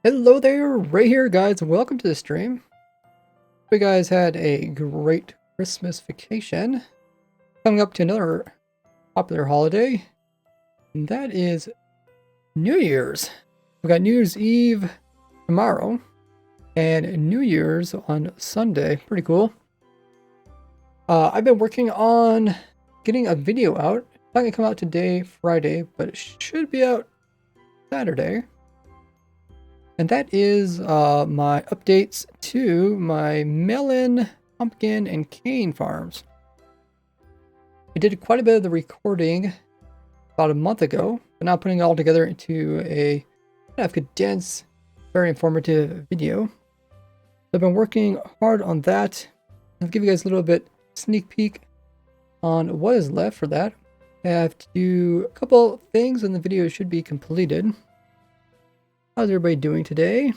Hello there, Ray here, guys. Welcome to the stream. Hope you guys had a great Christmas vacation. Coming up to another popular holiday, and that is New Year's. We got New Year's Eve tomorrow, and New Year's on Sunday. Pretty cool. I've been working on getting a video out. It's not gonna come out today, Friday, but it should be out Saturday. And that is my updates to my melon, pumpkin, and cane farms. I did quite a bit of the recording about a month ago, but now putting it all together into a kind of condensed, very informative video. I've been working hard on that. I'll give you guys a little bit sneak peek on what is left for that. I have to do a couple things and the video should be completed. How's everybody doing today?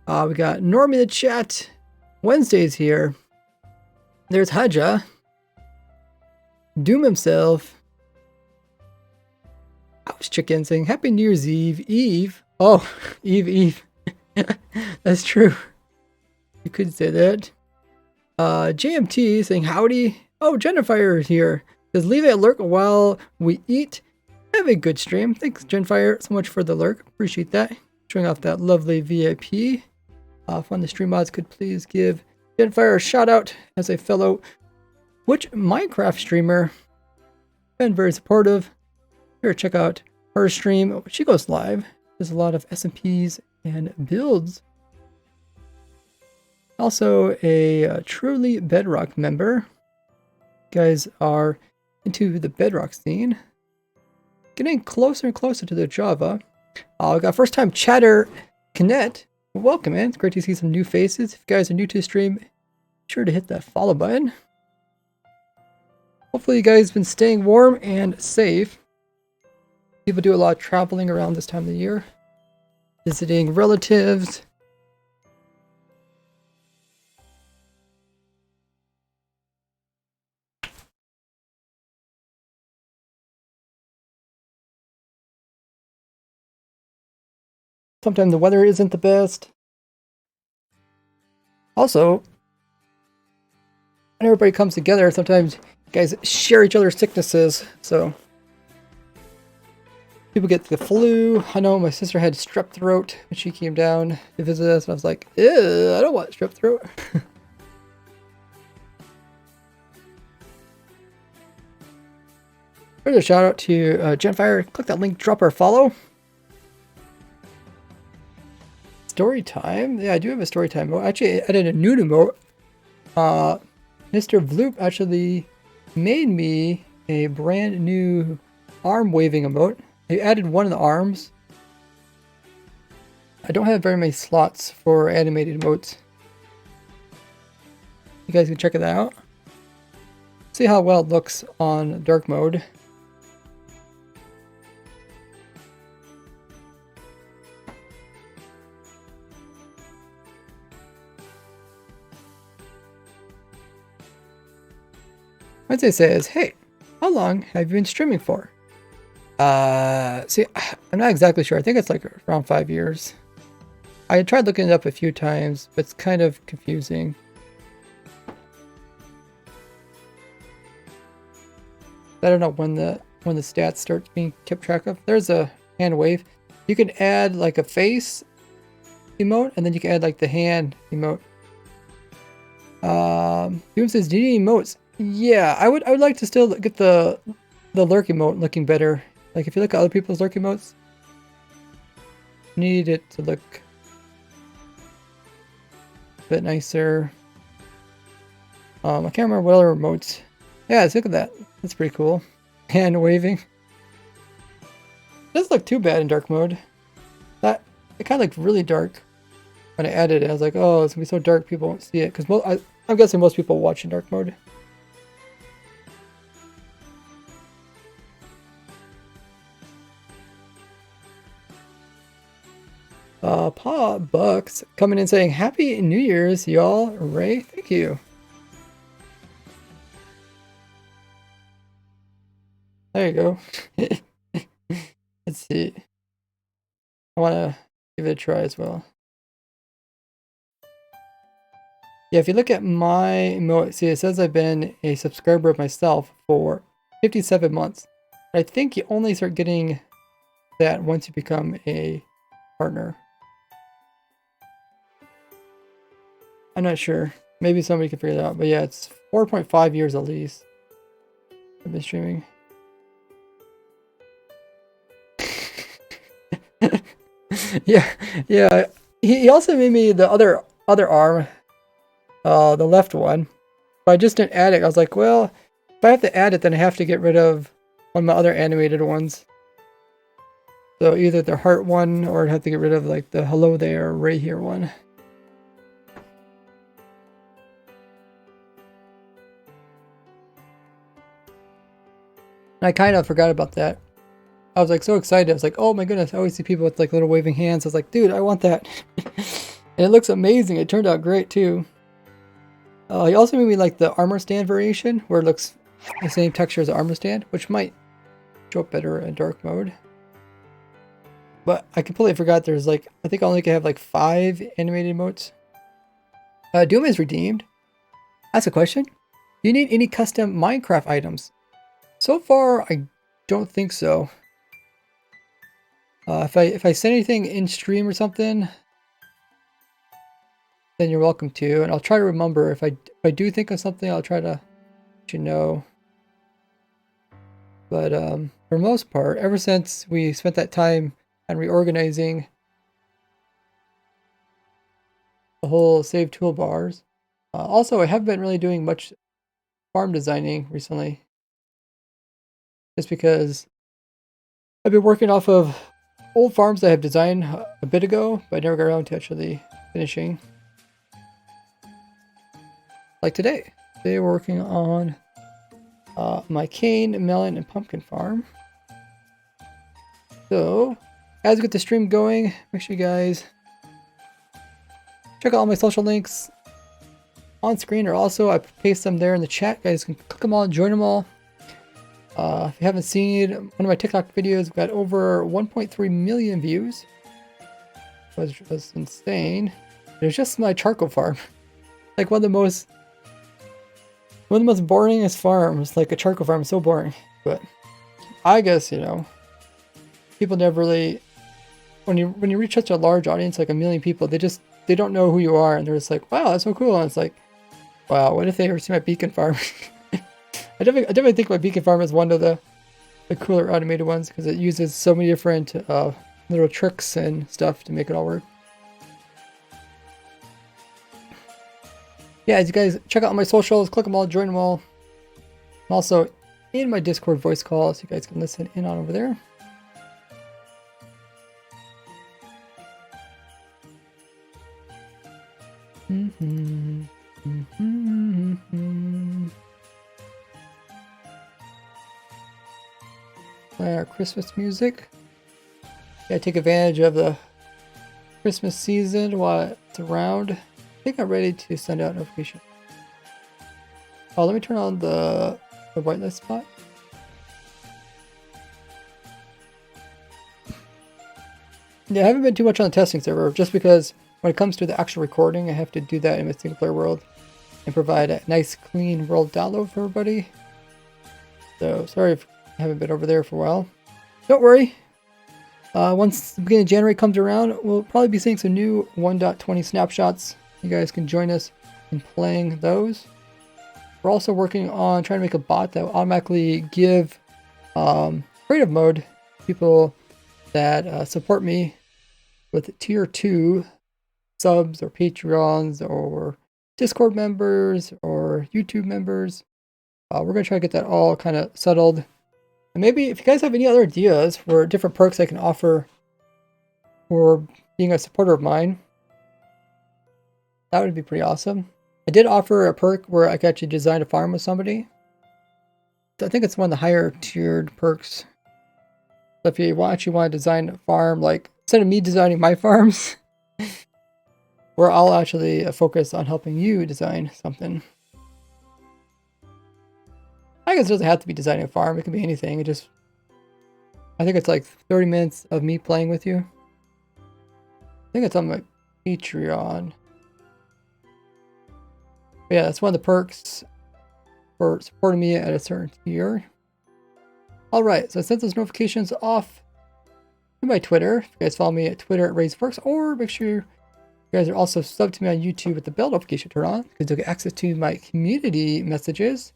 We got Normie in the chat. Wednesday's here. There's Haja. Doom himself. House Chicken saying Happy New Year's Eve. Oh, Eve. That's true. You could say that. JMT saying howdy. Oh, Jennifer is here. Says leave a lurk while we eat. Have a good stream. Thanks, Genfire, so much for the lurk. Appreciate that. Showing off that lovely VIP. If one of the stream mods could please give Genfire a shout out as a fellow Twitch Minecraft streamer. Been very supportive. Here, check out her stream. She goes live. There's a lot of SMPs and builds. Also a truly Bedrock member. You guys are into the Bedrock scene. Getting closer and closer to the Java. We got first time chatter Connect. Welcome, man. It's great to see some new faces. If you guys are new to the stream, be sure to hit that follow button. Hopefully you guys have been staying warm and safe. People do a lot of traveling around this time of the year. Visiting relatives. Sometimes the weather isn't the best. Also, when everybody comes together, sometimes you guys share each other's sicknesses, so people get the flu. I know my sister had strep throat when she came down to visit us, and I was like, ew, I don't want strep throat. There's a shout out to Genfire. Click that link, drop our follow. Story time. Yeah, I do have a story time mode. Actually, I added a new mode. Mr. Vloop actually made me a brand new arm waving emote. I added one of the arms. I don't have very many slots for animated emotes. You guys can check it out. See how well it looks on dark mode. Wednesday says, hey, how long have you been streaming for? See, I'm not exactly sure. I think it's like around 5 years. I tried looking it up a few times, but it's kind of confusing. I don't know when the stats start being kept track of. There's a hand wave. You can add like a face emote, and then you can add like the hand emote. Doom says, do you need emotes? Yeah, I would like to still get the lurk emote looking better. Like if you look at other people's lurk emotes, need it to look a bit nicer. I can't remember what other emotes. Yeah, let's look at that. That's pretty cool. Hand waving. It doesn't look too bad in dark mode. It kind of looked really dark when I added it. I was like, oh, it's gonna be so dark people won't see it, because I'm guessing most people watch in dark mode. Paw Bucks coming in saying Happy New Year's, y'all. Ray, thank you. There you go. Let's see. I want to give it a try as well. Yeah, if you look at my emote, see it says I've been a subscriber of myself for 57 months. I think you only start getting that once you become a partner. I'm not sure. Maybe somebody can figure it out. But yeah, it's 4.5 years at least I've been streaming. yeah. He also made me the other arm, the left one, but I just didn't add it. I was like, well, if I have to add it, then I have to get rid of one of my other animated ones. So either the heart one, or I'd have to get rid of like the hello there, right here one. And I kind of forgot about that. I was like so excited. I was like, oh my goodness, I always see people with like little waving hands. I was like, dude, I want that. And it looks amazing. It turned out great too. He also made me like the armor stand variation, where it looks the same texture as the armor stand, which might show up better in dark mode. But I completely forgot there's like, I think I only can have like 5 animated emotes. Doom is redeemed. Ask a question. Do you need any custom Minecraft items? So far, I don't think so. If I send anything in stream or something, then you're welcome to, and I'll try to remember. If I do think of something, I'll try to let you know. But for the most part, ever since we spent that time on reorganizing the whole save toolbars, also I haven't been really doing much farm designing recently, just because I've been working off of old farms that I have designed a bit ago, but I never got around to actually finishing. Like today. Today we're working on my cane, melon, and pumpkin farm. So, as we get the stream going, make sure you guys check out all my social links on screen, or also I paste them there in the chat. You guys can click them all, join them all. If you haven't seen one of my TikTok videos, we've got over 1.3 million views. It was insane. It was just my charcoal farm. Like one of the most boringest farms, like a charcoal farm, is so boring. But I guess, you know, people never really, when you reach such a large audience, like 1 million people, they don't know who you are, and they're just like, wow, that's so cool. And it's like, wow, what if they ever see my beacon farm? I definitely think my beacon farm is one of the cooler automated ones, because it uses so many different little tricks and stuff to make it all work. Yeah, as you guys check out my socials, click them all, join them all. I'm also in my Discord voice call, so you guys can listen in on over there. Play our Christmas music. Yeah, take advantage of the Christmas season while it's around. I think I'm ready to send out notification. Oh, let me turn on the whitelist spot. Yeah, I haven't been too much on the testing server, just because when it comes to the actual recording, I have to do that in a single player world and provide a nice clean world download for everybody. So sorry if I haven't been over there for a while. Don't worry. Once the beginning of January comes around, we'll probably be seeing some new 1.20 snapshots. You guys can join us in playing those. We're also working on trying to make a bot that will automatically give creative mode to people that support me with tier 2 subs or Patreons or Discord members or YouTube members. We're going to try to get that all kind of settled. And maybe if you guys have any other ideas for different perks I can offer for being a supporter of mine, that would be pretty awesome. I did offer a perk where I could actually design a farm with somebody. I think it's one of the higher tiered perks. So if you actually want to design a farm, like instead of me designing my farms, where I'll actually focus on helping you design something. I guess it doesn't have to be designing a farm. It can be anything. I think it's like 30 minutes of me playing with you. think it's on my Patreon. But yeah, that's one of the perks for supporting me at a certain tier. Alright, so I sent those notifications off to my Twitter. If you guys follow me at Twitter at RaisedPerks, or make sure you guys are also subbed to me on YouTube with the bell notification turned on, because you'll get access to my community messages.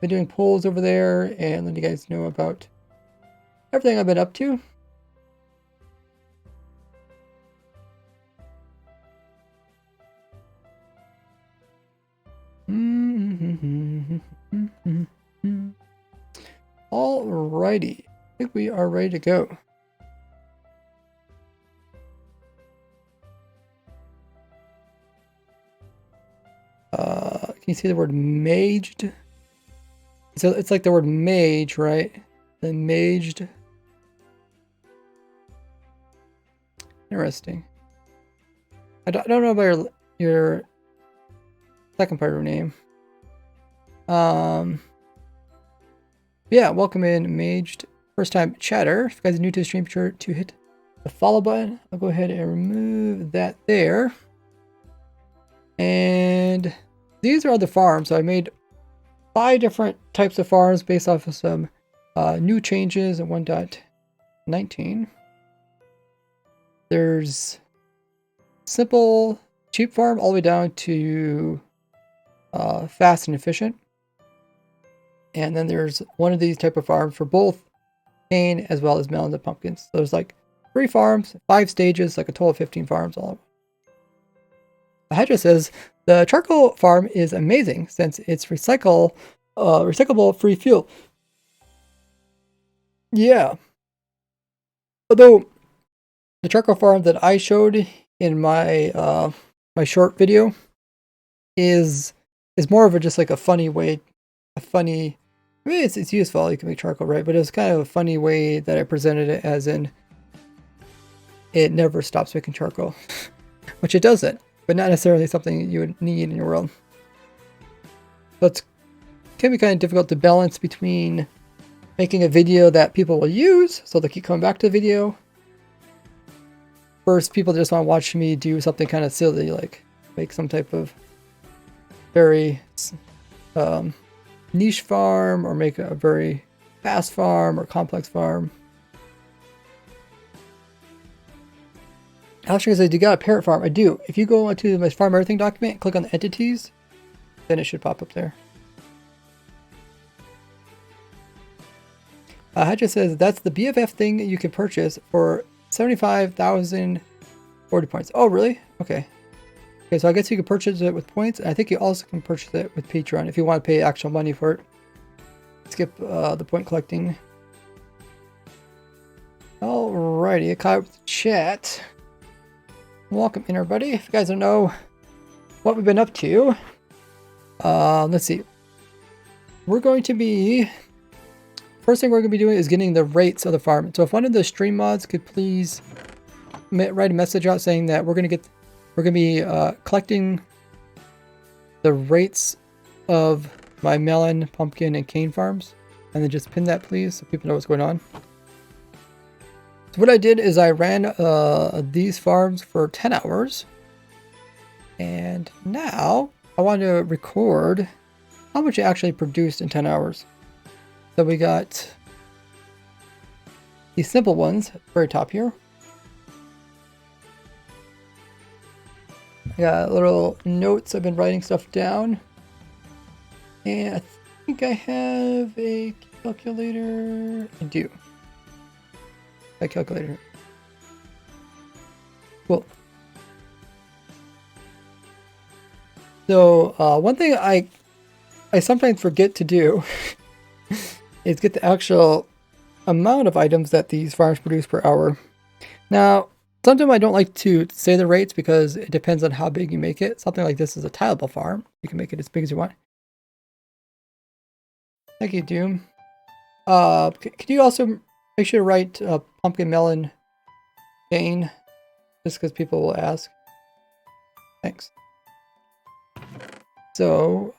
Been doing polls over there and letting you guys know about everything I've been up to. Alrighty, I think we are ready to go. Can you see the word maged? So it's like the word mage, right? The maged. Interesting. I don't know about your second part of your name. Yeah, welcome in, Maged. First time chatter. If you guys are new to the stream, be sure to hit the follow button. I'll go ahead and remove that there. And these are the farms. So I made 5 different types of farms based off of some new changes in 1.19. There's simple, cheap farm all the way down to fast and efficient. And then there's one of these type of farms for both cane as well as melons and pumpkins. So there's like 3 farms, 5 stages, like a total of 15 farms all. Hydra says the charcoal farm is amazing since it's recyclable free fuel. Yeah. Although the charcoal farm that I showed in my my short video is more of a just like a funny way, I mean it's useful, you can make charcoal, right? But it was kind of a funny way that I presented it, as in it never stops making charcoal, which it doesn't, but not necessarily something you would need in your world. So it can be kind of difficult to balance between making a video that people will use, so they keep coming back to the video, versus people just want to watch me do something kind of silly, like make some type of very niche farm, or make a very fast farm or complex farm. Alex says, do you got a parrot farm? I do. If you go into my farm everything document and click on the entities, then it should pop up there. Hydra says, that's the BFF thing you can purchase for 75,040 points. Oh, really? Okay. Okay, so I guess you can purchase it with points. And I think you also can purchase it with Patreon if you want to pay actual money for it. Skip the point collecting. Alrighty, I caught up with the chat. Welcome in, everybody. If you guys don't know what we've been up to, let's see. We're going to be... First thing we're going to be doing is getting the rates of the farm. So if one of the stream mods could please write a message out saying that we're going to be collecting the rates of my melon, pumpkin, and cane farms, and then just pin that, please, so people know what's going on. So what I did is I ran these farms for 10 hours, and now I want to record how much it actually produced in 10 hours. So we got these simple ones at the very top here. I got little notes. I've been writing stuff down. And I think I have a calculator. I do. A calculator. Cool. So one thing I sometimes forget to do is get the actual amount of items that these farms produce per hour. Now, sometimes I don't like to say the rates because it depends on how big you make it. Something like this is a tileable farm. You can make it as big as you want. Thank you, Doom. Could you also make sure to write pumpkin, melon, cane, just because people will ask. Thanks. So,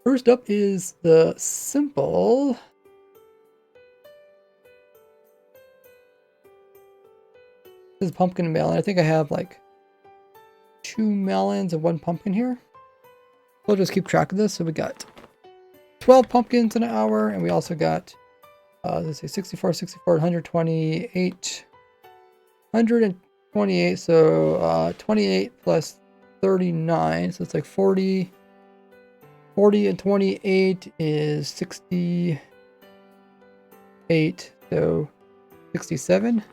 first up is the simple This is pumpkin and melon. I think I have like 2 melons and 1 pumpkin here. We'll just keep track of this. So we got 12 pumpkins in an hour, and we also got let's see, 64, 64, 128, 128. So 28 plus 39. So it's like 40. 40 and 28 is 68. So 67.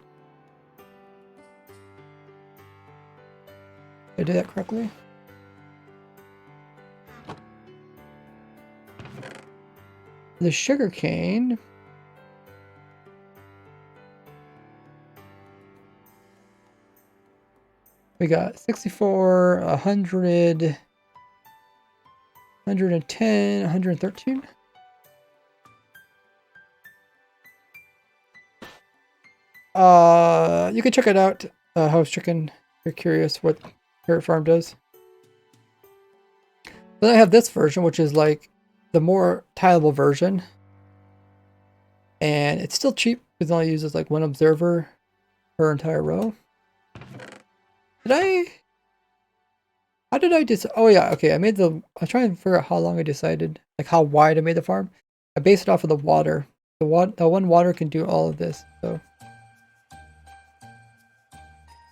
Did I do that correctly? The sugar cane. We got 64, 100, 110, 113. You can check it out. House Chicken. If you're curious what Carrot Farm does. Then I have this version, which is like the more tileable version. And it's still cheap because it only uses like 1 observer per entire row. How did I decide? Oh yeah, okay, I was trying to figure out how long I decided, like how wide I made the farm. I based it off of the water. The one water can do all of this, so.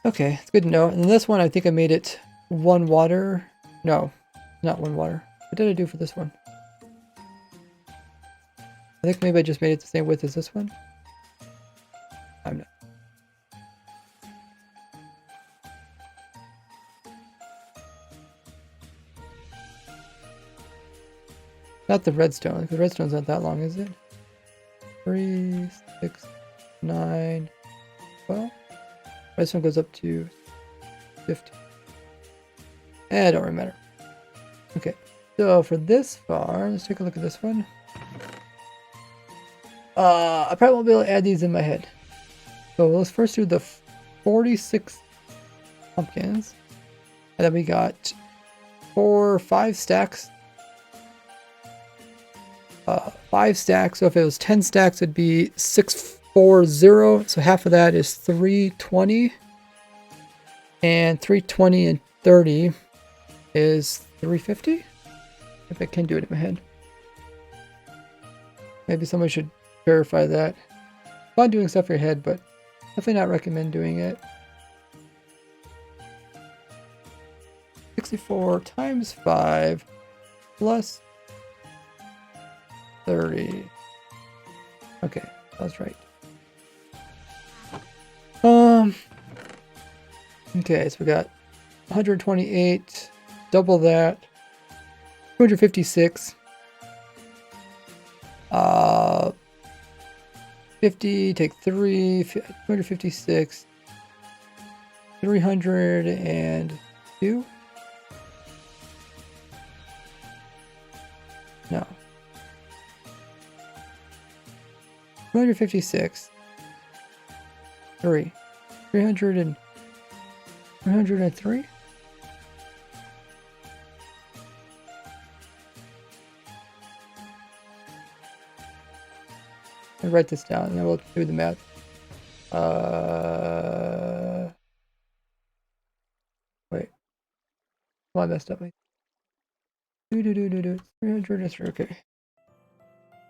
Okay, it's good to know. And this one, I think I made it 1 water. No, not 1 water. What did I do for this one? I think maybe I just made it the same width as this one. I'm not. Not the redstone, because redstone's not that long, is it? 3, 6, 9, 12. Redstone goes up to 50. It don't really matter. Okay, so for this farm, let's take a look at this one. I probably won't be able to add these in my head. So let's first do the 46 pumpkins. And then we got 5 stacks. 5 stacks. So if it was 10 stacks, it'd be 640. So half of that is 320. And 320 and 30 is 350. If I can do it in my head. Maybe someone should verify that. Fun doing stuff in your head, but definitely not recommend doing it. 64 times 5 plus 30. Okay, that's right. Okay, so we got 128, double that, 256. 50, take 3, 256, 302. No. 256. 303. I'll write this down and then we'll do the math. Wait. Well, I messed up. 303. Okay.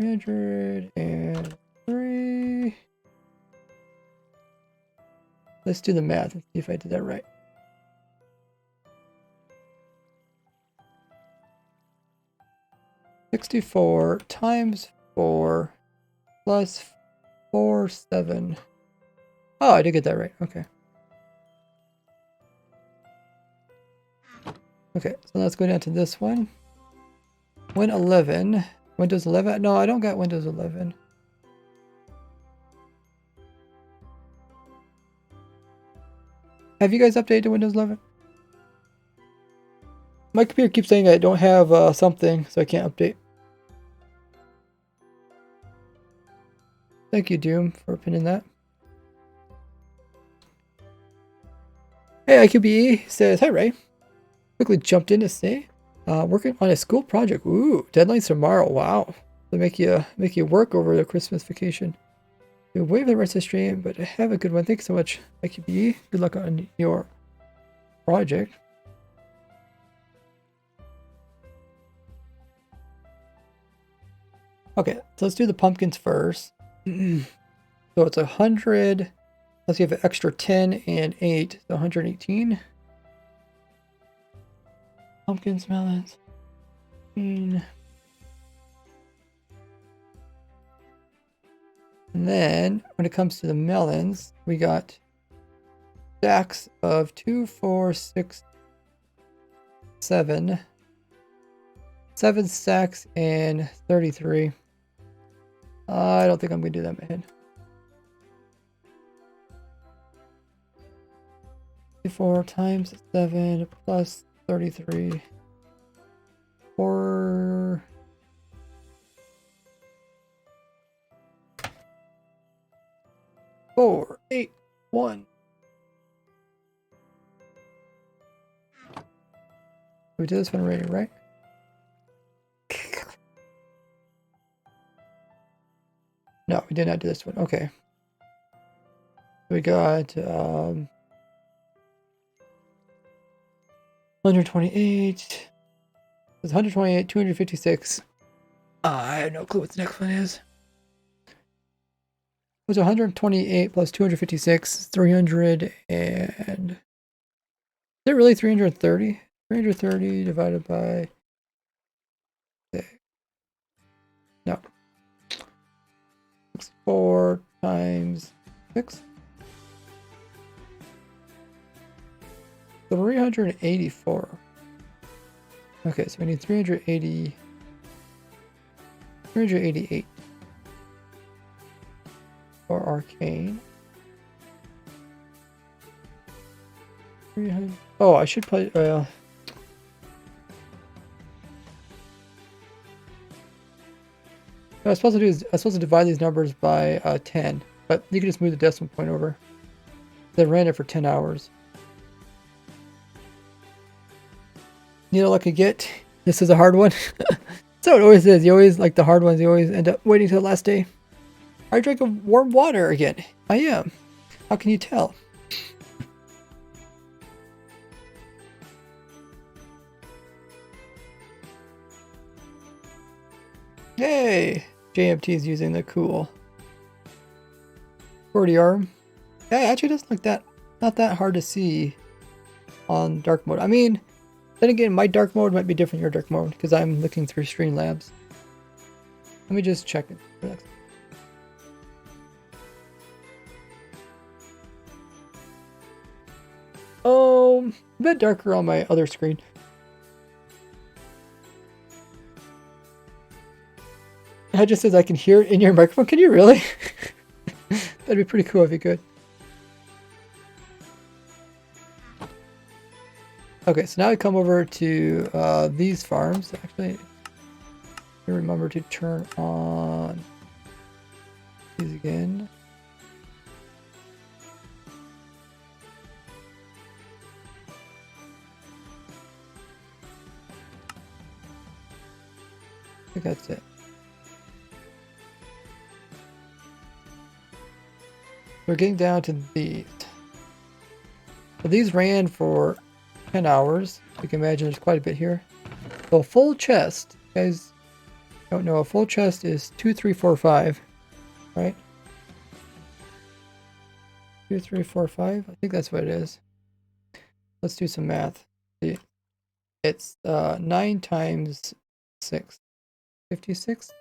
303. Let's do the math and see if I did that right. $64 times 4 plus 47. Oh, I did get that right. Okay. Okay, so let's go down to this one. Win 11. Windows 11? No, I don't got Windows 11. Have you guys updated to Windows 11? My computer keeps saying I don't have something, so I can't update. Thank you, Doom, for pinning that. Hey, IQBE says, hi, Ray. Quickly jumped in to say, working on a school project. Ooh, deadline's tomorrow. Wow. They make you work over the Christmas vacation. You'll wait for the rest of the stream, but have a good one. Thanks so much, IQB. Good luck on your project. Okay, so let's do the pumpkins first. So it's 100. Let's give an extra 10 and 8, so 118. Pumpkins, melons. And then when it comes to the melons, we got stacks of 2, 4, 6, 7. 7 stacks and 33. I don't think I'm going to do that, man. 4 times 7 plus 33. 4. 4, 8, 1. We did this one already, right? No, we did not do this one. Okay. We got 128. It's 128, 256. I have no clue what the next one is. It was 128 plus 256, 300 and... Is it really 330? 330 divided by... No. 4 times 6. 384. Okay, so we need 388 for arcane. 300. Oh, I should play. Well, what I was supposed to do is I was supposed to divide these numbers by 10, but you can just move the decimal point over. They ran it for 10 hours. Need a lucky get. This is a hard one. So it always is. You always like the hard ones. You always end up waiting till the last day. Are you drinking warm water again? I am. How can you tell? Hey, JMT is using the cool 40 arm. Yeah, it actually doesn't look that not that hard to see on dark mode. I mean, then again, my dark mode might be different than your dark mode because I'm looking through Streamlabs. Let me just check it. Oh, a bit darker on my other screen. It just says I can hear it in your microphone. Can you really? That'd be pretty cool if you could. Okay, so now I come over to these farms. Actually, remember to turn on these again. I think that's it. We're getting down to these. So these ran for 10 hours. You can imagine there's quite a bit here. So a full chest, you guys don't know, a full chest is 2, 3, 4, 5, right? 2, 3, 4, 5. I think that's what it is. Let's do some math. See, it's 9 times 6, 56.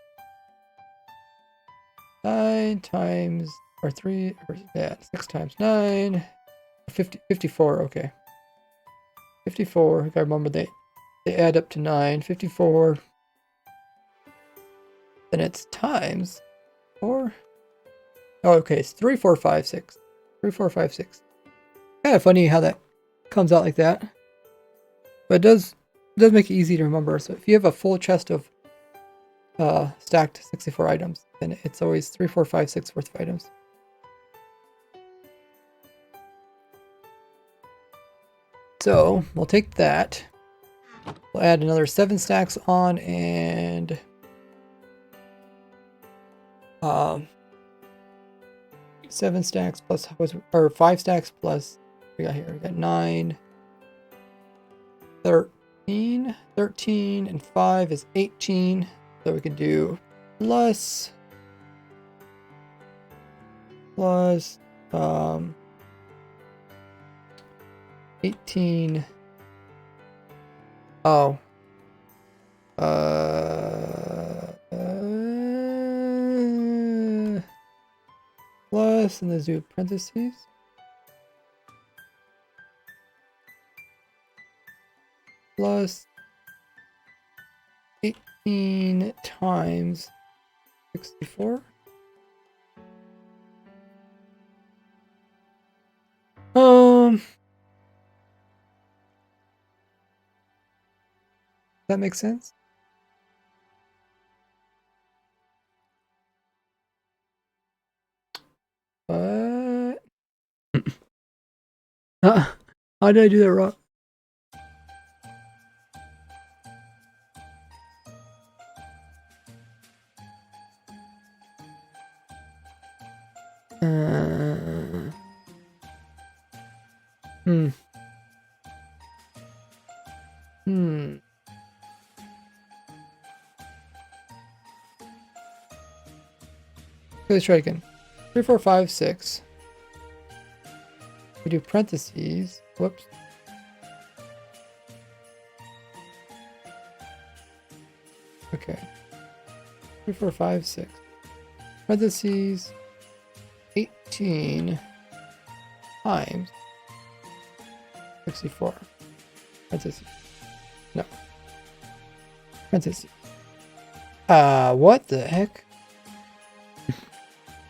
9 times, or 3, or yeah, 6 times 9, 54, okay. 54, I gotta remember they add up to 9, 54. Then it's times 4. Oh, okay, it's 3, 4, 5, 6. 3, 4, 5, 6. Kind of funny how that comes out like that. But it does make it easy to remember. So if you have a full chest of stacked 64 items, then it's always 3, 4, 5, 6 worth of items. So we'll take that. We'll add another 7 stacks on, and 7 stacks plus, or 5 stacks plus, we got here, we got 9, 13, 13, and 5 is 18. So we can do plus 18. Oh. Plus, and let's do parentheses. Plus 18 times 64. That makes sense. What? How did I do that wrong? Let's try again. 3, 4, 5, 6. We do parentheses. Whoops. Okay. 3, 4, 5, 6. Parentheses. 18 times 64. Parentheses. No. Parentheses. What the heck?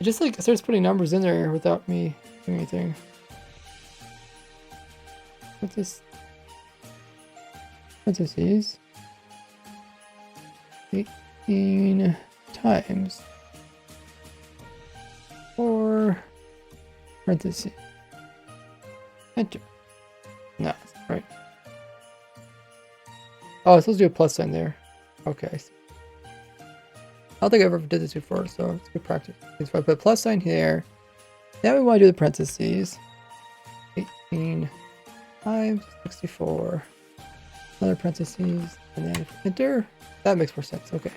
It just like starts putting numbers in there without me doing anything. What's this? Parentheses. 18 times 4 parentheses. Enter. No, that's not right. Oh, it's supposed to do a plus sign there. Okay. I don't think I ever did this before, so it's good practice. So I put a plus sign here. Now we want to do the parentheses. 18 times 64. Another parentheses, and then enter. That makes more sense. Okay.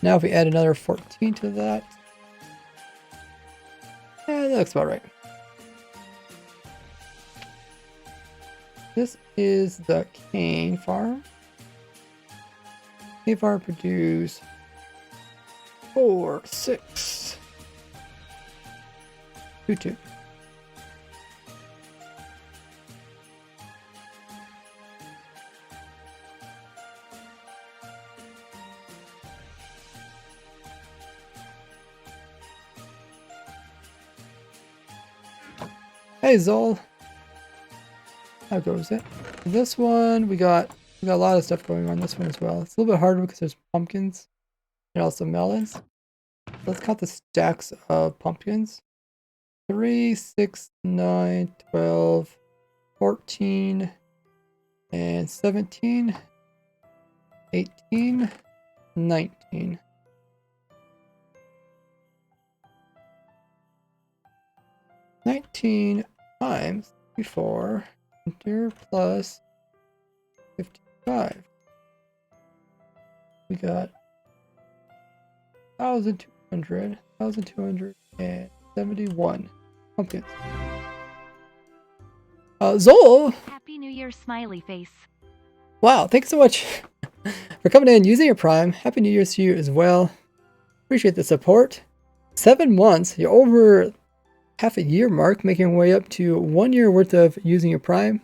Now if we add another 14 to that. Yeah, that looks about right. This is the cane farm. Cane farm produce 4, 6, 2, 2. Hey Zol, how goes it? This one we got a lot of stuff going on this one as well. It's a little bit harder because there's pumpkins and also melons. Let's count the stacks of pumpkins. 3, 6, 9, 12, 14, and 17, 18, 19. Times 54 enter plus 55. We got 1,271 pumpkins. Zol! Happy New Year, smiley face. Wow, thanks so much for coming in using your Prime. Happy New Year's to you as well. Appreciate the support. 7 months, you're over half a year mark, making your way up to 1 year worth of using your Prime. You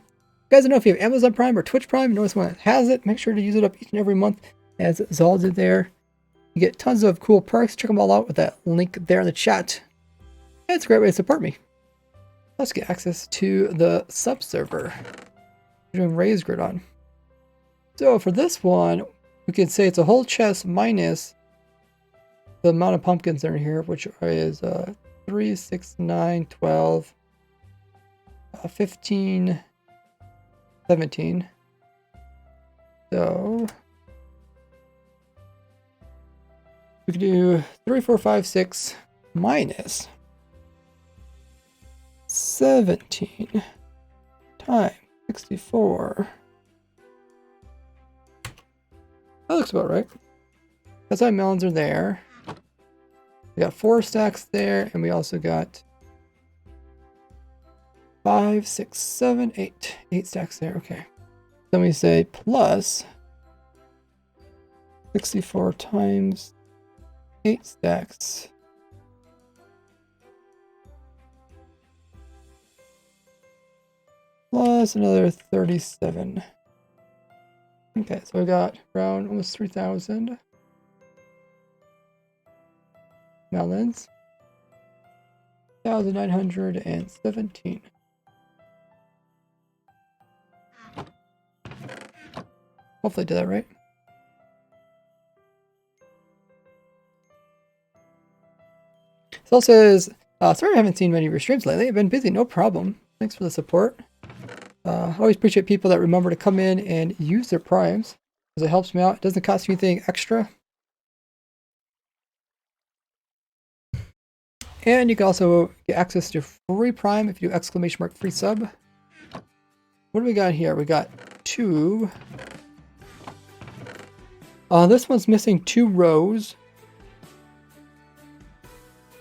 guys don't know if you have Amazon Prime or Twitch Prime, you know someone that has it, make sure to use it up each and every month as Zal did there. You get tons of cool perks. Check them all out with that link there in the chat. And it's a great way to support me. Let's get access to the sub server. We're doing Raise Grid on. So for this one, we could say it's a whole chest minus the amount of pumpkins that are here, which is 3, 6, 9, 12, 15, 17. So we could do 3, 4, 5, 6 minus 17 times 64. That looks about right. That's why melons are there. We got 4 stacks there, and we also got 5, 6, 7, 8. 8 stacks there. Okay. Then we say plus 64 times 8 stacks. Plus another 37. Okay, so we got around almost 3,000 melons. 1,917. Hopefully I did that right. This also says, sorry I haven't seen many of your streams lately. I've been busy, no problem. Thanks for the support. I always appreciate people that remember to come in and use their primes, because it helps me out. It doesn't cost you anything extra. And you can also get access to free prime if you do !free sub. What do we got here? We got 2. This one's missing 2 rows.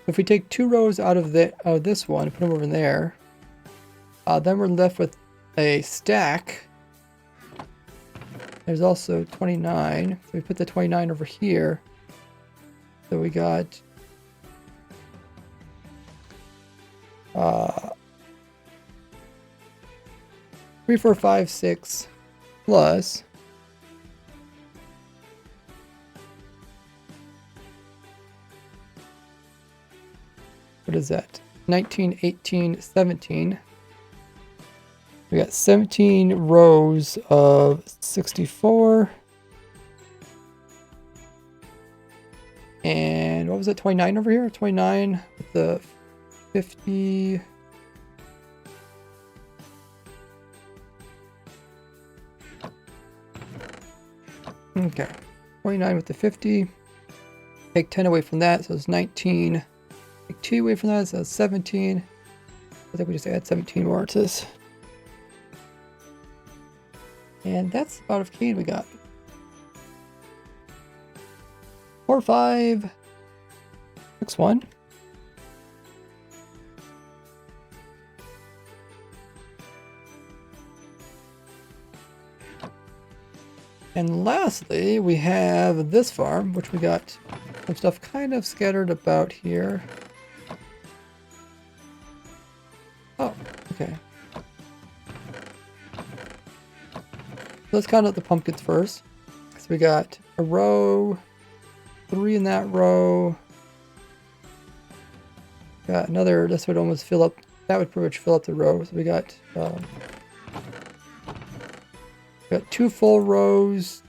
If we take 2 rows out of this one and put them over there, then we're left with a stack. There's also 29. So we put the 29 over here. So we got 3, 4, 5, 6 plus what is that? 19, 18, 17. We got 17 rows of 64. And what was it? 29 over here? 29 with the 50. Okay. 29 with the 50. Take 10 away from that, so it's 19. Take 2 away from that, so it's 17. I think we just add 17 more to this. And that's about of cane we got. 4, 5, 6, 1. And lastly, we have this farm, which we got some stuff kind of scattered about here. Oh, okay. Let's count out the pumpkins first. So we got a row, 3 in that row. Got another, this would almost fill up, that would pretty much fill up the row. So we got 2 full rows.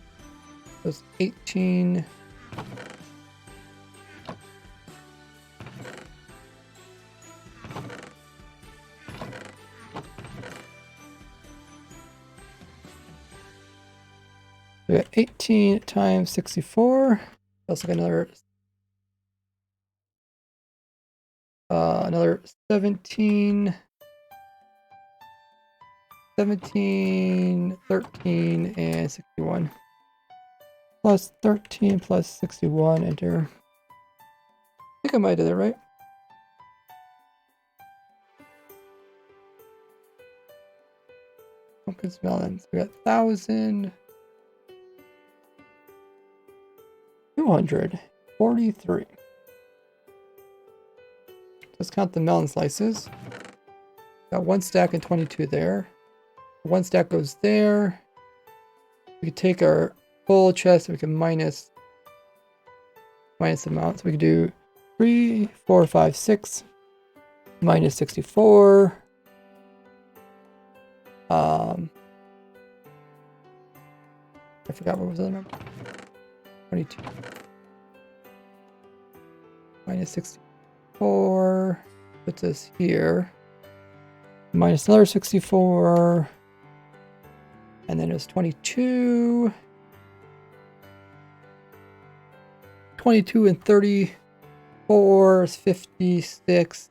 That's 18. We got 18 times 64. Also got another 17, 13, and 61. Plus 13 plus 61, enter. I think I might do that right. Pumpkins, melons. We got 1,243. Let's count the melon slices. Got 1 stack and 22 there. 1 stack goes there. We could take our full chest and we can minus the amount. So we could do 3, 4, 5, 6 minus 64. I forgot what was the other number. 22 minus 64 puts us here. Minus another 64. And then it was 22. 22 and 34 is 56.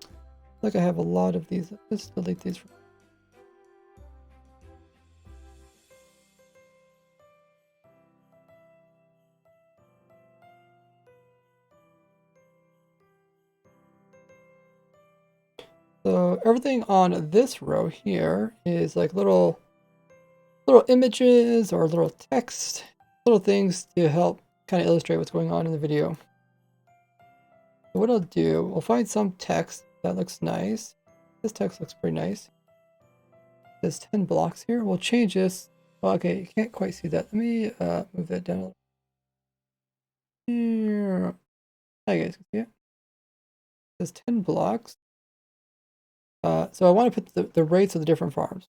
Like I have a lot of these. Let's delete these. So everything on this row here is like little images or little text, little things to help kind of illustrate what's going on in the video. So what I'll do, we'll find some text that looks nice. This text looks pretty nice. There's 10 blocks here. We'll change this. Oh, okay, you can't quite see that. Let me move that down a little. Here. Now you guys can see it. There's 10 blocks. So I want to put the rates of the different farms.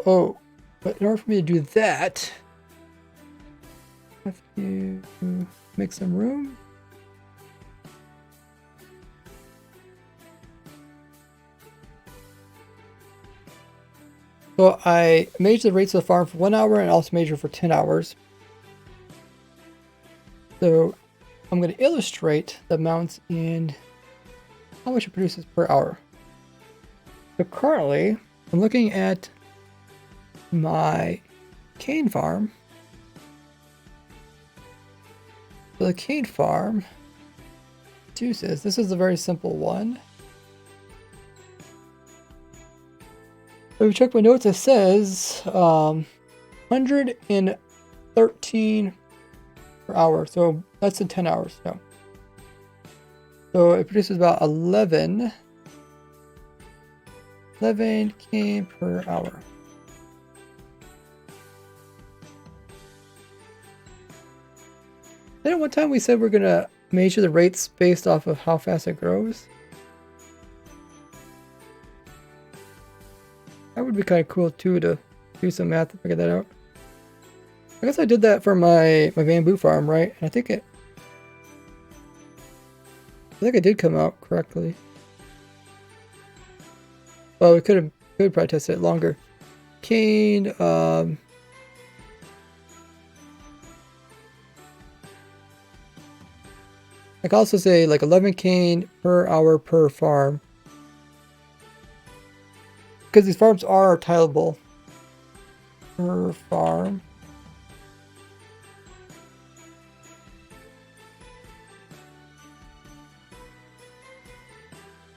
Oh, but in order for me to do that, I have to make some room. So I measure the rates of the farm for 1 hour and also measure for 10 hours. So I'm going to illustrate the amounts in how much it produces per hour. So currently, I'm looking at my cane farm. So the cane farm produces, this is a very simple one. So if you check my notes, it says 113 per hour. So that's in 10 hours. No. So it produces about 11 cane per hour. Then at one time we said we're gonna measure the rates based off of how fast it grows. That would be kind of cool too, to do some math to figure that out. I guess I did that for my bamboo farm, right? And I think it did come out correctly. Well, we could probably test it longer. Cane, I could also say like 11 cane per hour per farm. Because these farms are tileable per farm.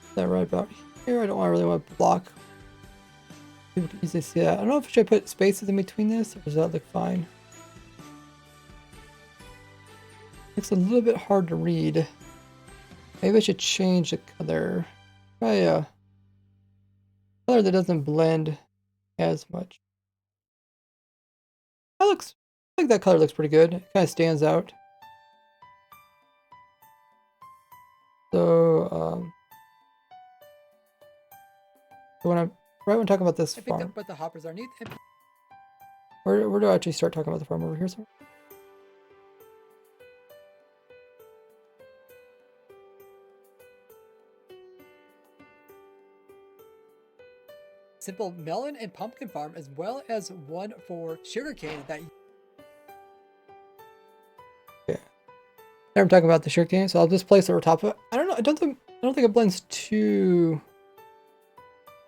Is that right about here? I don't really want to block. People can easily see that. I don't know if I should put spaces in between this, or does that look fine? It's a little bit hard to read. Maybe I should change the color. Try a color that doesn't blend as much. That looks, I think that color looks pretty good. It kind of stands out. So, when I'm talking about this farm, but the hoppers are neat. Where do I actually start talking about the farm? Over here, somewhere? Simple melon and pumpkin farm, as well as one for sugarcane. That yeah. I'm talking about the sugarcane, so I'll just place it over top of it. I don't think it blends too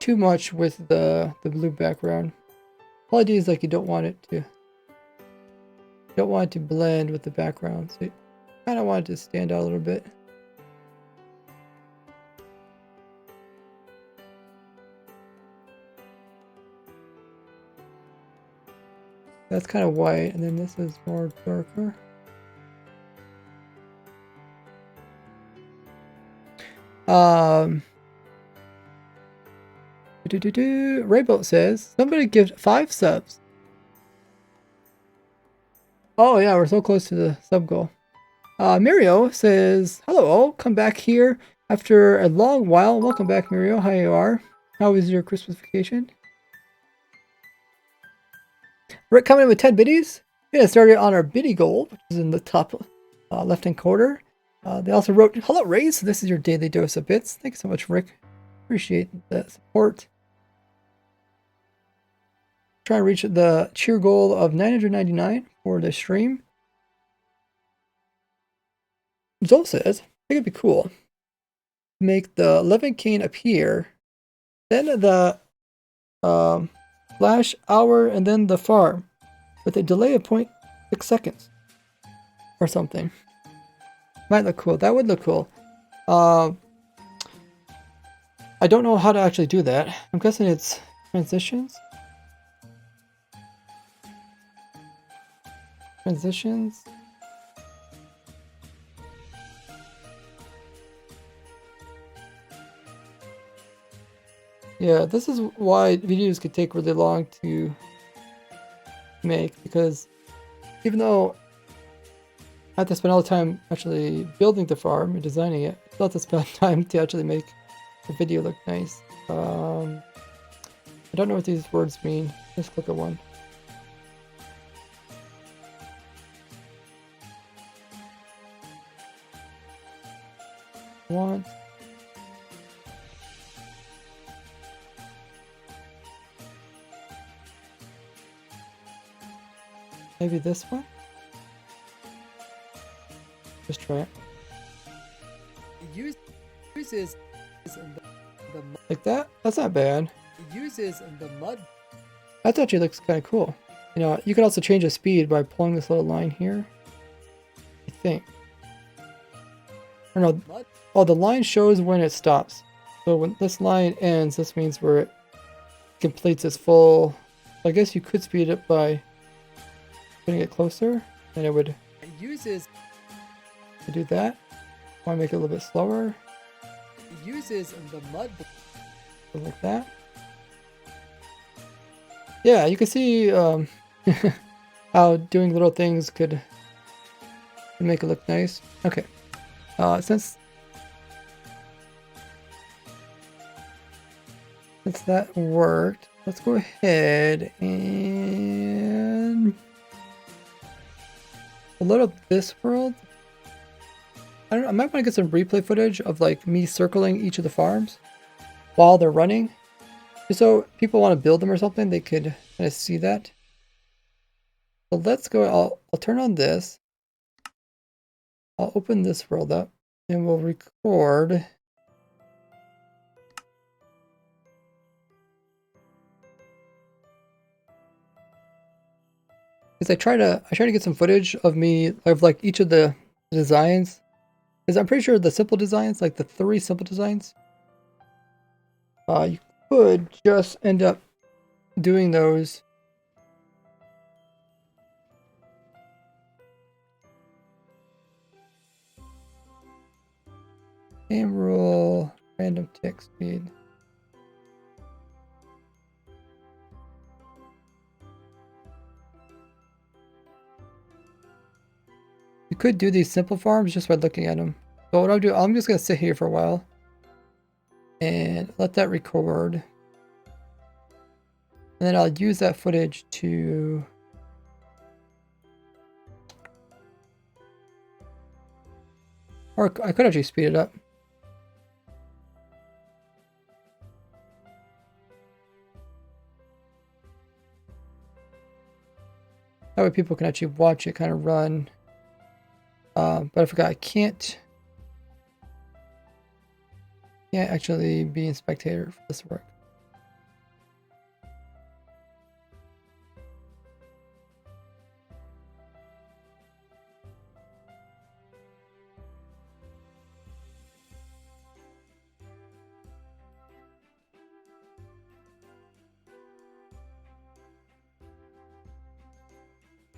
much with the blue background. All idea is like you don't want it to blend with the background, so you kind of want it to stand out a little bit. That's kind of white, and then this is more darker. Raybolt says, somebody give 5 subs. Oh yeah, we're so close to the sub goal. Mirio says, hello all, come back here after a long while. Welcome back, Mirio. How you are? How was your Christmas vacation? Rick coming in with 10 biddies. We're gonna start it on our biddy goal, which is in the top left-hand corner. They also wrote, hello Ray, so this is your daily dose of bits. Thanks so much, Rick. Appreciate the support. try and reach the cheer goal of 999 for the stream. Joel says, I think it'd be cool. Make the 11 cane appear, then the flash hour, and then the farm with a delay of 0.6 seconds or something. Might look cool. That would look cool. I don't know how to actually do that. I'm guessing it's transitions. Transitions. Yeah, this is why videos could take really long to make, because even though I have to spend all the time actually building the farm and designing it, I still have to spend time to actually make the video look nice. I don't know what these words mean. Just click at one. Want. Maybe this one? Just try it. It uses the like that? That's not bad. It uses the mud. That actually looks kind of cool. You know, you can also change the speed by pulling this little line here. I think. Or no. Oh, the line shows when it stops. So when this line ends, this means where it completes its full. I guess you could speed it by putting it closer, and it would. It uses to do that. I want to make it a little bit slower. It uses the mud like that. Yeah, you can see how doing little things could make it look nice. Okay, since that worked, let's go ahead and load up this world. I don't know, I might want to get some replay footage of like me circling each of the farms while they're running. Just so people want to build them or something, they could kind of see that. So let's go, I'll turn on this. I'll open this world up and we'll record. Because I try to get some footage of me of like each of the designs. Because I'm pretty sure the simple designs, like the 3 simple designs, you could just end up doing those. Game rule, random tick speed. You could do these simple farms just by looking at them. But what I'll do, I'm just going to sit here for a while and let that record. And then I'll use that footage to or I could actually speed it up. That way people can actually watch it kind of run. But I forgot I can't actually be in spectator for this to work.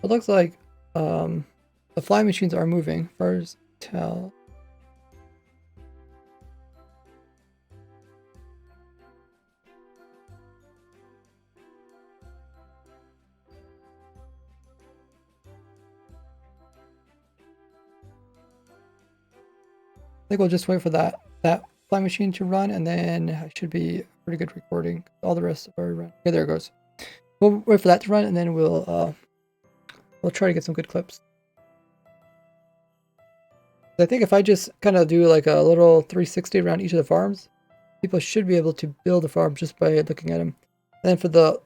It looks like the fly machines are moving. First tell. I think we'll just wait for that fly machine to run, and then it should be a pretty good recording. All the rest are run. Okay, there it goes. We'll wait for that to run, and then we'll try to get some good clips. I think if I just kind of do like a little 360 around each of the farms, people should be able to build a farm just by looking at them. And then for the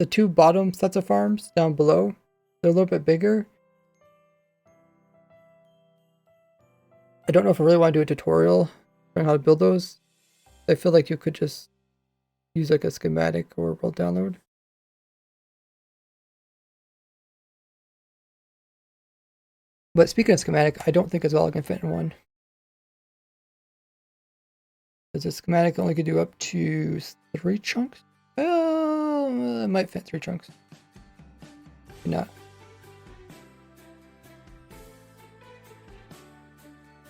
the two bottom sets of farms down below, they're a little bit bigger. I don't know if I really want to do a tutorial on how to build those. I feel like you could just use like a schematic or world download. But speaking of schematic, I don't think it's all I can fit in one. Because the schematic only could do up to 3 chunks. Well, it might fit 3 chunks. Maybe not.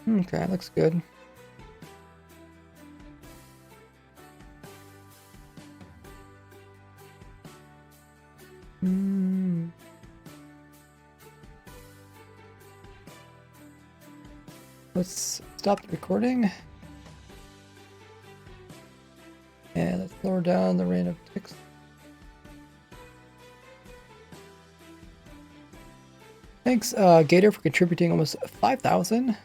Okay, looks good. Let's stop the recording. And let's lower down the rate of text. Thanks, Gator, for contributing almost 5,000.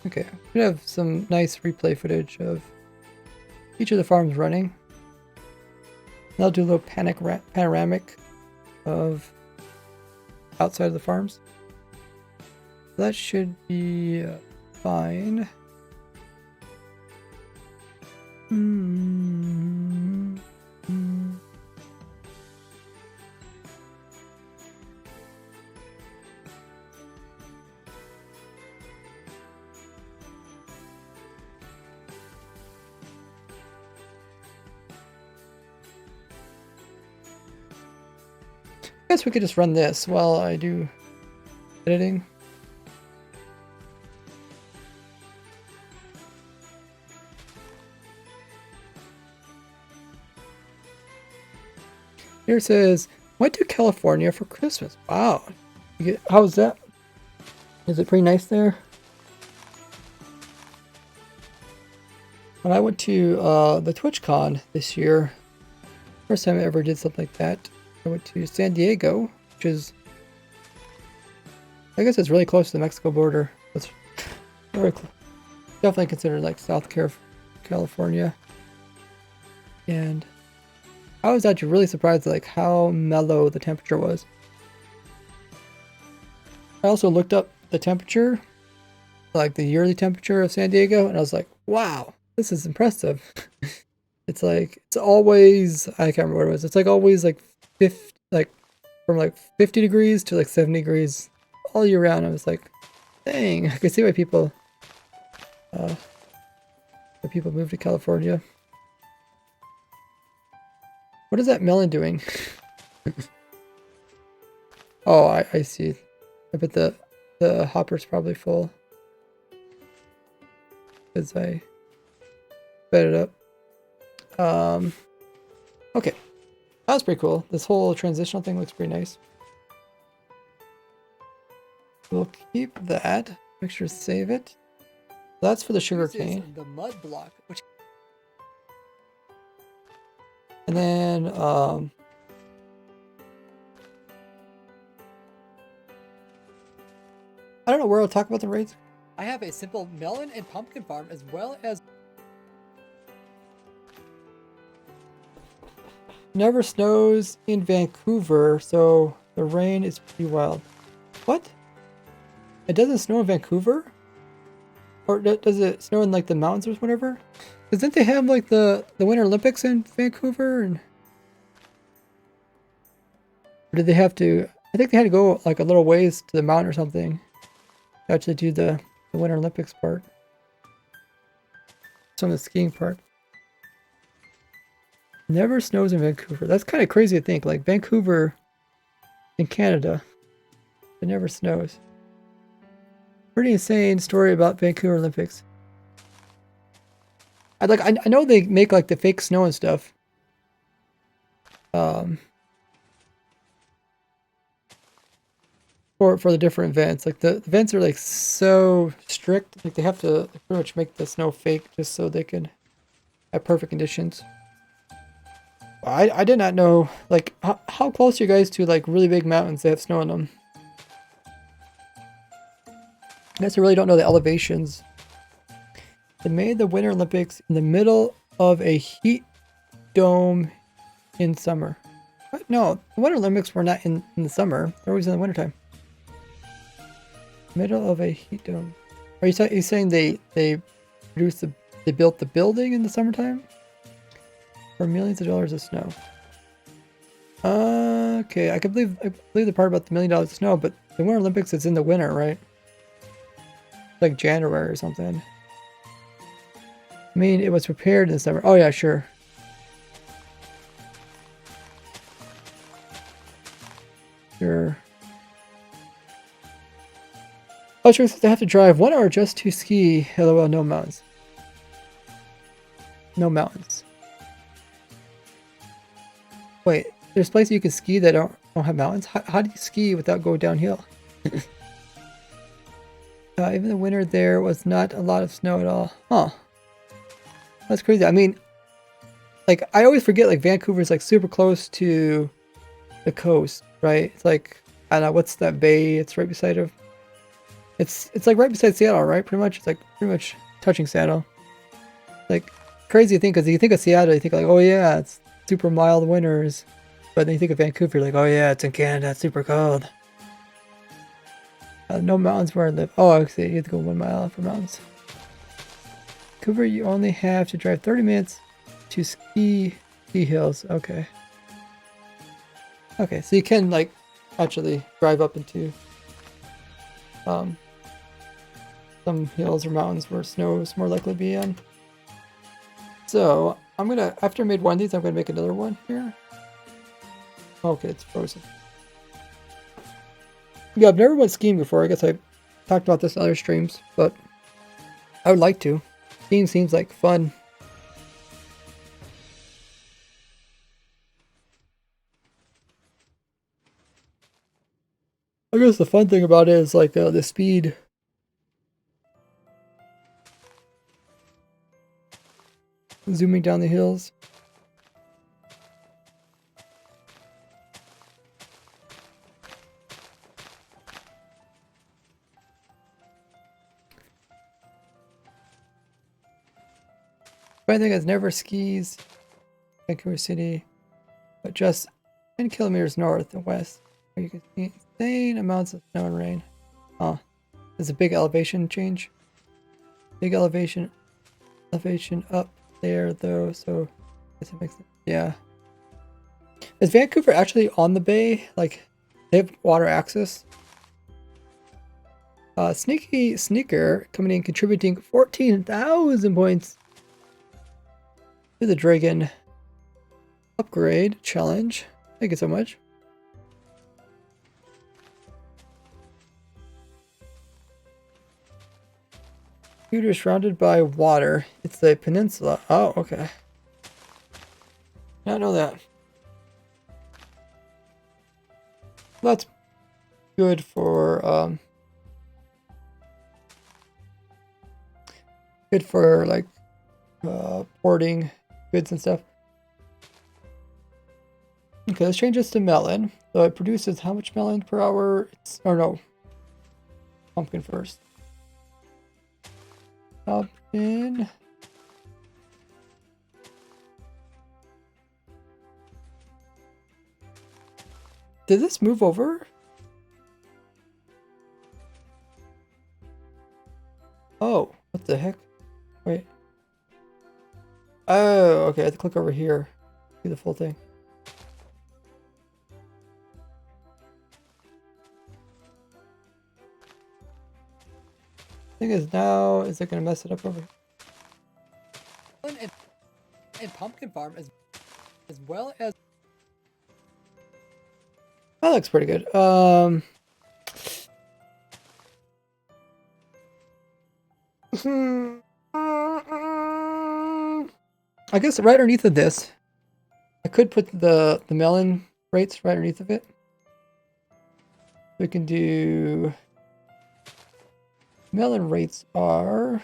Okay, we have some nice replay footage of each of the farms running. And I'll do a little panoramic of outside of the farms. That should be fine. I guess we could just run this while I do editing. Here it says, went to California for Christmas. Wow. How's that? Is it pretty nice there? When I went to the TwitchCon this year, first time I ever did something like that, I went to San Diego, which is, I guess it's really close to the Mexico border. It's very close. Definitely considered like South California. And I was actually really surprised at like how mellow the temperature was. I also looked up the temperature, like the yearly temperature of San Diego, and I was like, wow, this is impressive. It's like, it's always, I can't remember what it was. It's like always like 50, like from like 50 degrees to like 70 degrees all year round. I was like, dang, I can see why people move to California. What is that melon doing? Oh, I see. I bet the hopper's probably full. Because I sped it up. Okay. That was pretty cool. This whole transitional thing looks pretty nice. We'll keep that. Make sure to save it. That's for the sugar cane. The mud block, which... And then, I don't know where I'll talk about the raids. I have a simple melon and pumpkin farm as well as... Never snows in Vancouver, so the rain is pretty wild. What? It doesn't snow in Vancouver? Or does it snow in like the mountains or whatever? Because didn't they have like the Winter Olympics in Vancouver? And... Or did they have to... I think they had to go like a little ways to the mountain or something to actually do the Winter Olympics part. Some of the skiing part. Never snows in Vancouver. That's kind of crazy to think. Like Vancouver in Canada, it never snows. Pretty insane story about Vancouver Olympics. I know they make like the fake snow and stuff. For the different events. Like the events are like so strict. Like they have to pretty much make the snow fake just so they can have perfect conditions. I did not know, like, how close are you guys to, like, really big mountains that have snow in them? I guess I really don't know the elevations. They made the Winter Olympics in the middle of a heat dome in summer. What? No, the Winter Olympics were not in the summer. They're always in the wintertime. Middle of a heat dome. Are you saying they produced they built the building in the summertime for millions of dollars of snow? Okay, I believe the part about the $1 million of snow, but the Winter Olympics is in the winter, right? Like January or something. I mean, it was prepared in the summer. Oh yeah, sure. Sure. Oh, sure, they have to drive 1 hour just to ski. LOL, no mountains. No mountains. Wait, there's places you can ski that don't have mountains? How do you ski without going downhill? Even the winter there was not a lot of snow at all. Huh. That's crazy. I mean, like, I always forget, like, Vancouver's, like, super close to the coast, right? It's like, I don't know, what's that bay? It's right beside of... It's like right beside Seattle, right? Pretty much. It's like pretty much touching Seattle. Like, crazy thing, because you think of Seattle, you think like, oh yeah, it's super mild winters. But then you think of Vancouver, you're like, oh yeah, it's in Canada, it's super cold. No mountains where I live. Oh, actually, you have to go 1 mile for mountains. Vancouver, you only have to drive 30 minutes to ski hills. Okay. Okay, so you can like actually drive up into some hills or mountains where snow is more likely to be on. So I'm gonna, after I made one of these, I'm gonna make another one here. Okay, it's frozen. Yeah, I've never went skiing before. I guess I talked about this in other streams, but I would like to. Skiing seems like fun. I guess the fun thing about it is like the speed. Zooming down the hills. Funny thing is, never skis Vancouver City, but just 10 kilometers north and west, where you can see insane amounts of snow and rain. Huh. There's a big elevation change. Big elevation up there though, so I guess it makes sense. Yeah. Is Vancouver actually on the bay? Like, they have water access? Sneaky Sneaker coming in contributing 14,000 points to the Dragon upgrade challenge. Thank you so much. Computer is surrounded by water. It's the peninsula. Oh, okay. Not know that. That's good for like porting goods and stuff. Okay, let's change this to melon. So it produces how much melon per hour? Or no, pumpkin first. Pumpkin. Did this move over? Oh, what the heck? Wait. Oh, okay, I have to click over here. Do the full thing. Thing is now, is it gonna mess it up over here? And pumpkin farm as well as that looks pretty good. I guess right underneath of this, I could put the melon rates right underneath of it. We can do melon rates are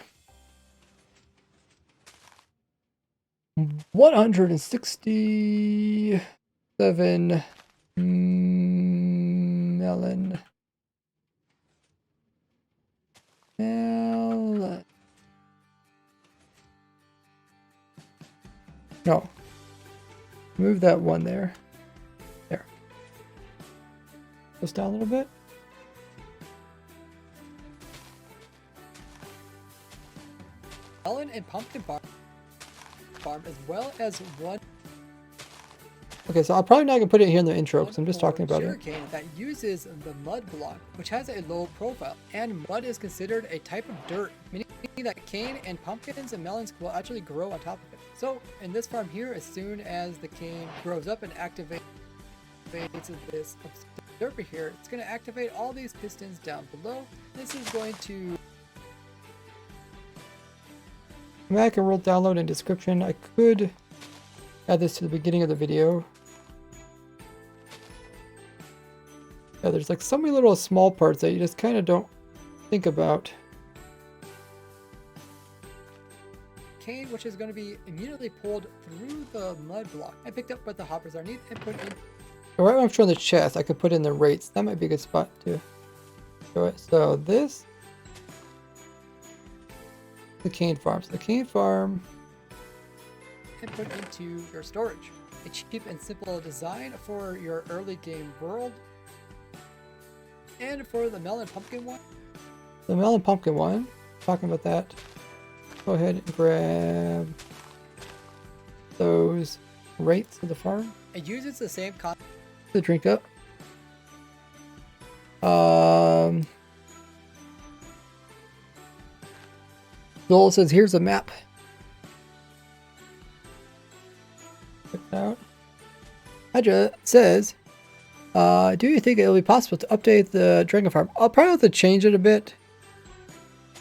167 melon. Melon. No. Move that one there. There. Goes down a little bit. Melon and pumpkin farm as well as one. Okay, so I'm probably not gonna put it here in the intro because I'm just talking about it. That uses the mud block, which has a low profile, and mud is considered a type of dirt, meaning that cane and pumpkins and melons will actually grow on top of it. So in this farm here, as soon as the cane grows up and activates this observer here, it's going to activate all these pistons down below. This is going to I can roll download in description. I could add this to the beginning of the video. Yeah, there's like so many little small parts that you just kind of don't think about. Cane, which is going to be immediately pulled through the mud block. I picked up what the hoppers are neat and put in. So right when I'm showing the chest, I could put in the rates. That might be a good spot to show it. So this, the cane farm. So the cane farm and put into your storage. A cheap and simple design for your early game world. And for the melon pumpkin one. The melon pumpkin one, talking about that. Go ahead and grab those rates of the farm. It uses the same concept to drink up. Joel says, here's a map. Check it out. Hydra says, do you think it'll be possible to update the dragon farm? I'll probably have to change it a bit.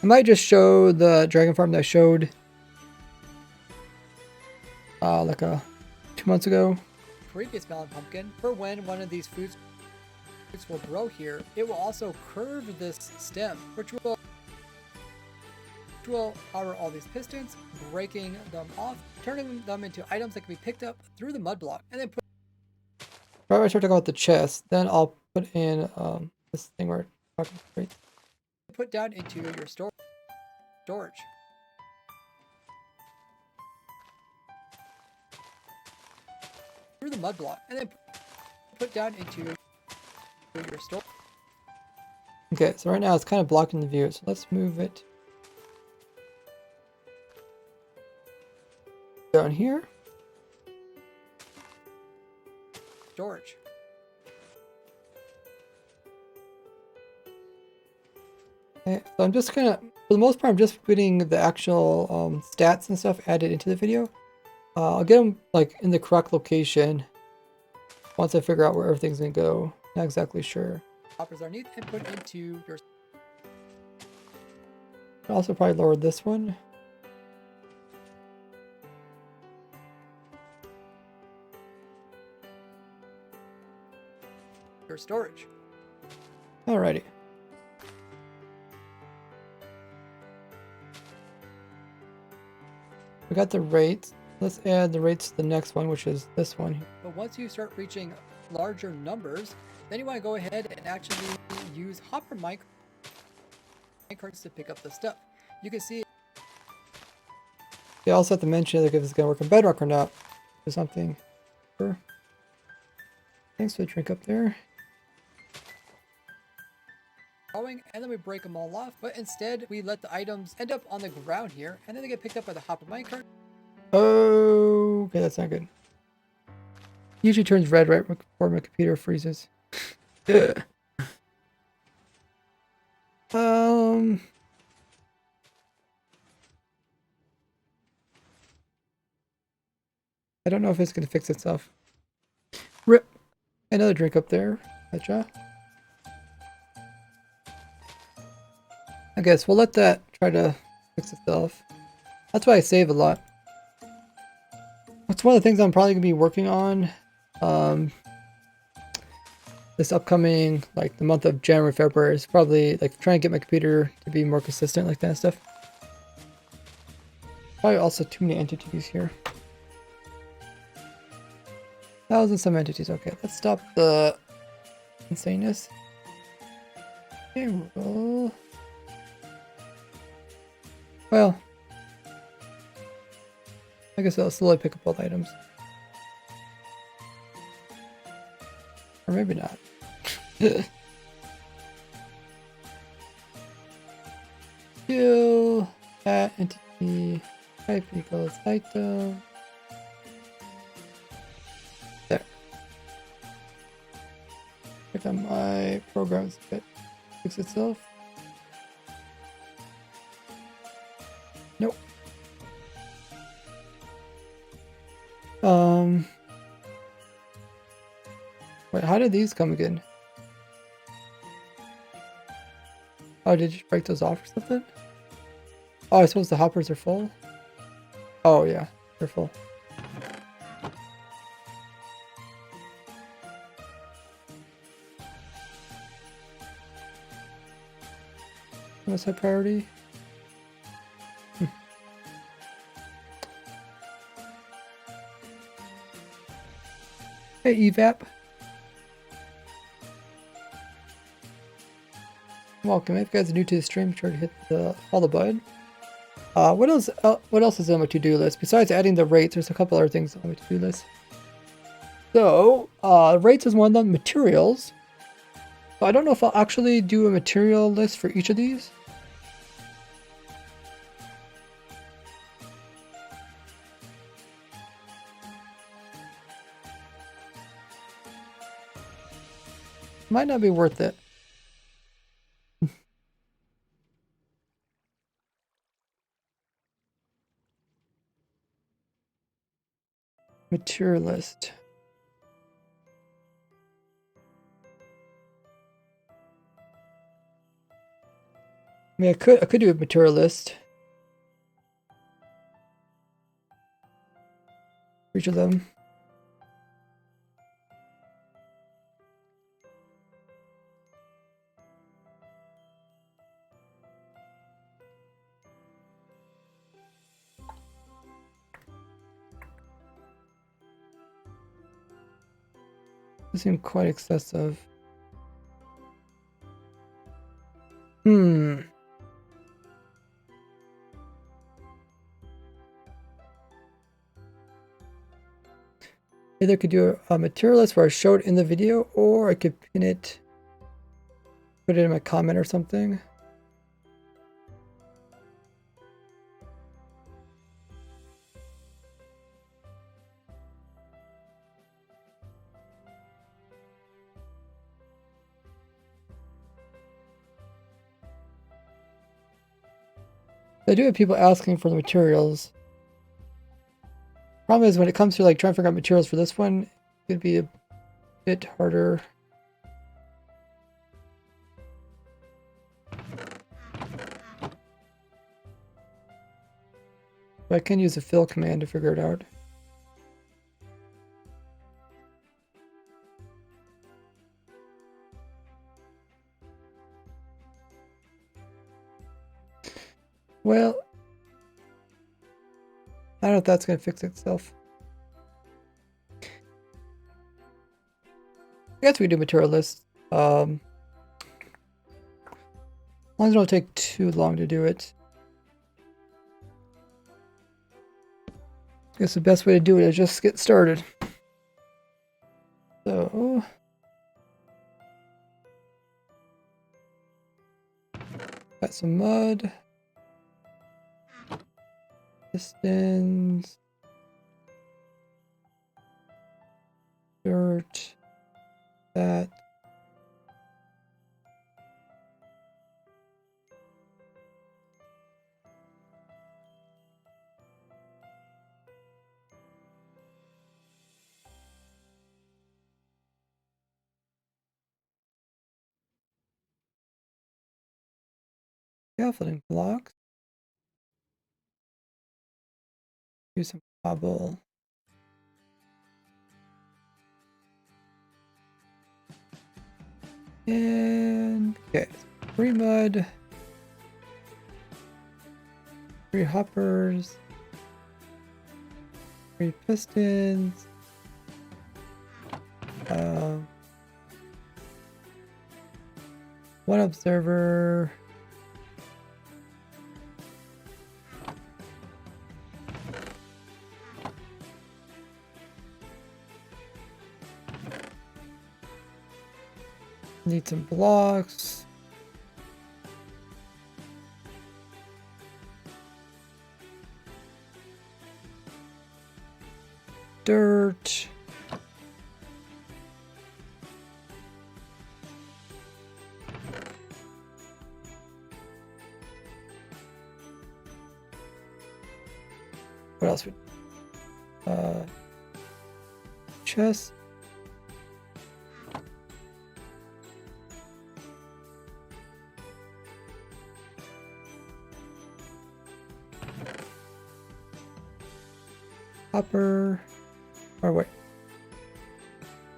I might just show the dragon farm that I showed like 2 months ago. Previous melon pumpkin, for when one of these fruits will grow here, it will also curve this stem, which will power all these pistons, breaking them off, turning them into items that can be picked up through the mud block, and then put. Right when I start talking about the chest, then I'll put in this thing where I'm talking straight. Put down into your storage. Through the mud block, and then put down into your storage. Okay, so right now it's kind of blocking the view, so let's move it down here. Storage. Okay, so I'm just gonna, for the most part, I'm just putting the actual stats and stuff added into the video. I'll get them like in the correct location once I figure out where everything's gonna go. Not exactly sure. Hoppers are neat and put into your. I'll also probably lower this one. Your storage. Alrighty. We got the rates. Let's add the rates to the next one, which is this one. But once you start reaching larger numbers, then you want to go ahead and actually use hopper minecarts to pick up the stuff. You can see. You also have to mention like if it's going to work in Bedrock or not, or something. Sure. Thanks for the drink up there. And then we break them all off, but instead we let the items end up on the ground here, and then they get picked up by the hopper minecart. Oh, okay, that's not good. Usually turns red right before my computer freezes. I don't know if it's gonna fix itself. Rip. Another drink up there. Gotcha. I guess we'll let that try to fix itself. That's why I save a lot. That's one of the things I'm probably gonna be working on this upcoming, like the month of January, February, is probably like trying to get my computer to be more consistent like that stuff. Probably also too many entities here. 1,000 some entities. Okay, let's stop the insaneness. Okay, roll. Well, I guess I'll slowly pick up all the items. Or maybe not. Kill that entity. Type equals item. There. If my program's fix itself. Nope. Wait, how did these come again? Oh, did you break those off or something? Oh, I suppose the hoppers are full? Oh, yeah, they're full. What's high priority? Hey, evap. Welcome. If you guys are new to the stream, sure to hit the follow button. What else? What else is on my to-do list besides adding the rates? There's a couple other things on my to-do list. So, rates is one of them. Materials. So I don't know if I'll actually do a material list for each of these. Might not be worth it. Material list. I mean, I could do a material list for each of them. This seems quite excessive. Either I could do a material list where I show it in the video, or I could pin it, put it in my comment or something. I do have people asking for the materials. Problem is, when it comes to like trying to figure out materials for this one, it could be a bit harder. But I can use the fill command to figure it out. Well, I don't know if that's going to fix itself. I guess we do material lists. As long as it don't take too long to do it. I guess the best way to do it is just get started. So, got some mud. Pistons. Dirt. That. Scaffolding blocks. Do some cobble. And okay, 3 mud, 3 hoppers, 3 pistons, 1 observer, Need some blocks. Dirt. What else would chest. Hopper. Or wait.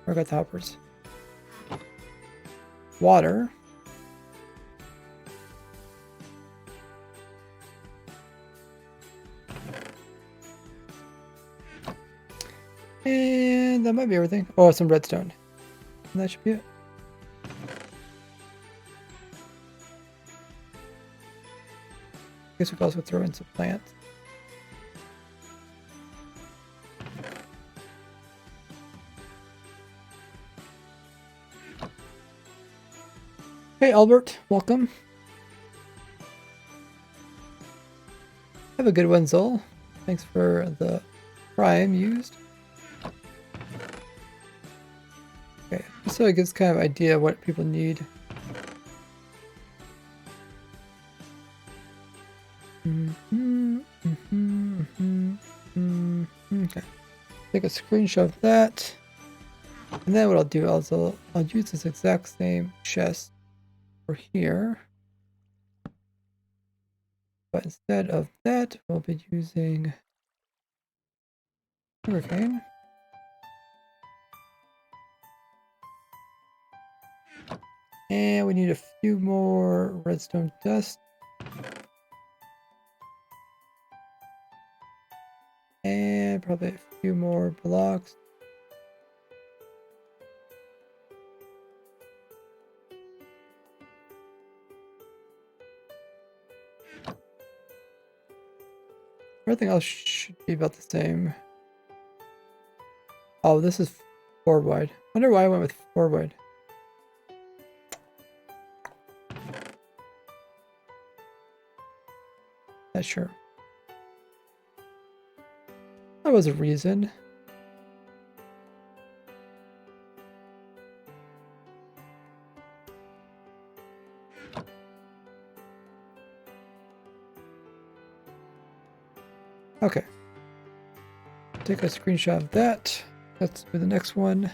I got the hoppers. Water. And that might be everything. Oh, some redstone. And that should be it. Guess we could also throw in some plants. Hey Albert, welcome. Have a good one, Zol. Thanks for the prime used. Okay, so it gives kind of idea what people need. Okay, take a screenshot of that, and then what I'll do is I'll use this exact same chest over here, but instead of that, we'll be using sugarcane. And we need a few more redstone dust. And probably a few more blocks. Everything else should be about the same. Oh, this is 4 wide. I wonder why I went with 4 wide. Not sure. That was a reason. Okay. Take a screenshot of that. Let's do the next one.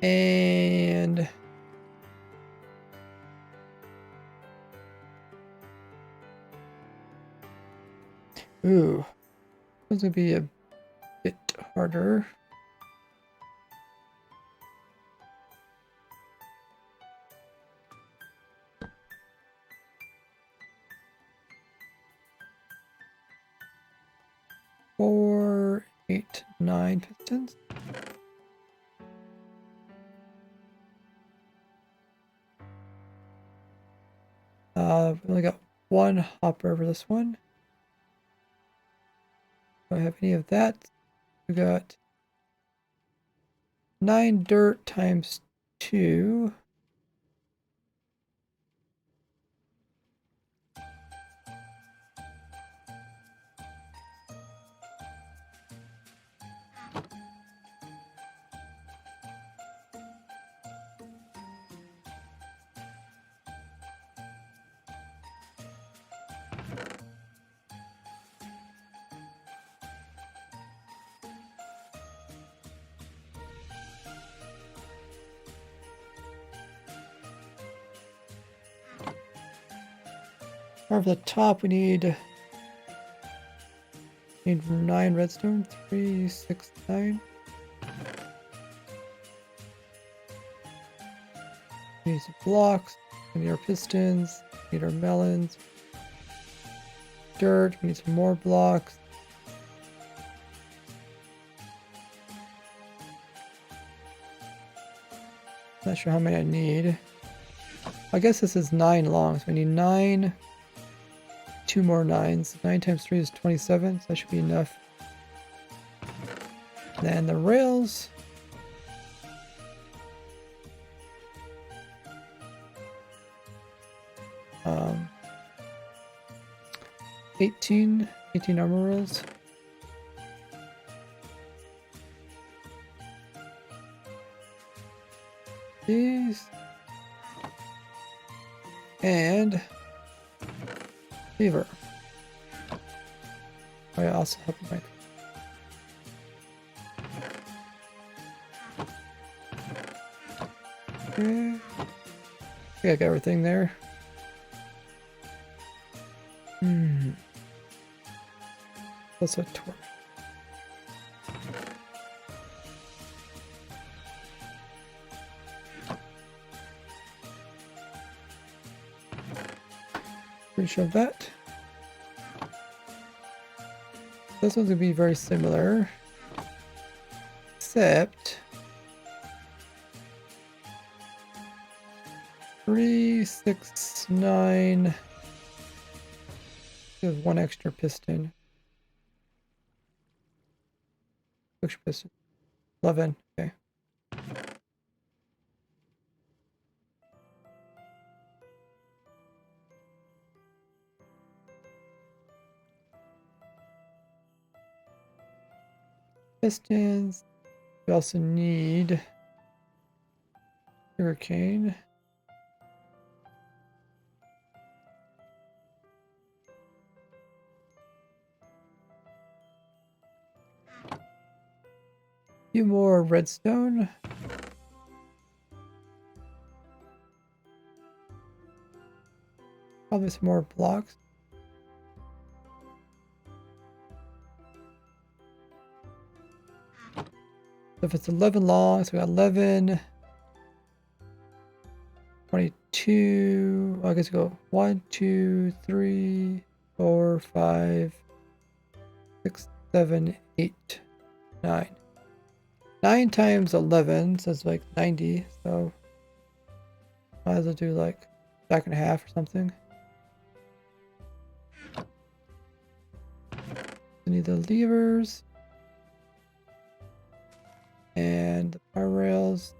And ooh, this would be a bit harder. Four, 8, 9 pistons. We only got 1 hopper for this one. Don't have any of that. We got 9 dirt times 2. For the top, we need 9 redstone. 3, 6, 9. We need some blocks. We need our pistons. We need our melons. Dirt. We need some more blocks. Not sure how many I need. I guess this is 9 long, so I need 9. 2 more 9s. 9 times 3 is 27, so that should be enough. Then the rails. Um, 18 armor rolls. These. And fever. I also help my. Okay. I got everything there. That's a torch. Reshove that. This one's gonna be very similar, except 3, 6, 9. There's one extra piston. Extra piston. 11. Okay. Pistons. We also need hurricane. A few more redstone. Probably some more blocks. So if it's 11 long, so we got 11, 22. I guess we go 1, 2, 3, 4, 5, 6, 7, 8, 9. 9 times 11, so it's like 90. So might as well do like stack and a half or something. We need the levers and the power rails.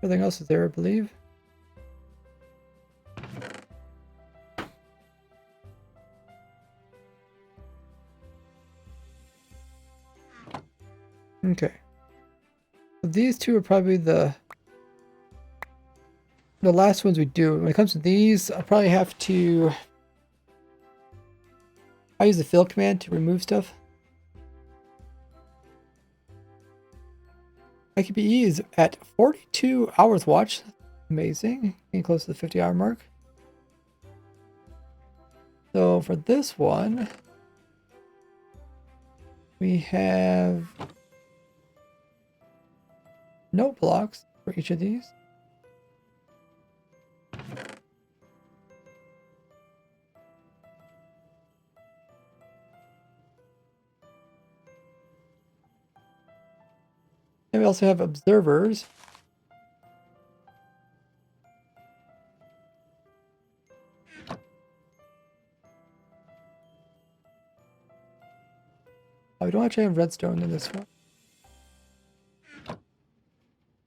Everything else is there, I believe. Okay. So these two are probably the last ones we do. When it comes to these, I'll probably have to... I use the fill command to remove stuff. IQBE is at 42 hours watched. Amazing. Getting close to the 50-hour mark. So for this one, we have no blocks for each of these. And we also have observers. Oh, we don't actually have redstone in this one.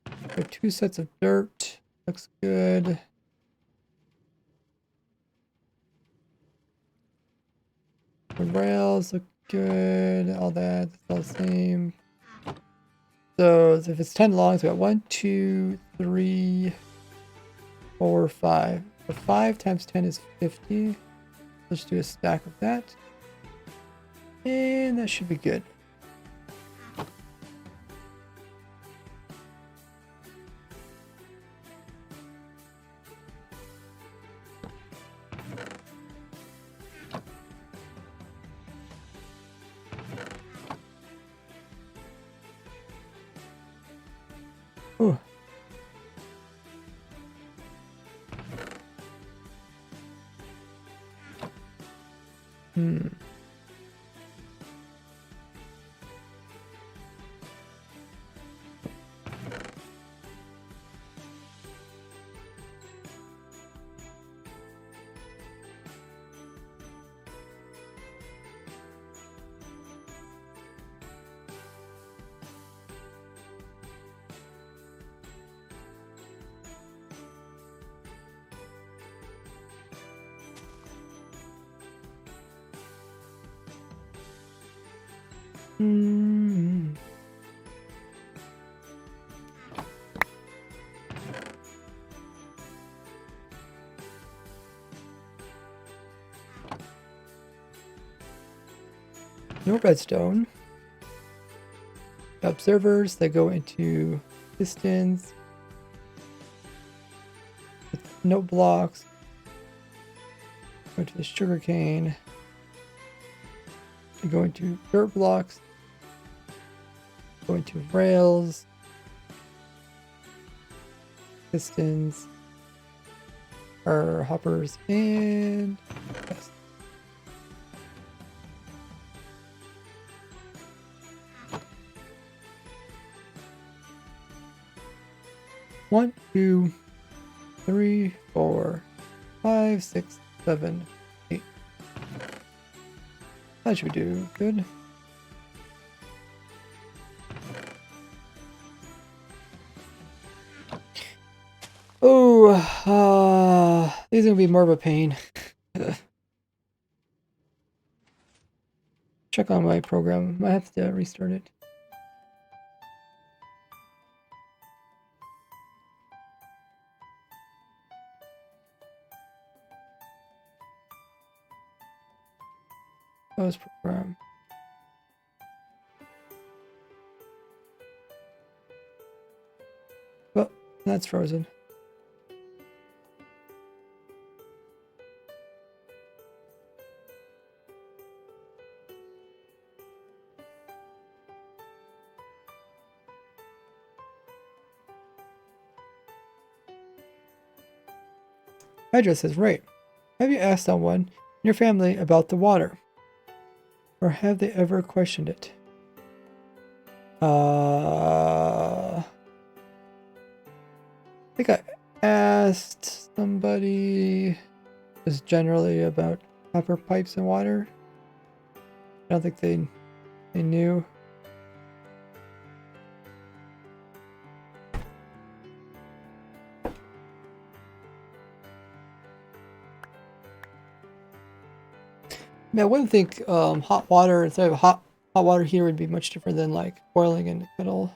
We have 2 sets of dirt. Looks good. The rails look good. All that. It's all the same. So if it's 10 long, so we got 1, 2, 3, 4, 5. So 5 times 10 is 50. Let's do a stack of that. And that should be good. Ooh. Mm. No redstone. Observers that go into pistons. Note blocks. Go to the sugar cane. Go into dirt blocks. Go into rails. Pistons. Or hoppers and yes. One, two, 3, 4, 5, 6, 7, 8. That should do good. Oh, these are gonna be more of a pain. Check on my program. I have to restart it. Close program. Well, that's frozen. Hydra says, right. Have you asked someone in your family about the water? Or have they ever questioned it? I think I asked somebody just generally about copper pipes and water. I don't think they knew. I mean, I wouldn't think hot water instead of hot water here would be much different than like boiling in a kettle.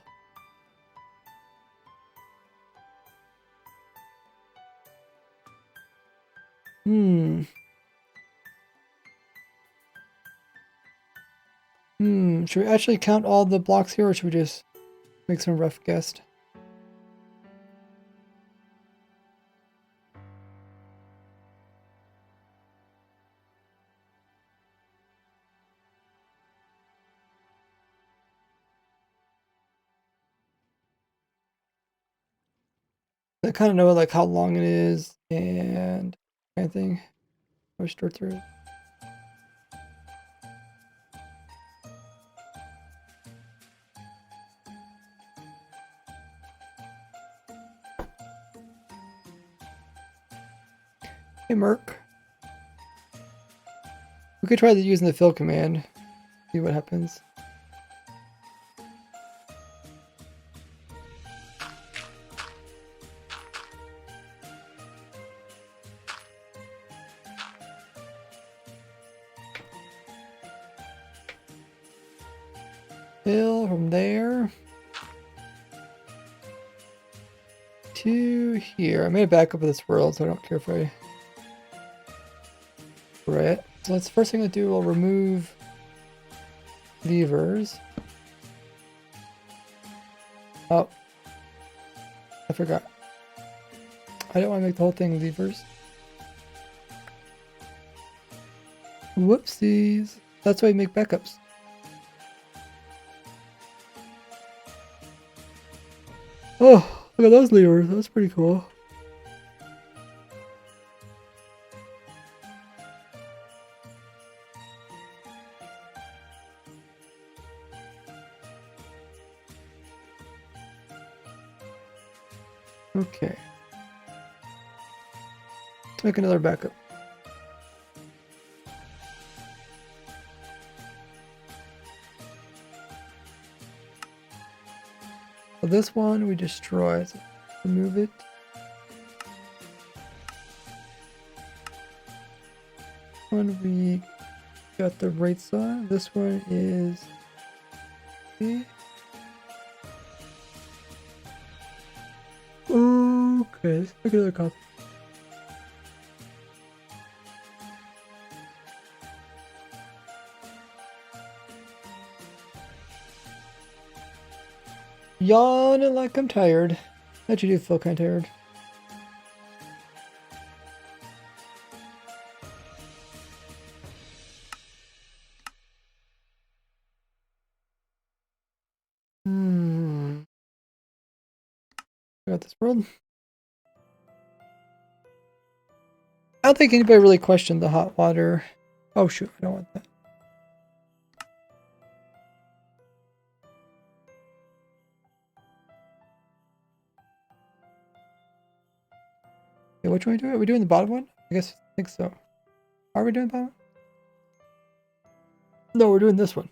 Should we actually count all the blocks here, or should we just make some rough guess? I kind of know like how long it is and kind of thing. I'll start through. Hey, Merc. We could try using the fill command. See what happens. Fill from there to here. I made a backup of this world, so I don't care if I right. So let's first thing to do. We'll remove levers. Oh, I forgot. I don't want to make the whole thing levers. Whoopsies. That's why you make backups. Oh, look at those levers. That's pretty cool. Okay. Let's make another backup. So this one we destroy. So remove it. One we got the right side. This one is copy. Okay, let's make another copy. Yawning like I'm tired. Actually, do feel kind of tired. Got this world. I don't think anybody really questioned the hot water. Oh shoot, I don't want that. Yeah, which one are we doing? Are we doing the bottom one? I guess I think so. Are we doing the bottom one? No, we're doing this one.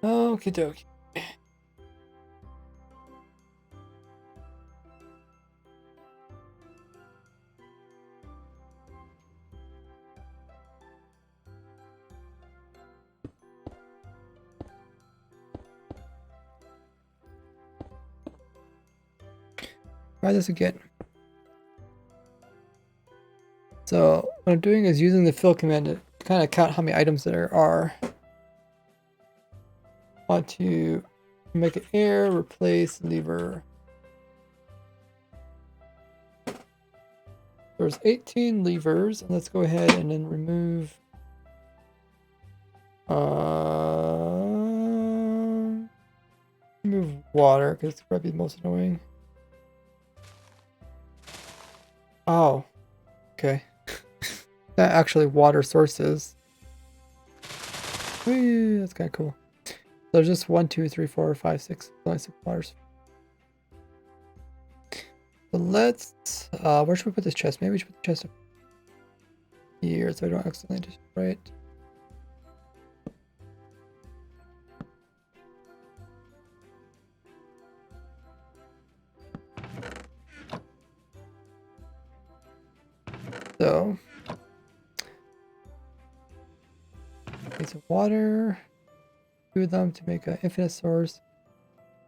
Okie dokie. Try this again. So what I'm doing is using the fill command to kind of count how many items there are. Want to make an air, replace, lever. There's 18 levers, and let's go ahead and then remove remove water because it's probably the most annoying. Oh, okay. That actually water sources. Whee, that's kind of cool. There's just 1, 2, 3, 4, 5, 6. Only 6 waters. So let's. Where should we put this chest? Maybe we should put the chest up here so I don't accidentally destroy it. So, need some water. 2 of them to make an infinite source.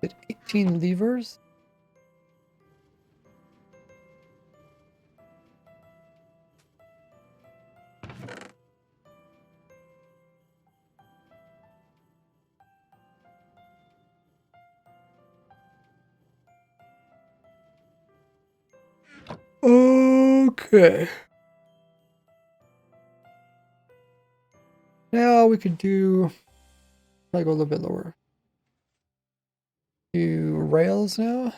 Did 18 levers. Okay. Now we could do. Probably go a little bit lower. Do rails now.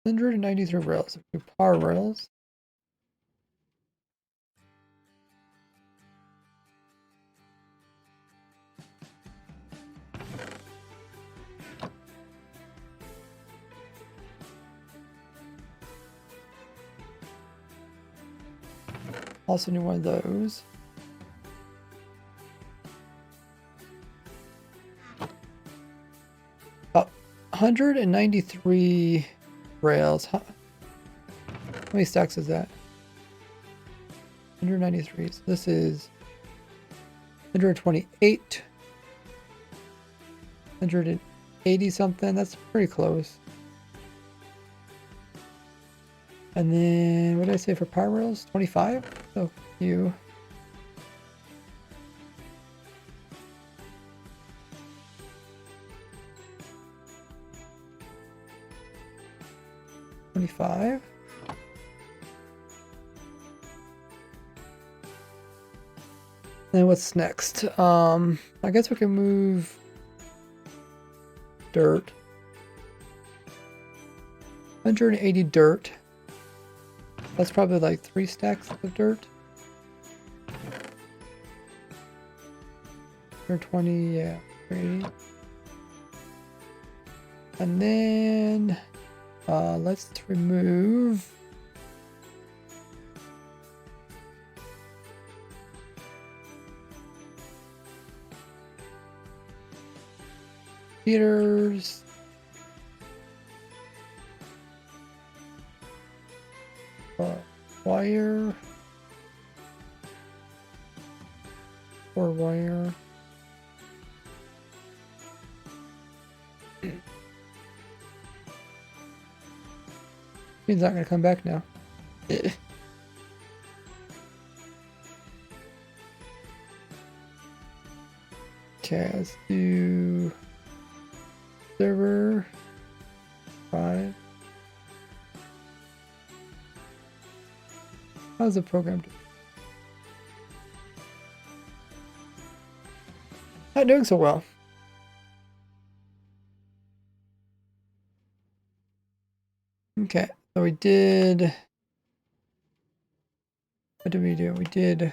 193 rails. Do power rails. Also need one of those. About 193 rails. How many stacks is that? 193. So this is 128. 180 something. That's pretty close. And then what did I say for power rails? 25? So few. $25. Then what's next? I guess we can move dirt. 180 dirt. That's probably like 3 stacks of dirt. 120, yeah, 380. And then let's remove heaters. wire. 4 wire. He's not gonna come back now. Okay, let's do server 5. How's the program doing? Not doing so well. Okay, so we did. What did we do? We did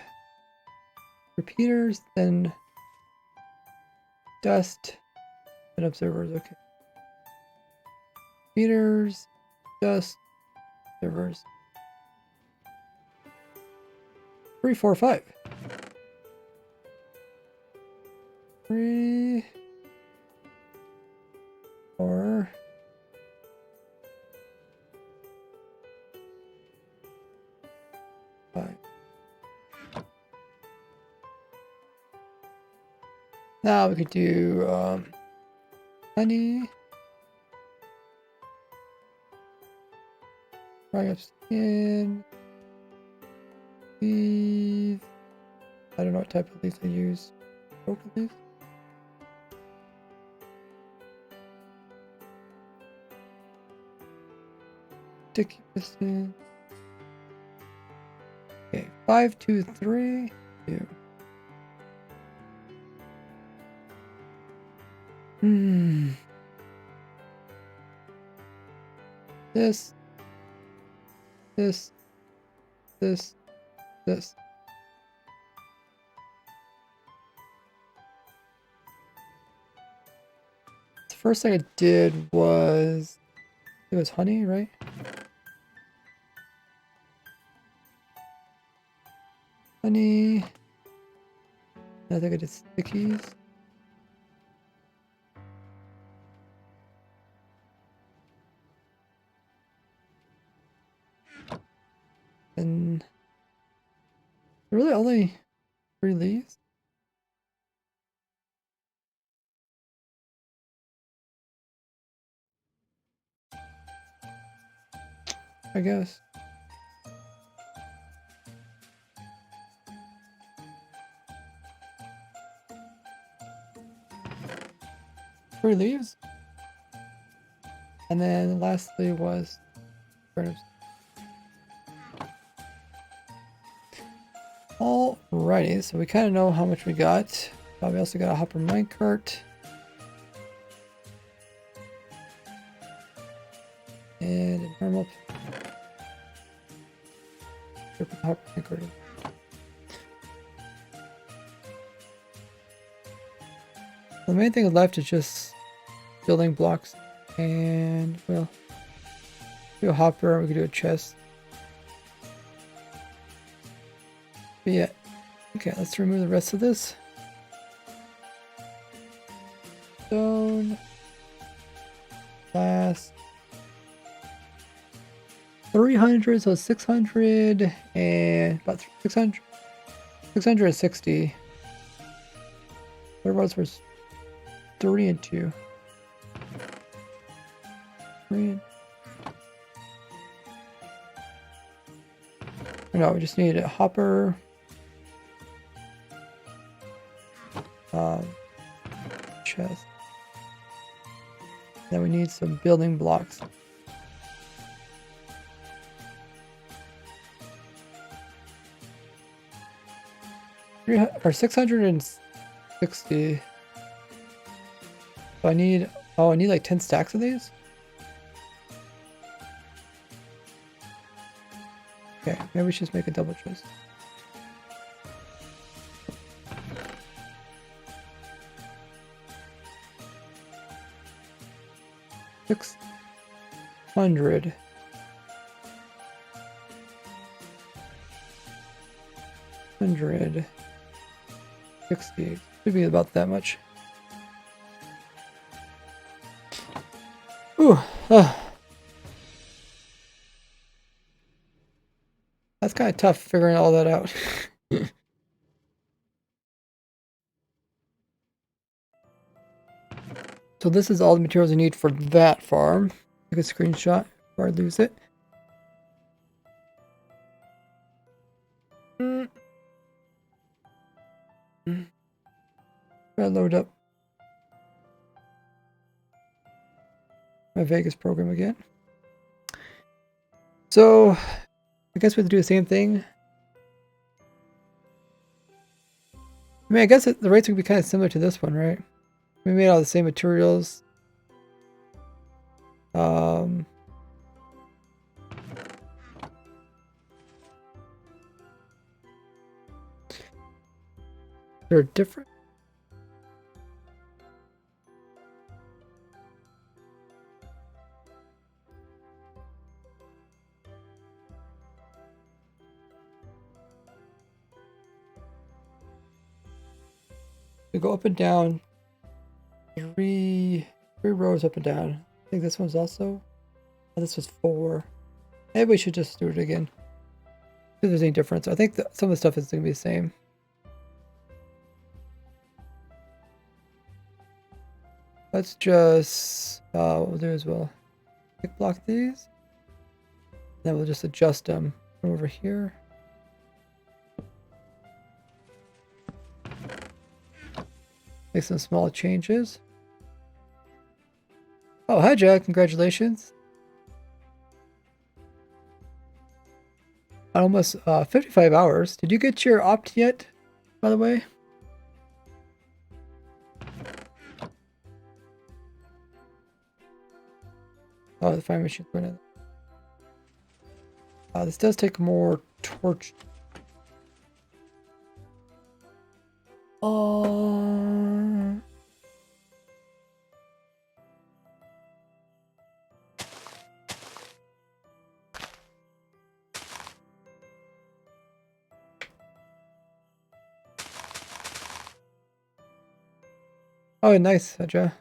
repeaters, then dust, and observers. Okay. Repeaters, dust, observers. 3, 4, 5. 3, 4. 5. Now we could do honey. Fry up skin. Leaf. I don't know what type of leaf they use. Local leaf. Sticky piston. Okay, 5, 2, 3, 2. This. This. This. This. The first thing I did was it was honey, right? Honey. I think I did stickies. And really only 3 leaves. I guess. Three leaves. And then lastly was turnips. Alrighty, so we kind of know how much we got. We also got a hopper minecart. And a normal hopper minecart. The main thing left is just building blocks and, well, do a hopper, we could do a chest. But yeah, okay, let's remove the rest of this. Stone, glass, 300, so 600 and about 600, 660. What was for 3 and 2? 3 and... No, we just need a hopper. Chest. Then we need some building blocks. Or 660. So I need, oh, I need like 10 stacks of these? Okay, maybe we should just make a double chest. $600. $160. Should be about that much. Ooh, that's That's kind of tough figuring all that out. So this is all the materials you need for that farm. Take a screenshot before I lose it. Gotta load up my Vegas program again. So I guess we have to do the same thing. I mean, I guess the rates would be kind of similar to this one, right? We made all the same materials. They're different. We go up and down. Three rows up and down. I think this one's also. Oh, this was 4. Maybe we should just do it again. See if there's any difference. I think some of the stuff is going to be the same. Let's just, what we'll do is we'll pick block these. Then we'll just adjust them from over here. Make some small changes. Oh, hi Jack, congratulations. Almost 55 hours. Did you get your opt yet, by the way? Oh, the fire machine's running. This does take more torch. Oh, nice, Aja.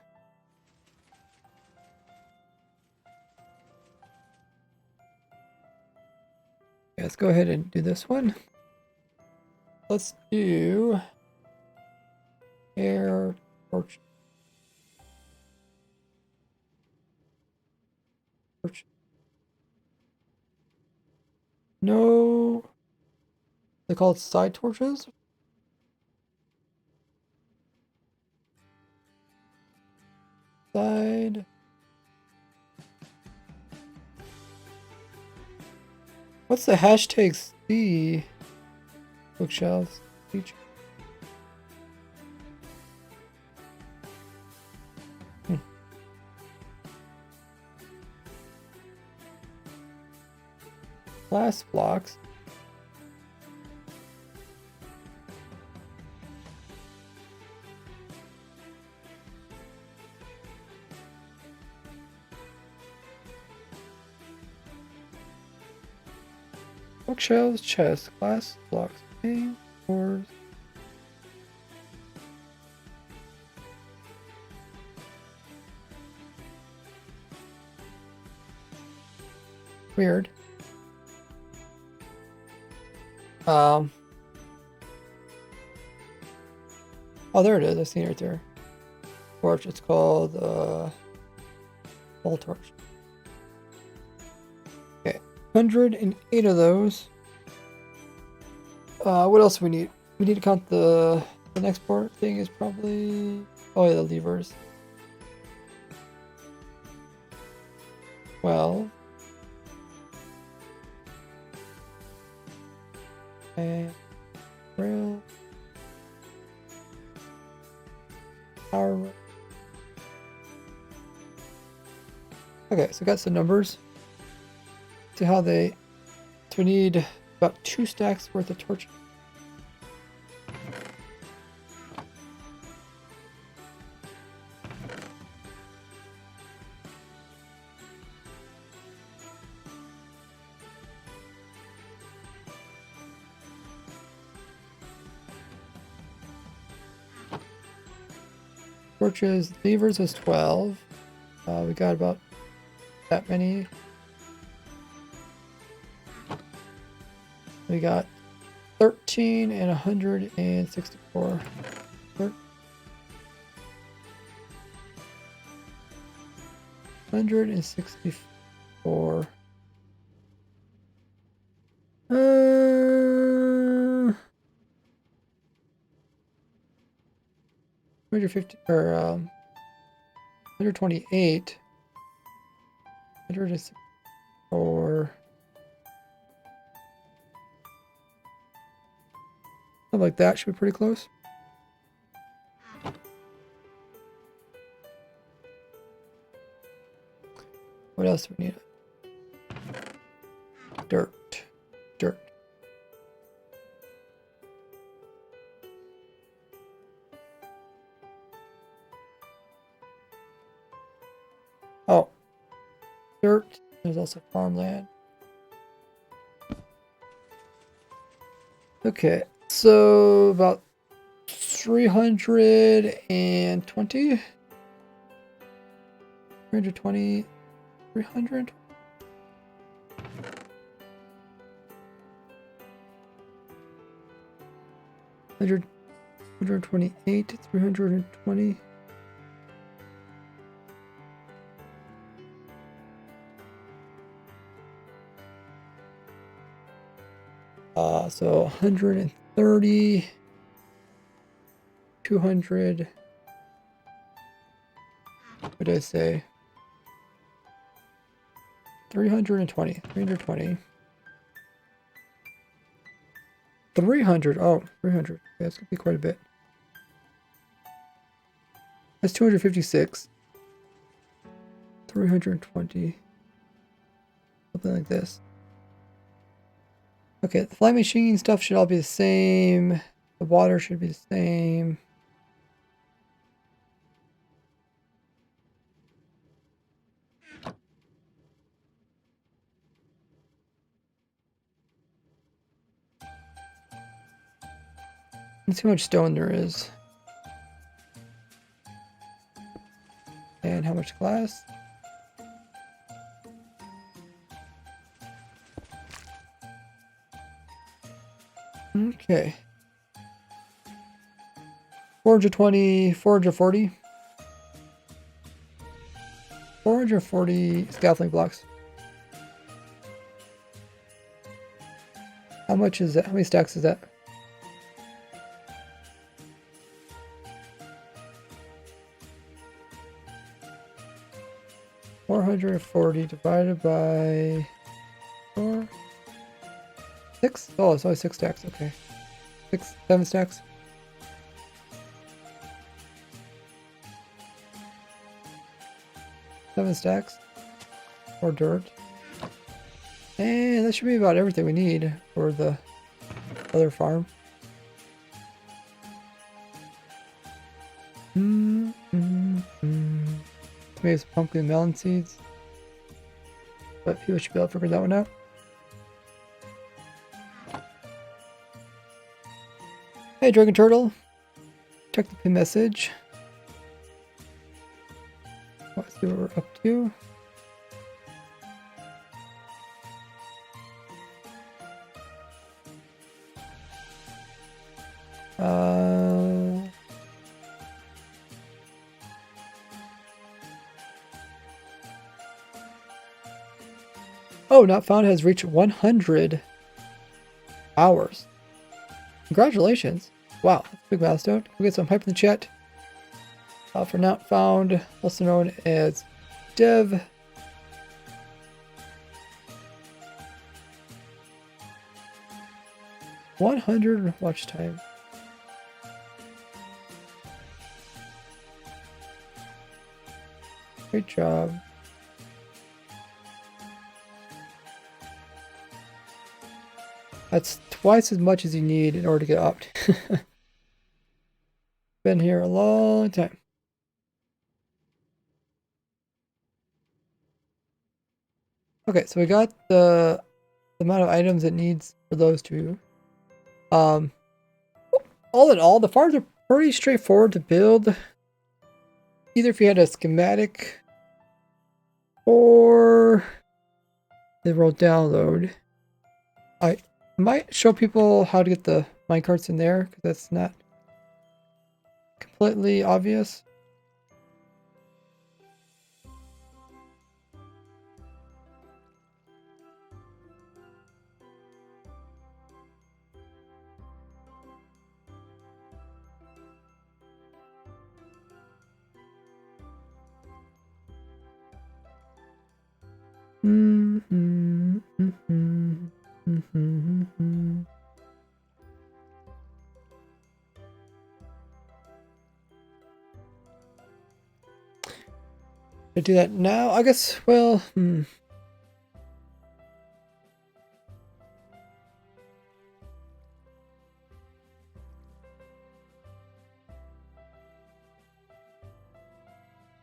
Okay, let's go ahead and do this one. Let's do air torch. No, they call it side torches. Side. What's the hashtag C? Bookshelves. Feature. Glass blocks. Bookshelves, chests, glass blocks, doors. Weird. Oh, there it is. I seen it right there. Torch. It's called wall torch. Okay, 108 of those. What else do we need? We need to count the next part thing is probably, oh yeah, the levers. Well, and rail, power. Okay, so got some numbers. See how they. So we need about 2 stacks worth of torch. Torches, levers was 12. We got about that many. We got 13 and 164. 164. 250 or 128. 164. Something like that should be pretty close. What else do we need? Dirt. Dirt. Oh. Dirt. There's also farmland. Okay. So about 320. 320. 300. 128, 320. So 130, 200. What did I say? 320, 320. 300. Oh, 300. Yeah, that's gonna be quite a bit. That's 256. 320. Something like this. Okay, the fly machine stuff should all be the same. The water should be the same. Let's see how much stone there is. And how much glass? Okay. 420, 440. 440 scaffolding blocks. How much is that? How many stacks is that? $440 divided by 4. 6? Oh, it's only 6 stacks. Okay. 7 stacks. Seven stacks. Or dirt. And that should be about everything we need for the other farm. Maybe some pumpkin and melon seeds. But people should be able to figure that one out. Hey, Dragon Turtle. Check the pin message. Let's see what we're up to. Oh, Not Found has reached 100 hours. Congratulations. Wow, that's a big milestone. We'll get some hype in the chat. For Not Found, also known as Dev. $100 watch time. Great job. That's twice as much as you need in order to get upped. Been here a long time. Okay, so we got the amount of items it needs for those two. All in all, the farms are pretty straightforward to build. Either if you had a schematic or they will download. might show people how to get the minecarts in there, because that's not completely obvious. I do that now? I guess, well,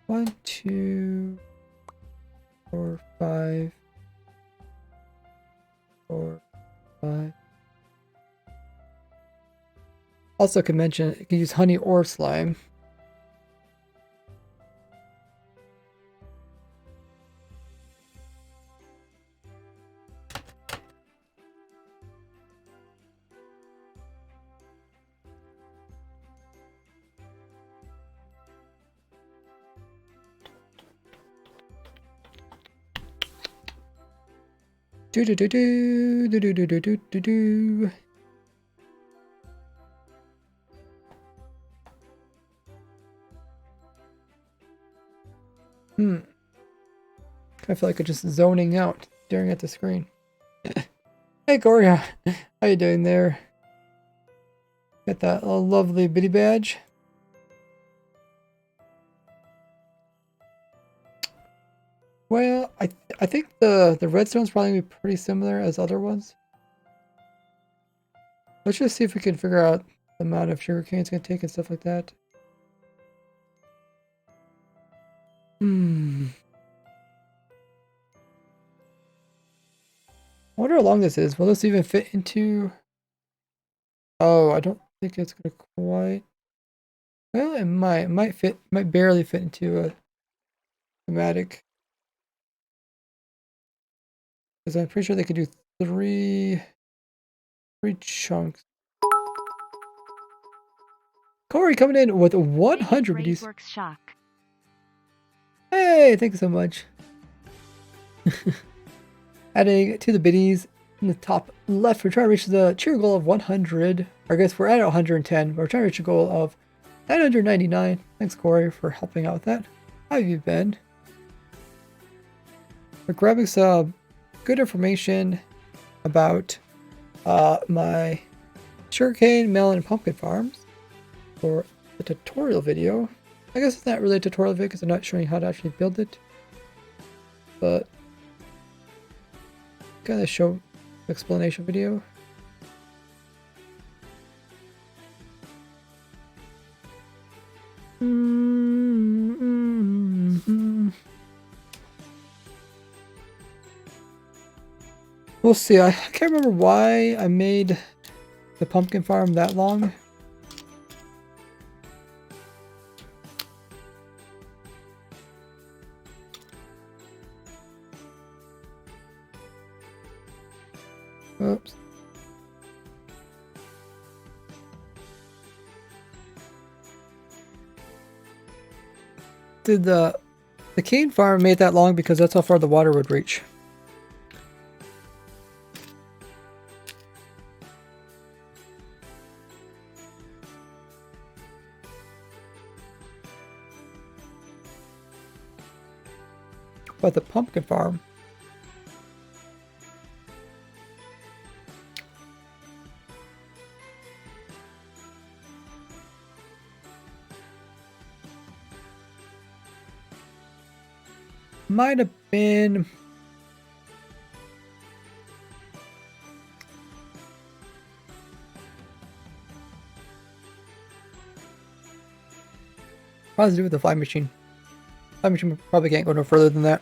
1, 2, 4, 5, 4, 5. Also, can mention you can use honey or slime. Do do do do do do do do do do do. I feel like I'm just zoning out, staring at the screen. Hey Corey, how you doing there? Got that lovely bitty badge. Well, I think the redstone's probably gonna be pretty similar as other ones. Let's just see if we can figure out the amount of sugarcane it's gonna take and stuff like that. I wonder how long this is. Will this even fit into... Oh, I don't think it's gonna quite... Well, it might. It might fit. Might barely fit into a schematic. Because I'm pretty sure they could do three chunks. Corey coming in with 100 biddies. Shock. Hey, thank you so much. Adding to the biddies in the top left, we're trying to reach the cheer goal of 100. Or I guess we're at 110, but we're trying to reach a goal of 999. Thanks, Corey, for helping out with that. How have you been? We're grabbing some good information about my sugarcane, melon, and pumpkin farms for the tutorial video. I guess it's not really a tutorial video because I'm not showing how to actually build it, but kind of show explanation video. We'll see. I can't remember why I made the pumpkin farm that long. Oops. Did the cane farm made that long because that's how far the water would reach. But the pumpkin farm might have been probably to do with the fly machine. Fly machine probably can't go no further than that.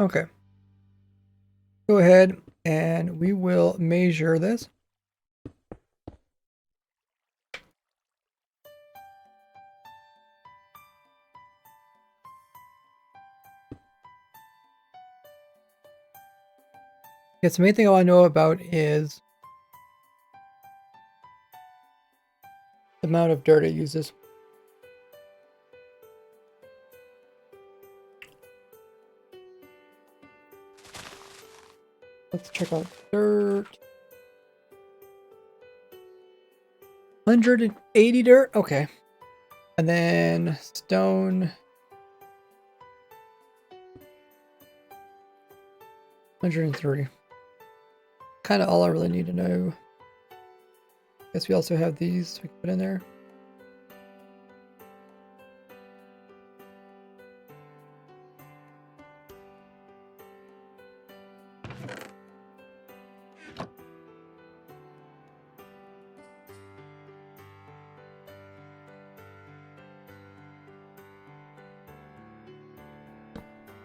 Okay. Go ahead and we will measure this. Yes, the main thing I want to know about is the amount of dirt it uses. Let's check out dirt. 180 dirt? Okay. And then stone. 130. Kind of all I really need to know. Guess we also have these we can put in there.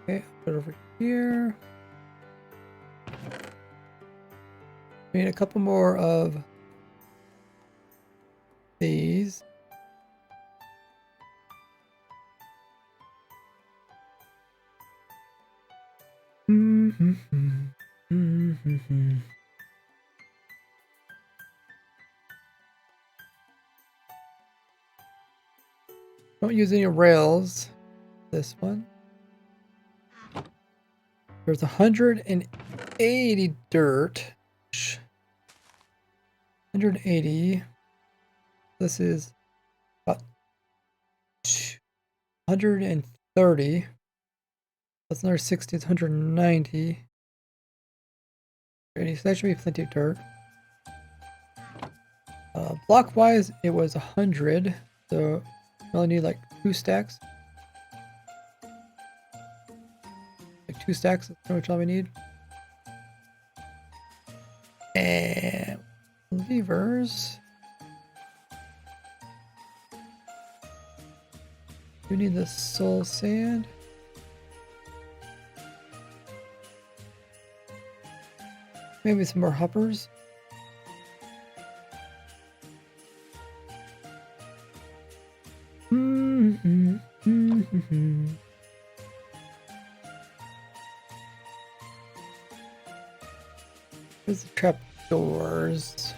Okay, put it over here. We need a couple more of these. Don't use any rails. This one. There's 180 dirt. 180. This is about 130. That's another 60. It's 190. So that should be plenty of dirt. Block wise, it was 100. So we only need like 2 stacks. Like 2 stacks, that's pretty much all we need. And levers. We need the soul sand. Maybe some more hoppers. There's the trap doors.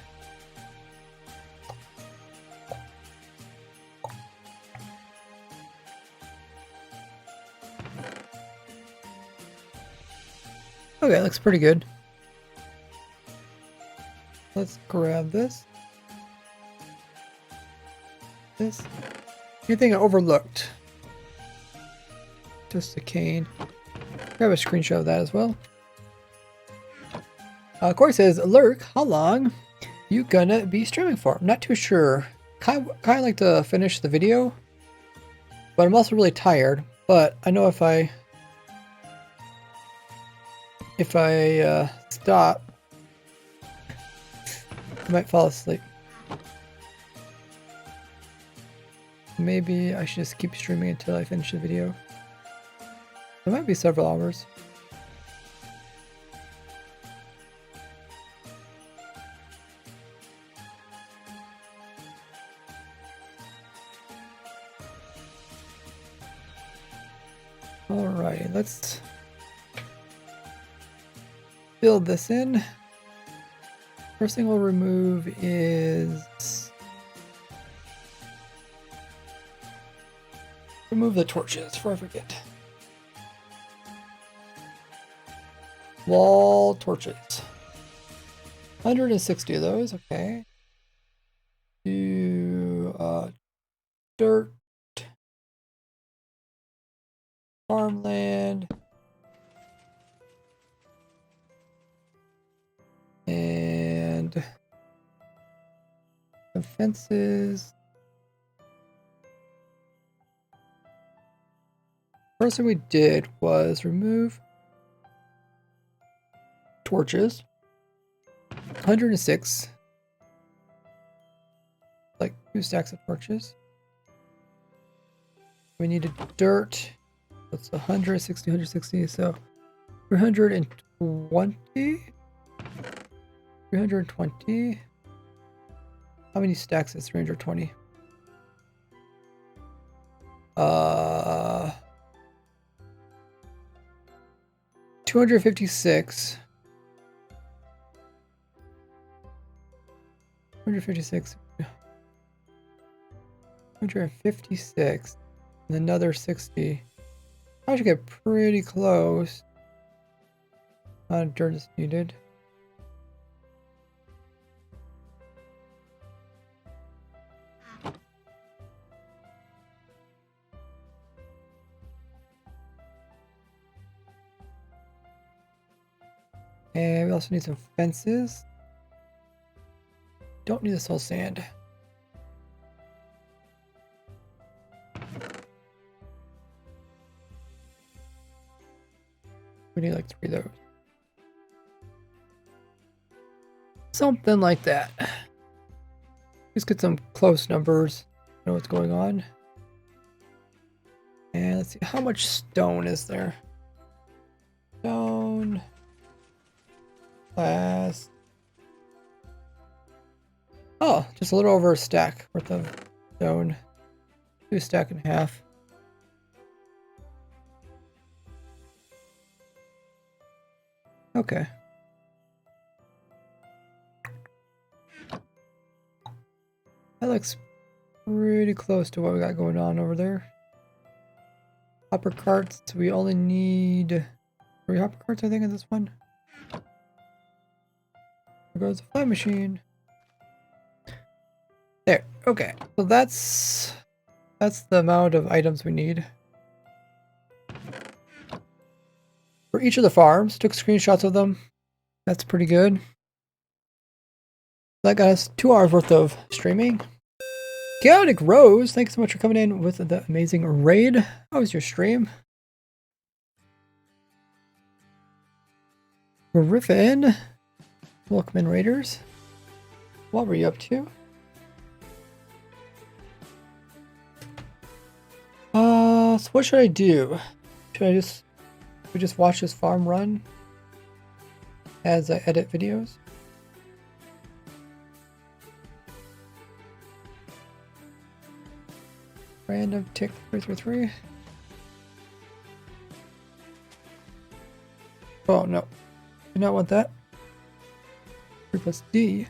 Okay, looks pretty good. Let's grab this. Anything I overlooked? Just a cane. Grab a screenshot of that as well. Corey says, Lurk, how long you gonna be streaming for? I'm not too sure. Kind of like to finish the video, but I'm also really tired. But I know if I stop, I might fall asleep. Maybe I should just keep streaming until I finish the video. It might be several hours. Alrighty, let's build this in. First thing we'll remove is remove the torches before I forget. Wall torches. 160 of those, okay. Do dirt. Farmland. And some fences. First thing we did was remove torches. 106. Like 2 stacks of torches. We needed dirt. That's 160, 160, so 320. 320. How many stacks is 320? 256. 256. 256. And another 60. I should get pretty close. Not dirt is needed. And we also need some fences. Don't need this whole sand. We need like 3 of those. Something like that. Just get some close numbers. Know what's going on. And let's see, how much stone is there? Stone. Glass. Oh, just a little over a stack worth of stone. 2 stack and a half. Okay. That looks pretty close to what we got going on over there. Hopper carts, we only need 3 hopper carts, I think, in this one. There goes the fly machine. There, okay. So that's the amount of items we need. For each of the farms, took screenshots of them. That's pretty good. That got us 2 hours worth of streaming. Chaotic Rose, thanks so much for coming in with the amazing raid. How was your stream? Griffin, welcome in, Raiders. What were you up to? So what should I do? Should I just watch this farm run as I edit videos? Random tick 333. Oh no, do not want that. 3 plus D.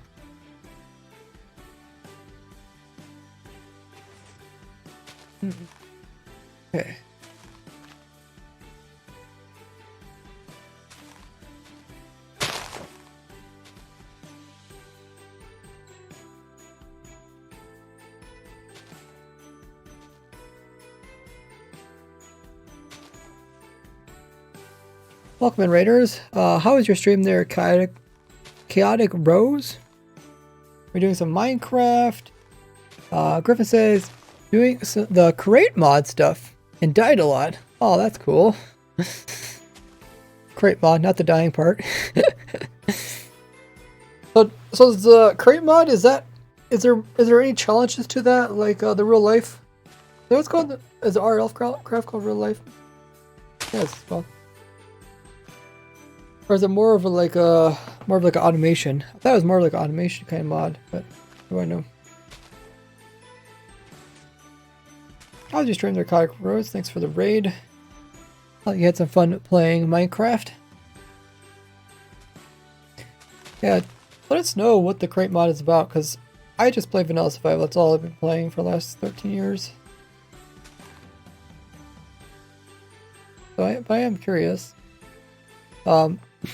Okay. Welcome in, Raiders. How is your stream there, Chaotic Rose? We're doing some Minecraft. Griffin says, doing the crate mod stuff and died a lot. Oh, that's cool. Crate mod, not the dying part. So the crate mod, is there any challenges to that, like the real life? What's called, is the RL craft called real life? Yes, well. Or is it more of like an automation? I thought it was more like an automation kind of mod, but what do I know? I was just streaming their Chaotic Rose. Thanks for the raid. Thought you had some fun playing Minecraft. Yeah, let us know what the crate mod is about, because I just play Vanilla Survival. That's all I've been playing for the last 13 years. So I am curious.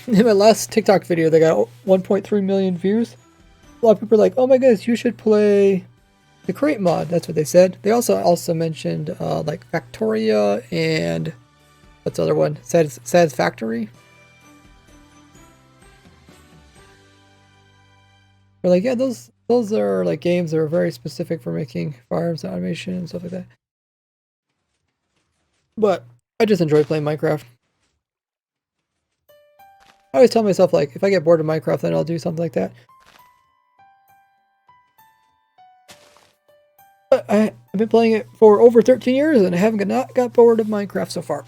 In my last TikTok video, they got 1.3 million views. A lot of people are like, "Oh my goodness, you should play the crate mod." That's what they said. They also mentioned like Factoria and what's the other one? Satisfactory. They're like, yeah, those are like games that are very specific for making farms, automation, and stuff like that. But I just enjoy playing Minecraft. I always tell myself, like, if I get bored of Minecraft, then I'll do something like that. But I've been playing it for over 13 years, and I haven't got bored of Minecraft so far.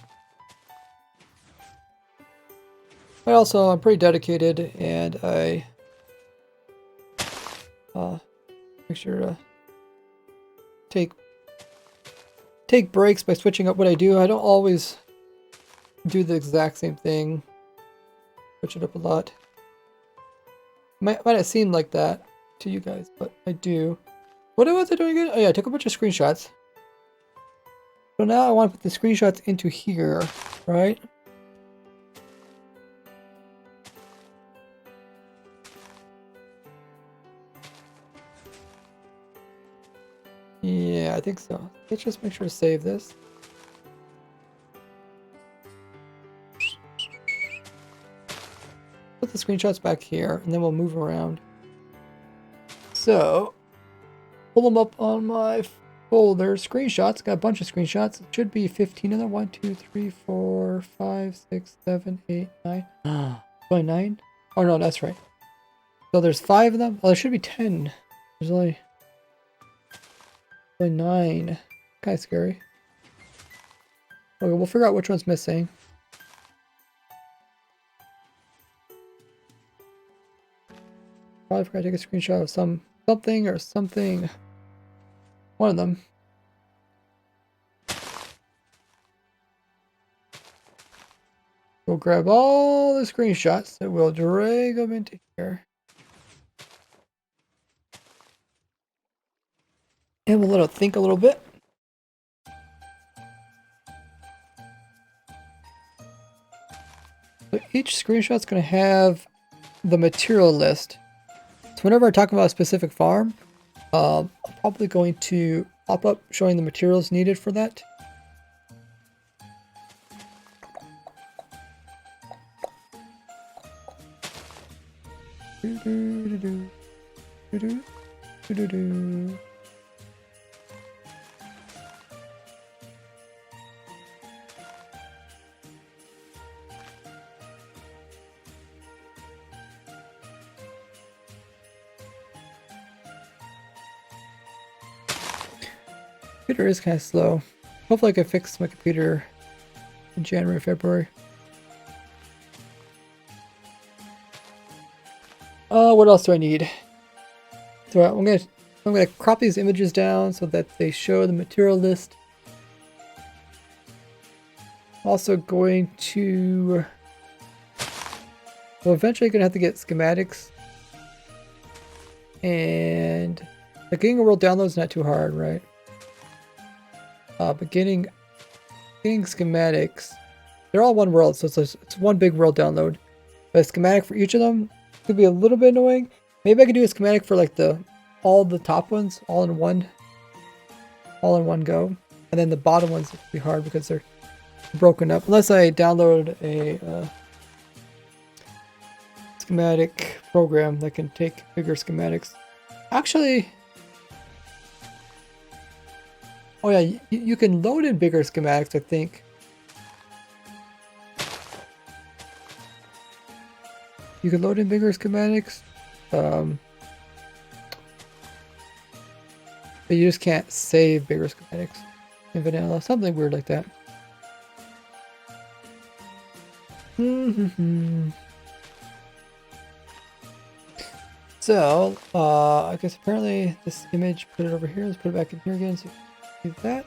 I'm pretty dedicated, and I make sure to take breaks by switching up what I do. I don't always do the exact same thing. Switch it up a lot. Might not seem like that to you guys, but I do. What was I doing again? Oh yeah, I took a bunch of screenshots. So now I want to put the screenshots into here, right? Yeah, I think so. Let's just make sure to save this. Put the screenshots back here, and then we'll move around. So, pull them up on my folder. Screenshots. Got a bunch of screenshots. It should be 15 of them. 1, 2, 3, 4, 5, 6, 7, 8, 9. 29? Oh no, that's right. So there's 5 of them. Oh, there should be 10. There's only 9. Kind of scary. Okay, we'll figure out which one's missing. Probably forgot to take a screenshot of something or something. One of them. We'll grab all the screenshots and we'll drag them into here. And we'll let it think a little bit. So each screenshot's going to have the material list. So whenever I talk about a specific farm, I'm probably going to pop up showing the materials needed for that. Computer is kind of slow. Hopefully I can fix my computer in January, February. What else do I need? So I'm gonna crop these images down so that they show the material list. Also going to, well, eventually gonna have to get schematics, and like getting a world download is not too hard, right? But getting schematics, they're all one world, so it's one big world download. But a schematic for each of them could be a little bit annoying. Maybe I could do a schematic for like all the top ones all in one go, and then the bottom ones would be hard because they're broken up. Unless I download a schematic program that can take bigger schematics. Actually, oh yeah, you can load in bigger schematics, I think. You can load in bigger schematics. But you just can't save bigger schematics in vanilla. Something weird like that. So, I guess apparently this image, put it over here. Let's put it back in here again so you can do that.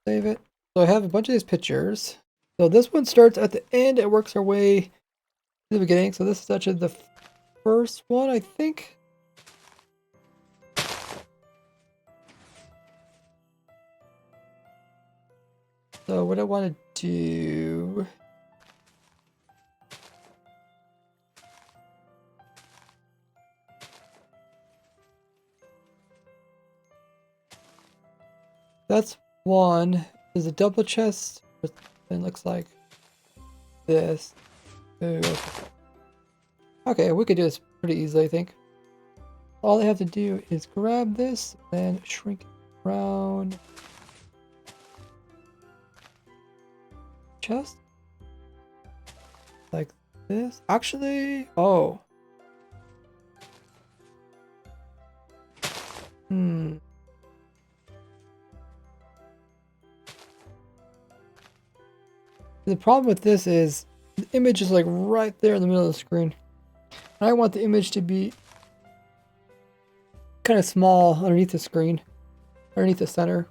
Save it. So I have a bunch of these pictures. So this one starts at the end. It works our way to the beginning. So this is actually the first one, I think. So what I want to do... That's one. There's a double chest. It looks like this. Ooh. Okay, we could do this pretty easily, I think. All I have to do is grab this and shrink it around. Chest. Like this. Actually, oh. The problem with this is The image is like right there in the middle of the screen. And I want the image to be kind of small underneath the screen, underneath the center.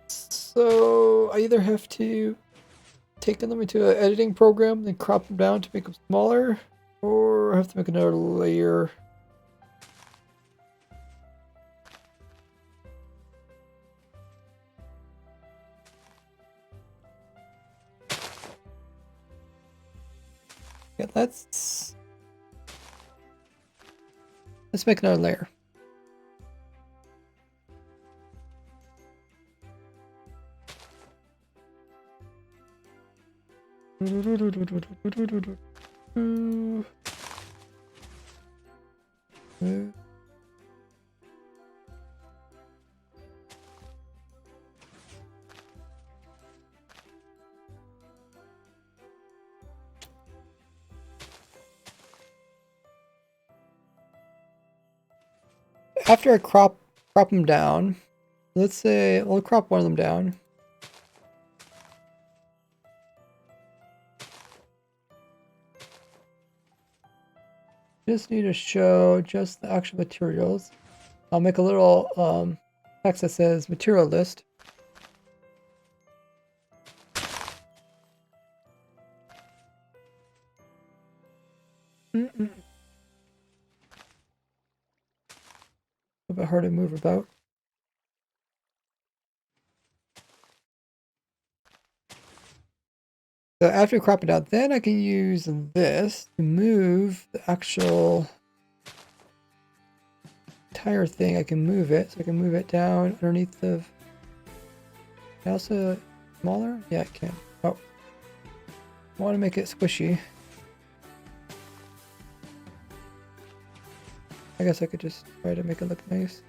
So I either have to take them into an editing program and crop them down to make them smaller, or I have to make another layer. Yeah, let's make another layer. After I crop them down, let's say I'll crop one of them down. Just need to show just the actual materials. I'll make a little text that says material list. A bit hard to move about. So after you crop it out, then I can use this to move the actual entire thing. I can move it, so I can move it down underneath the. Also smaller? Yeah, I can. Oh, I want to make it squishy. I guess I could just try to make it look nice.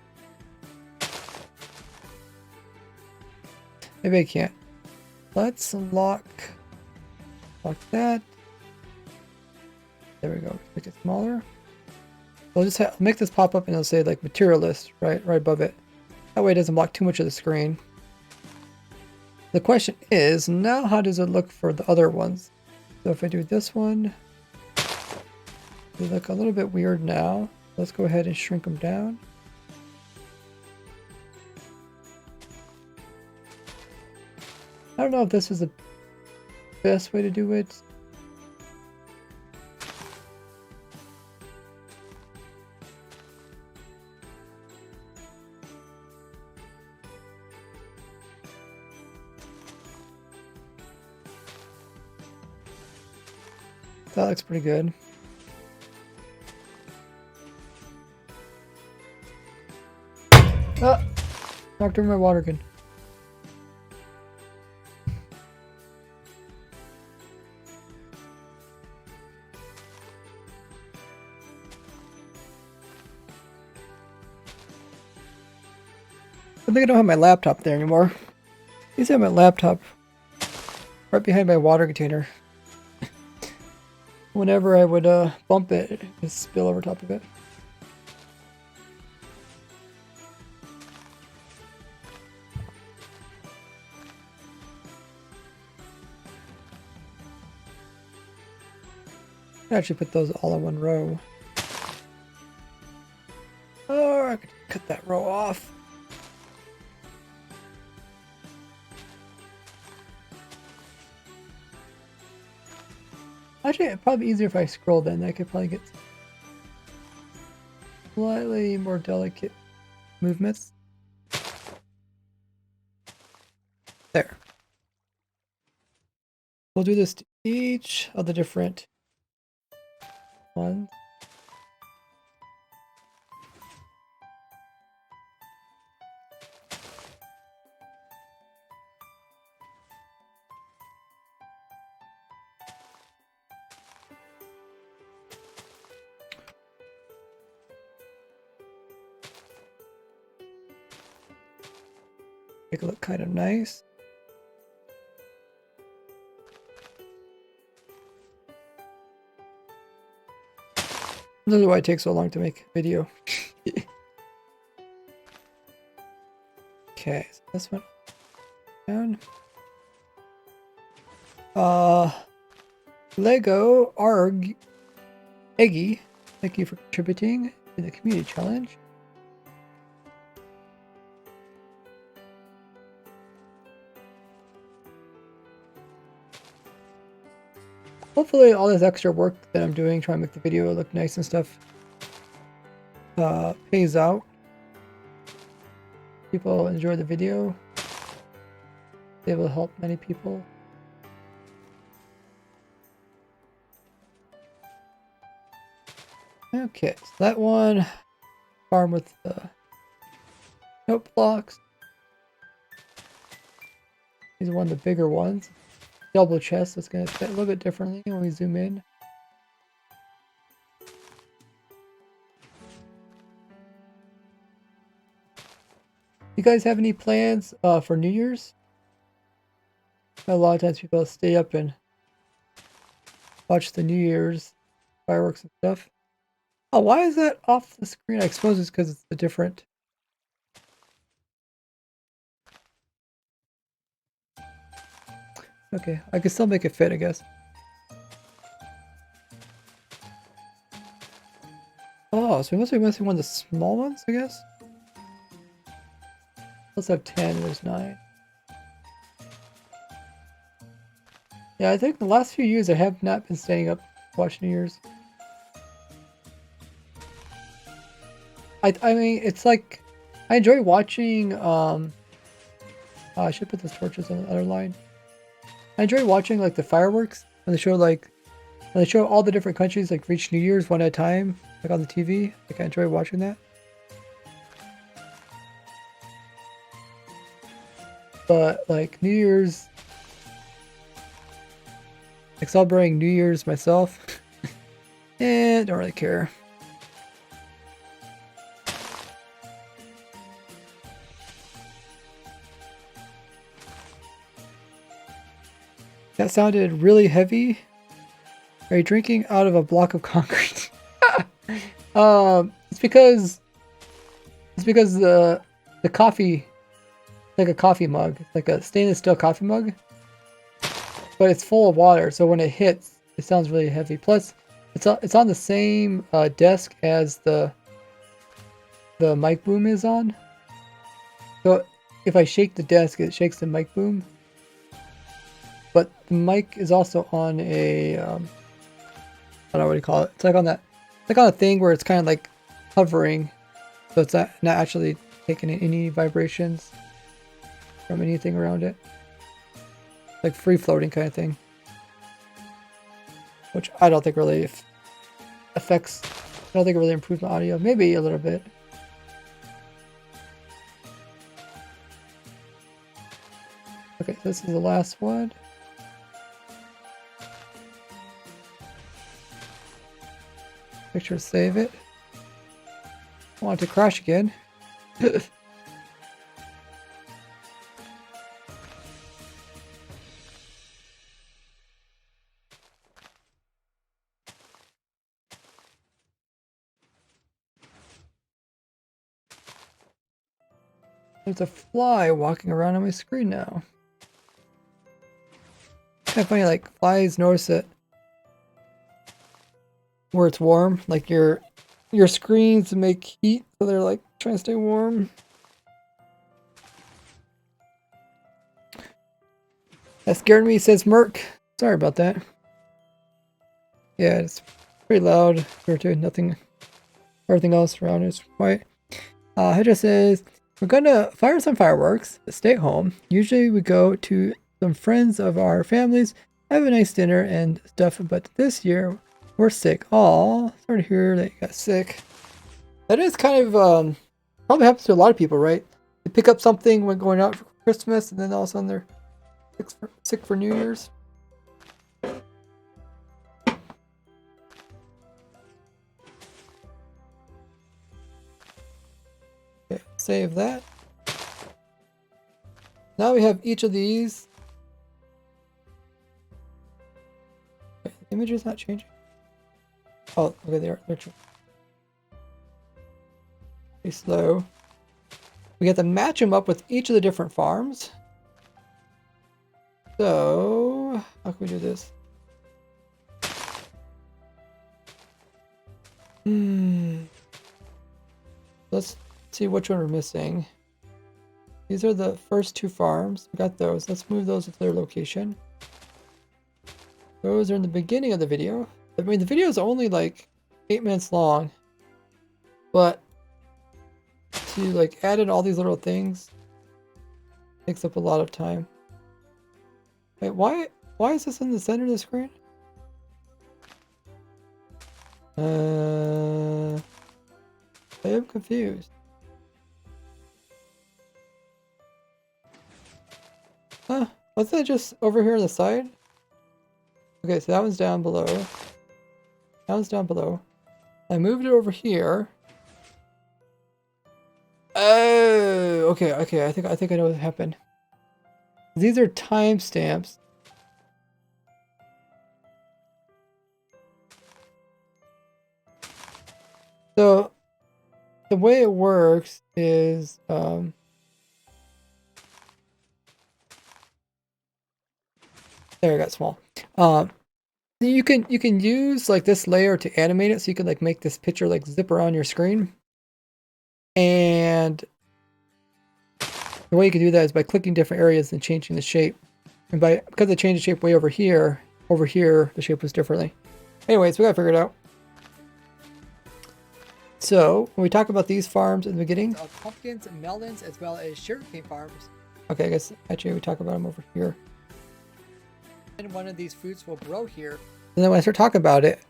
Maybe I can't. Let's lock that. There we go. Make it smaller. I'll just make this pop up and it'll say like material list right above it. That way it doesn't block too much of the screen. The question is now how does it look for the other ones? So if I do this one, they look a little bit weird now. Let's go ahead and shrink them down. I don't know if this is the best way to do it. That looks pretty good. Ah! Knocked over my water gun. I think I don't have my laptop there anymore. I used to have my laptop right behind my water container. Whenever I would bump it, it would spill over top of it. I could actually put those all in one row. Or I could cut that row off. Actually, it'd probably be easier if I scroll then. I could probably get slightly more delicate movements. There. We'll do this to each of the different ones. Make it look kind of nice. This is why it takes so long to make a video. Okay, so this one down. Lego Arg Eggy, thank you for contributing to the community challenge. Hopefully all this extra work that I'm doing, trying to make the video look nice and stuff, pays out. People enjoy the video. They will help many people. Okay, so that one, farm with the note blocks. These are one of the bigger ones. Double chest, so it's going to fit a little bit differently when we zoom in. You guys have any plans for New Year's? A lot of times people stay up and watch the New Year's fireworks and stuff. Oh, why is that off the screen? I suppose it's because it's a different. Okay, I can still make it fit, I guess. Oh, so we must be missing one of the small ones, I guess? Let's have 10, there's 9. Yeah, I think the last few years I have not been staying up to watch New Year's. I mean, it's like, I enjoy watching, I should put those torches on the other line. I enjoy watching, like, the fireworks, when they show all the different countries, like, reach New Year's one at a time, like, on the TV. Like, I enjoy watching that. But, like, New Year's, like, celebrating New Year's myself, don't really care. That sounded really heavy. Are you drinking out of a block of concrete? It's because the coffee, like a coffee mug, it's like a stainless steel coffee mug, but it's full of water. So when it hits, it sounds really heavy. Plus, it's on the same desk as the mic boom is on. So if I shake the desk, it shakes the mic boom. But the mic is also on a, I don't know what you call it. It's like on that, like on a thing where it's kind of like hovering, so it's not actually taking any vibrations from anything around it. Like free floating kind of thing, which I don't think really affects. I don't think it really improves my audio. Maybe a little bit. Okay, this is the last one. Make sure to save it. I want it to crash again. There's a fly walking around on my screen now. Kind of funny, like flies notice it where it's warm, like your screens make heat, so they're like trying to stay warm. That scared me, says Merc. Sorry about that. Yeah, it's pretty loud here too. Nothing, everything else around is quiet. Hydra says, we're gonna fire some fireworks, but stay home. Usually we go to some friends of our families, have a nice dinner and stuff, but this year we're sick. Aw, sorry to hear that you got sick. That is kind of, probably happens to a lot of people, right? They pick up something when going out for Christmas, and then all of a sudden they're sick for New Year's. Okay, save that. Now we have each of these. Okay, the image is not changing. Oh, okay, they're pretty slow. We have to match them up with each of the different farms. So, how can we do this? Let's see which one we're missing. These are the first two farms. We got those. Let's move those to their location. Those are in the beginning of the video. I mean, the video is only like 8 minutes long, but to like add in all these little things takes up a lot of time. Wait, why is this in the center of the screen? I am confused. Huh? Wasn't that just over here on the side? Okay, so that one's down below. That one's down below. I moved it over here. Oh, okay. I think I know what happened. These are timestamps. So the way it works is there, it got small. You can use like this layer to animate it, so you can like make this picture like zip around your screen. And the way you can do that is by clicking different areas and changing the shape. And because I changed the shape way over here the shape was differently. Anyways, we gotta figure it out. So when we talk about these farms in the beginning, pumpkins and melons as well as sugarcane farms. Okay, I guess actually we talk about them over here. And one of these fruits will grow here. And then when I start talking about it,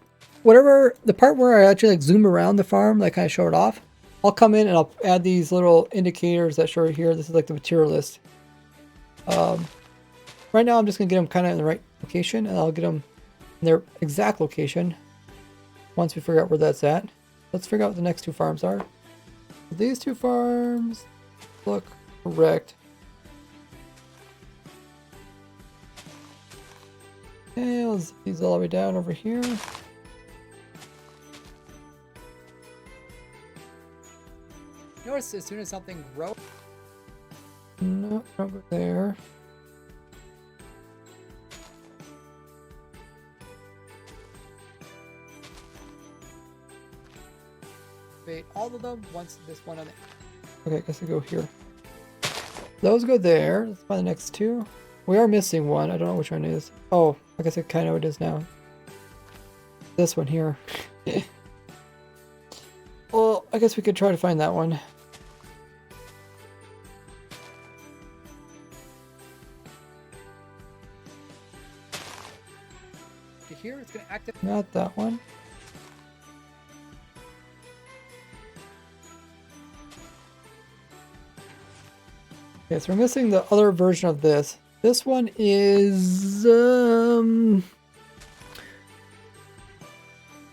whatever the part where I actually like zoom around the farm, like kind of show it off, I'll come in and I'll add these little indicators that show here. This is like the material list. Right now I'm just gonna get them kind of in the right location, and I'll get them in their exact location once we figure out where that's at. Let's figure out what the next two farms are. These two farms look correct. Okay, I'll zip these all the way down over here. Notice as soon as something grows. No, don't go there. Activate all of them once this one on it. Okay, I guess I go here. Those go there. Let's find the next two. We are missing one. I don't know which one it is. Oh, I guess I kind of know what it is now. This one here. Well, I guess we could try to find that one. Here it's going to activate. Not that one. Okay, so we're missing the other version of this. This one is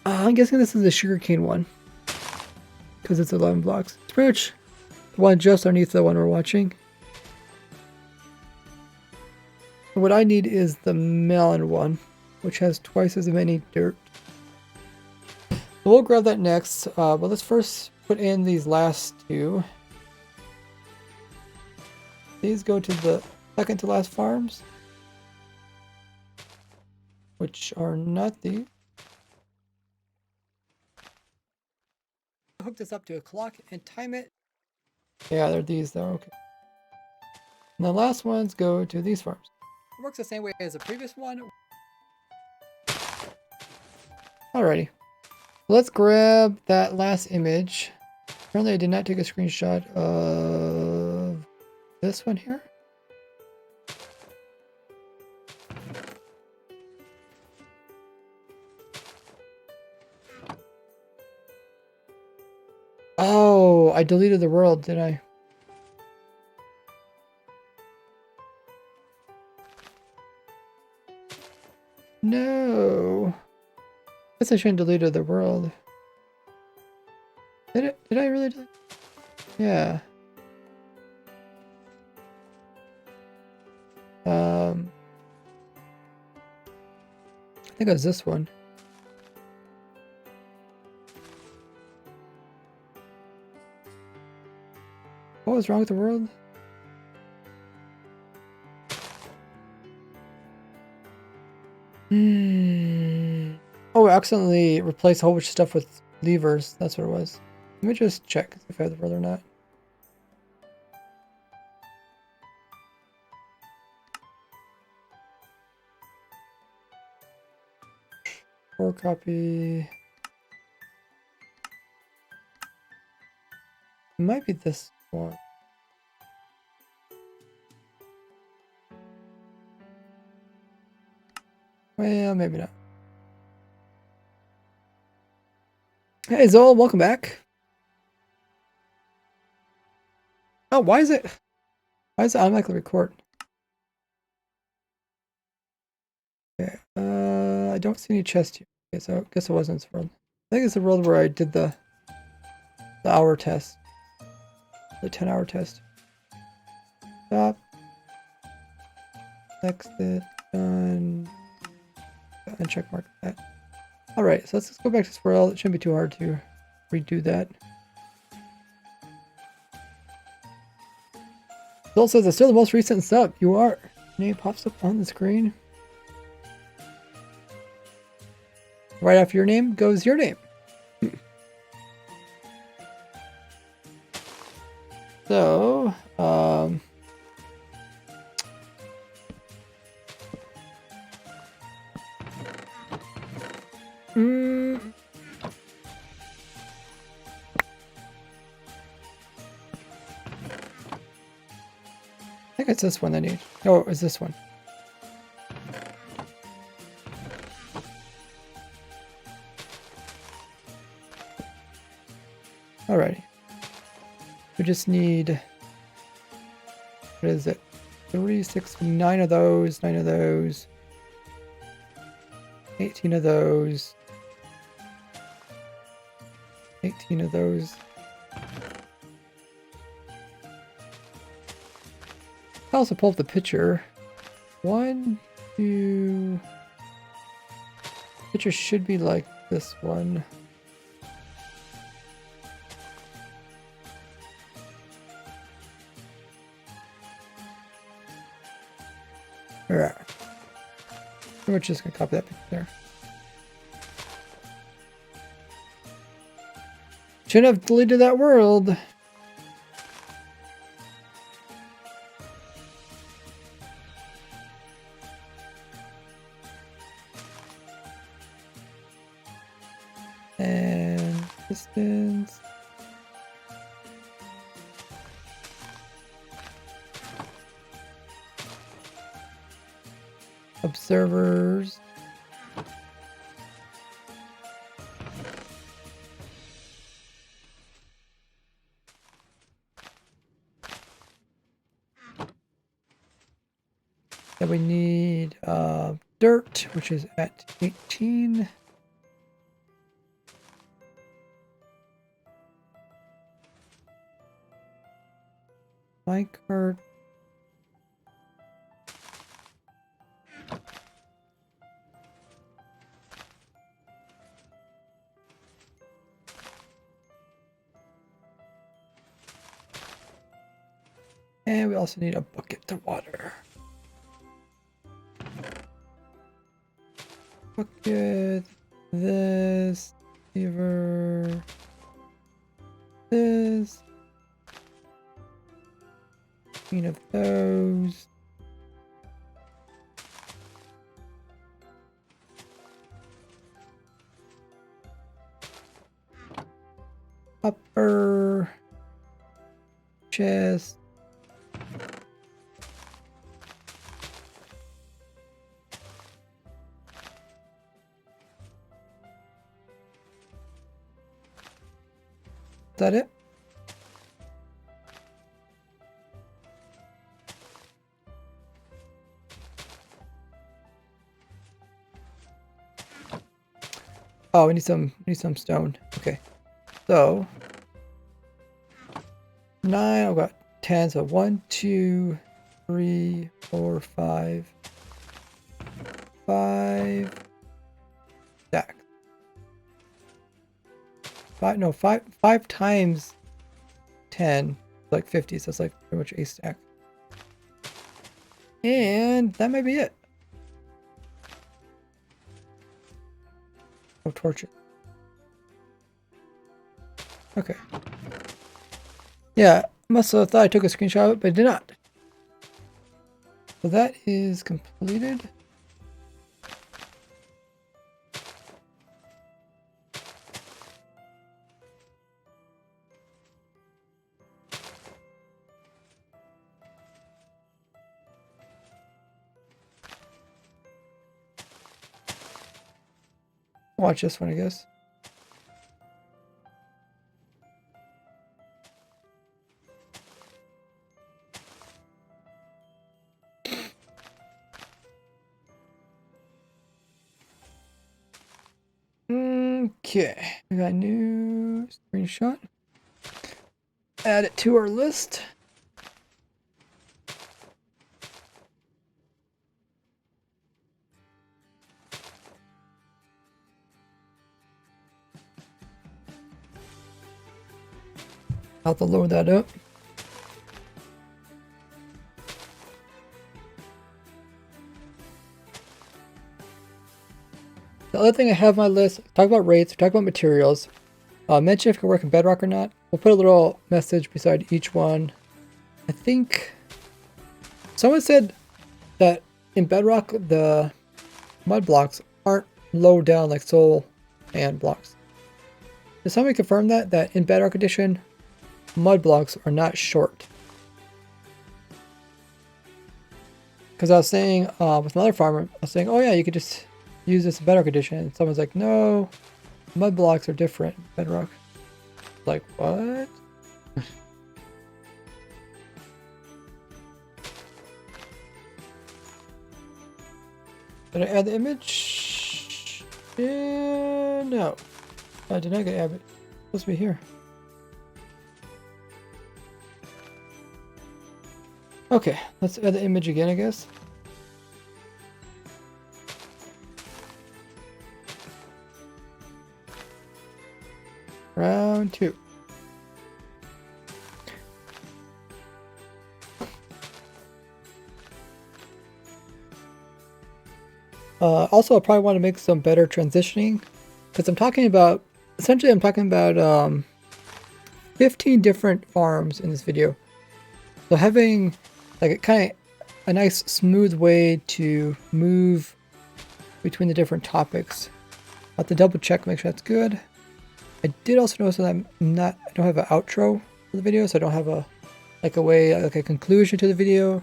I'm guessing this is the sugarcane one because it's 11 blocks. It's pretty much the one just underneath the one we're watching. What I need is the melon one, which has twice as many dirt. So we'll grab that next, but let's first put in these last two. These go to the second to last farms, which are not these. Hook this up to a clock and time it. Yeah, they're these though, okay. And the last ones go to these farms. It works the same way as the previous one. Alrighty. Let's grab that last image. Apparently I did not take a screenshot of this one here. Oh, I deleted the world, did I? No. Guess I shouldn't have deleted the world. Did it? Did I really delete? Yeah. I think it was this one. What was wrong with the world? Oh, I accidentally replaced a whole bunch of stuff with Levers, that's what it was. Let me just check if I have the roll or not. Or copy. It might be this one. Well, maybe not. Hey Zol, welcome back. Oh, why is it automatically record? Okay, I don't see any chest here. Okay, so I guess it wasn't this world. I think it's the world where I did the hour test. The 10-hour test. Stop. Exit. Done. And check mark that. Alright, so let's go back to this world. It shouldn't be too hard to redo that. It also says it's still the most recent sub. You are. Name pops up on the screen. Right after your name goes your name. So, I think it's this one I need. Oh, it's this one. Alrighty. We just need, what is it? 3, 6, 9 of those, 9 of those, 18 of those, 18 of those. I also pull up the picture. 1, 2. Picture should be like this one. Alright. Pretty much just gonna copy that picture there. Shouldn't have deleted that world. And distance. Observers. Then we need dirt, which is at 18. Minecart. And we also need a bucket to water. Bucket, this, lever, this, 15 of those. Upper chest. Is that it? Oh, we need some stone. Okay. So 9, I've got 10, so 1, 2, 3, 4, 5. 5 stacks. 5 times 10, like 50, so it's like pretty much a stack. And that may be it. Oh, torches. Okay. Yeah, must have thought I took a screenshot of it, but I did not. So that is completed. Watch this one, I guess. Okay, we got a new screenshot. Add it to our list. I'll have to load that up. The other thing I have on my list, talk about rates, talk about materials. Mention if it can work in Bedrock or not. We'll put a little message beside each one. I think someone said that in Bedrock the mud blocks aren't low down like soul and blocks. Did somebody confirm that in Bedrock Edition mud blocks are not short? Because I was saying with another farmer, I was saying, oh yeah, you could just use this in Bedrock Edition. And someone's like, no, mud blocks are different in Bedrock. Like, what? Did I add the image? No. I did not get add it. It's supposed to be here. Okay, let's add the image again, I guess. Round 2. Also, I probably want to make some better transitioning because I'm talking about, essentially I'm talking about 15 different farms in this video. So having like a nice smooth way to move between the different topics. I have to double check, make sure that's good. I did also notice that I don't have an outro for the video, so I don't have a conclusion to the video.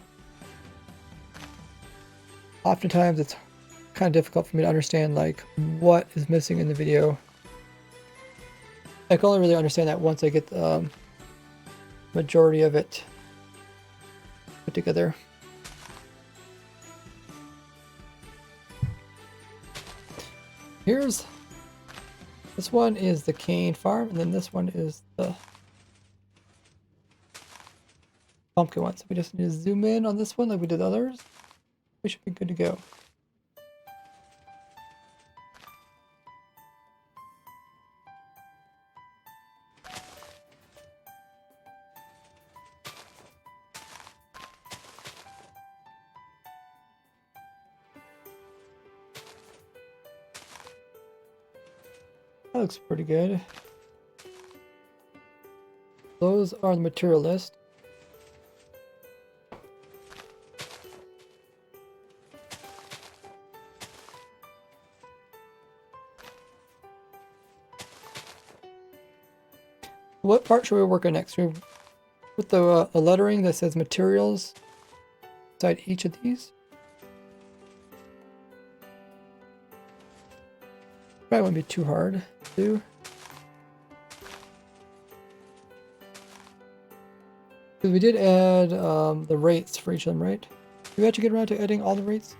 Oftentimes it's kind of difficult for me to understand like what is missing in the video. I can only really understand that once I get the majority of it put together. This one is the cane farm, and then this one is the pumpkin one. So we just need to zoom in on this one like we did others. We should be good to go. That looks pretty good. Those are the material list. What part should we work on next? Should we put the lettering that says materials inside each of these? Probably won't be too hard to do. Because we did add the rates for each of them, right? Did we actually get around to adding all the rates?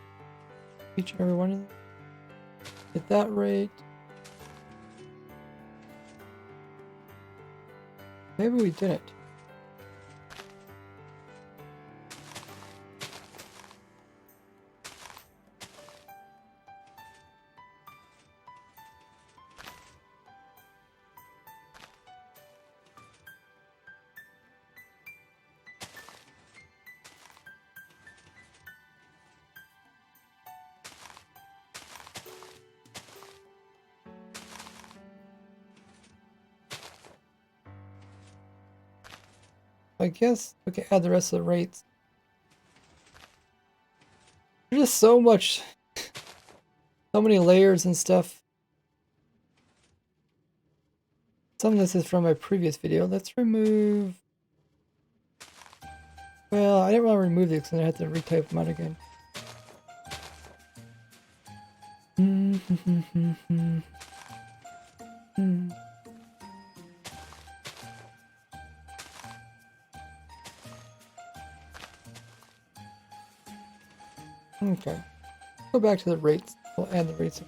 Each and every one of them? At that rate. Maybe we didn't. I guess we can add the rest of the rates. There's just so much, so many layers and stuff. Some of this is from my previous video. Let's remove... Well, I didn't want to remove these because I had to retype them out again. Okay. Go back to the rates. We'll add the rates.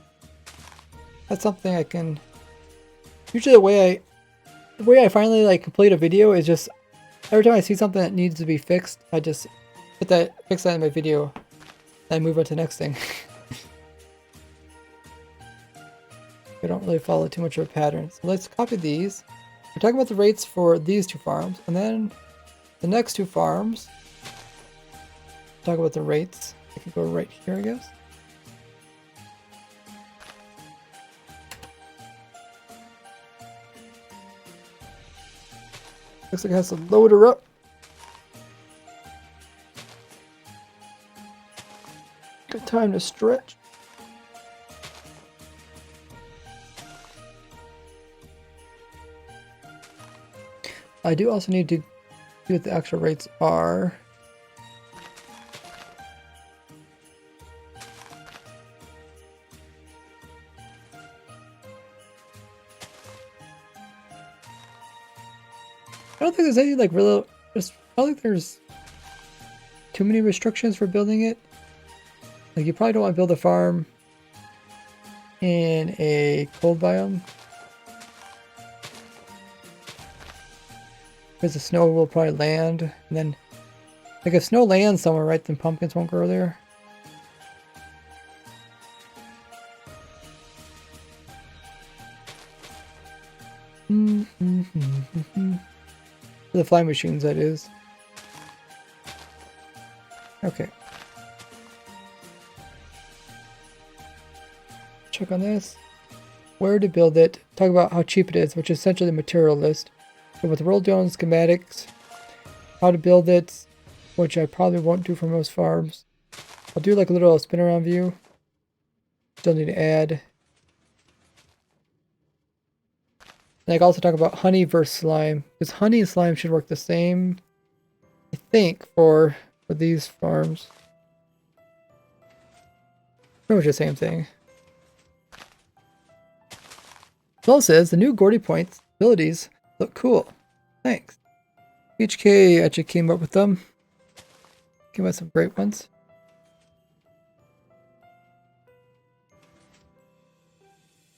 That's something I can... Usually the way I finally like complete a video is just every time I see something that needs to be fixed, I just fix that in my video, then I move on to the next thing. I don't really follow too much of a pattern. So let's copy these. We're talking about the rates for these two farms, and then the next two farms. Talk about the rates. I can go right here, I guess. Looks like it has to load her up. Good time to stretch. I do also need to see what the actual rates are. I don't think there's any like real. I don't think there's too many restrictions for building it. Like you probably don't want to build a farm in a cold biome because the snow will probably land, and then like if snow lands somewhere, right, then pumpkins won't grow there. The flying machines, that is. Okay. Check on this. Where to build it. Talk about how cheap it is, which is essentially the material list. So with World Zone schematics, how to build it, which I probably won't do for most farms. I'll do like a little spin around view. Still need to add. And I can also talk about honey versus slime, because honey and slime should work the same, I think, for these farms. Pretty much the same thing. Well, says the new Gordy points abilities look cool. Thanks. HK actually came up with them. Came up with some great ones.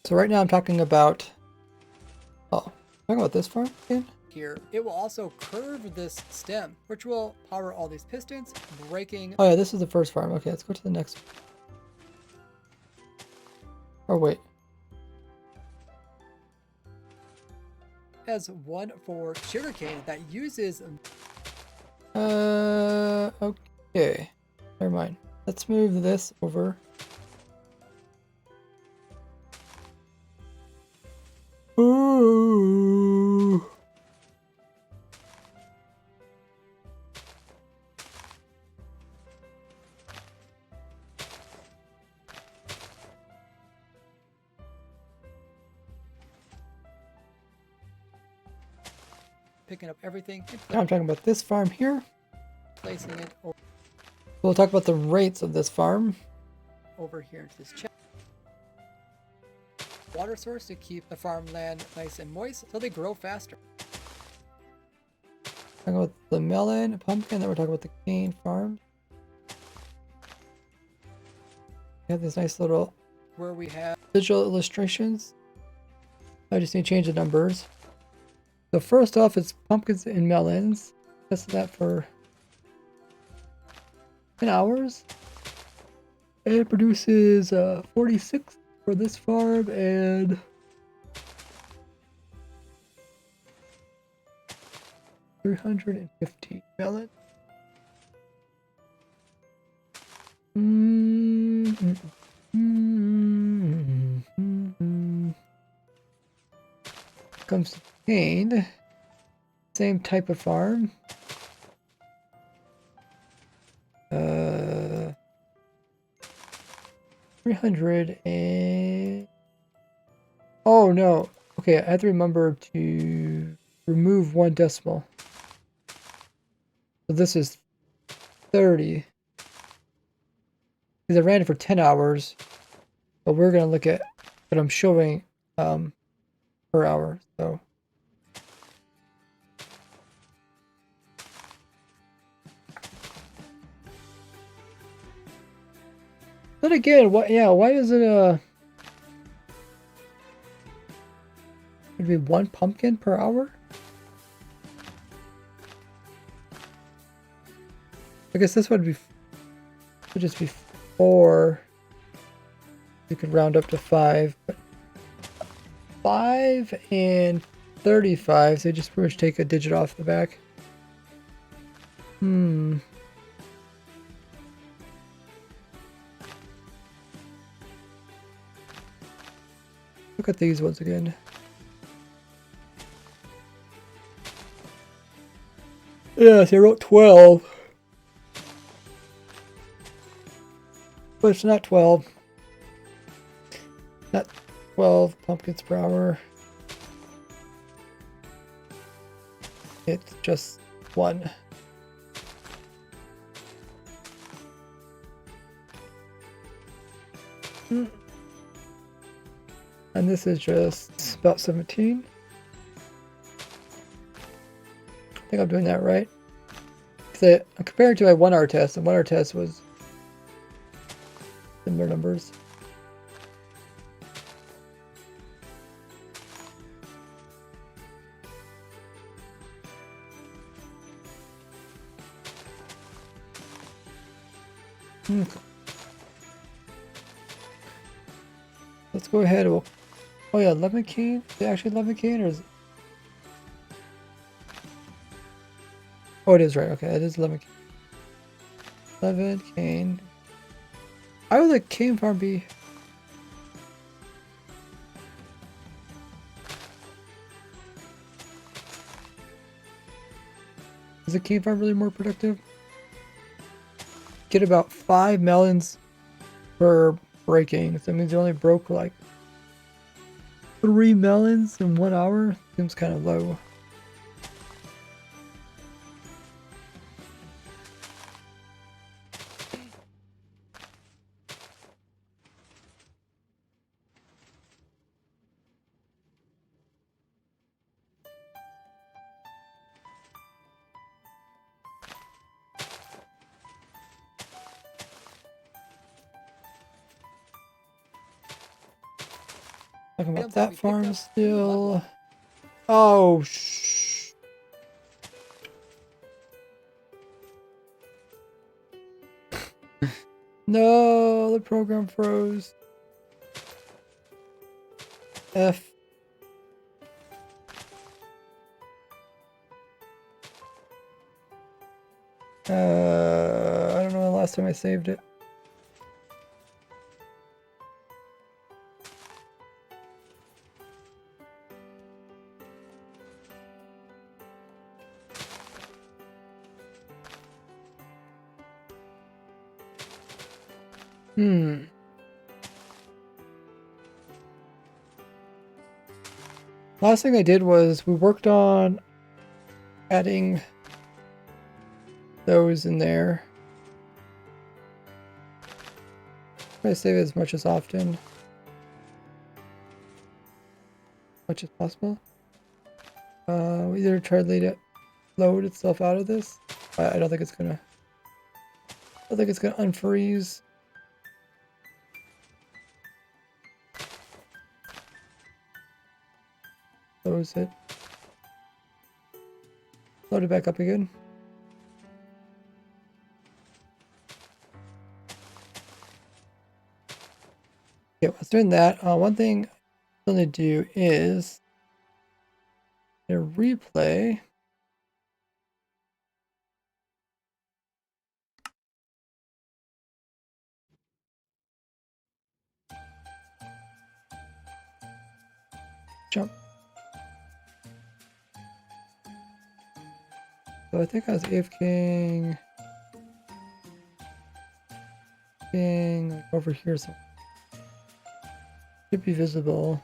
So right now I'm talking about... Oh, talking about this farm again? Here, it will also curve this stem, which will power all these pistons, braking... Oh yeah, this is the first farm. Okay, let's go to the next one. Oh wait. Has one for sugarcane that uses... Okay. Never mind. Let's move this over. Ooh. Picking up everything. Now I'm talking about this farm here. Placing it over. We'll talk about the rates of this farm. Over here into this chest. Water source to keep the farmland nice and moist so they grow faster. Talking about the melon, pumpkin, then we're talking about the cane farm. We have this nice little where we have digital illustrations. I just need to change the numbers. So first off, it's pumpkins and melons. Test that for 10 hours. It produces 46 for this farm and 350 melon. Comes to cane. Same type of farm. 300 and... Oh no. Okay, I have to remember to remove one decimal. So this is 30. Because I ran it for 10 hours. But we're going to look at what I'm showing per hour. So but again, what? Yeah, why is it it'd be 1 pumpkin per hour? I guess this would just be 4. You could round up to 5, but 5 and 35, so just pretty much take a digit off the back. Look at these ones again. Yeah, so I wrote 12. But it's not 12. Not 12 pumpkins per hour. It's just 1. And this is just about 17. I think I'm doing that right. I'm comparing to my 1 hour test, and 1 hour test was similar numbers. Let's go ahead. Oh yeah, lemon cane? Is it actually lemon cane or is it? Oh, it is right. Okay, it is lemon cane. Lemon cane. How would the cane farm be? Is the cane farm really more productive? Get about 5 melons per breaking. So that means you only broke like 3 melons in 1 hour. Seems kind of low. Talking about that farm still. Oh, no, the program froze. F. I don't know the last time I saved it. Last thing I did was we worked on adding those in there. Try to save as much as possible. We either try to let it load itself out of this. I don't think it's gonna. I don't think it's gonna unfreeze. Close it. Load it back up again. Okay, while doing that, one thing I'm going to do is a replay. Jump. So I think I was AFKing. King, like over here somewhere. Should be visible.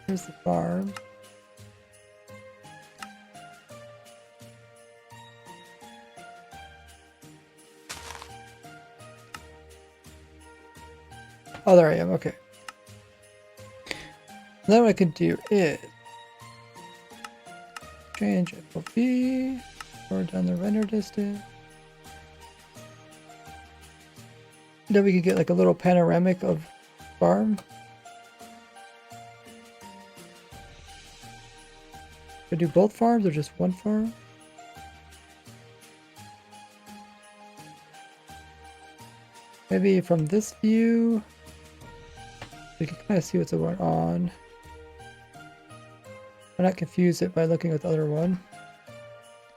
Here's the farm. Oh, there I am. Okay. Then what I can do is change FOV, or down the render distance. Then we could get like a little panoramic of farm. Should I do both farms or just one farm? Maybe from this view, we can kind of see what's going on. I'm not confuse it by looking at the other one.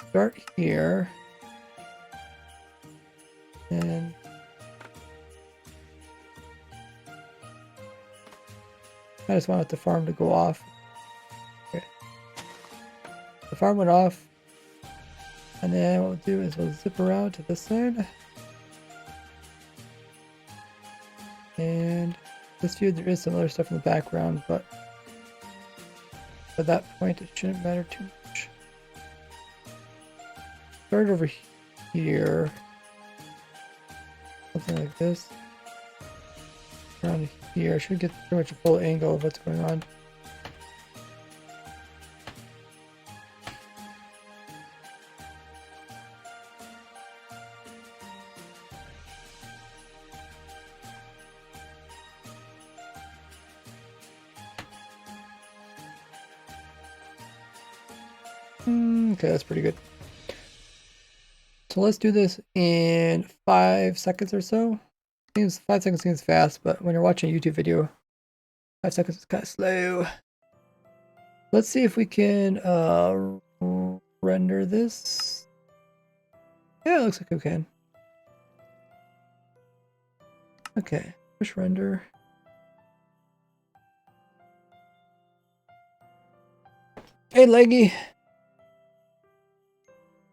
Start here. And I just wanted the farm to go off. Okay. The farm went off. And then what we'll do is we'll zip around to this side. And this view, there is some other stuff in the background, but at that point, it shouldn't matter too much. Start over here. Something like this. Around here. I should get pretty much a full angle of what's going on. Okay, that's pretty good. So let's do this in 5 seconds or so. 5 seconds seems fast, but when you're watching a YouTube video, 5 seconds is kind of slow. Let's see if we can render this. Yeah, it looks like we can. Okay, push render. Hey, Leggy.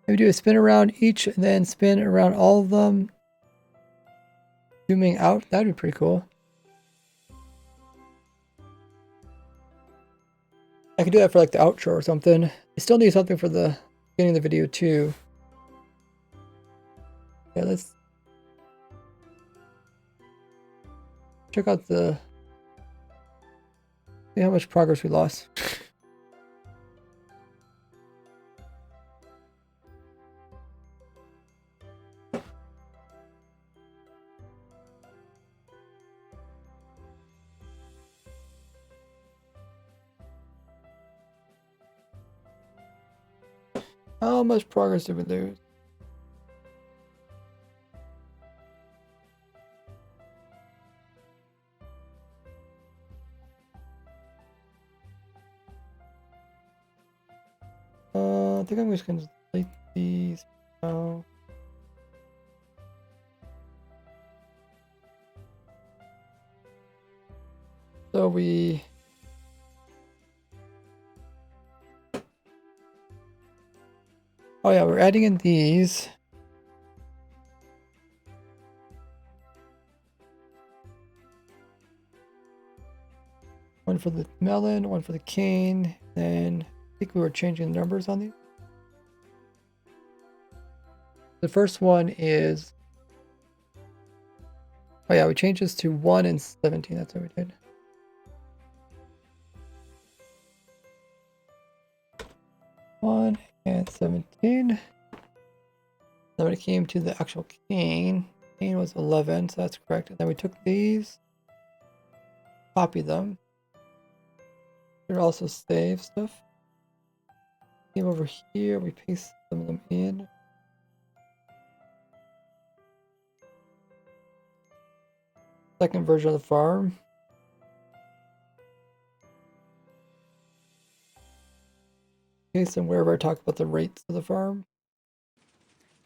Maybe do a spin around each and then spin around all of them. Zooming out, that'd be pretty cool. I could do that for like the outro or something. I still need something for the beginning of the video too. Yeah, let's check out the... See how much progress we lost. How much progress did we lose? I think I'm just gonna delete these now. So we... Oh yeah, we're adding in these. One for the melon, one for the cane, then I think we were changing the numbers on these. The first one is... Oh yeah, we changed this to 1 and 17, that's what we did. One and 17. Then when it came to the actual cane was 11, so that's correct. And then we took these, copy them. Here also save stuff. Came over here, we paste some of them in. Second version of the farm. Paste them wherever I talk about the rates of the farm.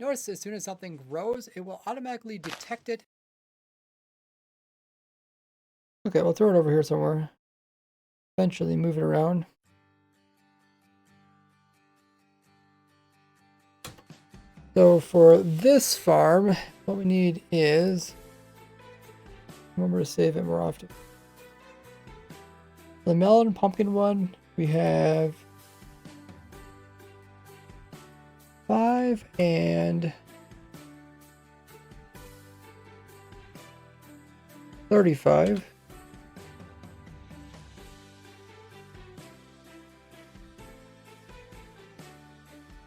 Notice as soon as something grows, it will automatically detect it. Okay, we'll throw it over here somewhere. Eventually move it around. So for this farm, what we need is, remember to save it more often. The melon and pumpkin one, we have 5 and 35.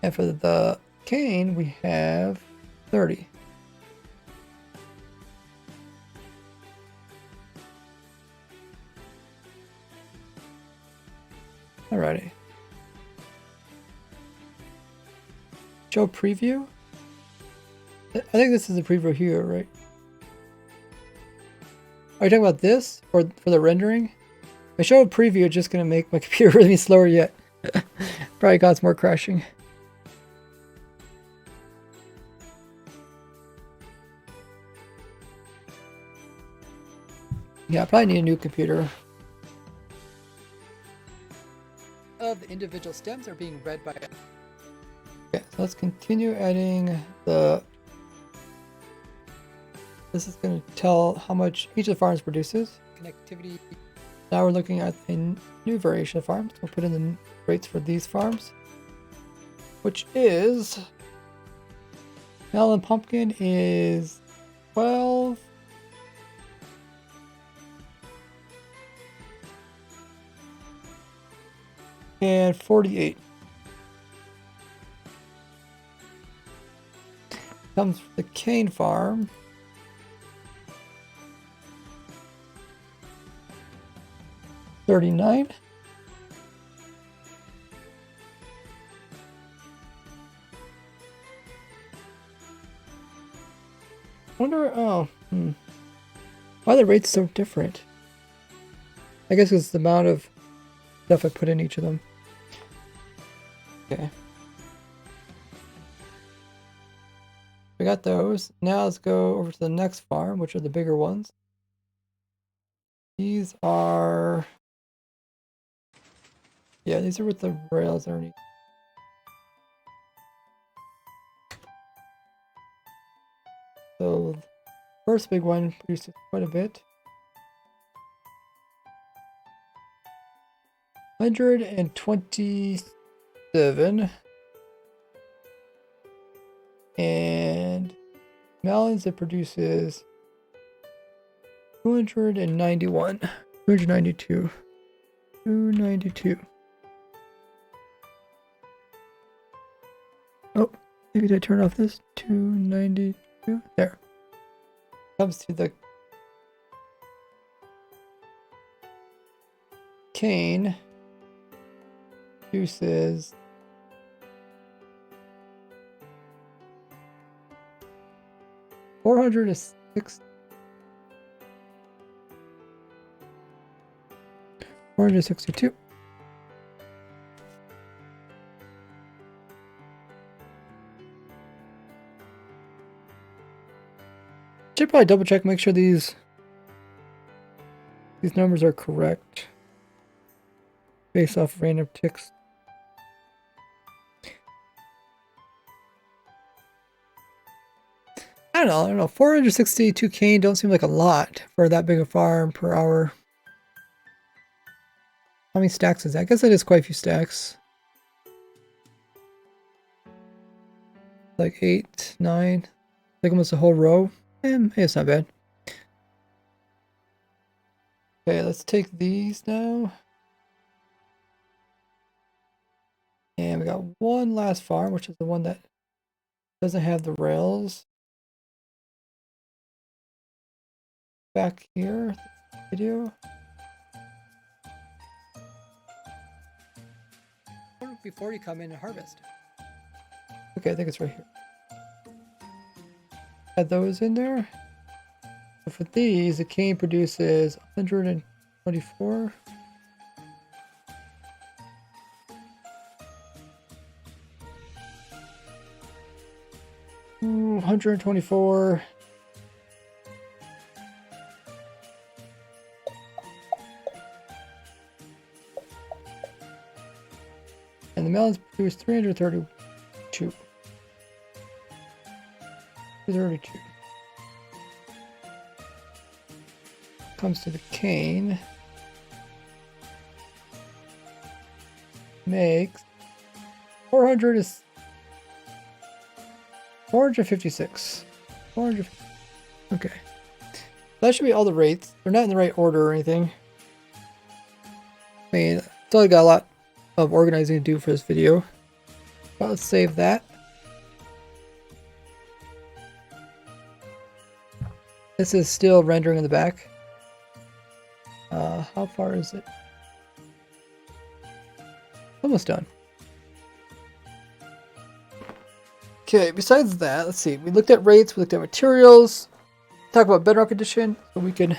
And for the cane, we have 30. Alrighty. Show preview? I think this is a preview here, right? Are you talking about this? Or for the rendering? If I show a preview, it's just going to make my computer really slower yet. Probably cause more crashing. Yeah, I probably need a new computer. Of the individual stems are being read by... Okay, so let's continue adding the... This is going to tell how much each of the farms produces. Connectivity. Now we're looking at a new variation of farms. We'll put in the rates for these farms, which is... Melon pumpkin is 12. And 48. Comes from the cane farm. $39. Wonder, why are the rates so different? I guess it's the amount of stuff I put in each of them. Okay. We got those. Now let's go over to the next farm, which are the bigger ones. These are... Yeah, these are with the rails underneath. So, first big one produces quite a bit. 127. And melons, it produces 291. 292. 292. Oh, maybe did I turn off this? 292. There. Comes to the cane. Produces 406. 462. Should probably double check, make sure these numbers are correct based off random ticks. I don't know. 462 cane don't seem like a lot for that big a farm per hour. How many stacks is that? I guess that is quite a few stacks. Like 8, 9, like almost a whole row. And hey, it's not bad. Okay, let's take these now. And we got one last farm, which is the one that doesn't have the rails. Back here, video. Before you come in and harvest. Okay, I think it's right here. Add those in there. So for these, the cane produces 124. 124. And the melons produce 332. 232. Comes to the cane. Makes 400 is 456. 400. Okay. That should be all the rates. They're not in the right order or anything. I mean, still got a lot of organizing to do for this video. But let's save that. This is still rendering in the back. How far is it? Almost done. Okay, besides that, let's see. We looked at rates, we looked at materials. Talk about Bedrock Edition. So we could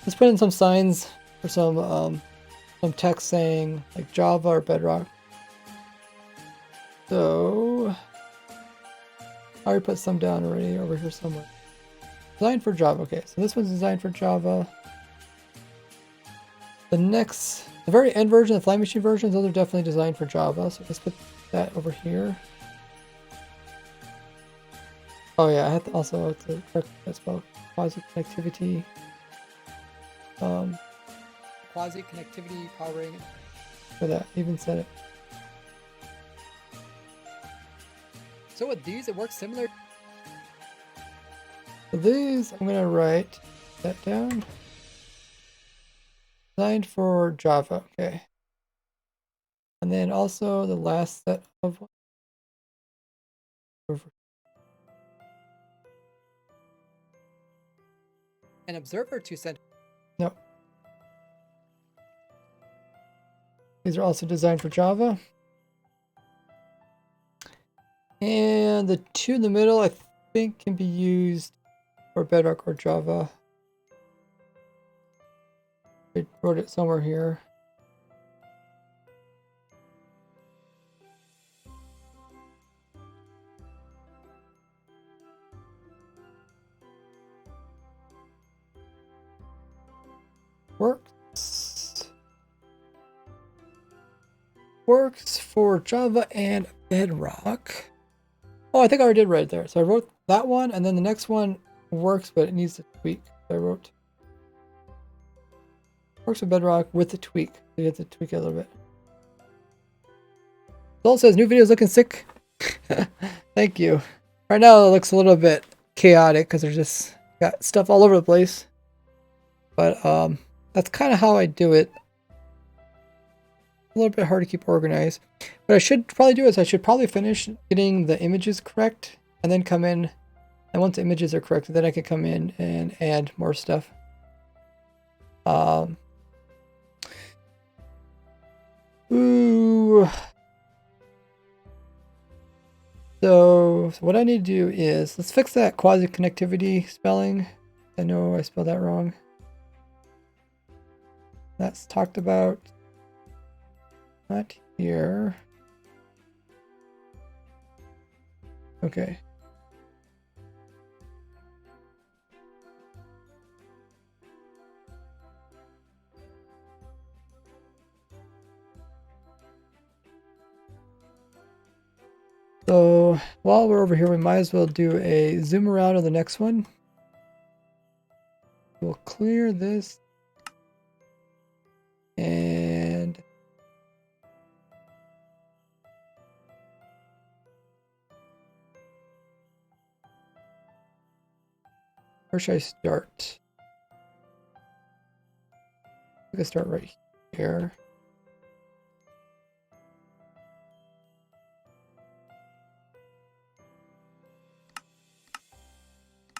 let's put in some signs or some text saying like Java or Bedrock. So I already put some down already over here somewhere. Designed for Java. Okay, so this one's designed for Java. The very end version, the Flying Machine versions, those are definitely designed for Java. So let's put that over here. Oh yeah, I have to also correct that spell. Quasi connectivity. Quasi connectivity powering. For that, even said it. So with these, it works similar. So these, I'm gonna write that down. Designed for Java, okay. And then also the last set of an observer to send. No. These are also designed for Java. And the two in the middle, I think, can be used for Bedrock or Java. I wrote it somewhere here. Works for Java and Bedrock. Oh, I think I already did right there. So I wrote that one, and then the next one works, but it needs to tweak. So I wrote works with Bedrock with the tweak. So you have to tweak it a little bit. Soul says new videos looking sick. Thank you. Right now it looks a little bit chaotic because there's just got stuff all over the place. But that's kind of how I do it. A little bit hard to keep organized. What I should probably do is I should probably finish getting the images correct and then come in. And once the images are correct, then I can come in and add more stuff. So what I need to do is let's fix that quasi connectivity spelling. I know I spelled that wrong. That's talked about. Not here. Okay. So while we're over here, we might as well do a zoom around on the next one. We'll clear this. And where should I start? I can start right here.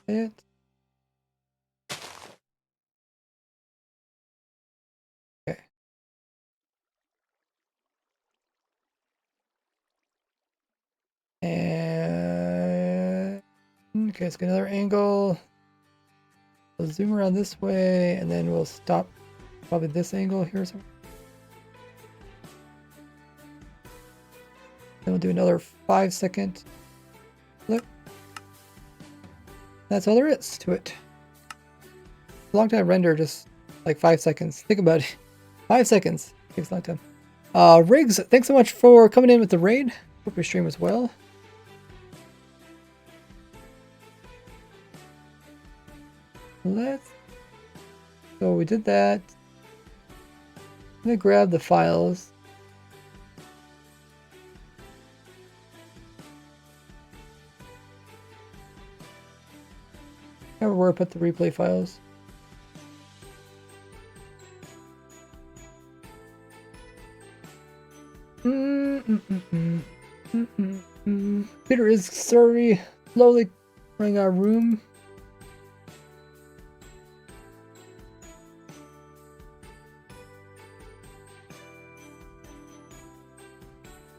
It. Okay. And okay, let's get another angle. We'll zoom around this way, and then we'll stop probably this angle here. Then we'll do another 5-second flip. That's all there is to it. A long time render, just like 5 seconds. Think about it. 5 seconds takes a long time. Riggs, thanks so much for coming in with the raid. Hope your stream was well. let's. So we did that. I'm gonna grab the files. Can't remember where I put the replay files. Peter is slowly running our room.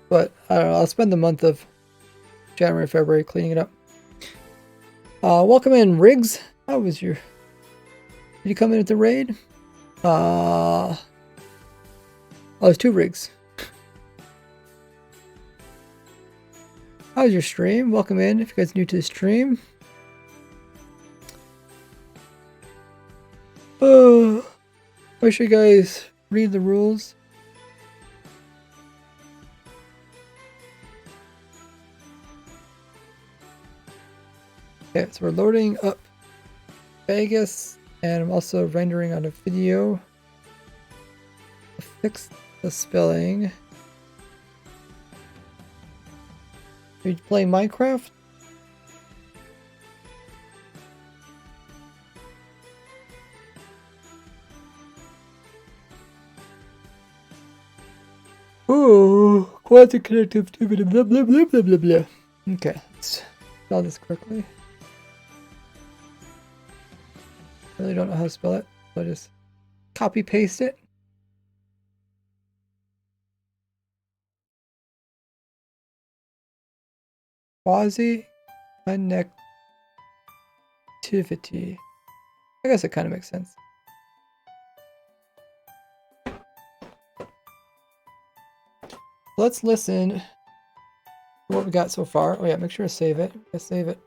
But I don't know, I'll spend the month of January, February cleaning it up. Welcome in, Riggs. How was your... Did you come in at the raid? Oh, it's 2 Riggs. How's your stream? Welcome in if you guys are new to the stream. Make sure you guys read the rules. Okay, so we're loading up Vegas, and I'm also rendering on a video to fix the spelling. Are you playing Minecraft? Oh, quantum connectivity, blah blah blah blah blah blah. Okay, let's spell this correctly. Really don't know how to spell it, so I just copy paste it. Quasi connectivity. I guess it kind of makes sense. Let's listen to what we got so far. Oh yeah, make sure to save it. Save it.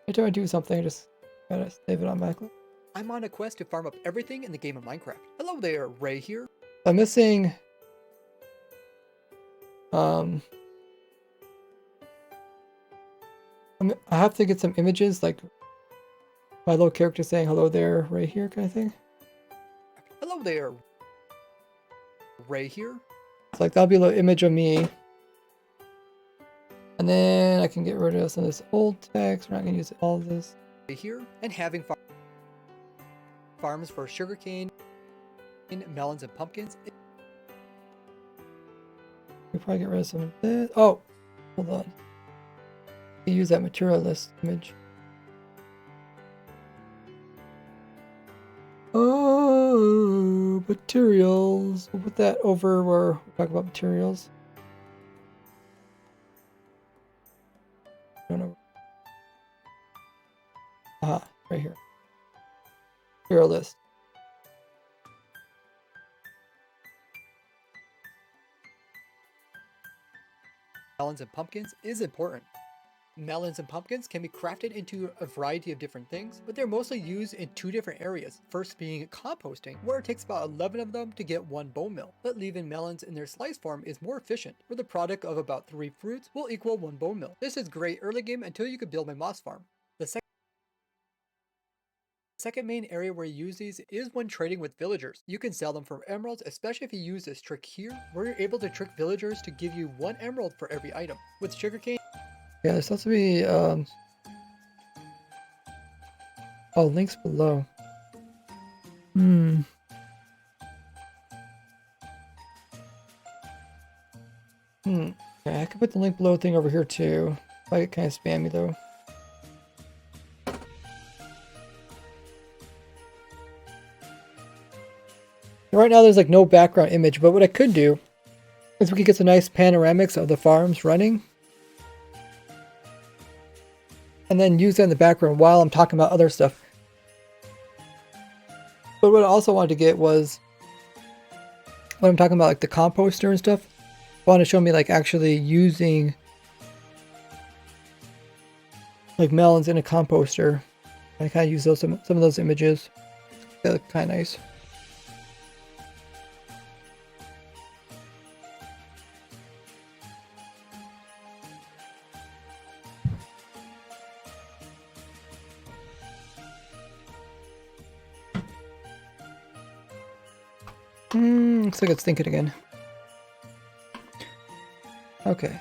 Every time I do something, I just gotta save it automatically. I'm on a quest to farm up everything in the game of Minecraft. Hello there, Ray here. I'm missing... I have to get some images, like my little character saying hello there, Ray here kind of thing. Hello there, Ray here. It's like that'll be a little image of me. And then I can get rid of some of this old text. We're not going to use all of this. Ray here. And having farms for sugarcane, melons, and pumpkins. We'll probably get rid of some of this. Oh, hold on. Use that material list image. Oh, materials. We'll put that over where we talk about materials. I don't know. Aha, right here. Material list. Melons and pumpkins is important. Melons and pumpkins can be crafted into a variety of different things, but they're mostly used in 2 different areas. First being composting, where it takes about 11 of them to get 1 bone meal, but leaving melons in their slice form is more efficient, where the product of about 3 fruits will equal 1 bone meal. This is great early game until you can build my moss farm. The second main area where you use these is when trading with villagers. You can sell them for emeralds, especially if you use this trick here, where you're able to trick villagers to give you 1 emerald for every item. With sugarcane, yeah, there's supposed to be, oh, links below. Okay, I could put the link below thing over here too. Might get kind of spammy though. Right now there's like no background image, but what I could do is we could get some nice panoramics of the farms running. And then use that in the background while I'm talking about other stuff. But what I also wanted to get was, when I'm talking about like the composter and stuff, I want to show me like actually using like melons in a composter. I kind of use those some of those images. They look kind of nice. Looks like it's thinking again. Okay.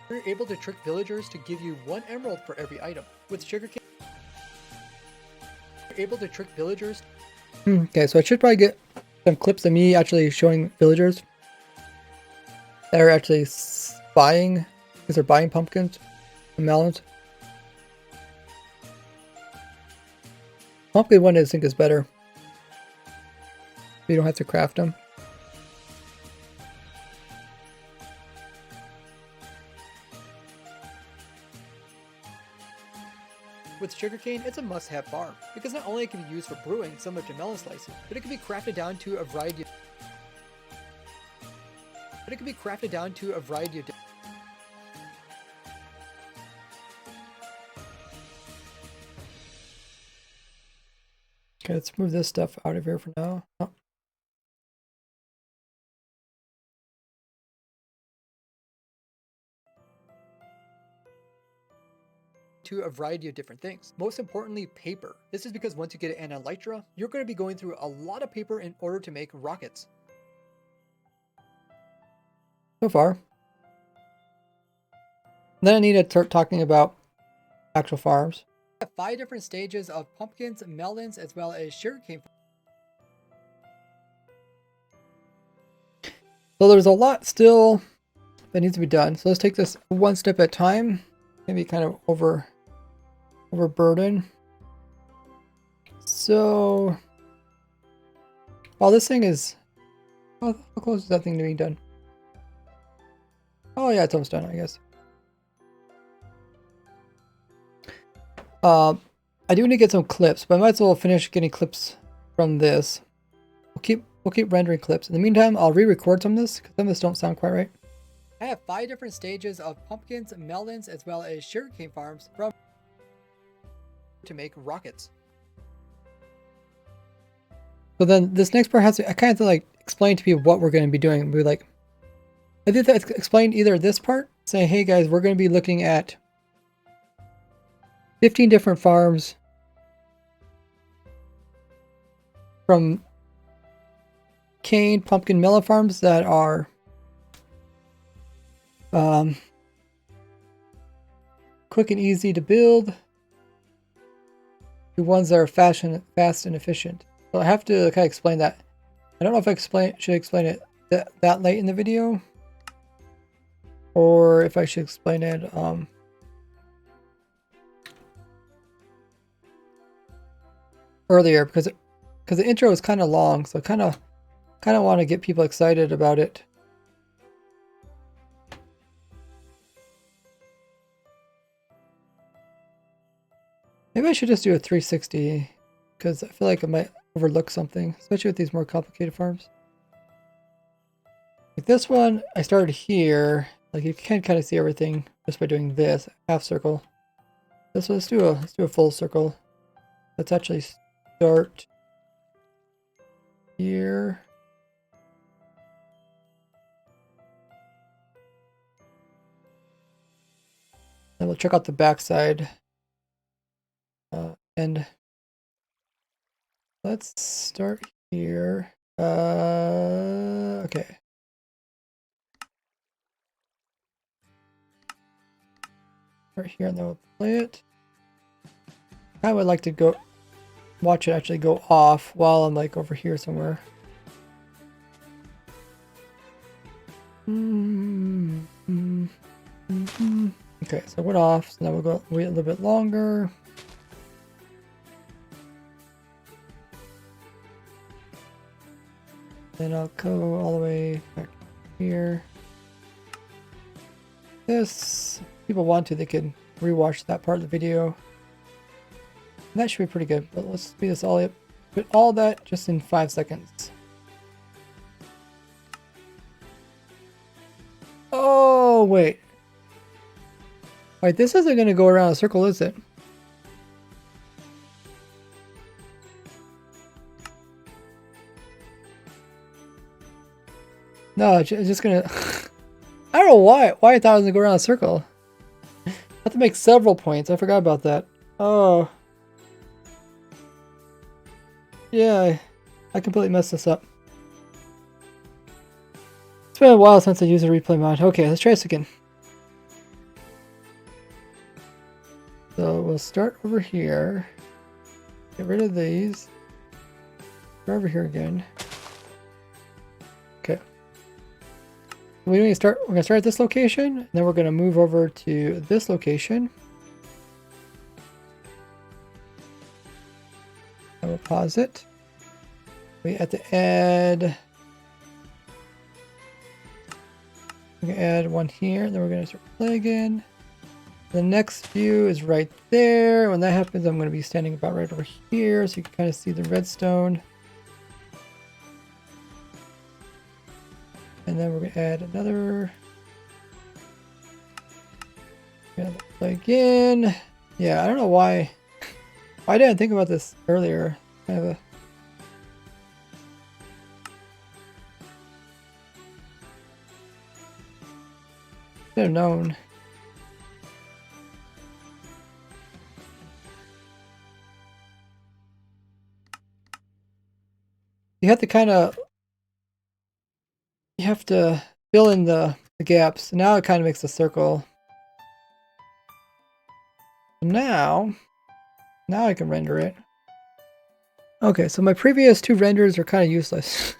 You're able to trick villagers to give you 1 emerald for every item. With sugarcane, you're able to trick villagers. Okay, so I should probably get some clips of me actually showing villagers that are actually buying, because they're buying pumpkins and melons. Pumpkin one I think is better. You don't have to craft them. With sugarcane, it's a must-have farm, because not only it can be used for brewing, similar to melon slicing, but it can be crafted down to a variety of Okay, let's move this stuff out of here for now. Oh. To a variety of different things. Most importantly, paper. This is because once you get an elytra, you're going to be going through a lot of paper in order to make rockets. So far. Then I need to start talking about actual farms. I have 5 different stages of pumpkins, melons, as well as sugarcane. So there's a lot still that needs to be done. So let's take this one step at a time. Maybe kind of overburden. So, while this thing is, how close is that thing to being done? Oh yeah, it's almost done, I guess. I do need to get some clips, but I might as well finish getting clips from this. We'll keep rendering clips. In the meantime, I'll re-record some of this because some of this don't sound quite right. I have 5 different stages of pumpkins, melons, as well as sugarcane farms from to make rockets. So then this next part has to, I kind of have to like explain to people what we're going to be doing. We're like, I did that explain either this part, say, hey guys, we're going to be looking at 15 different farms from cane, pumpkin, melon farms that are quick and easy to build, the ones that are fast and efficient. So I have to kind of explain that. I don't know if I should explain it that late in the video, or if I should explain it earlier, because the intro is kind of long, so I kind of want to get people excited about it. Maybe I should just do a 360, because I feel like I might overlook something, especially with these more complicated farms. Like this one, I started here. Like you can kind of see everything just by doing this half circle. This one, let's do a full circle. Let's actually start here. And we'll check out the backside. And let's start here. Okay. Start here and then we'll play it. I would like to watch it actually go off while I'm like over here somewhere. Okay, so it went off. So now we'll go wait a little bit longer. Then I'll go all the way back here. This, if people want to, they can rewatch that part of the video. And that should be pretty good, but let's speed this all up. Put all that just in 5 seconds. Oh, wait. Wait, this isn't going to go around a circle, is it? No, it's just gonna. I don't know why I thought it was gonna go around a circle. have to make several points. I forgot about that. Oh. Yeah, I completely messed this up. It's been a while since I used a replay mod. Okay, let's try this again. So we'll start over here. Get rid of these. Start over here again. Okay. We're gonna start at this location, and then we're gonna move over to this location. And we'll pause it. We have to add. We're gonna add one here, then we're gonna start play again. The next view is right there. When that happens, I'm gonna be standing about right over here, so you can kind of see the redstone. And then we're gonna add another. Gonna play again. Yeah, I don't know why. Why didn't I think about this earlier? I have a. Should have known. You have to kind of. You have to fill in the gaps. Now it kind of makes a circle. Now I can render it. Okay, so my previous two renders are kind of useless.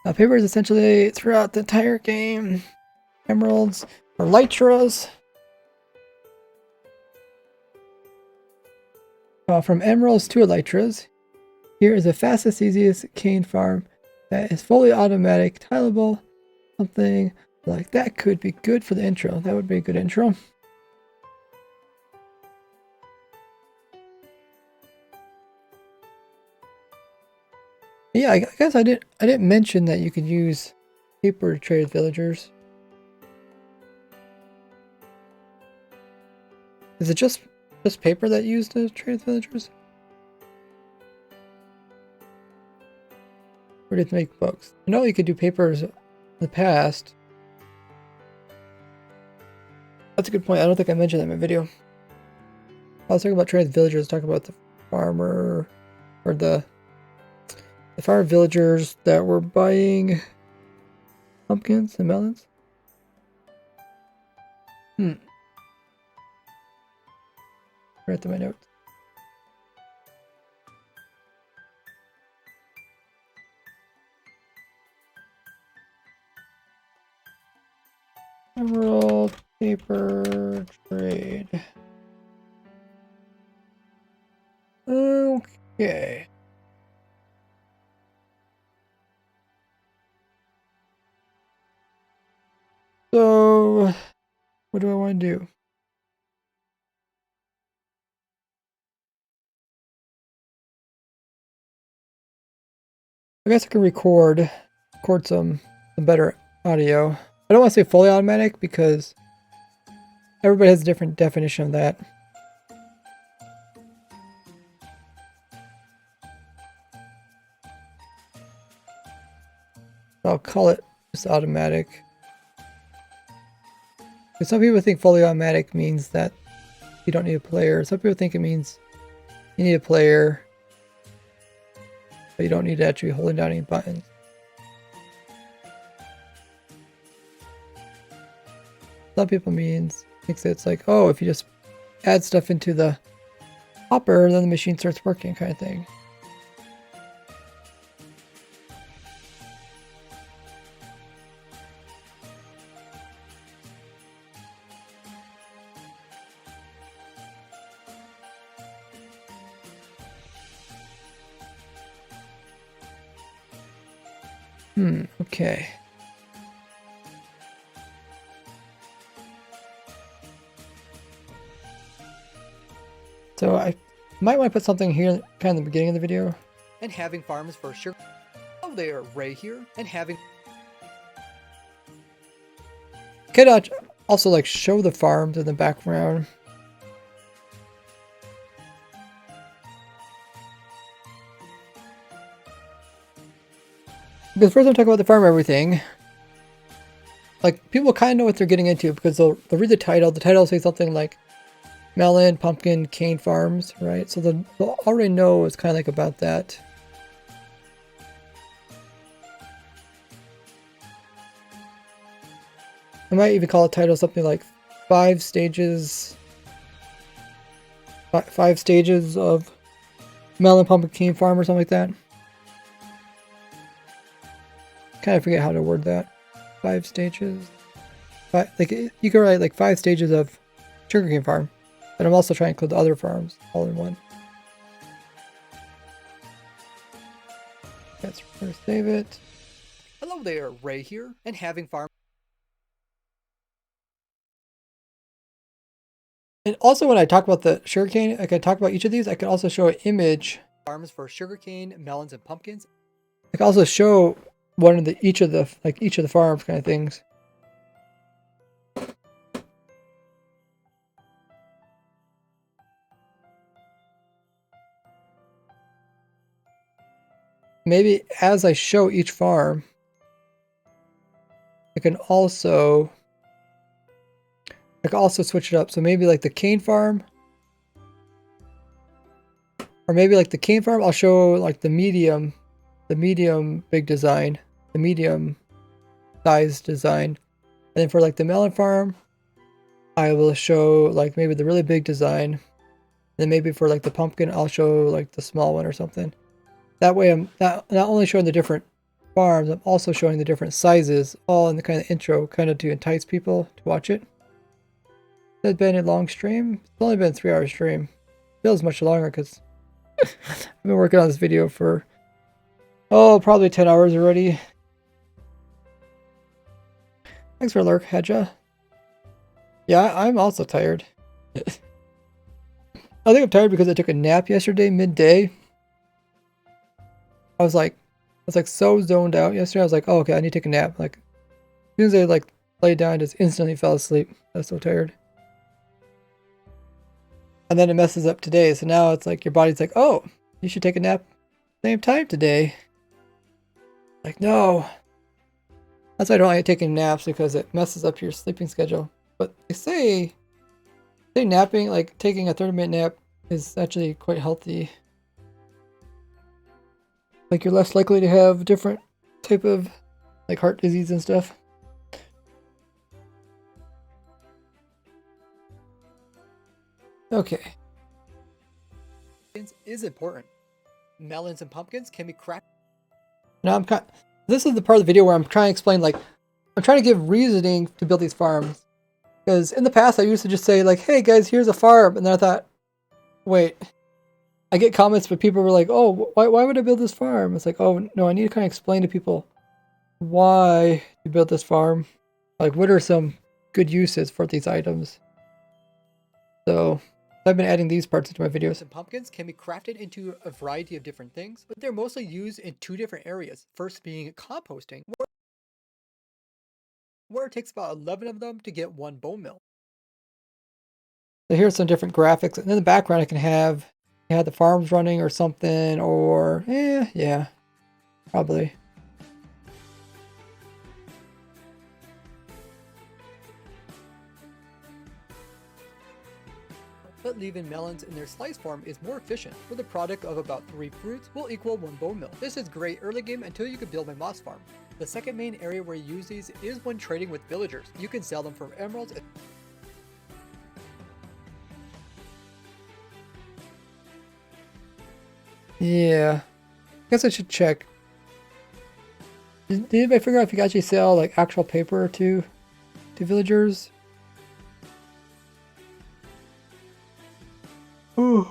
Paper is essentially throughout the entire game. Emeralds or elytras. From emeralds to elytras. Here is the fastest, easiest cane farm that is fully automatic, tileable. Something like that could be good for the intro. That would be a good intro. Yeah, I guess I didn't mention that you could use paper to trade with villagers. Is it just paper that you use to trade with villagers? Or did it make books? I know you could do papers in the past. That's a good point. I don't think I mentioned that in my video. I was talking about trading with villagers, talking about the farmer or the farmer villagers that were buying pumpkins and melons. Right to my notes. Emerald paper trade. Okay. So, what do I want to do? I guess I can record some better audio. I don't want to say fully automatic because everybody has a different definition of that. I'll call it just automatic. Because some people think fully automatic means that you don't need a player. Some people think it means you need a player, but you don't need to actually be holding down any buttons. Some people thinks that it's like, oh, if you just add stuff into the hopper, then the machine starts working, kind of thing. Okay. So I might want to put something here kind of in the beginning of the video. And having farms for sure. Oh, they are right here. And having... Could also like show the farms in the background. Because first I'm talking about the farm everything. like people kind of know what they're getting into because they'll read the title. The title will say something like Melon, Pumpkin, Cane Farms, right? So they'll already know it's kind of like about that. I might even call the title something like five stages of Melon, Pumpkin, Cane Farm or something like that. Kind of forget how to word that. 5 stages. Like you could write like 5 stages of sugarcane farm, but I'm also trying to include the other farms all in one. Let's save it. Hello there, Ray here, and having farm. And also when I talk about the sugarcane, I can talk about each of these. I can also show an image farms for sugarcane, melons, and pumpkins. I can also show one of the each of the farms kind of things. Maybe as I show each farm, I can also switch it up. So maybe like the cane farm, or maybe like the cane farm, I'll show like the medium big design, the medium size design. And then for like the melon farm, I will show like maybe the really big design. And then maybe for like the pumpkin, I'll show like the small one or something. That way I'm not only showing the different farms, I'm also showing the different sizes, all in the kind of intro, kind of to entice people to watch it. Has it been a long stream? It's only been a 3-hour stream. Feels much longer because I've been working on this video for, probably 10 hours already. Thanks for lurk, Hedja. Yeah, I'm also tired. I think I'm tired because I took a nap yesterday midday. I was like so zoned out yesterday. I was like, oh, okay, I need to take a nap. Like, as soon as I like laid down, I just instantly fell asleep. I was so tired. And then it messes up today. So now it's like your body's like, oh, you should take a nap same time today. Like, no. That's why I don't like taking naps, because it messes up your sleeping schedule. But they say napping, like taking a 30-minute nap, is actually quite healthy. Like you're less likely to have different type of like heart disease and stuff. Okay. Is important. Melons and pumpkins can be cracked. Now this is the part of the video where I'm trying to explain, like, I'm trying to give reasoning to build these farms. Because in the past I used to just say like, hey guys, here's a farm, and then I thought, wait, I get comments, but people were like, oh, why would I build this farm? It's like, oh no, I need to kind of explain to people why you built this farm. Like, what are some good uses for these items? So I've been adding these parts into my videos. And pumpkins can be crafted into a variety of different things, but they're mostly used in 2 different areas. First being composting, where it takes about 11 of them to get 1 bone meal. So here's some different graphics. And in the background I can have the farms running or something, or yeah, probably. But leaving melons in their slice form is more efficient, where the product of about 3 fruits will equal 1 bone meal. This is great early game until you can build my moss farm. The second main area where you use these is when trading with villagers. You can sell them for emeralds. Yeah, I guess I should check. Did anybody figure out if you can actually sell like actual paper to villagers? Ooh.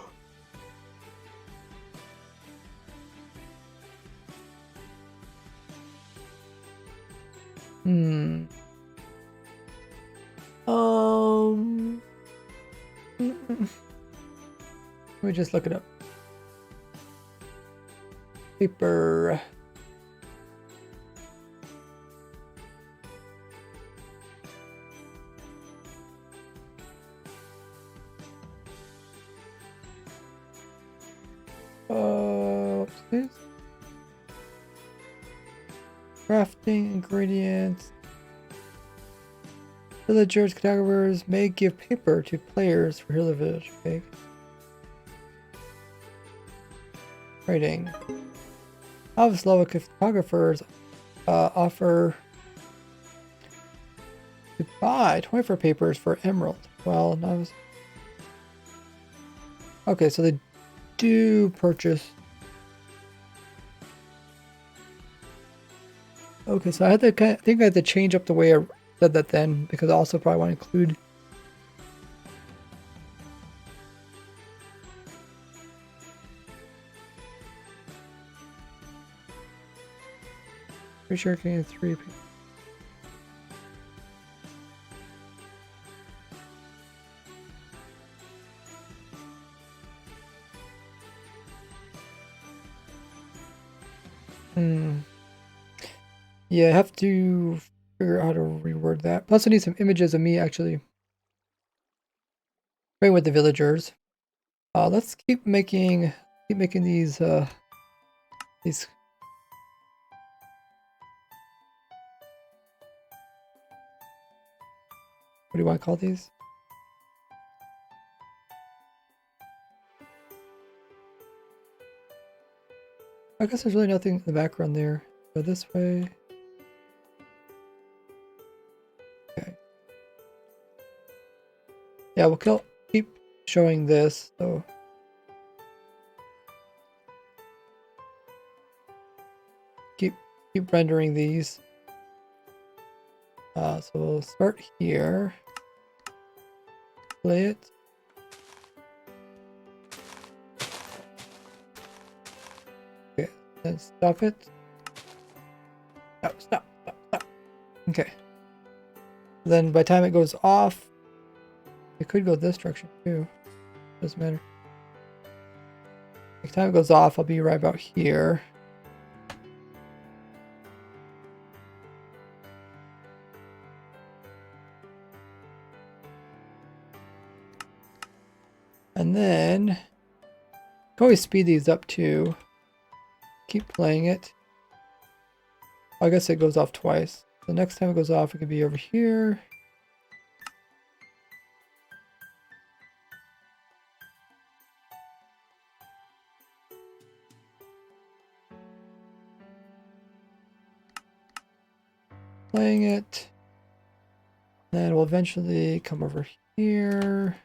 Hmm. Let me just look it up. Paper. Please. Crafting ingredients. Villagers, categories may give paper to players for healer village. Okay. Trading. Obvious level photographers offer to buy 24 papers for emerald. Well, novice. Okay, so they do purchase. Okay, so I think I had to change up the way I said that then, because I also probably want to include. Pretty sure getting 3 people. Yeah, I have to figure out how to reword that. Plus, I need some images of me actually playing with the villagers. Let's keep making these. What do you want to call these? I guess there's really nothing in the background there. Go this way. Okay. Yeah, we'll keep showing this, so. Keep rendering these. So we'll start here. Play it. Okay, then stop it. Stop. Okay. Then by the time it goes off, it could go this direction too. Doesn't matter. By the time it goes off, I'll be right about here. And then you can always speed these up too. Keep playing it. I guess it goes off twice. The next time it goes off, it could be over here. Playing it. Then we'll eventually come over here.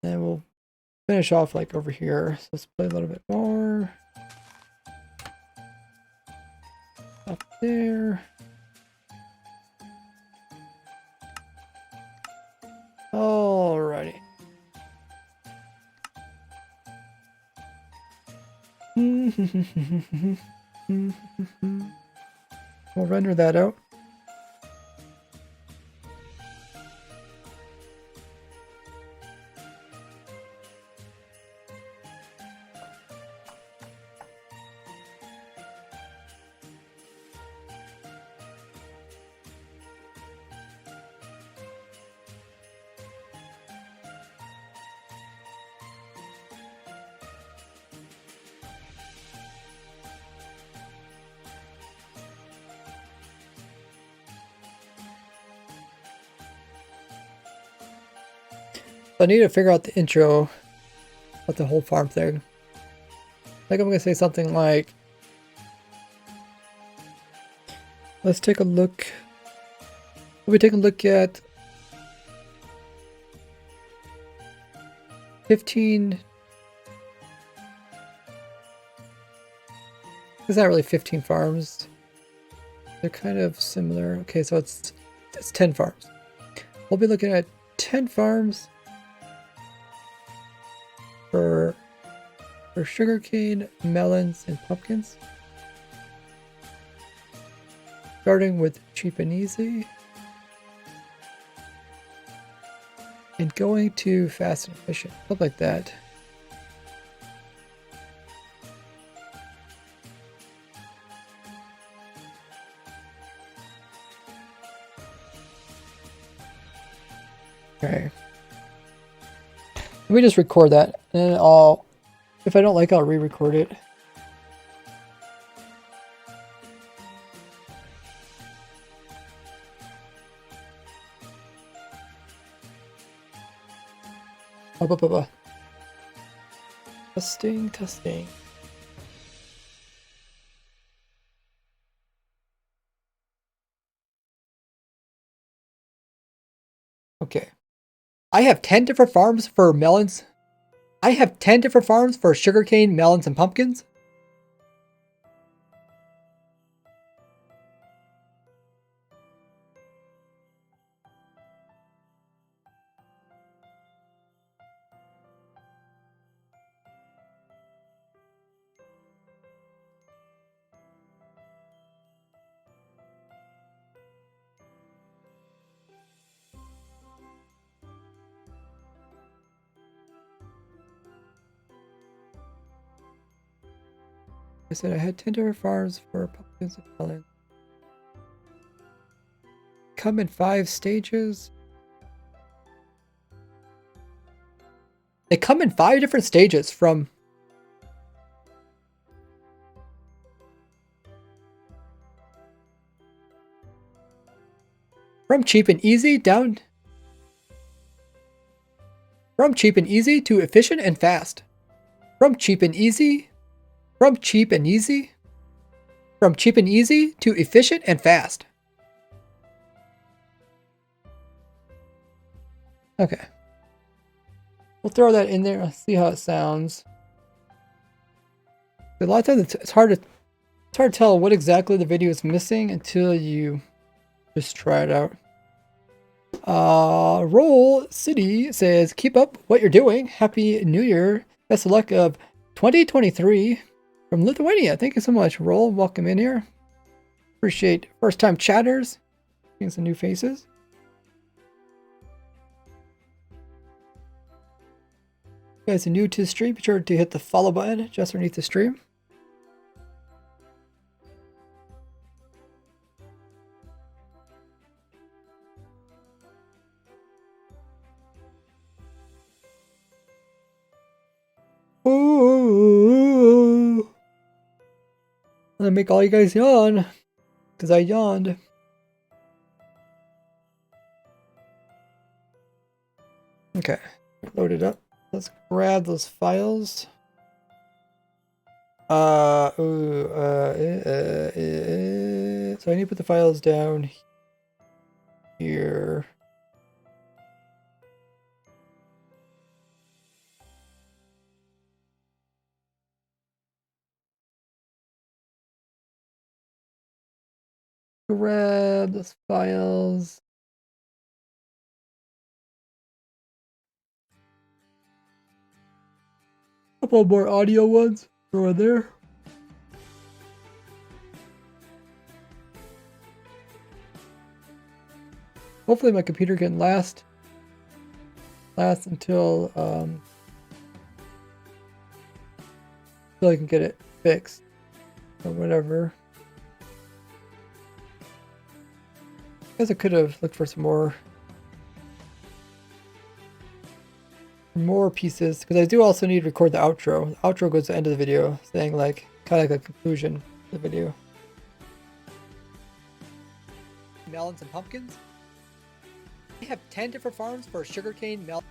Then we'll finish off like over here. So let's play a little bit more. Up there. Alrighty. We'll render that out. I need to figure out the intro of the whole farm thing. I think I'm gonna say something like, let's take a look. We'll take a look at 15. It's not really 15 farms. They're kind of similar. Okay, so it's 10 farms. We'll be looking at 10 farms for sugarcane, melons, and pumpkins. Starting with cheap and easy. And going to fast and efficient. Something like that. Okay. Let me just record that, and then I'll If I don't like it, I'll re-record it. Testing, testing. Okay. I have 10 different farms for melons. I have 10 different farms for sugarcane, melons, and pumpkins. I said I had 10 different farms for pumpkins and melons. Come in 5 stages. They come in 5 different stages from cheap and easy down from cheap and easy to efficient and fast. From cheap and easy to efficient and fast. Okay. We'll throw that in there. See how it sounds. A lot of times it's hard to tell what exactly the video is missing until you just try it out. Roll City says, keep up what you're doing. Happy New Year. Best of luck of 2023 from Lithuania. Thank you so much, Roll. Welcome in here. Appreciate first time chatters. Seeing some new faces. If you guys are new to the stream, be sure to hit the follow button just underneath the stream. Ooh. I'm gonna make all you guys yawn because I yawned. Okay, load it up. Let's grab those files. So I need to put the files down here. Grab those files. Couple more audio ones. Throw in there. Hopefully my computer can last until I can get it fixed or whatever. I guess I could have looked for some more pieces, because I do also need to record the outro. The outro goes to the end of the video, saying like kind of like a conclusion of the video. Melons and pumpkins. I have 10 different farms for sugarcane, melon.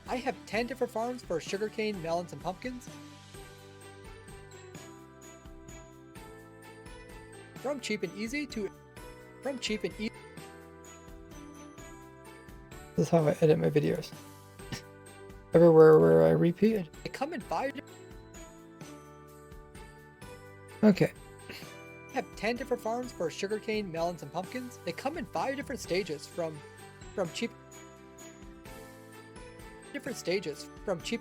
I have 10 different farms for sugarcane, melons, and pumpkins. From cheap and easy. This is how I edit my videos. Everywhere where I repeat it. They come in 5. Okay. I have 10 different farms for sugarcane, melons, and pumpkins. They come in 5 different stages from cheap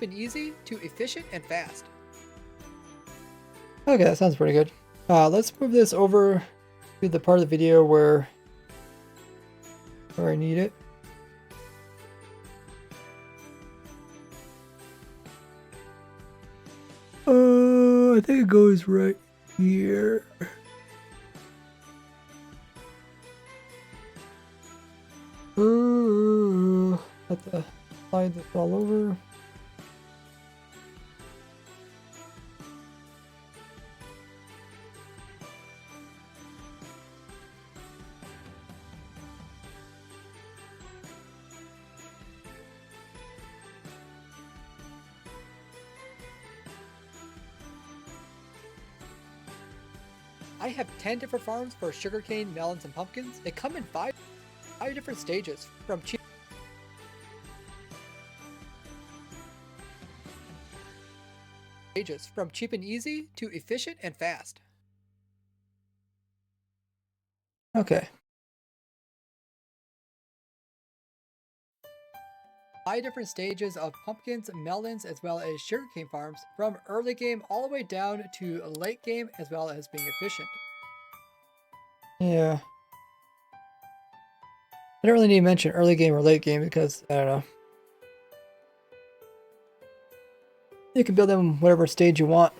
and easy to efficient and fast. Okay, that sounds pretty good. Let's move this over to the part of the video where I need it. I think it goes right here. Have to slide this all over. I have 10 different farms for sugarcane, melons, and pumpkins. They come in five different stages, from cheap and easy to efficient and fast. Okay. 5 different stages of pumpkins, melons, as well as sugarcane farms, from early game all the way down to late game, as well as being efficient. Yeah. I don't really need to mention early game or late game because, I don't know. You can build them whatever stage you want.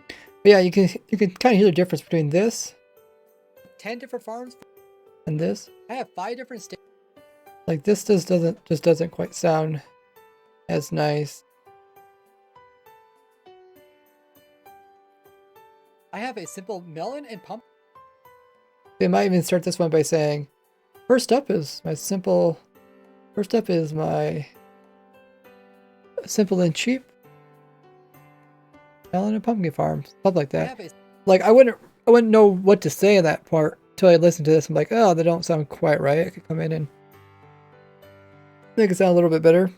But yeah, you can kind of hear the difference between this, 10 different farms, and this. I have 5 different stages. Like this just doesn't quite sound as nice. I have a simple melon and pump. They might even start this one by saying, first up is my simple simple and cheap melon and pumpkin farms. Stuff like that. Like I wouldn't know what to say in that part until I listen to this. I'm like, oh, they don't sound quite right. I could come in and make it sound a little bit better.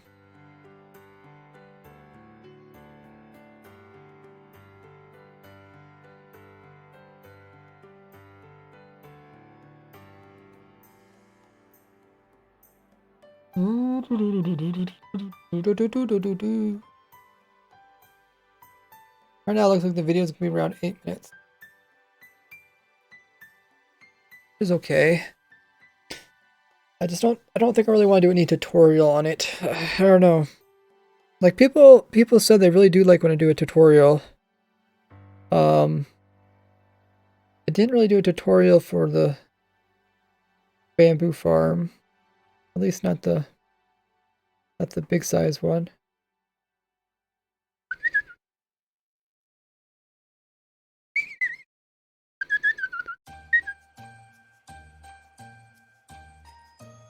Right now it looks like the video is going to be around 8 minutes. Which is okay. I don't think I really want to do any tutorial on it. I don't know. Like people said they really do like when I do a tutorial. I didn't really do a tutorial for the bamboo farm. At least not the big size one.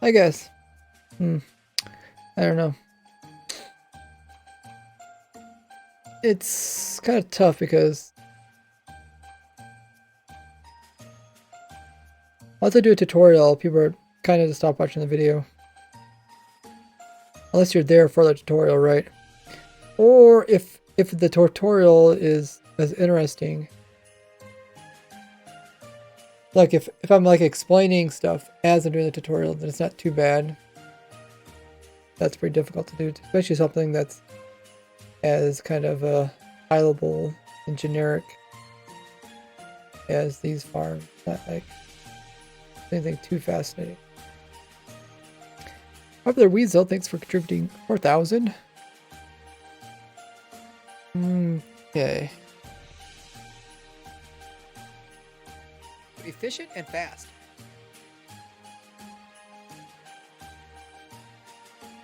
I guess. I don't know. It's kind of tough because once I do a tutorial, people are kind of to stop watching the video. Unless you're there for the tutorial, right? Or if the tutorial is as interesting. Like if I'm like explaining stuff as I'm doing the tutorial, then it's not too bad. That's pretty difficult to do, especially something that's as kind of high level and generic as these farms. Not like anything too fascinating. Popular Weasel, thanks for contributing 4,000. Okay. Efficient and fast.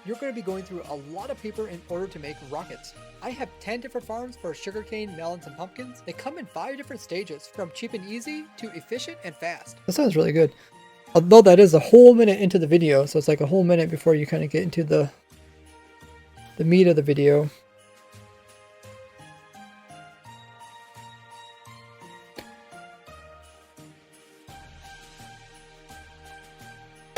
You're going to be going through a lot of paper in order to make rockets. I have 10 different farms for sugarcane, melons, and pumpkins. They come in 5 different stages, from cheap and easy to efficient and fast. That sounds really good. Although that is a whole minute into the video, so it's like a whole minute before you kind of get into the meat of the video.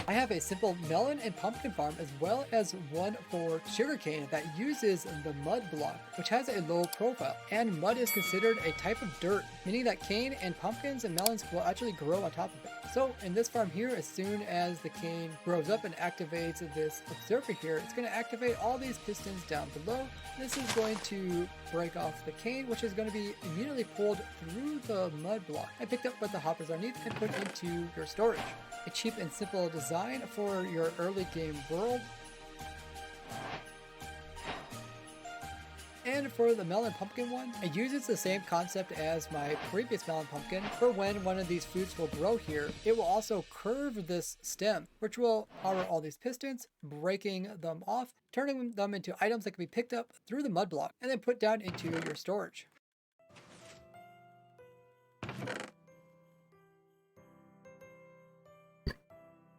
I have a simple melon and pumpkin farm, as well as one for sugarcane that uses the mud block, which has a low profile. And mud is considered a type of dirt, meaning that cane and pumpkins and melons will actually grow on top of it. So in this farm here, as soon as the cane grows up and activates this observer here, it's going to activate all these pistons down below. This is going to break off the cane, which is going to be immediately pulled through the mud block and picked up what the hoppers underneath and put into your storage. A cheap and simple design for your early game world. And for the melon pumpkin one, it uses the same concept as my previous melon pumpkin. For when one of these fruits will grow here, it will also curve this stem, which will power all these pistons, breaking them off, turning them into items that can be picked up through the mud block and then put down into your storage.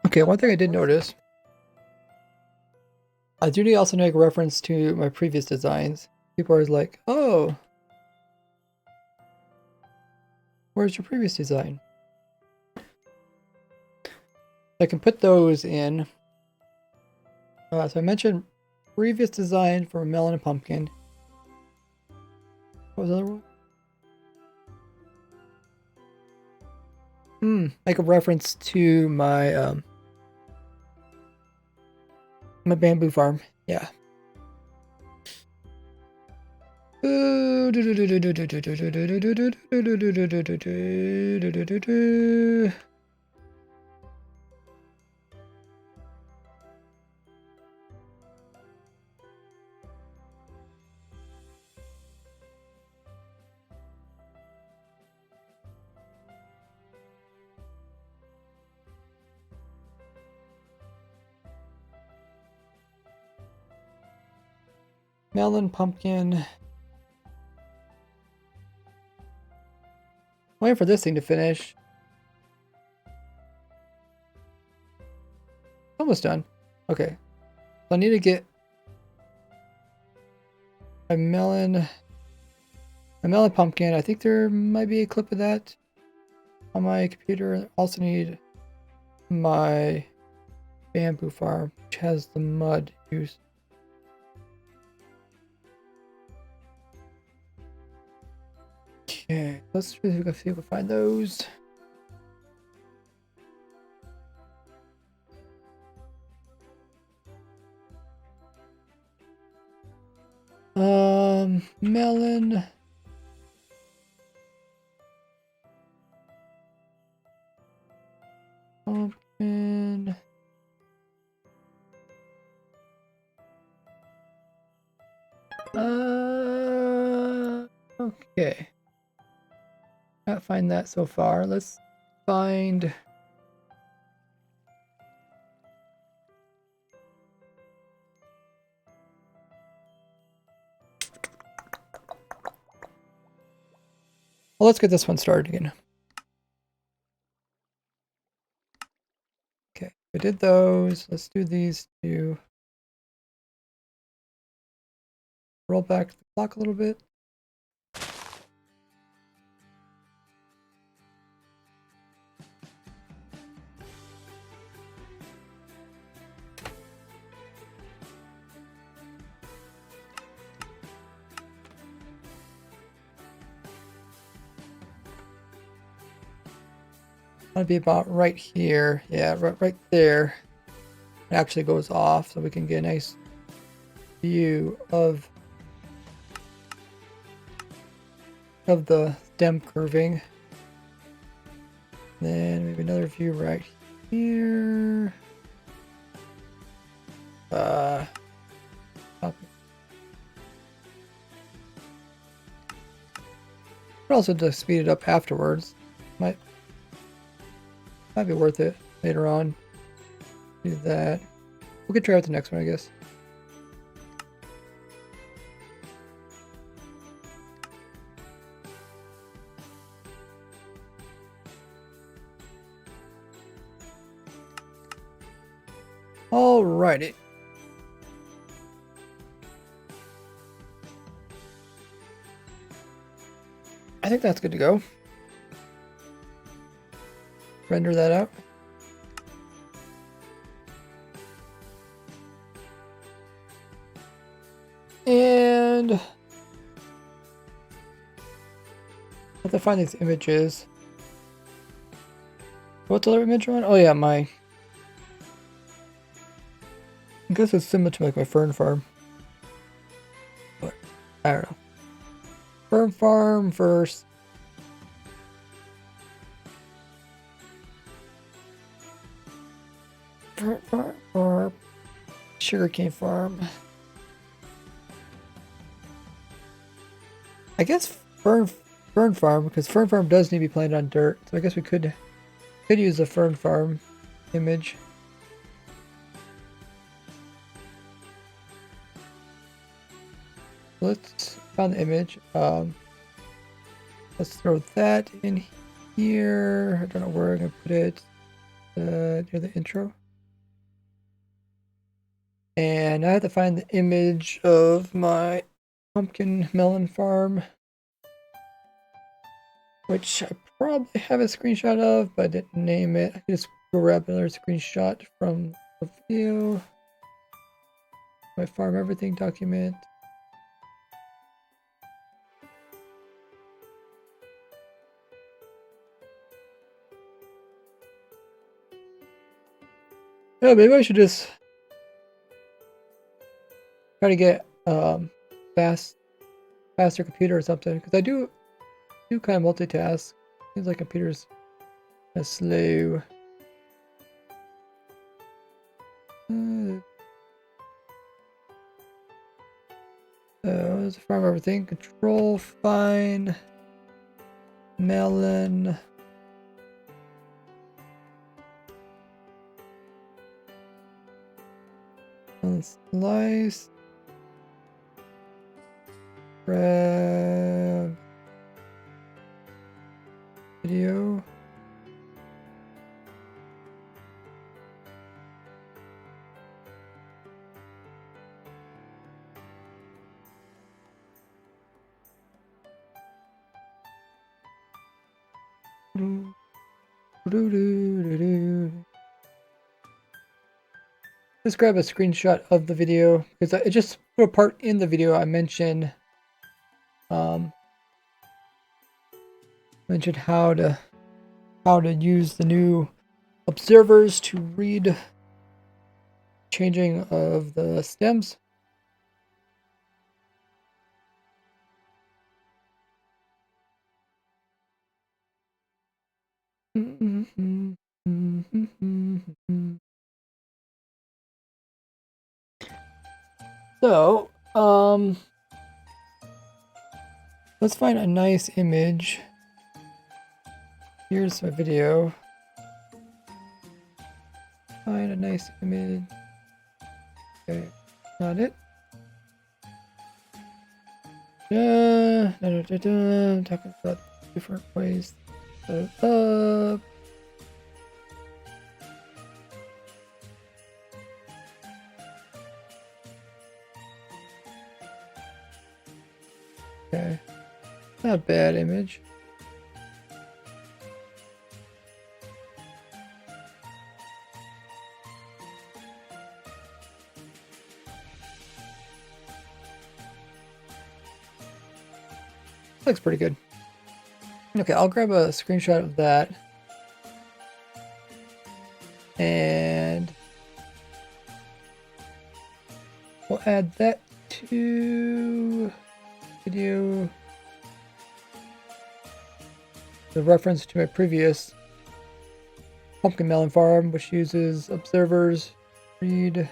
Okay, one thing I did notice, I do need also make reference to my previous designs. People are like, oh, Where's your previous design? I can put those in. So I mentioned previous design for melon and pumpkin. What was the other one? Like a reference to my my bamboo farm. Yeah. Melon, pumpkin. Waiting for this thing to finish. Almost done. Okay. So I need to get a melon pumpkin. I think there might be a clip of that on my computer. I also need my bamboo farm, which has the mud use. Okay, let's see if we can find those. Melon. Pumpkin. Okay. Can't find that so far. Let's find. Well, let's get this one started again. Okay, we did those. Let's do these two. Roll back the clock a little bit. That'd be about right here. Yeah, right there. It actually goes off, so we can get a nice view of the stem curving. Then maybe another view right here. But also to speed it up afterwards. Might be worth it later on. Do that. We could try out the next one, I guess. Alrighty. I think that's good to go. Render that out. And I have to find these images. What's the other image on? Oh yeah, I guess it's similar to like my fern farm. But I don't know. Fern farm versus or sugarcane farm. I guess fern farm, because fern farm does need to be planted on dirt, so I guess we could use a fern farm image. Let's find the image. Let's throw that in here. I don't know where I'm gonna put it. Near the intro. And I have to find the image of my pumpkin melon farm, which I probably have a screenshot of, but I didn't name it. I just grab another screenshot from the video. My farm everything document. Yeah, maybe I should just try to get faster computer or something, because I do kind of multitask. Seems like computer's kind of slow. So, farm everything. Control, find, melon. Slice. Grab. Video. Let's grab a screenshot of the video, because it just for a part in the video I mentioned how to use the new observers to read changing of the stems. So, let's find a nice image. Here's my video. Find a nice image. Okay, not it. I'm talking about different ways to set it up. Okay, not a bad image. Looks pretty good. Okay, I'll grab a screenshot of that. And we'll add that to video. The reference to my previous pumpkin melon farm, which uses observers, read.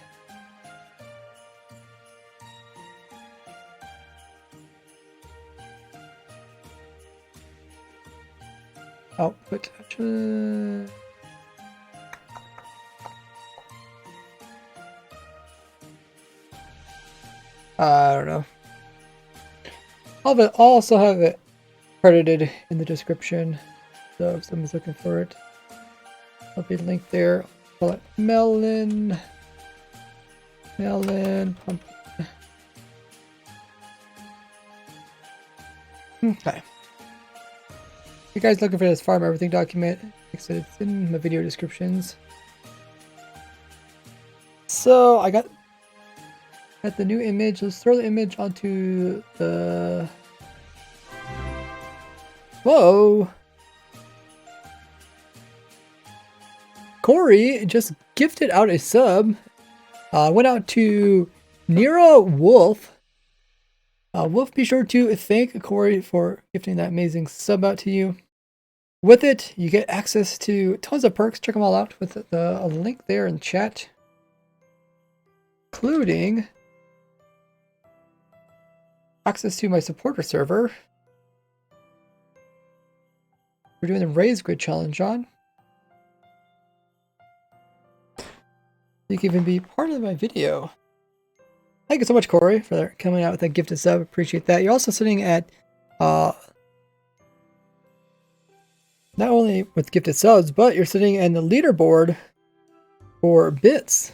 Output. I don't know. I'll also have it credited in the description, so if someone's looking for it, I'll be linked there. Call it melon pumpkin. Okay. If you guys looking for this farm everything document, like I said, it's in my video descriptions. So I got the new image. Let's throw the image onto the. Whoa! Corey just gifted out a sub. Went out to Nero Wolf. Wolf, be sure to thank Corey for gifting that amazing sub out to you. With it, you get access to tons of perks. Check them all out with a link there in chat, including access to my supporter server. We're doing the Raise Grid challenge on. You can even be part of my video. Thank you so much, Corey, for coming out with a gifted sub. Appreciate that. You're also sitting at not only with gifted subs, but you're sitting in the leaderboard for bits.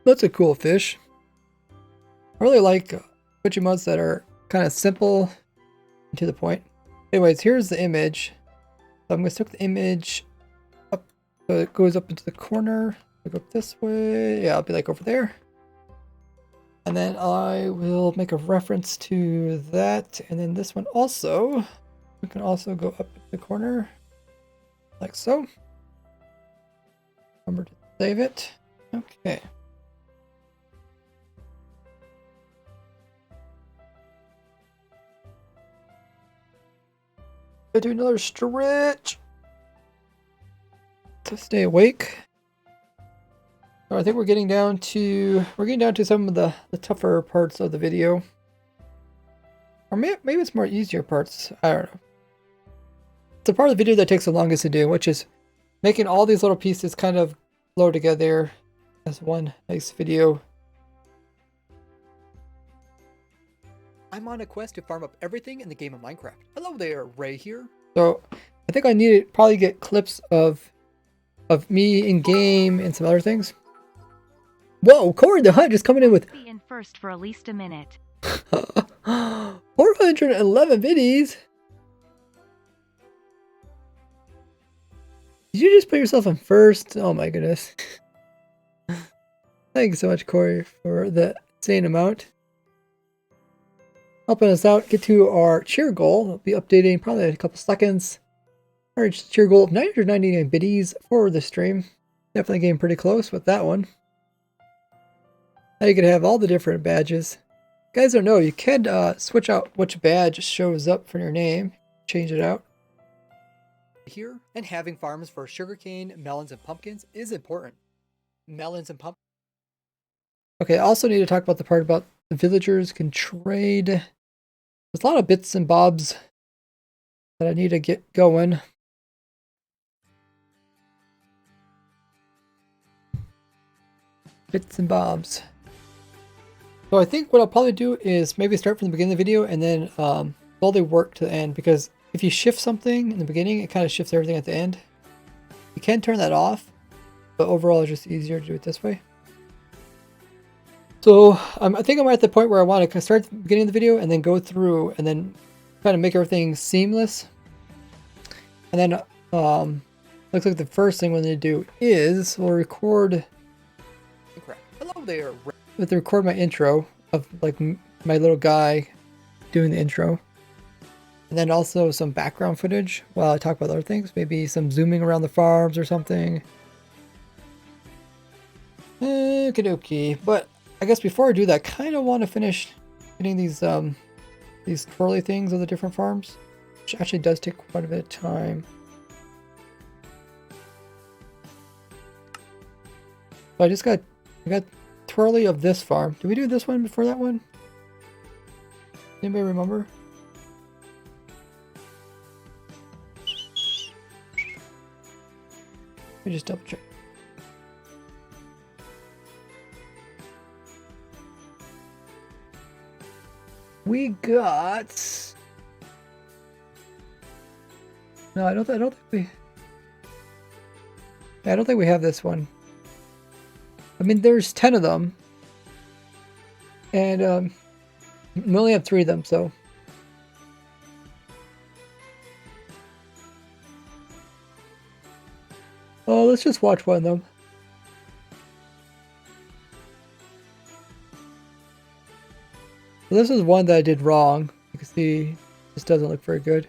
That's a cool fish. I really like Twitch emotes that are kind of simple and to the point. Anyways, here's the image. So I'm going to stick the image up so it goes up into the corner. Go up this way. Yeah, I'll be like over there. And then I will make a reference to that. And then this one also. We can also go up the corner. Like so. Remember to save it. Okay. I do another stretch to stay awake. So I think we're getting down to some of the tougher parts of the video. Or maybe it's more easier parts. I don't know. It's the part of the video that takes the longest to do, which is making all these little pieces kind of flow together as one nice video. I'm on a quest to farm up everything in the game of Minecraft. Hello there, Ray here. So I think I need to probably get clips of me in game and some other things. Whoa, Corey the Hunt just coming in with Be in first for at least a minute. 411 biddies. Did you just put yourself in first? Oh my goodness. Thanks so much, Corey, for the insane amount. Helping us out, get to our cheer goal. I'll be updating probably in a couple seconds. Our cheer goal of 999 biddies for the stream. Definitely getting pretty close with that one. Now you can have all the different badges. You guys don't know, you can switch out which badge shows up for your name. Change it out. Here, and having farms for sugarcane, melons, and pumpkins is important. Melons and pumpkins. Okay, I also need to talk about the part about the villagers can trade. There's a lot of bits and bobs that I need to get going. Bits and bobs. So I think what I'll probably do is maybe start from the beginning of the video and then slowly work to the end, because if you shift something in the beginning, it kind of shifts everything at the end. You can turn that off, but overall it's just easier to do it this way. So I think I'm at the point where I want to start at the beginning of the video and then go through and then kind of make everything seamless. And then looks like the first thing we'll need to do is we'll record. Hello there. With record my intro of like my little guy doing the intro. And then also some background footage while I talk about other things. Maybe some zooming around the farms or something. Okie dokie. But I guess before I do that, I kind of want to finish getting these twirly things of the different farms. Which actually does take quite a bit of time. So I got twirly of this farm. Did we do this one before that one? Anybody remember? Let me just double check. We got. No, I don't think we. I don't think we have this one. I mean, there's 10 of them, and we only have 3 of them, so. Oh, let's just watch one of them. So this is one that I did wrong. You can see this doesn't look very good.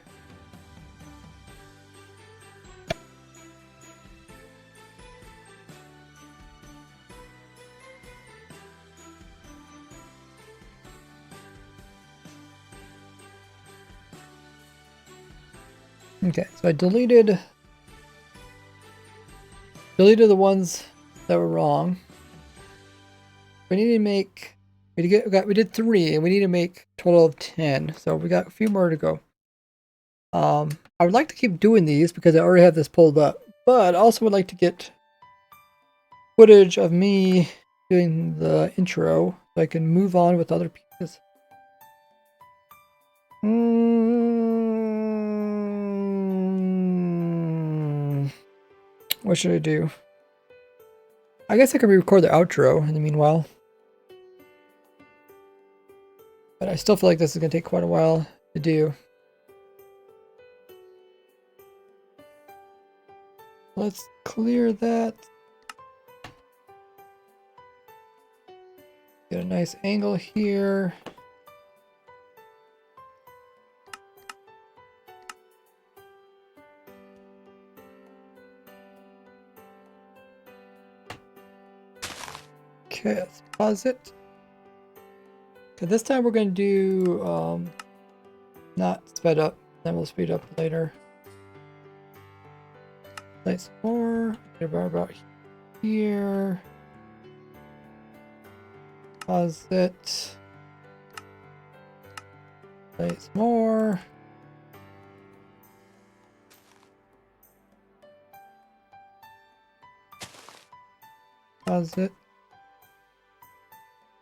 Okay, so I deleted the ones that were wrong. We need to make we did 3 and we need to make a total of 10. So we got a few more to go. I would like to keep doing these because I already have this pulled up, but I also would like to get footage of me doing the intro so I can move on with other pieces. What should I do? I guess I could re-record the outro in the meanwhile. But I still feel like this is going to take quite a while to do. Let's clear that. Get a nice angle here. Okay, let's pause it. Okay, this time we're going to do not sped up, then we'll speed up later. Place more. Get about here. Pause it. Place more. Pause it.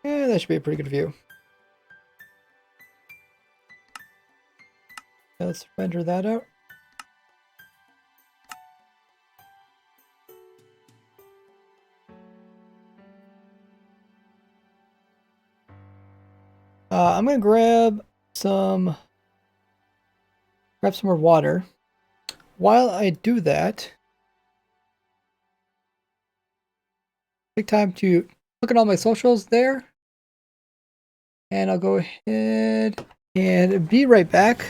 Yeah, that should be a pretty good view. Okay, let's render that out. I'm gonna grab some more water. While I do that, take time to look at all my socials there. And I'll go ahead and be right back.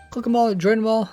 Click them all, join them all.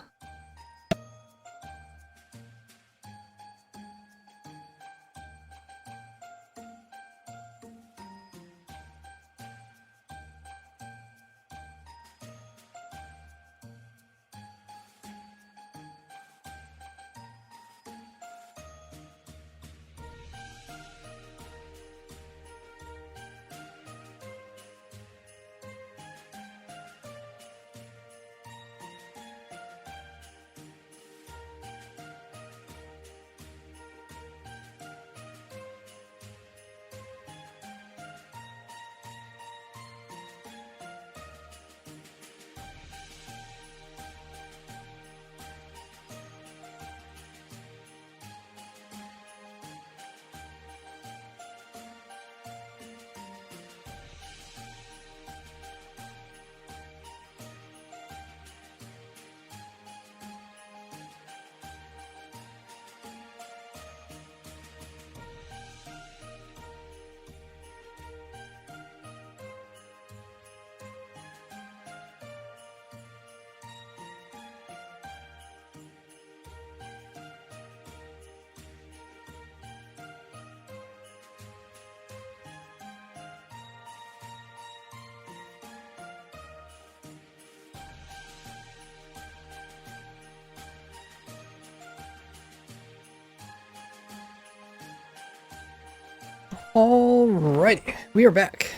Alrighty, we are back.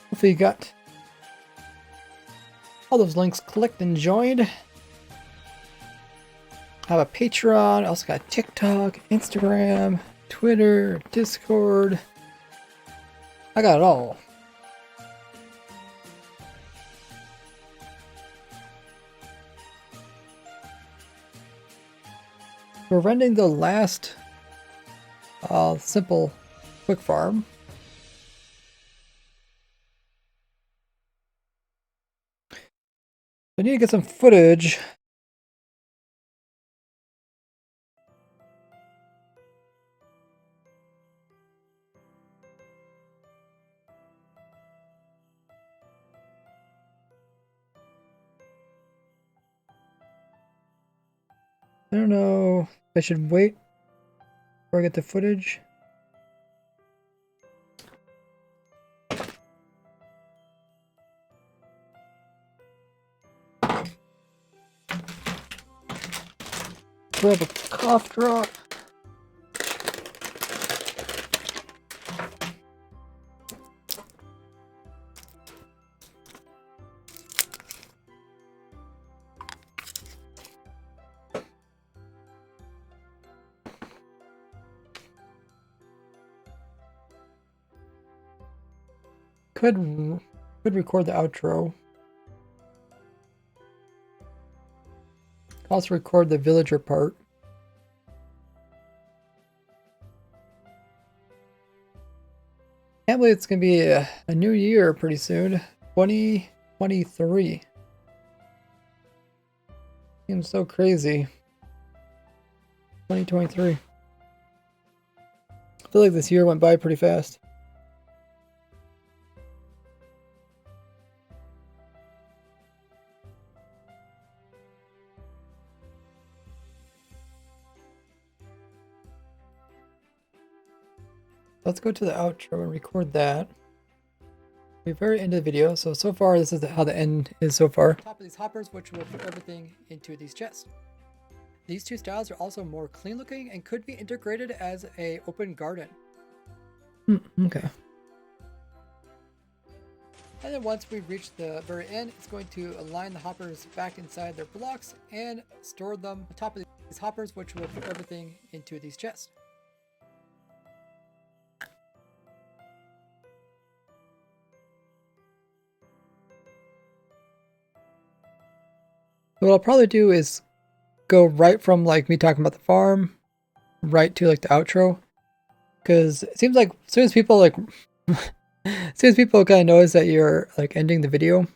Hopefully you got all those links clicked and joined. I have a Patreon, I also got TikTok, Instagram, Twitter, Discord. I got it all. We're renting the last simple quick farm. I need to get some footage. I don't know if I should wait before I get the footage. Grab a cough drop. Could record the outro. Also record the villager part. Can't believe it's gonna be a new year pretty soon. 2023. Seems so crazy. 2023. I feel like this year went by pretty fast. Let's go to the outro and record that. We're very end of the video, so far this is how the end is so far. Top of these hoppers, which will put everything into these chests. These two styles are also more clean looking and could be integrated as a open garden. Okay. And then once we reach the very end, it's going to align the hoppers back inside their blocks and store them on top of these hoppers, which will put everything into these chests. What I'll probably do is go right from like me talking about the farm right to like the outro, because it seems like as soon as people like as soon as people kind of notice that you're like ending the video,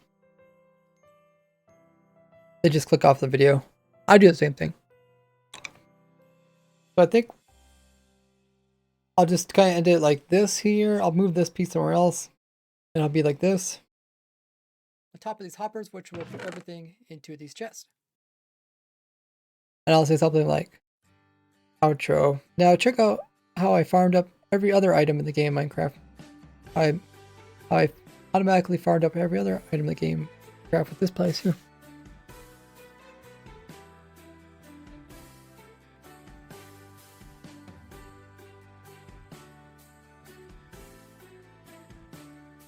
they just click off the video. I do the same thing. So I think I'll just kind of end it like this here. I'll move this piece somewhere else and I'll be like this on top of these hoppers, which will put everything into these chests. And I'll say something like outro. Now check out how I farmed up every other item in the game Minecraft. I automatically farmed up every other item in the game Minecraft with this place here.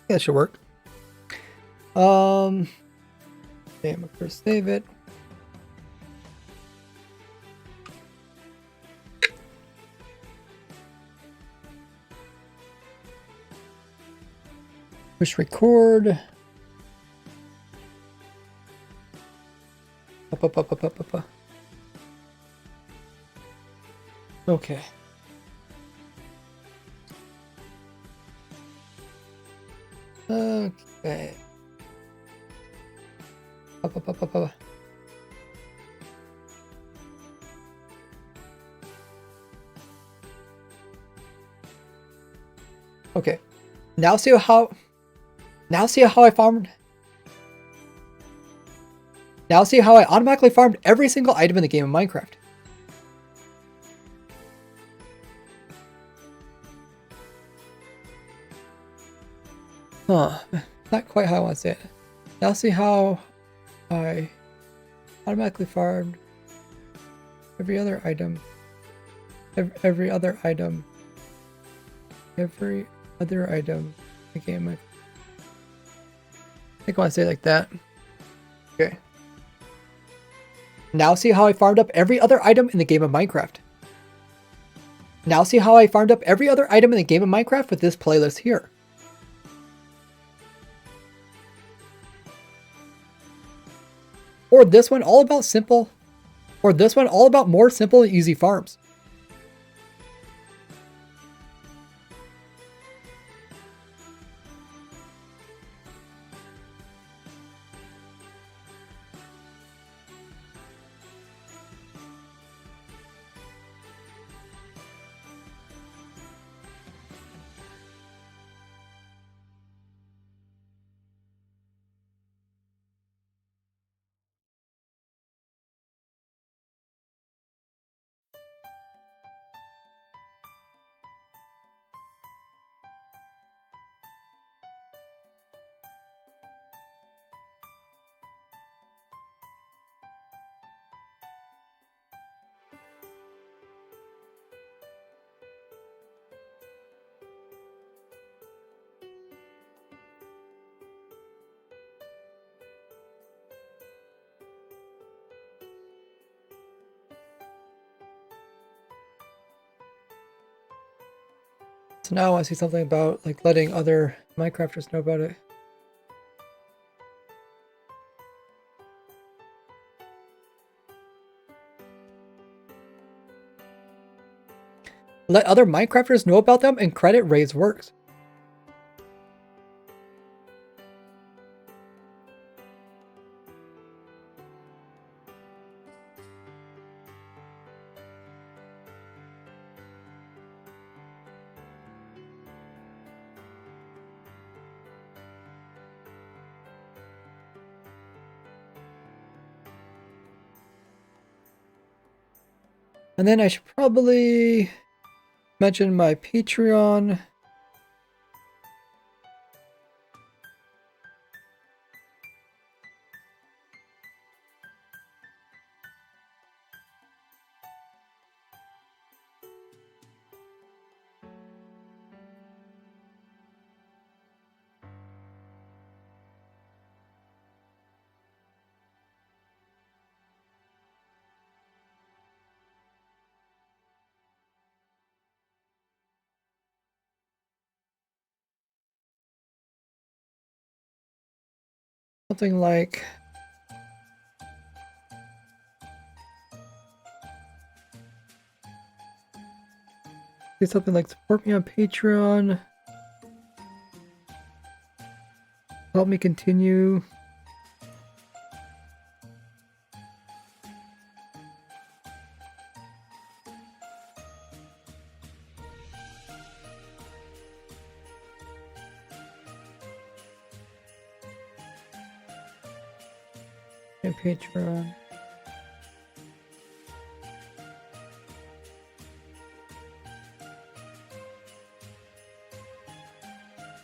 Yeah, that should work. Okay, I'm gonna first save it. Push record. Up. Okay. Okay. Up. Okay. Now see how I farmed. Now see how I automatically farmed every single item in the game of Minecraft. Huh. Not quite how I want to say it. Now see how I automatically farmed every other item. Every other item in the game. I think I want to say it like that. Okay. Now see how I farmed up every other item in the game of Minecraft. Now see how I farmed up every other item in the game of Minecraft with this playlist here. Or this one all about simple. Or this one all about more simple and easy farms. So now I see something about like letting other Minecrafters know about it. Let other Minecrafters know about them and credit raise works. And then I should probably mention my Patreon. Something like something like support me on Patreon. Help me continue. And Patreon.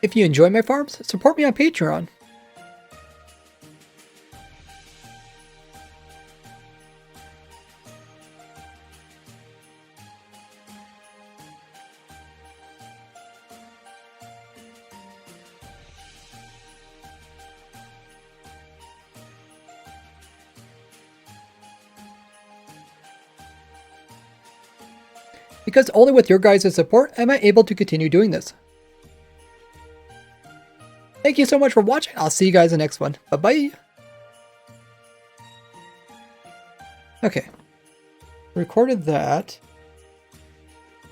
If you enjoy my farms, support me on Patreon. Because only with your guys' support am I able to continue doing this. Thank you so much for watching. I'll see you guys in the next one. Bye-bye. Okay. Recorded that.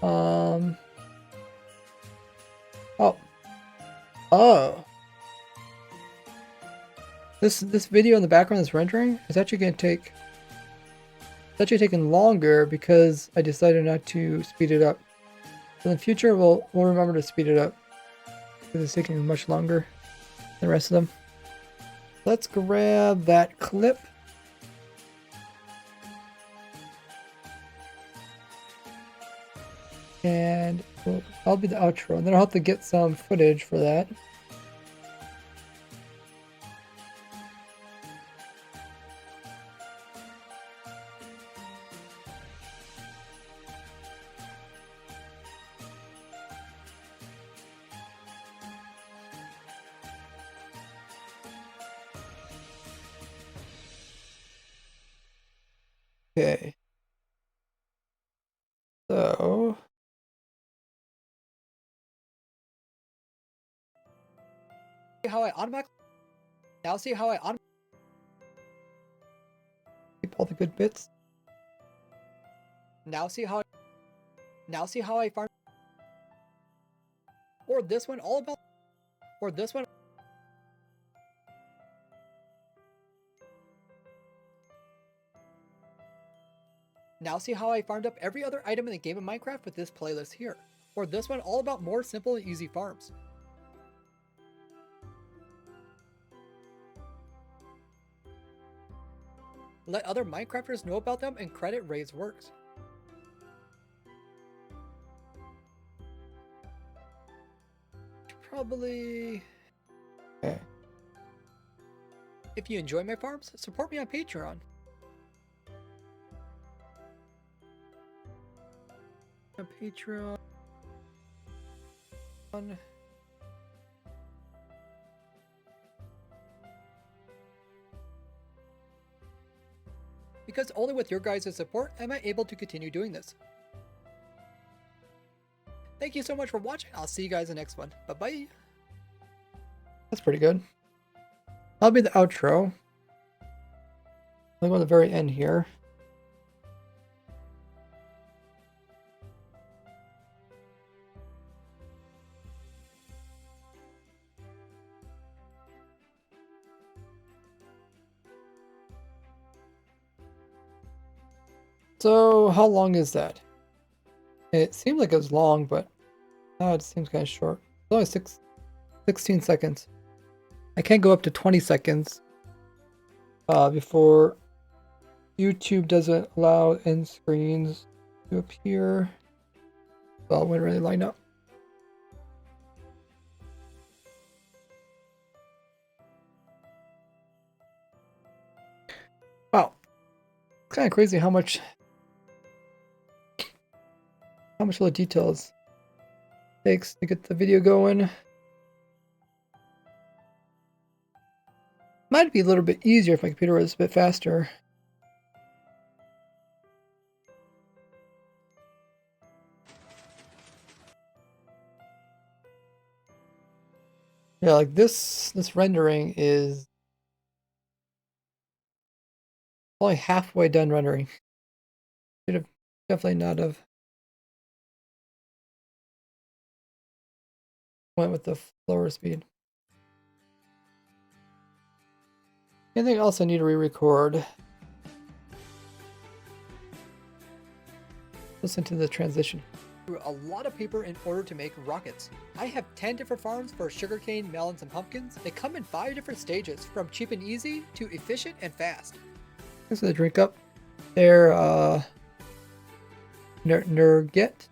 Oh. Oh. This video in the background is rendering is actually going to take... It's actually taking longer because I decided not to speed it up. So in the future, we'll remember to speed it up. Because it's taking much longer than the rest of them. Let's grab that clip. And I'll be the outro. And then I'll have to get some footage for that. Okay. So... how I automatically... Now see how I automatically... keep all the good bits. Now see how I farm... Or this one all about... Or this one... Now see how I farmed up every other item in the game of Minecraft with this playlist here. Or this one all about more simple and easy farms. Let other Minecrafters know about them and credit Ray's works. Probably... Okay. If you enjoy my farms, support me on Patreon. On Patreon. Because only with your guys' support am I able to continue doing this. Thank you so much for watching. I'll see you guys in the next one. Bye-bye. That's pretty good. That'll be the outro. I'll go to the very end here. So, how long is that? It seemed like it was long, but now it seems kind of short. It's only 16 seconds. I can't go up to 20 seconds before YouTube doesn't allow end screens. Do up here. Well, it wouldn't really line up. Wow. It's kind of crazy how much of the details it takes to get the video going. Might be a little bit easier if my computer was a bit faster. Yeah, like this rendering is only halfway done rendering. Should have definitely not have went with the slower speed. Anything else I need to re-record? Listen to the transition. A lot of paper in order to make rockets. I have 10 different farms for sugarcane, melons, and pumpkins. They come in 5 different stages, from cheap and easy to efficient and fast. Thanks for the drink up. There, Nurget.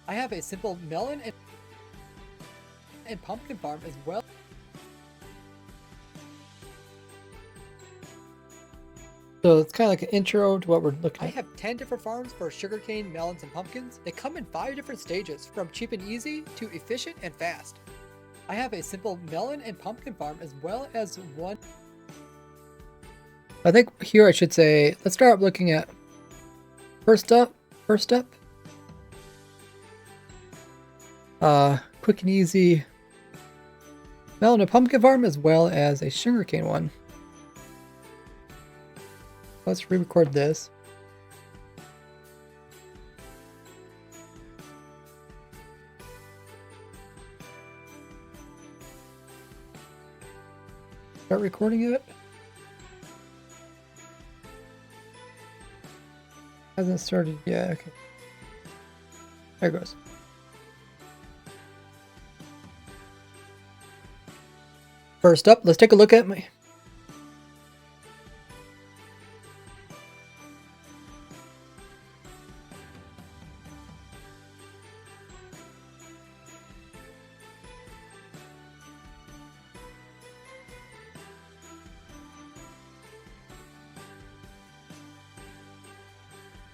I have a simple melon and pumpkin farm as well. So it's kind of like an intro to what we're looking at. I have 10 different farms for sugarcane, melons, and pumpkins. They come in 5 different stages, from cheap and easy to efficient and fast. I have a simple melon and pumpkin farm as well as one. I think here I should say, let's start looking at first up. Quick and easy melon and pumpkin farm as well as a sugarcane one. Let's re-record this. Start recording it. Hasn't started yet. Okay. There it goes. First up, let's take a look at my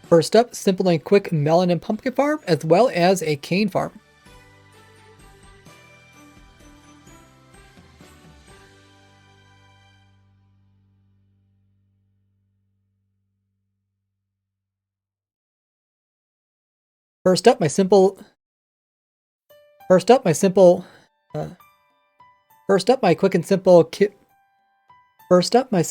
First up, simple and quick melon and pumpkin farm, as well as a cane farm. First up, my quick and simple kit. First up, my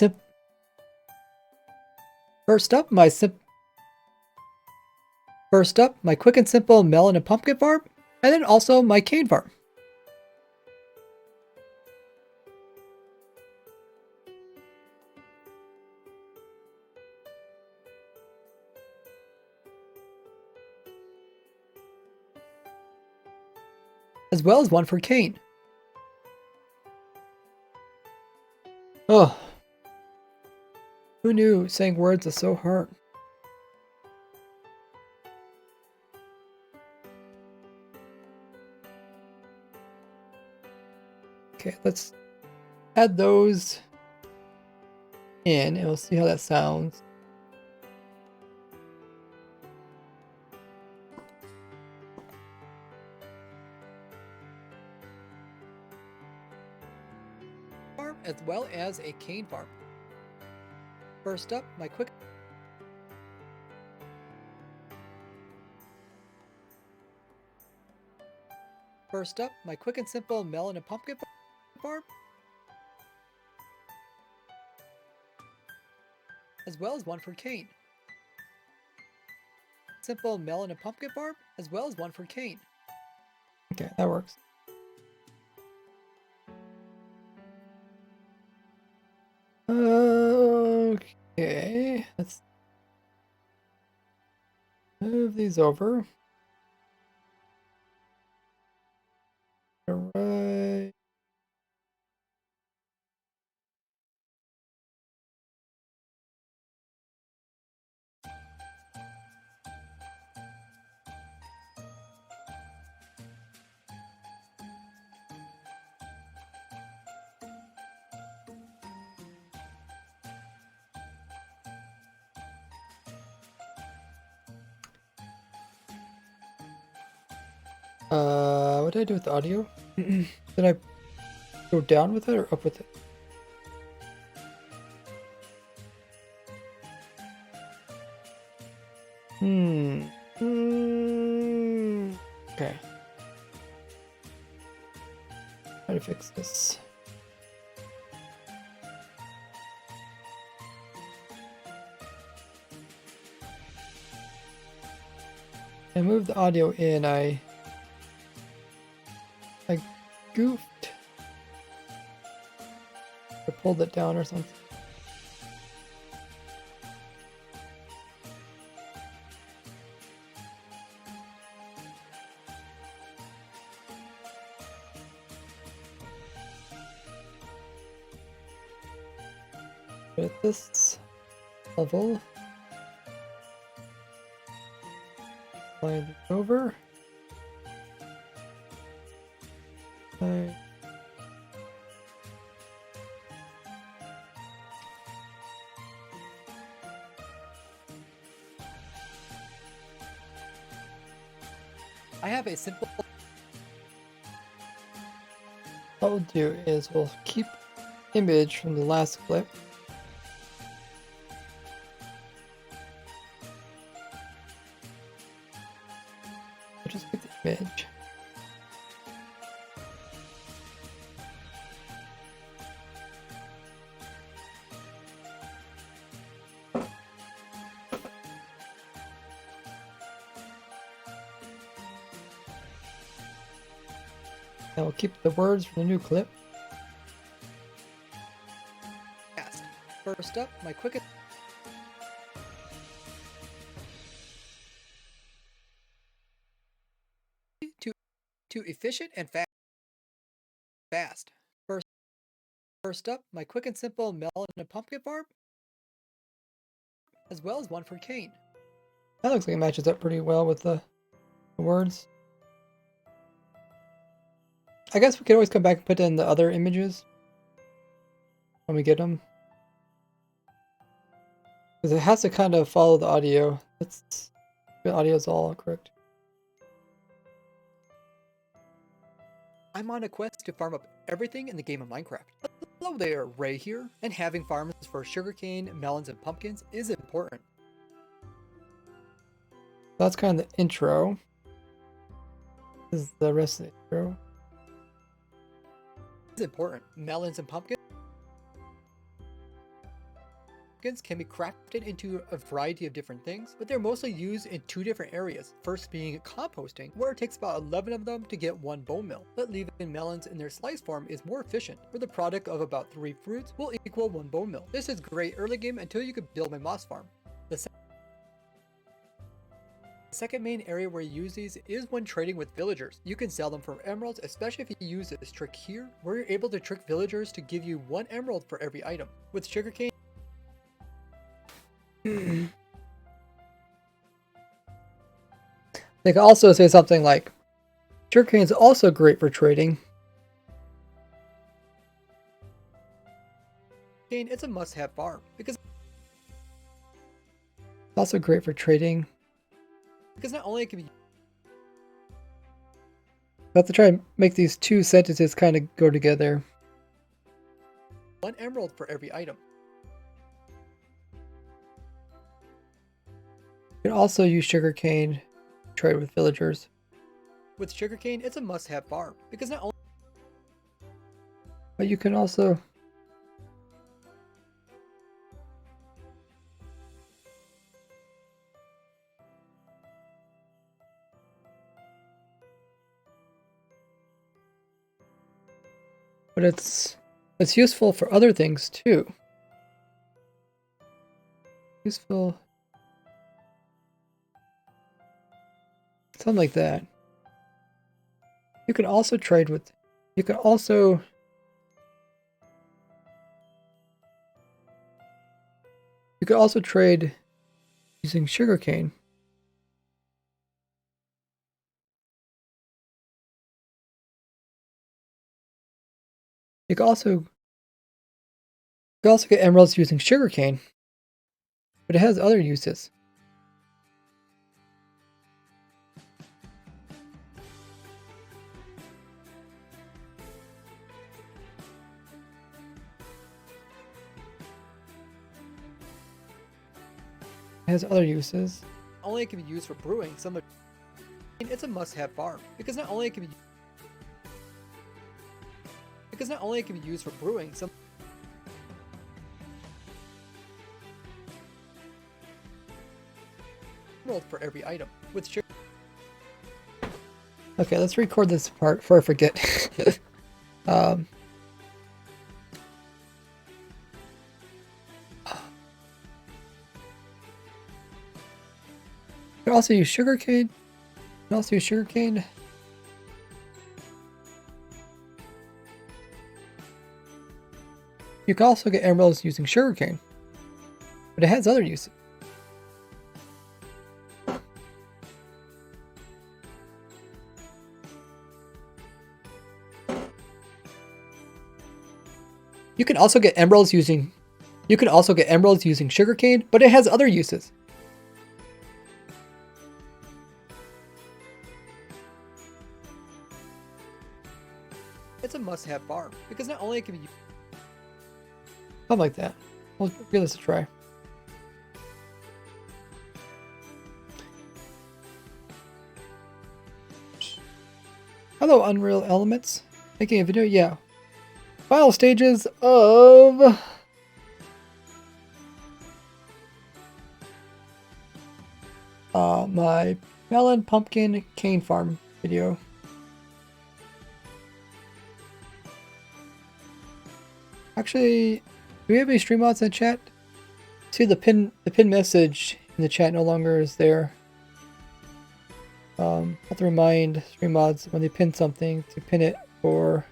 quick and simple melon and pumpkin farm, and then also my cane farm. As well as one for cane. Oh, who knew saying words is so hard? Okay, let's add those in and we'll see how that sounds. Farm as well as a cane farm. First up, my quick and simple melon and pumpkin farm, as well as one for cane. Simple melon and pumpkin farm, as well as one for cane. Okay, that works. Okay. Okay, let's move these over. All right. What did I do with the audio? Did I go down with it or up with it? Hmm. Okay. Try to fix this. I moved the audio in. I goofed. I pulled it down or something. At this level, slide it over. I have a simple. What we'll do is we'll keep image from the last clip. We'll just keep the image. And we'll keep the words from the new clip. First up, my quick. Too efficient and fast. First up, my quick and simple melon and pumpkin farm, as well as one for cane. That looks like it matches up pretty well with the words. I guess we could always come back and put in the other images when we get them. Because it has to kind of follow the audio. The audio is all correct. I'm on a quest to farm up everything in the game of Minecraft. Hello there, Ray here, and having farms for sugarcane, melons, and pumpkins is important. That's kind of the intro. This is the rest of the intro. It's important. Melons and pumpkins can be crafted into a variety of different things, but they're mostly used in two different areas. First being composting, where it takes about 11 of them to get one bone meal, but leaving melons in their slice form is more efficient, where the product of about 3 fruits will equal 1 bone meal. This is great early game until you could build my moss farm. The second main area where you use these is when trading with villagers. You can sell them for emeralds, especially if you use this trick here, where you're able to trick villagers to give you 1 emerald for every item. With sugarcane, they can also say something like, sugarcane is also great for trading. It's a must-have farm because it's also great for trading. Because not only can be, I have to try and make these two sentences kind of go together. 1 emerald for every item. You can also use sugarcane to trade with villagers. With sugarcane, it's a must-have farm because not only, but you can also but it's useful for other things too. useful. Something like that. You can also trade with. You can also. You can also trade using sugarcane. You can also get emeralds using sugarcane, but it has other uses. It has other uses. Only it can be used for brewing. It's a must-have farm because not only it can be used for brewing. Emerald for every item with sugar. Okay, let's record this part before I forget. You can also use sugarcane. You can also get emeralds using sugarcane, but it has other uses. You can also get emeralds using sugarcane, but it has other uses. It's a must-have farm because not only it can be something like that. We'll give this a try. Hello, Unreal Elements. Making a video, yeah. Final stages of my melon pumpkin cane farm video. Actually, do we have any stream mods in the chat? See, the pin message in the chat no longer is there. I have to remind stream mods when they pin something to pin it for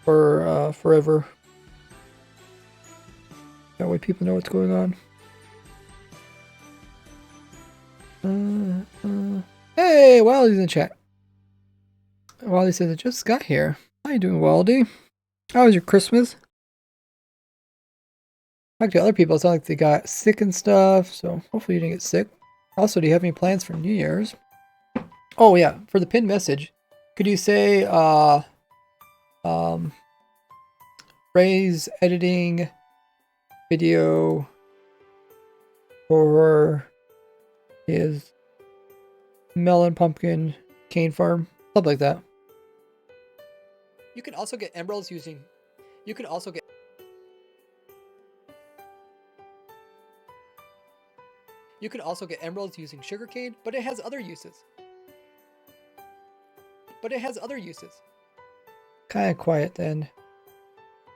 forever. That way people know what's going on. Hey, Wildy's in the chat. Wildy says, I just got here. How you doing, Wildy? How was your Christmas? Talk to other people, it's not like they got sick and stuff, so hopefully you didn't get sick. Also, do you have any plans for New Year's? Oh yeah, for the pinned message, could you say, Ray's editing video for his melon pumpkin cane farm? Something like that. You can also get emeralds using... You can also get emeralds using sugarcane, but it has other uses. Kind of quiet then.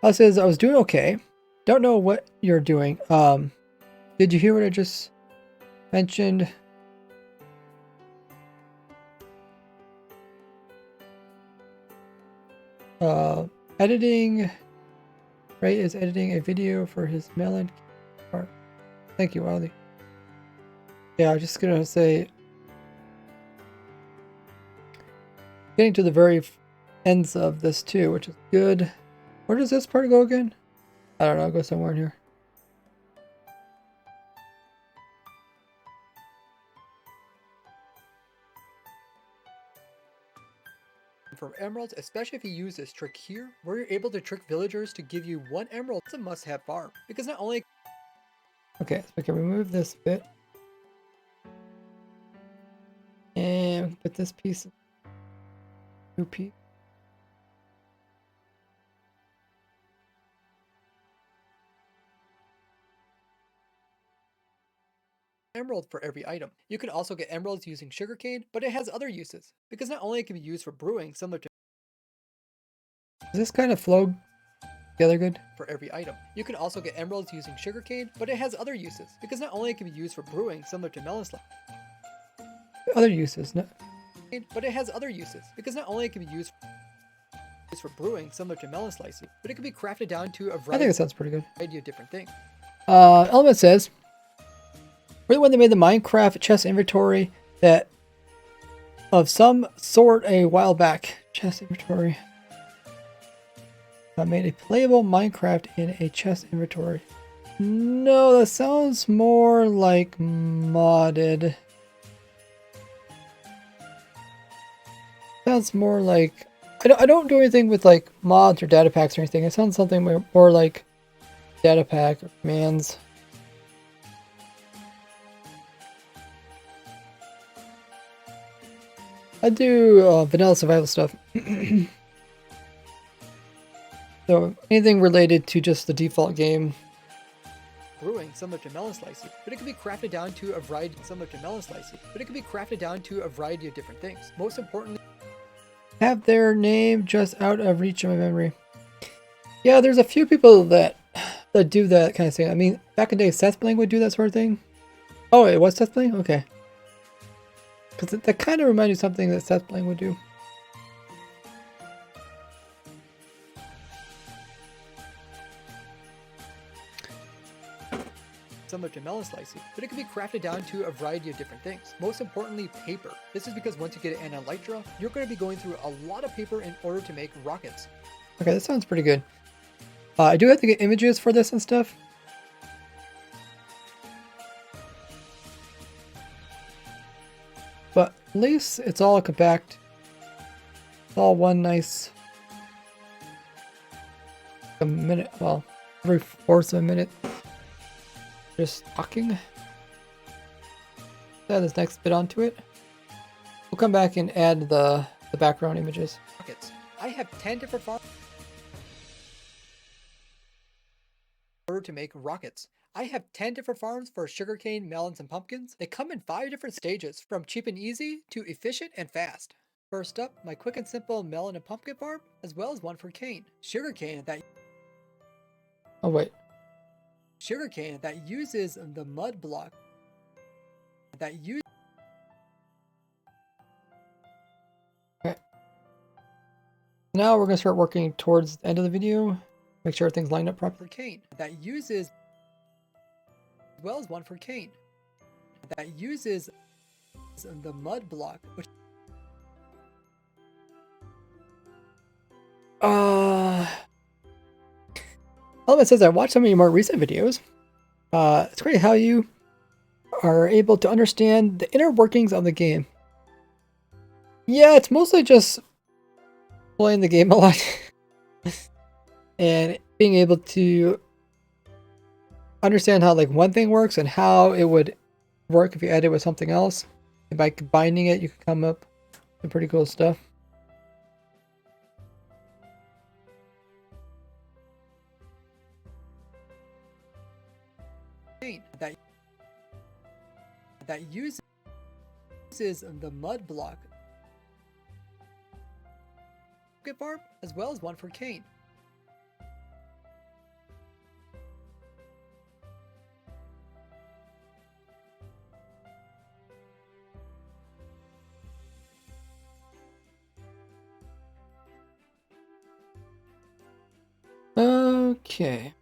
I says, I was doing okay. Don't know what you're doing. Did you hear what I just mentioned? Editing. Ray is editing a video for his melon farm. Thank you, Wildy. Yeah, I was just gonna say, getting to the very ends of this too, which is good. Where does this part go again? I don't know, I'll go somewhere in here. From emeralds, especially if you use this trick here, where you're able to trick villagers to give you 1 emerald. It's a must-have farm, because not only... Okay, so we can remove this bit. And we can put this piece in 2 piece. Emerald for every item. You can also get emeralds using sugarcane, but it has other uses, because not only it can be used for brewing, similar to... Does this kind of flow together good for every item. You can also get emeralds using sugarcane, but it has other uses, because not only it can be used for brewing, similar to melon slice. Other uses, no. But it has other uses, because not only it can be used for brewing, similar to melon slicing, but it can be crafted down to a variety. I think that sounds pretty good. Of different things. Element says, really when they made the Minecraft chest inventory that of some sort a while back. Chest inventory. I made a playable Minecraft in a chest inventory. No, that sounds more like modded. Sounds more like... I don't do anything with like mods or data packs or anything. It sounds something more like data pack or commands. I do vanilla survival stuff. So anything related to just the default game. Brewing similar to melon slicing, but it can be crafted down to a variety similar to melon slicing, but it can be crafted down to a variety of different things. Most importantly, have their name just out of reach of my memory. Yeah, there's a few people that do that kind of thing. I mean, back in the day, Seth Bling would do that sort of thing. Oh, it was Seth Bling? Okay. Because that kind of reminded me of something that Seth Bling would do. Similar to melon slicing, but it can be crafted down to a variety of different things. Most importantly, paper. This is because once you get an elytra, you're going to be going through a lot of paper in order to make rockets. Okay, that sounds pretty good. I do have to get images for this and stuff. But at least it's all compact. It's all one nice... a minute, well, every fourth of a minute. Just talking. Add this next bit onto it. We'll come back and add the background images. Rockets. I have 10 different farms in order to make rockets. I have 10 different farms for sugarcane, melons, and pumpkins. They come in 5 different stages, from cheap and easy to efficient and fast. First up, my quick and simple melon and pumpkin farm, as well as one for cane. Sugarcane that... Oh wait. Sugarcane that uses the mud block. That use... Okay. Now we're going to start working towards the end of the video. Make sure everything's lined up properly. Cane that uses... as well as one for cane. That uses the mud block, which... Element says, I watched some of your more recent videos. It's great how you are able to understand the inner workings of the game. Yeah, it's mostly just playing the game a lot. And being able to understand how like one thing works and how it would work if you add it with something else. And by combining it, you can come up with pretty cool stuff. That uses the mud block farm, as well as one for cane. Okay.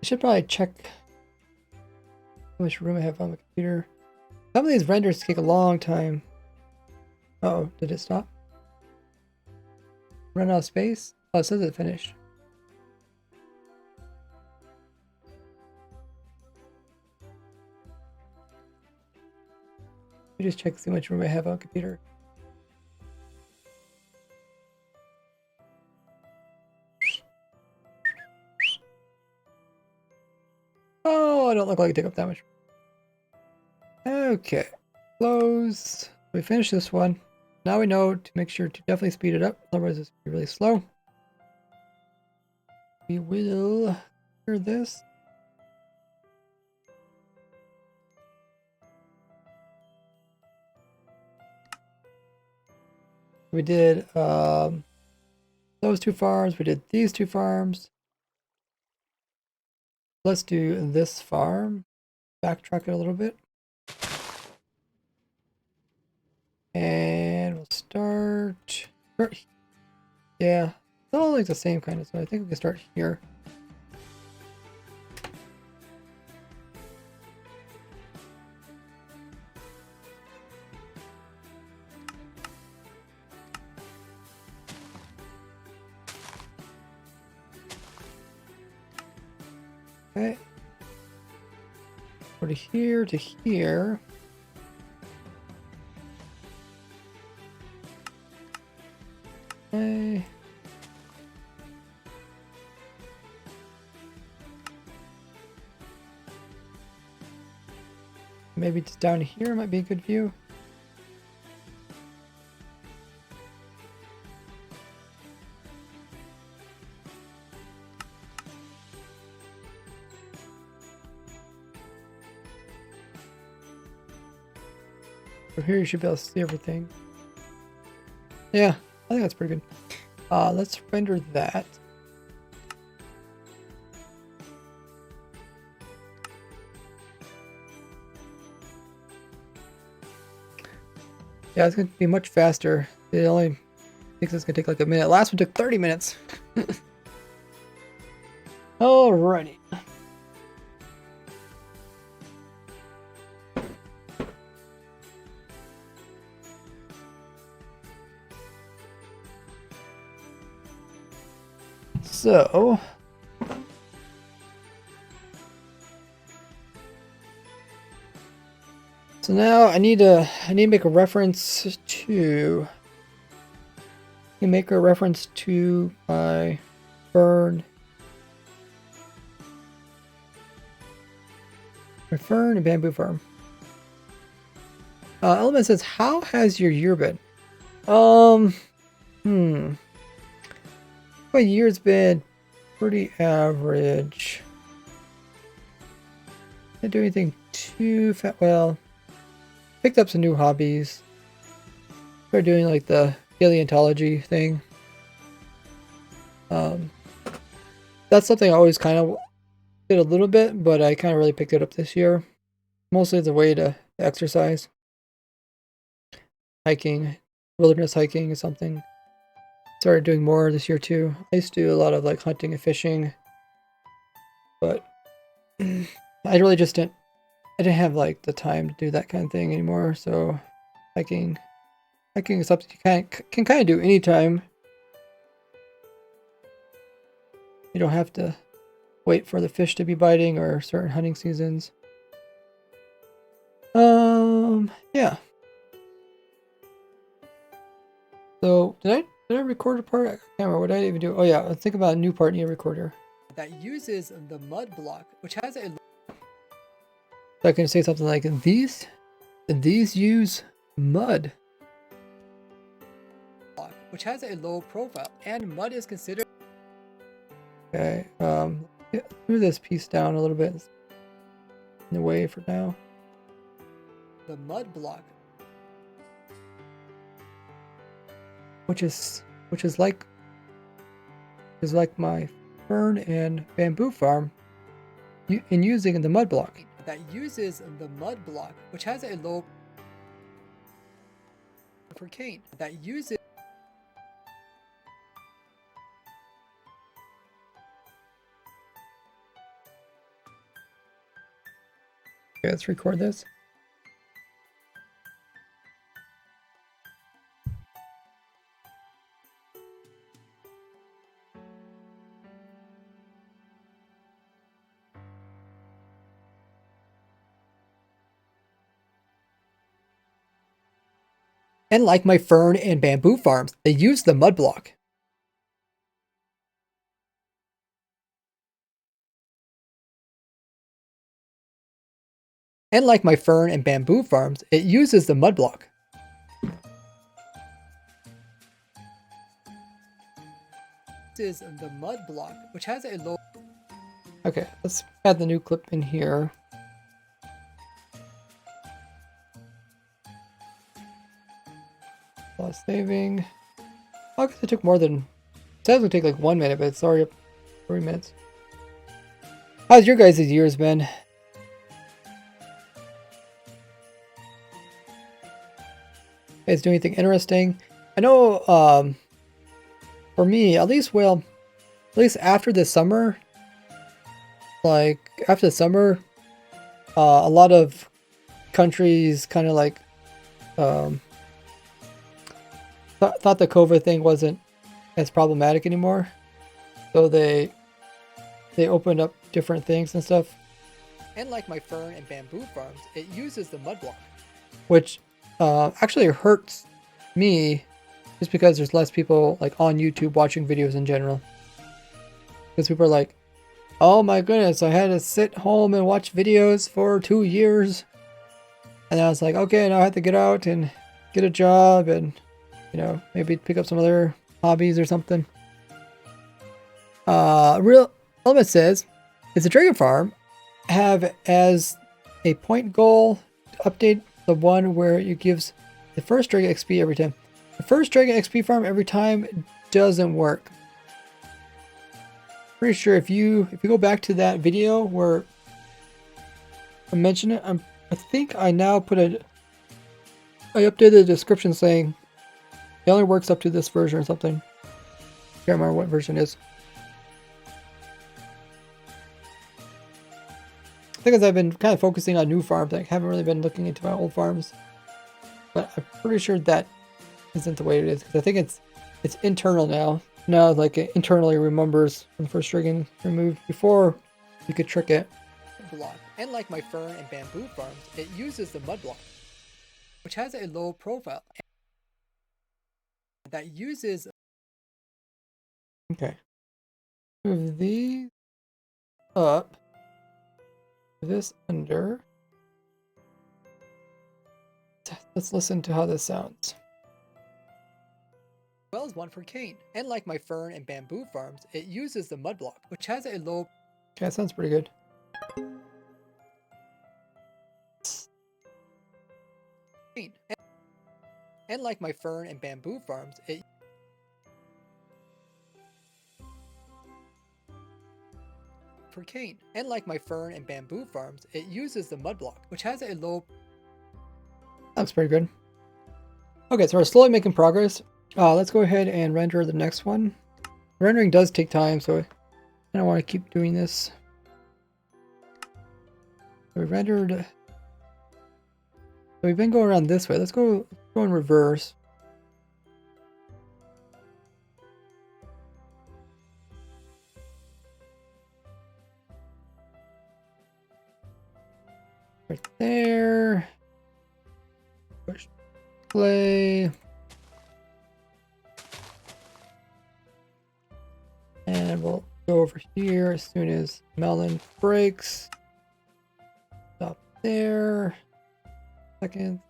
I should probably check how much room I have on the computer. Some of these renders take a long time. Uh-oh, did it stop? Run out of space? Oh, it says it finished. Let me just check to see how much room I have on the computer. Oh, I don't look like I take up that much. Okay, close. We finished this one. Now we know to make sure to definitely speed it up, otherwise it's really slow. We will clear this. We did those 2 farms, we did these 2 farms. let's do this farm. Backtrack it a little bit. And we'll start. Yeah, it's all like the same kind of, so I think we can start here. Okay. Go to here to here. Okay. Maybe just down here might be a good view. From here you should be able to see everything. Yeah, I think that's pretty good. Let's render that. Yeah, it's going to be much faster. It only thinks it's going to take like a minute. Last one took 30 minutes. Alrighty. So now I need to make a reference to my fern and bamboo farm. Element says, how has your year been? My year's been pretty average. Didn't do anything too well. Picked up some new hobbies. Started doing like the paleontology thing. That's something I always kind of did a little bit, but I kind of really picked it up this year. Mostly as a way to exercise. Hiking, wilderness hiking is something. Started doing more this year too. I used to do a lot of like hunting and fishing, but I really just didn't. I didn't have like the time to do that kind of thing anymore. So hiking is something you can kind of do anytime. You don't have to wait for the fish to be biting or certain hunting seasons. Yeah. So did I record a part? I can't remember. What did I even do? Oh yeah, let's think about a new part in your recorder that uses the mud block, which has a. So I can say something like these use mud block, which has a low profile, and mud is considered. Okay, move this piece down a little bit in the way for now. The mud block, which is like my fern and bamboo farm, in using the mud block that uses the mud block, which has a low for cane that uses. Okay, let's record this. And like my fern and bamboo farms, they use the mud block. And like my fern and bamboo farms, it uses the mud block. This is the mud block, which has a low. Okay, let's add the new clip in here. Lost saving. Oh, I guess it took more than. It says it would take like 1 minute, but it's already up 3 minutes. How's your guys' years been? Guys do anything interesting? I know for me, at least after the summer, like after the summer, a lot of countries kind of like thought the COVID thing wasn't as problematic anymore, so they opened up different things and stuff. And like my fern and bamboo farms, it uses the mud block, which actually hurts me just because there's less people like on YouTube watching videos in general. Because people are like, oh my goodness, I had to sit home and watch videos for 2 years. And I was like, okay, now I have to get out and get a job and, you know, maybe pick up some other hobbies or something. Real Element says, it's a dragon farm. Have as a point goal to update the one where it gives the first dragon XP every time. The first dragon XP farm every time doesn't work. Pretty sure if you go back to that video where I mentioned it, I think I now I updated the description saying it only works up to this version or something. Can't remember what version it is. I think as I've been kind of focusing on new farms, I haven't really been looking into my old farms. But I'm pretty sure that isn't the way it is, because I think it's internal now. Now, like, it internally remembers when the first dragon removed. Before, you could trick it. Block. And like my fern and bamboo farms, it uses the mud block, which has a low profile. That uses... Okay. Move these up. This under. Let's listen to how this sounds. Well as one for cane. And like my fern and bamboo farms, it uses the mud block, which has a low... Okay, that sounds pretty good. And like my fern and bamboo farms, it... For cane. And like my fern and bamboo farms, it uses the mud block, which has a low... That's pretty good. Okay, so we're slowly making progress. Let's go ahead and render the next one. Rendering does take time, so I don't want to keep doing this. We rendered... So we've been going around this way. Let's go in reverse. Right there. Push play. And we'll go over here as soon as Melon breaks. Stop there. Second.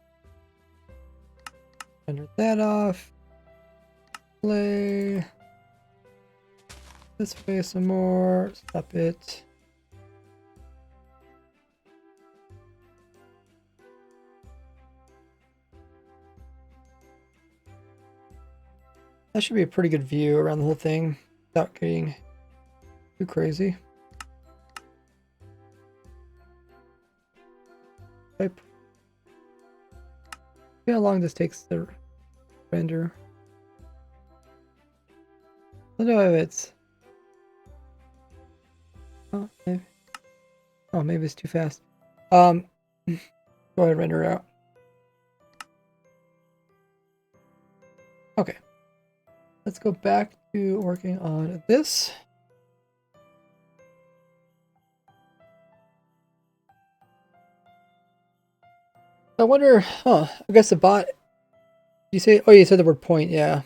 Render that off. Play. This way some more. Stop it. That should be a pretty good view around the whole thing without getting too crazy. Type. See how long this takes to render. I don't know if it's... Oh, maybe it's too fast. Go ahead and render it out. Okay. Let's go back to working on this. I wonder, I guess the bot, you say, oh, you said the word point, yeah.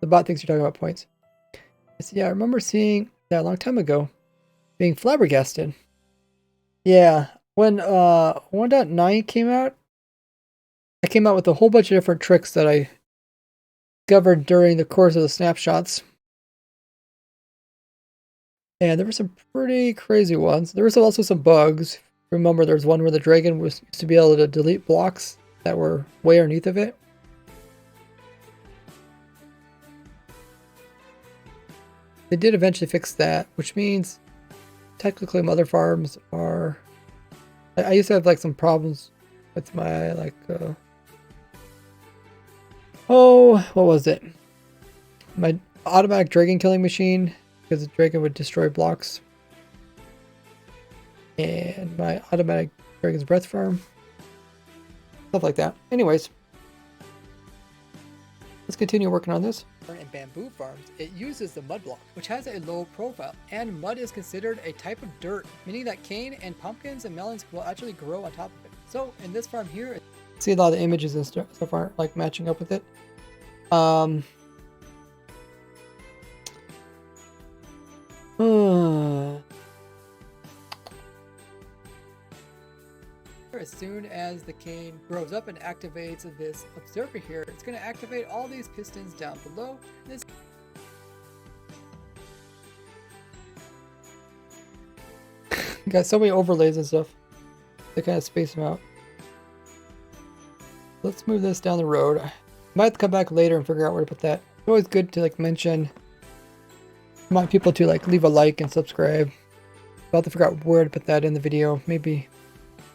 The bot thinks you're talking about points. Yeah, I remember seeing that a long time ago, being flabbergasted. Yeah, when 1.9 came out, I came out with a whole bunch of different tricks that I discovered during the course of the snapshots. And there were some pretty crazy ones. There was also some bugs. Remember, there's one where the dragon used to be able to delete blocks that were way underneath of it. They did eventually fix that, which means technically my other farms are... I used to have like some problems with my like... oh, what was it? My automatic dragon killing machine, because the dragon would destroy blocks. And my automatic dragon's breath farm. Stuff like that. Anyways. Let's continue working on this. In bamboo farms, it uses the mud block, which has a low profile, and mud is considered a type of dirt, meaning that cane and pumpkins and melons will actually grow on top of it. So in this farm here, see a lot of the images and stuff aren't like matching up with it. As soon as the cane grows up and activates this observer here, it's going to activate all these pistons down below. This got so many overlays and stuff. They kind of space them out. Let's move this down the road. I might have to come back later and figure out where to put that. It's always good to like mention. I want people to like leave a like and subscribe. I'll have to figure out where to put that in the video. Maybe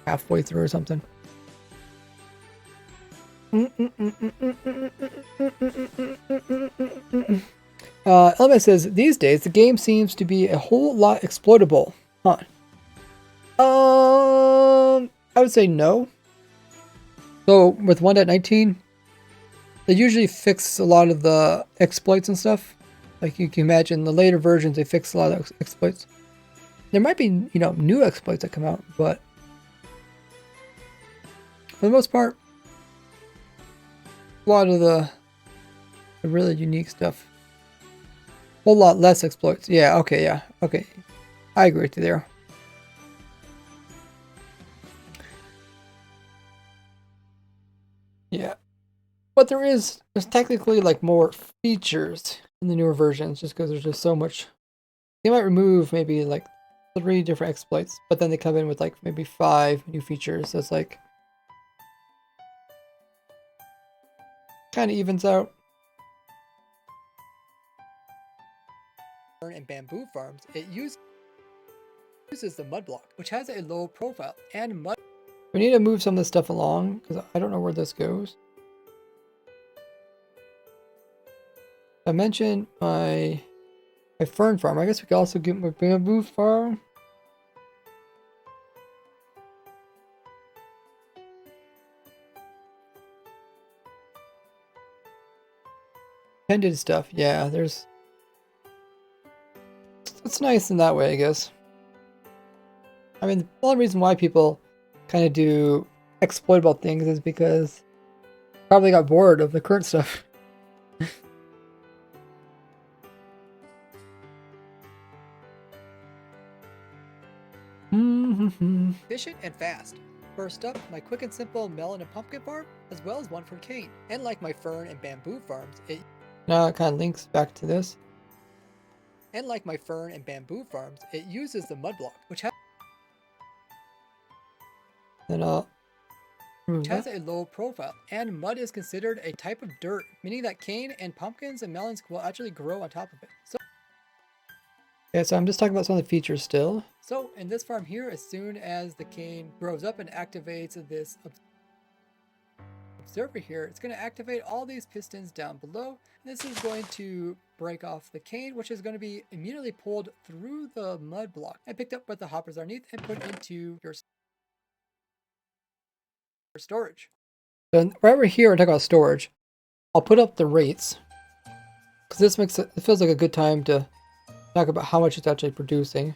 halfway through or something. Element says, these days the game seems to be a whole lot exploitable. Huh. I would say no. So with 1.19, they usually fix a lot of the exploits and stuff. Like you can imagine the later versions, they fix a lot of exploits. There might be, you know, new exploits that come out, but for the most part, a lot of the really unique stuff. A whole lot less exploits. Yeah, okay, yeah. Okay. I agree with you there. Yeah. But there's technically like more features in the newer versions just because there's just so much. They might remove maybe like 3 different exploits, but then they come in with like maybe 5 new features. So it's like kind of evens out. In bamboo farms, it uses the mud block, which has a low profile and mud. We need to move some of this stuff along because I don't know where this goes. I mentioned my fern farm. I guess we could also get my bamboo farm. Tended stuff, yeah, there's... It's nice in that way, I guess. I mean, the only reason why people kind of do exploitable things is because probably got bored of the current stuff. Efficient and fast. First up, my quick and simple melon and pumpkin farm, as well as one for cane. And like my fern and bamboo farms, it kind of links back to this. And like my fern and bamboo farms, it uses the mud block, which has a low profile, and mud is considered a type of dirt, meaning that cane and pumpkins and melons will actually grow on top of it. So yeah, so I'm just talking about some of the features still. So in this farm here, as soon as the cane grows up and activates this observer here, it's going to activate all these pistons down below. This is going to break off the cane, which is going to be immediately pulled through the mud block and picked up by the hoppers underneath and put into your storage. So right over here, we're talking about storage. I'll put up the rates because this makes it feels like a good time to talk about how much it's actually producing.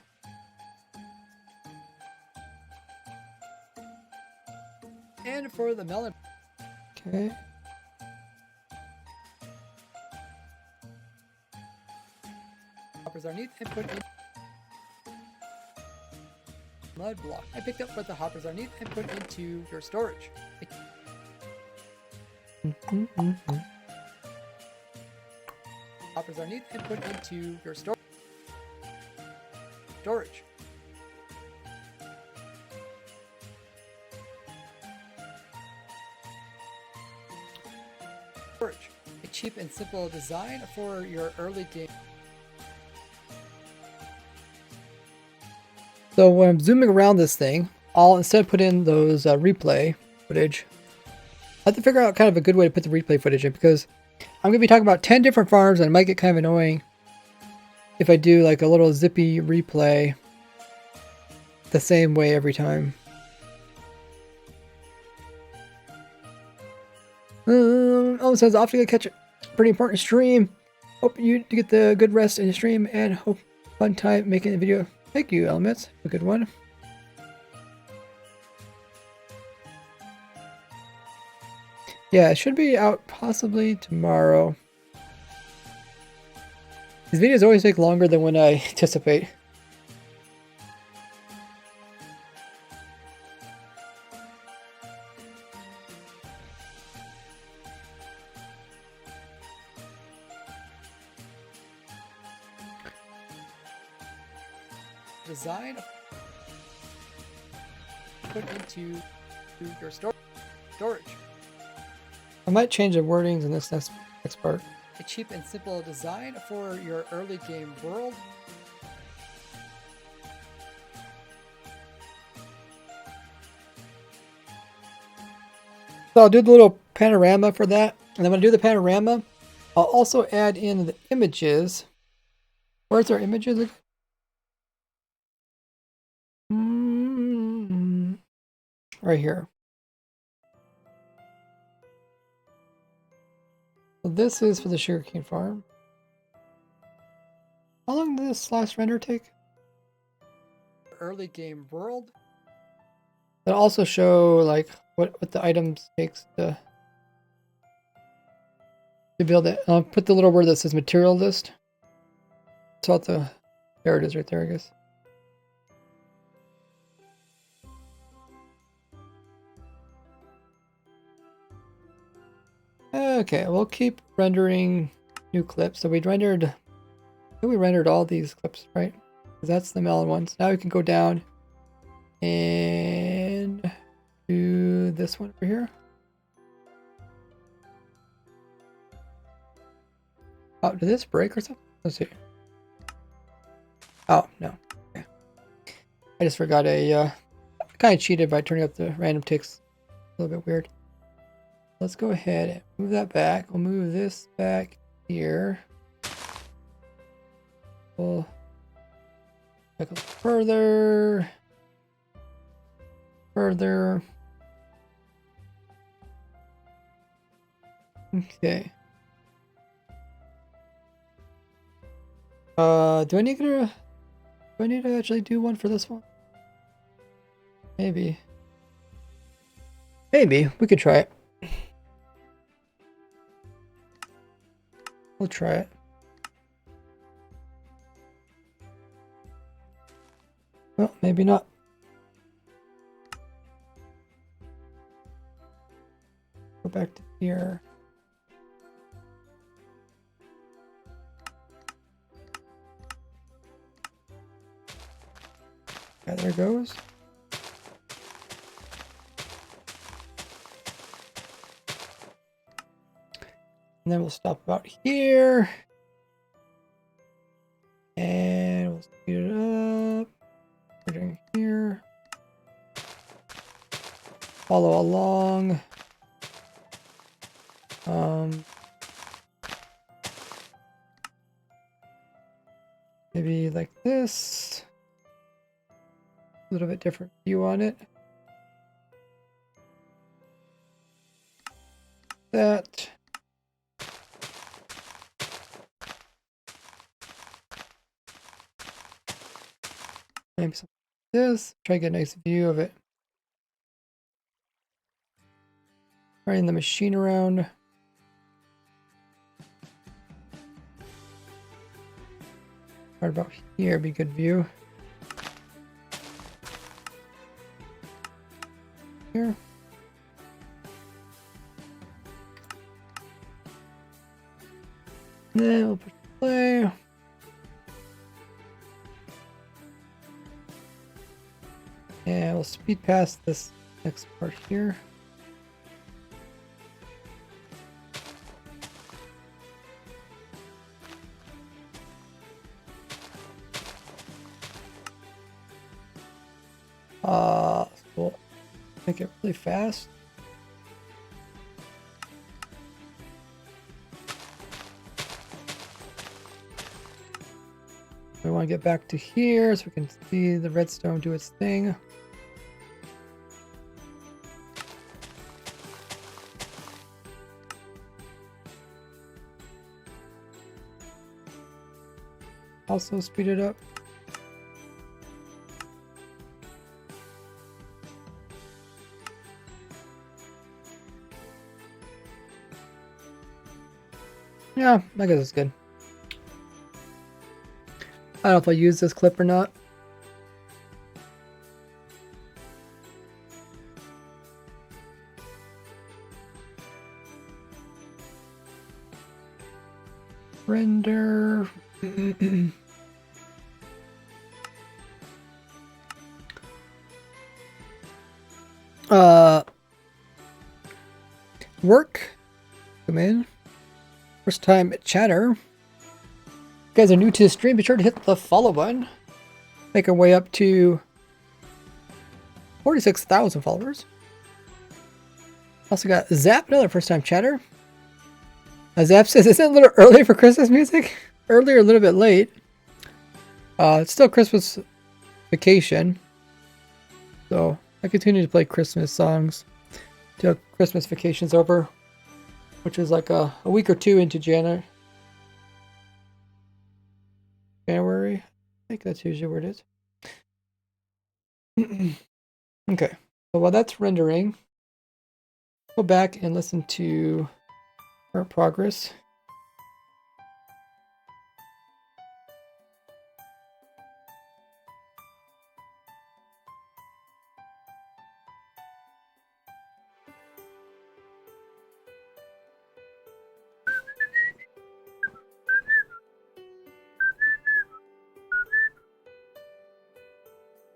And for the melon, okay. Hoppers underneath and put in mud block. I picked up what the hoppers underneath and put into your storage. Hoppers underneath and put into your storage. A cheap and simple design for your early game. So when I'm zooming around this thing, I'll instead put in those replay footage. I have to figure out kind of a good way to put the replay footage in, because I'm going to be talking about 10 different farms and it might get kind of annoying if I do like a little zippy replay the same way every time. Ellen says, off to go catch a pretty important stream. Hope you get the good rest in the stream and hope fun time making the video. Thank you, Elements. A good one. Yeah, it should be out possibly tomorrow. These videos always take longer than when I anticipate. Design put into your storage. I might change the wordings in this next part. A cheap and simple design for your early game world. So I'll do the little panorama for that, and then when I do the panorama, I'll also add in the images. Where's our images? Right here. So this is for the sugarcane farm. How long does this last render take? Early game world. It'll also show like what the items takes to build it. I'll put the little word that says material list. So there it is right there, I guess. Okay, we'll keep rendering new clips. So we rendered all these clips, right? Because that's the Melon ones. Now we can go down and do this one over here. Oh, did this break or something? Let's see. Oh, no. Okay. I just forgot I kind of cheated by turning up the random ticks. A little bit weird. Let's go ahead and move that back. We'll move this back here. We'll back a little further. Further. Okay. Do I need to actually do one for this one? Maybe. Maybe. We could try it. We'll try it. Well, maybe not. Go back to here. Yeah, there it goes. And then we'll stop about here. And we'll speed it up. We're doing here. Follow along. Maybe like this. A little bit different view on it. That. Maybe something like this. Try to get a nice view of it. Running the machine around. Right about here, be a good view. Here. Then we'll push play. And we'll speed past this next part here. We'll make it really fast. We want to get back to here so we can see the redstone do its thing. Also speed it up. Yeah, I guess it's good. I don't know if I'll use this clip or not. Render. Work. Come in. First time chatter. If you guys are new to the stream, be sure to hit the follow button. Make our way up to 46,000 followers. Also got Zap, another first time chatter. Zap says, isn't it a little early for Christmas music? Earlier, a little bit late. It's still Christmas vacation. So I continue to play Christmas songs till Christmas vacation's over, which is like a week or two into January. I think that's usually where it is. Okay, so while that's rendering, go back and listen to our progress.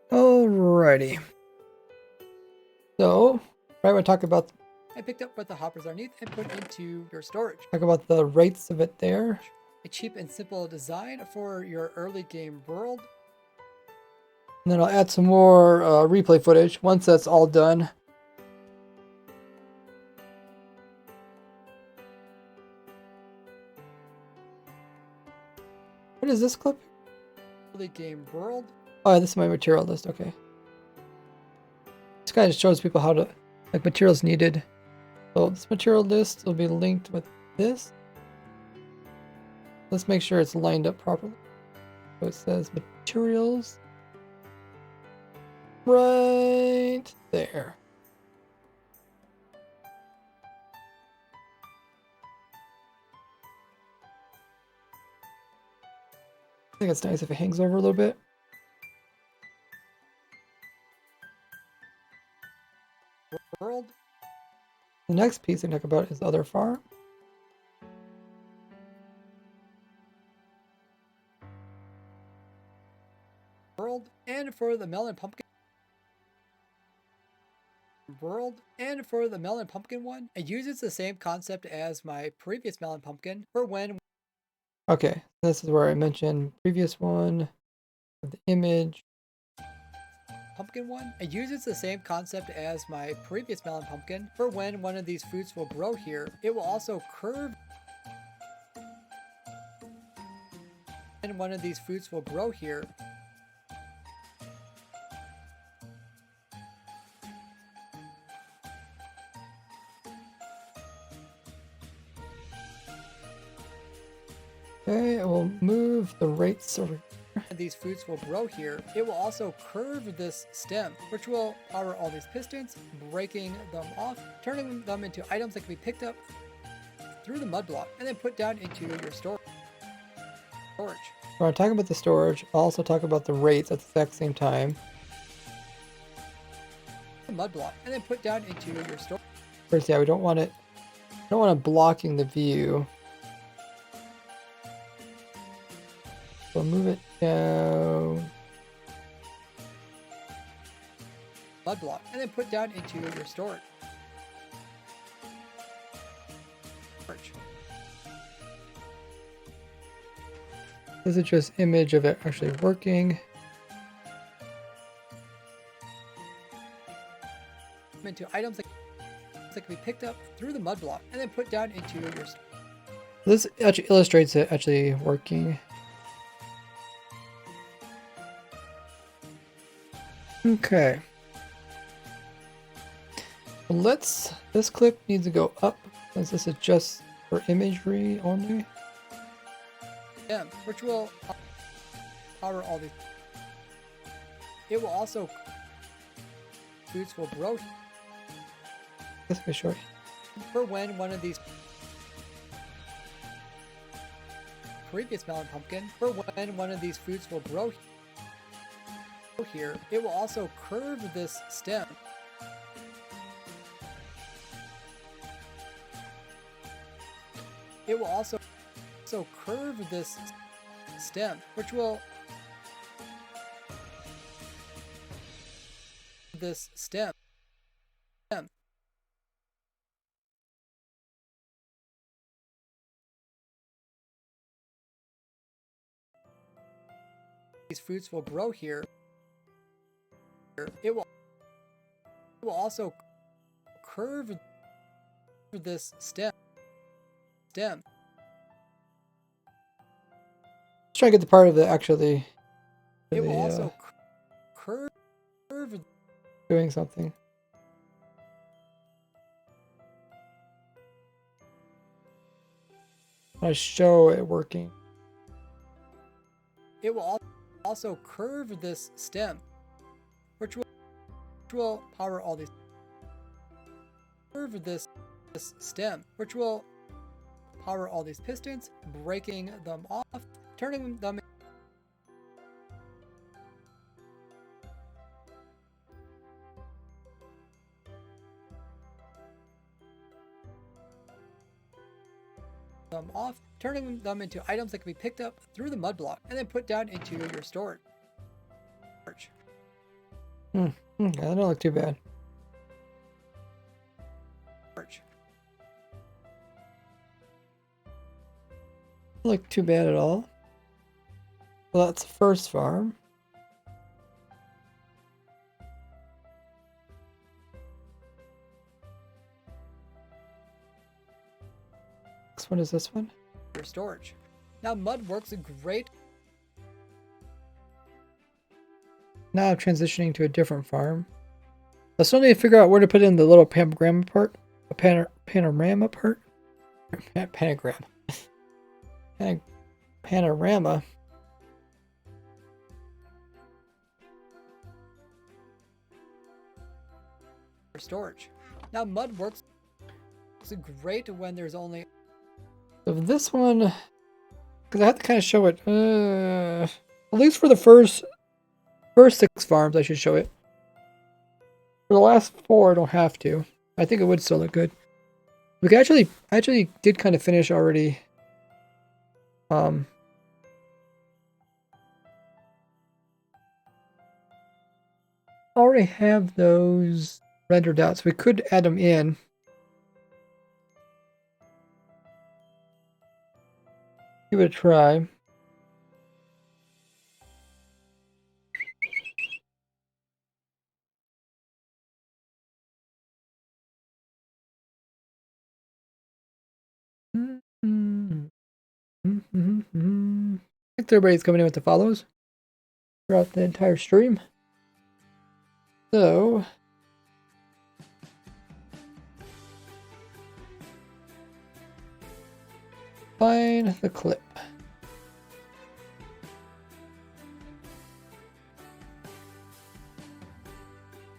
Alrighty. So, right when I talk about, I picked up what the hoppers are underneath and put into your storage. Talk about the rates of it there. A cheap and simple design for your early game world. And then I'll add some more replay footage once that's all done. What is this clip? Early game world. Oh, this is my material list. Okay. This guy just shows people how to, like, materials needed. So this material list will be linked with this. Let's make sure it's lined up properly. So it says materials right there. I think it's nice if it hangs over a little bit. World. The next piece I talk about is other farm. World, and for the melon pumpkin. World, and for the melon pumpkin one, it uses the same concept as my previous melon pumpkin for when. Okay, this is where I mentioned previous one, the image. Pumpkin one, it uses the same concept as my previous melon pumpkin for when one of these fruits will grow here. It will also curve. And one of these fruits will grow here. Okay, I will move the rates over here. These fruits will grow here. It will also curve this stem, which will power all these pistons, breaking them off, turning them into items that can be picked up through the mud block and then put down into your storage. When I talk about the storage, I'll also talk about the rates at the exact same time. Mud block and then put down into your storage. First, yeah, we don't want it. I don't want it blocking the view. So move it down. Mud block and then put down into your storage. This is just image of it actually working. into items that can be picked up through the mud block and then put down into your... This actually illustrates it actually working. Okay. This clip needs to go up, as this is just for imagery only. Yeah, which will power all these. It will also... Foods will grow. This will be short. For when one of these previous melon pumpkin, for when one of these foods will grow here, it will also curve this stem. It will also curve this stem, which will this stem. These fruits will grow here. It will also curve this stem. Let's try to get the part of the actually. It will also curve doing something. I show it working. It will also curve this stem, which will power all these. Curve this stem, which will power all these pistons, breaking them off, turning them into items that can be picked up through the mud block and then put down into your storage. That don't look too bad. Look too bad at all. Well, that's the first farm. Next one is this one. Your storage. Now mud works great. Now I'm transitioning to a different farm. I still need to figure out where to put in the little panorama part. A panorama part? Panagram. Panorama. For storage. Now mud works great when there's only... So this one, because I have to kind of show it, at least for the first 6 farms I should show it. For the last 4 I don't have to. I think it would still look good. We could actually did kind of finish already. Already have those rendered out, so we could add them in. Give it a try. Thanks everybody's coming in with the follows throughout the entire stream. So find the clip.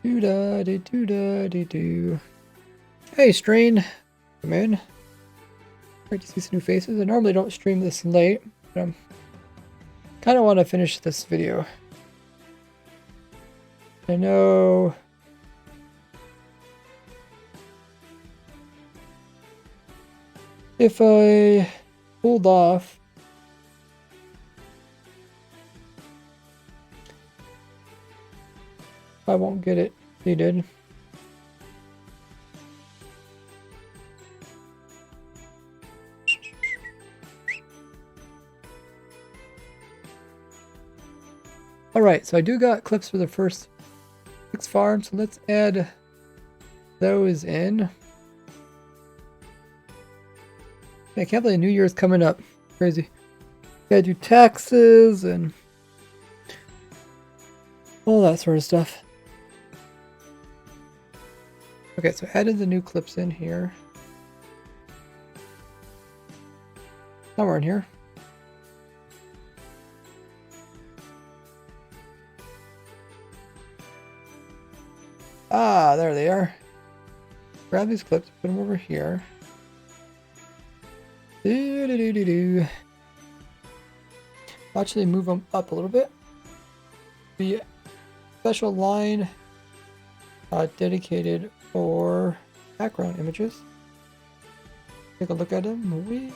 Do-da-dee-do-da-dee-do. Hey, Strain. Come in. Great to see some new faces. I normally don't stream this late, but I'm kind of want to finish this video. I know if I pulled off I won't get it needed. Alright, so I do got clips for the first 6 farms, so let's add those in. I can't believe New Year's coming up. Crazy. Gotta do taxes and all that sort of stuff. Okay, so added the new clips in here. Somewhere in here. Ah, there they are. Grab these clips, put them over here. Actually move them up a little bit. The special line dedicated for background images. Take a look at them.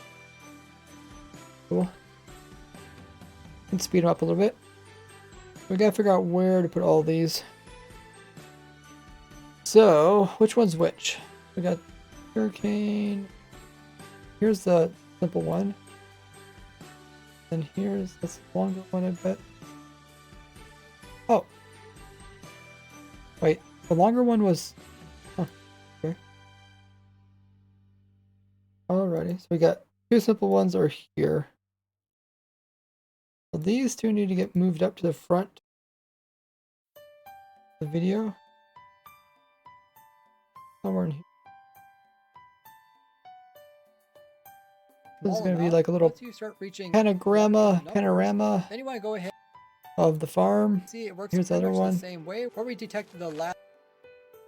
Cool. And speed them up a little bit. We gotta figure out where to put all these. So, which one's which? We got hurricane. Here's the simple one. And here's this longer one, I bet. Oh. Wait, the longer one was... Huh. Okay. Alrighty, so we got two simple ones are here. So these two need to get moved up to the front of the video. Somewhere in here. This is going to be like a little panorama Then you want to go ahead of the farm. see it works Here's the other pretty much one. the same way where we detected the last.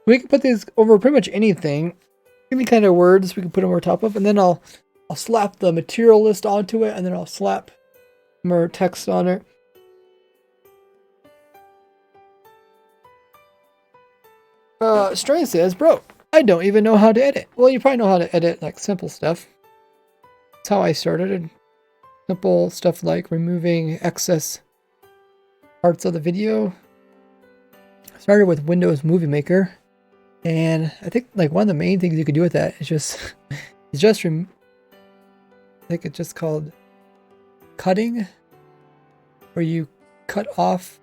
We can put these over pretty much anything. Any kind of words we can put them over top of, and then I'll slap the material list onto it, and then I'll slap more text on it. Stray says, bro, I don't even know how to edit. Well, you probably know how to edit like simple stuff. That's how I started. Simple stuff like removing excess parts of the video. I started with Windows Movie Maker, and I think like one of the main things you could do with that is just I think it's just called cutting, where you cut off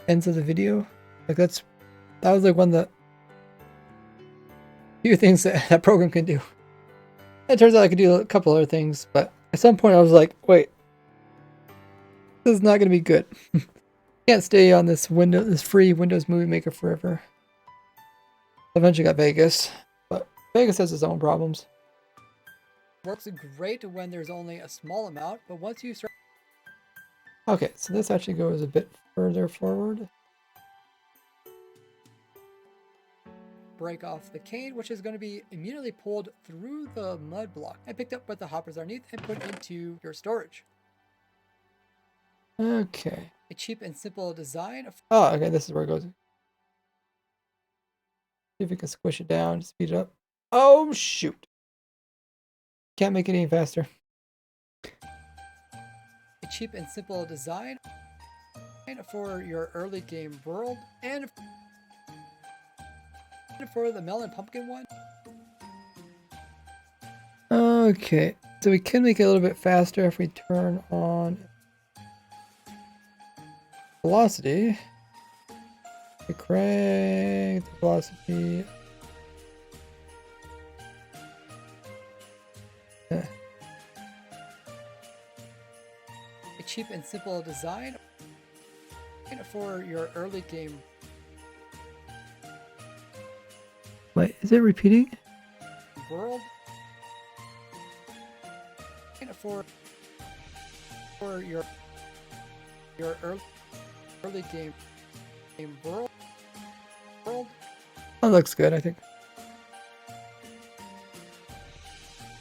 ends of the video. Like that was like one of the few things that program can do. It turns out I could do a couple other things, but at some point I was like, wait, this is not going to be good. Can't stay on this free Windows Movie Maker forever. Eventually got Vegas, but Vegas has its own problems. Works great when there's only a small amount, but once you start. Okay, so this actually goes a bit further forward. Break off the cane, which is going to be immediately pulled through the mud block and picked up by the hoppers underneath and put into your storage. Okay. A cheap and simple design. Oh, okay, this is where it goes. See if we can squish it down, speed it up. Oh, shoot. Can't make it any faster. A cheap and simple design for your early game world and for the Melon pumpkin one. Okay, so we can make it a little bit faster if we turn on velocity. We crank the velocity. A cheap and simple design for your early game. Wait, is it repeating? World for your early game world. That looks good, I think.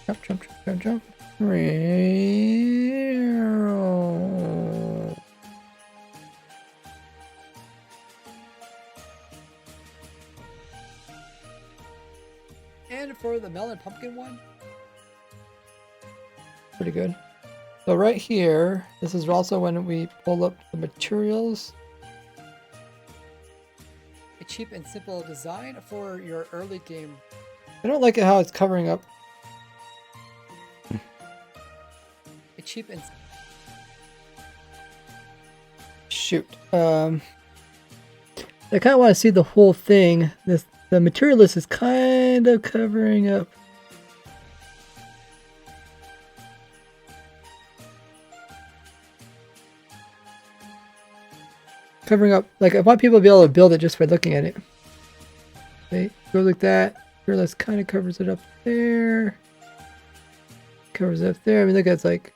Jump, jump, jump, jump, jump. And for the Melon pumpkin one. Pretty good. So right here, this is also when we pull up the materials. A cheap and simple design for your early game. I don't like it how it's covering up. A cheap and Shoot. I kind of want to see the whole thing. This the materialist is kind of covering up. Covering up, like I want people to be able to build it just by looking at it. Okay, go like that. Materialist kind of covers it up there. Covers it up there. I mean, look, it's like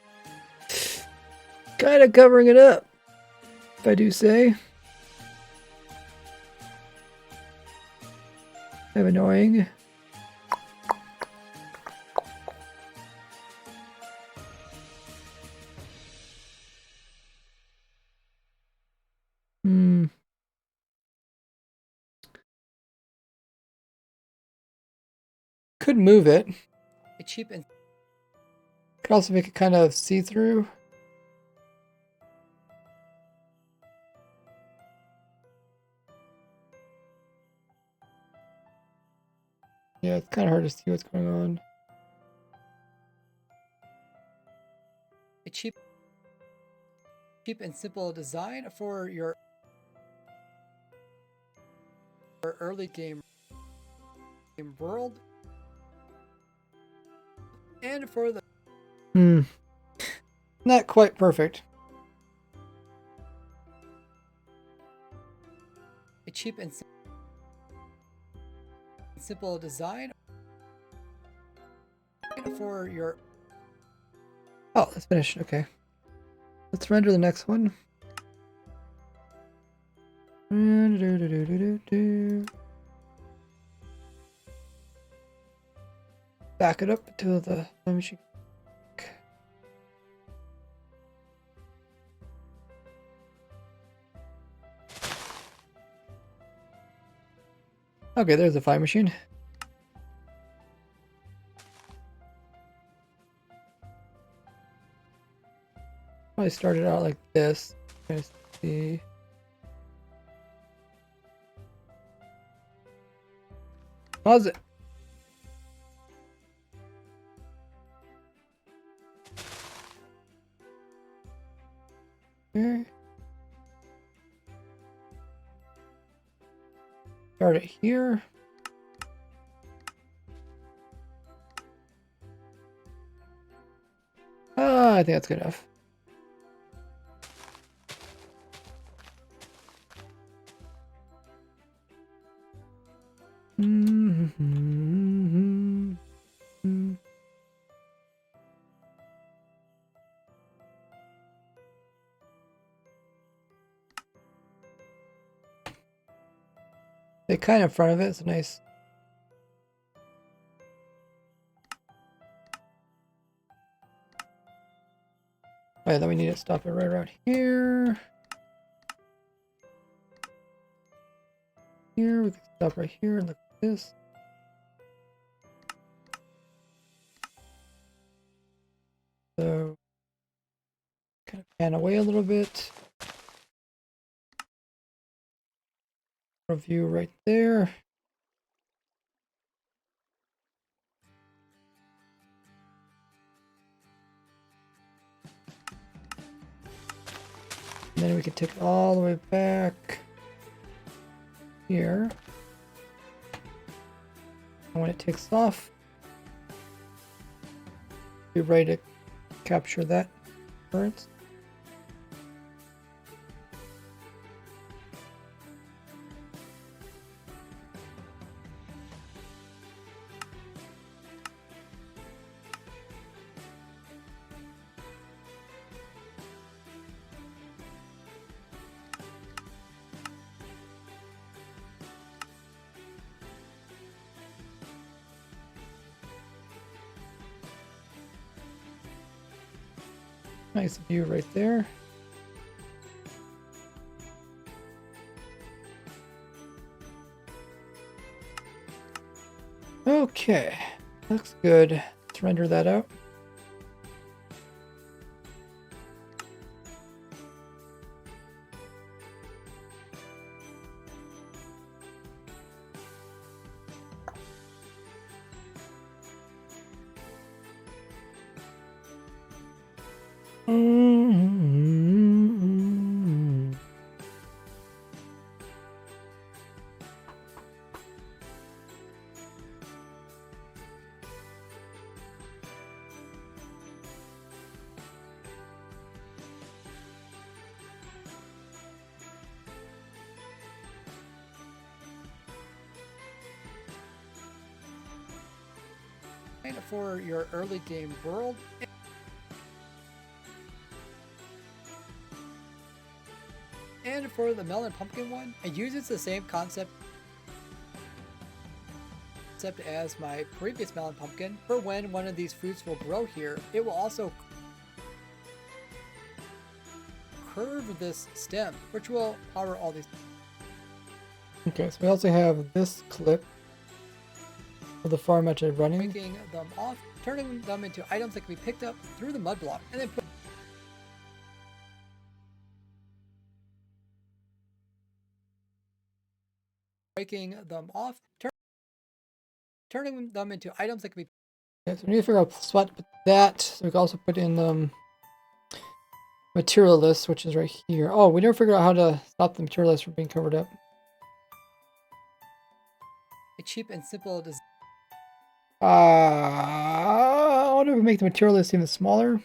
kind of covering it up, if I do say. Kind of annoying. Could move it. cheap and Could also make it kind of see-through. Yeah, it's kind of hard to see what's going on. a cheap and simple design for your early game world and for the Not quite perfect. a cheap and simple design for your Oh, that's finished. Okay. Let's render the next one. Back it up until the machine. Okay, there's the fire machine. I started out like this. Let's see. Pause it. Okay. Start it here. I think that's good enough. They kind of in front of it. It's nice. Oh yeah, then we need to stop it right around here. Here, we can stop right here and look at this. So, kind of pan away a little bit. Review right there. And then we can take it all the way back here. And when it takes off, be ready to capture that current. Nice view right there. Okay, looks good. Let's render that out. for your early game world. And for the melon pumpkin one, it uses the same concept as my previous melon pumpkin. For when one of these fruits will grow here, it will also curve this stem, which will power all these. Okay, so we also have this clip of the farm actually running. Breaking them off, turning them into items that can be picked up through the mud block, and then breaking them off, turning them into items that can be. Okay, so we need to figure out the spot to put that. So we can also put in material list, which is right here. Oh, we never figured out how to stop the material list from being covered up. A cheap and simple design. I wonder if we make the material list even smaller.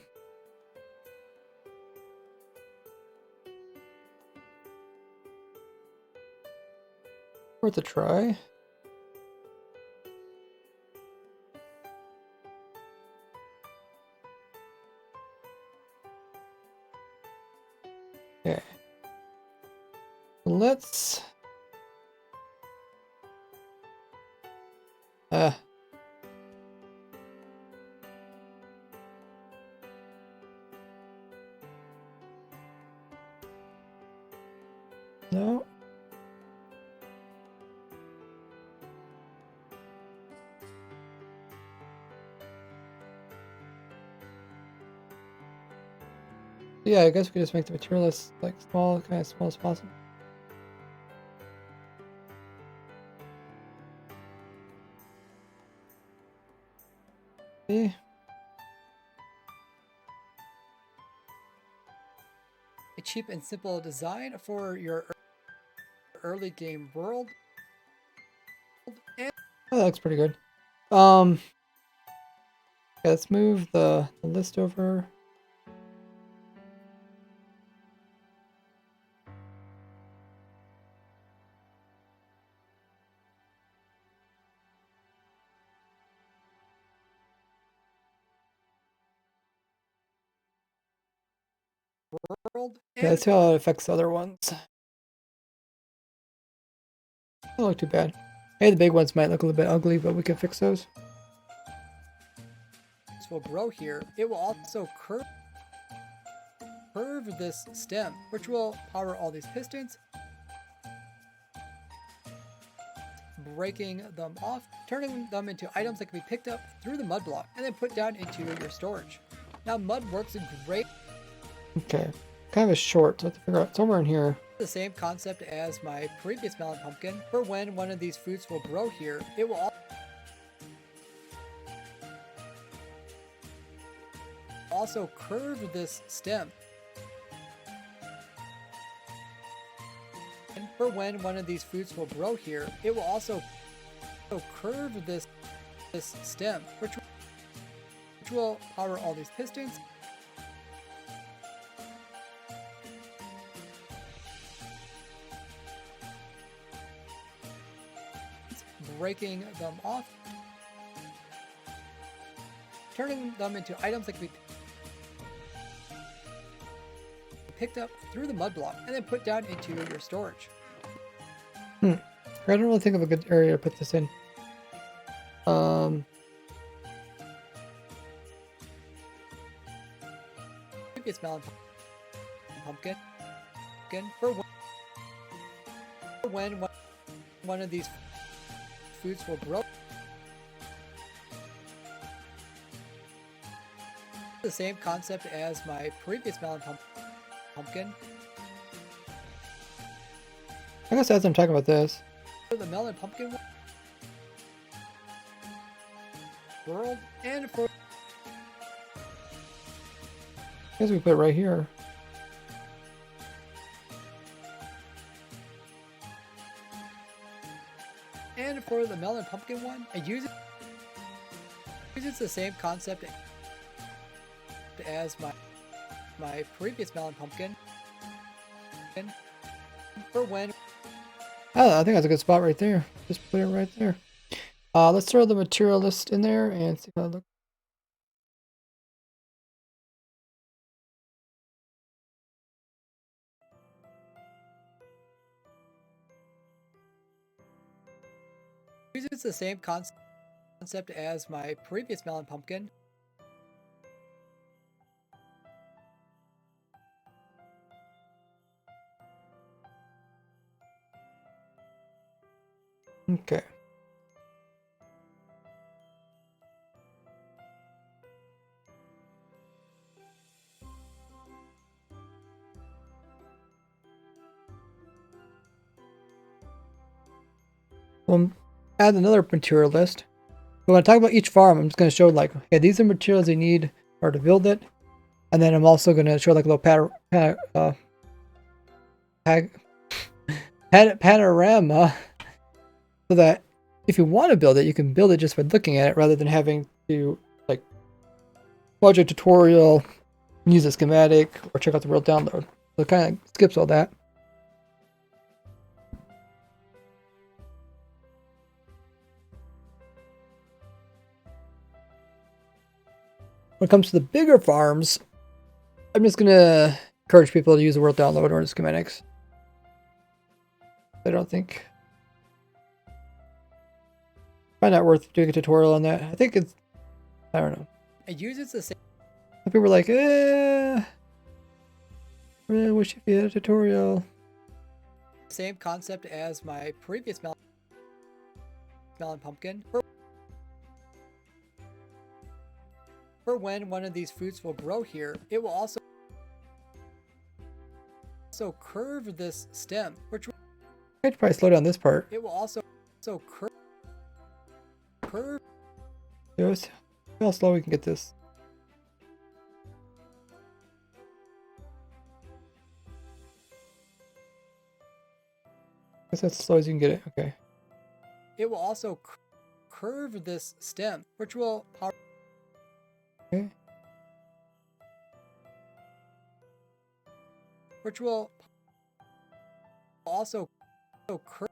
Worth a try. Okay. Let's no. Yeah, I guess we could just make the material list like small, kind of small as possible. See? A cheap and simple design for your early game world. And Oh, that looks pretty good. Yeah, let's move the list over. world. Yeah, let's see how it affects the other ones. Don't look too bad. Hey, the big ones might look a little bit ugly, but we can fix those. Will grow here. It will also curve this stem, which will power all these pistons. Breaking them off, turning them into items that can be picked up through the mud block and then put down into your storage. Now mud works great. Okay, kind of a short, so I have to figure out somewhere in here. The same concept as my previous melon pumpkin. For when one of these fruits will grow here, it will also curve this stem. And for when one of these fruits will grow here, it will also curve this stem, which will power all these pistons. Breaking them off, turning them into items that can be picked up through the mud block and then put down into your storage. I don't really think of a good area to put this in. Previous melon pumpkin. For when one of these fruits will grow. The same concept as my previous melon pumpkin. I guess as I'm talking about this. For the melon pumpkin world, and for I guess we put it right here. the melon pumpkin one, it uses the same concept as my previous melon pumpkin. For when Oh, I think that's a good spot right there. Just put it right there. Let's throw the material list in there and see how it looks. Uses the same concept as my previous melon pumpkin. Okay. We'll add another material list. But when I talk about each farm, I'm just going to show like, okay, these are materials you need in order to build it. And then I'm also going to show like a little panorama so that if you want to build it, you can build it just by looking at it rather than having to like watch a tutorial, use a schematic, or check out the real download. So it kind of skips all that. When it comes to the bigger farms, I'm just going to encourage people to use the world download or the schematics. I don't think. Probably not worth doing a tutorial on that. I think it's, I don't know. It uses the same. Some people were like, I really wish if you had a tutorial. Same concept as my previous melon pumpkin. For when one of these fruits will grow here, it will also curve this stem, which I could probably slow down this part. it will also curve. See how slow we can get this. Guess that's as slow as you can get it. Okay. It will also curve this stem, which will power. Okay. Which will also curve.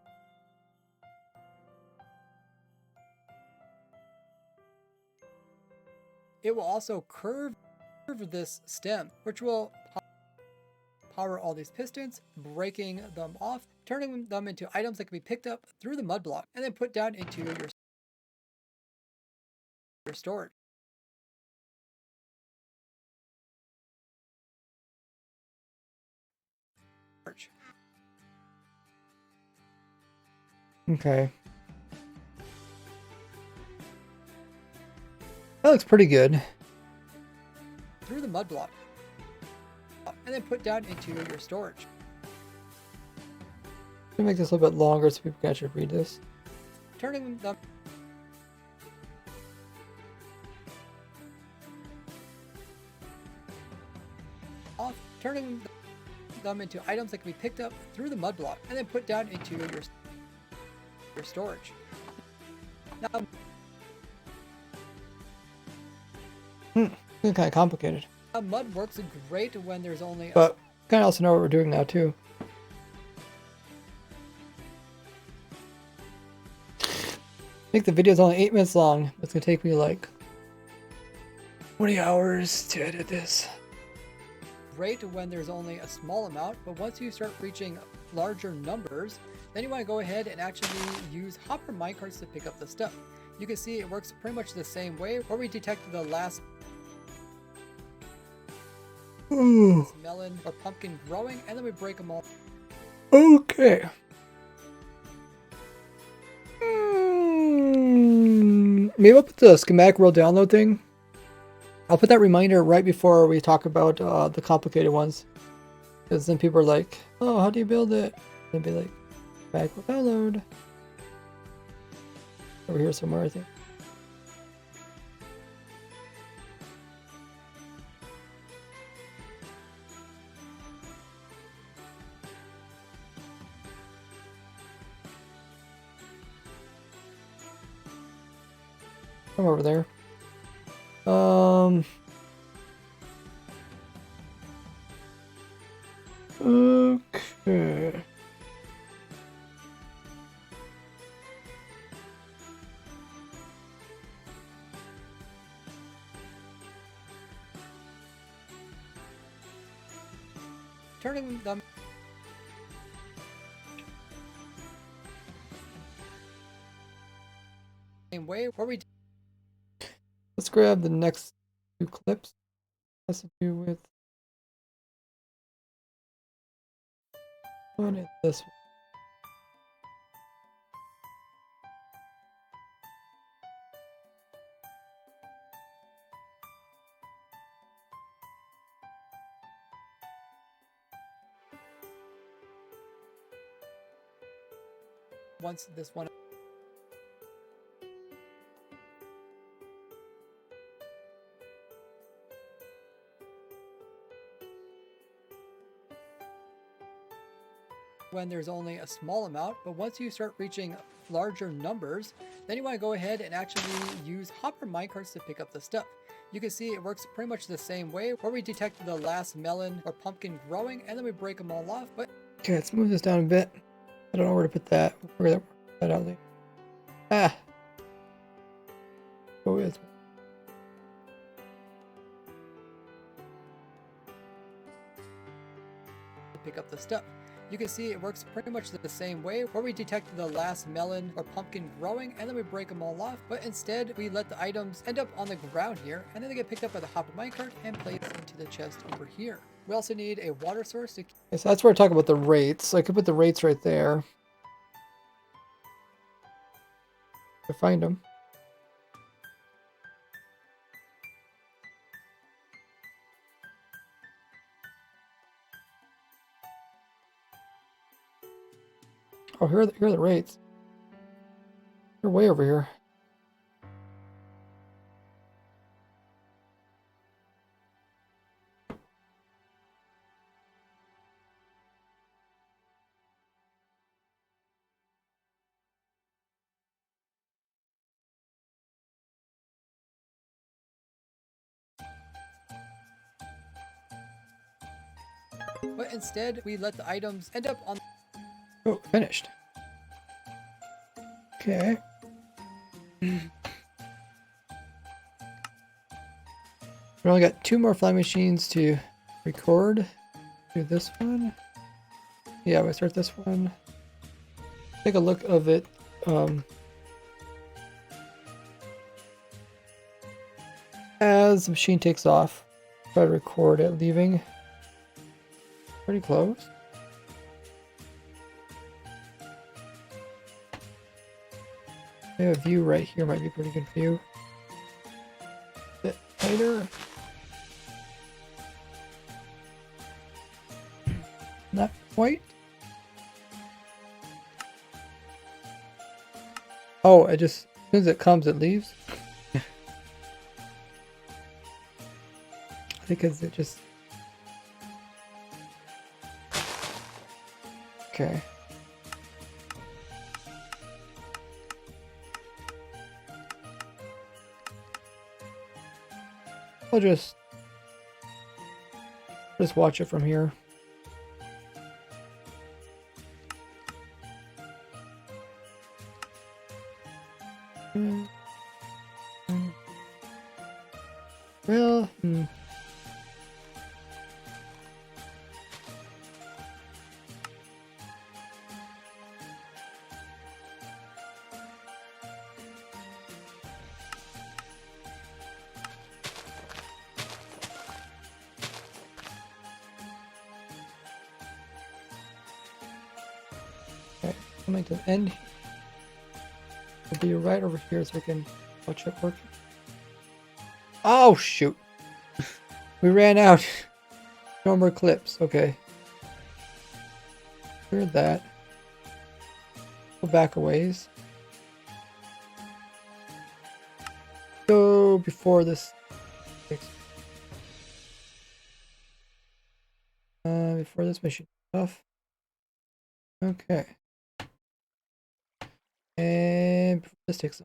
It will also curve this stem, which will power all these pistons, breaking them off, turning them into items that can be picked up through the mud block and then put down into your storage. Okay. That looks pretty good. Through the mud block and then put down into your storage. I'm gonna make this a little bit longer so people can actually read this. Turning them off, turning them into items that can be picked up through the mud block and then put down into your storage. Now, It's kind of complicated. mud works great when there's only But kind of also know what we're doing now too. I think the video's only 8 minutes long. It's gonna take me like 20 hours to edit this. great when there's only a small amount, but once you start reaching larger numbers, then you want to go ahead and actually use hopper minecarts to pick up the stuff. You can see it works pretty much the same way, where we detected the last melon or pumpkin growing, and then we break them all. Okay. Maybe I'll put the schematic world download thing. I'll put that reminder right before we talk about the complicated ones. Because then people are like, oh, how do you build it? And be like, schematic world download. Over here somewhere, I think. Come over there. Okay. turning them same way where we Let's grab the next two clips. Has to do with one and this one. once this one when there's only a small amount, but once you start reaching larger numbers, then you want to go ahead and actually use hopper minecarts to pick up the stuff. You can see it works pretty much the same way where we detect the last melon or pumpkin growing and then we break them all off. But Okay, let's move this down a bit. I don't know where to put that. Where that out there. Ah. Go with. to pick up the stuff. You can see it works pretty much the same way where we detect the last melon or pumpkin growing and then we break them all off, but instead we let the items end up on the ground here and then they get picked up by the hopper minecart and placed into the chest over here. We also need a water source to Okay, so that's where I talk about the rates. I could put the rates right there. If I find them. Oh, here are the rates. They're way over here. but instead we let the items end up on Oh, finished. Okay. We only got 2 more flying machines to record. Do this one. Yeah, we start this one. Take a look of it. As the machine takes off, try to record it leaving. Pretty close. I have a view right here, might be a pretty good view. Bit tighter. Not quite. Oh, it just, as soon as it comes, it leaves. Because it just... Okay. I'll just watch it from here. Well, okay, coming to the end. It'll be right over here so we can watch it work. Oh, shoot. We ran out. No more clips. Okay. Cleared that. Go back a ways. Go before this. Before this mission stuff. Okay. And this takes.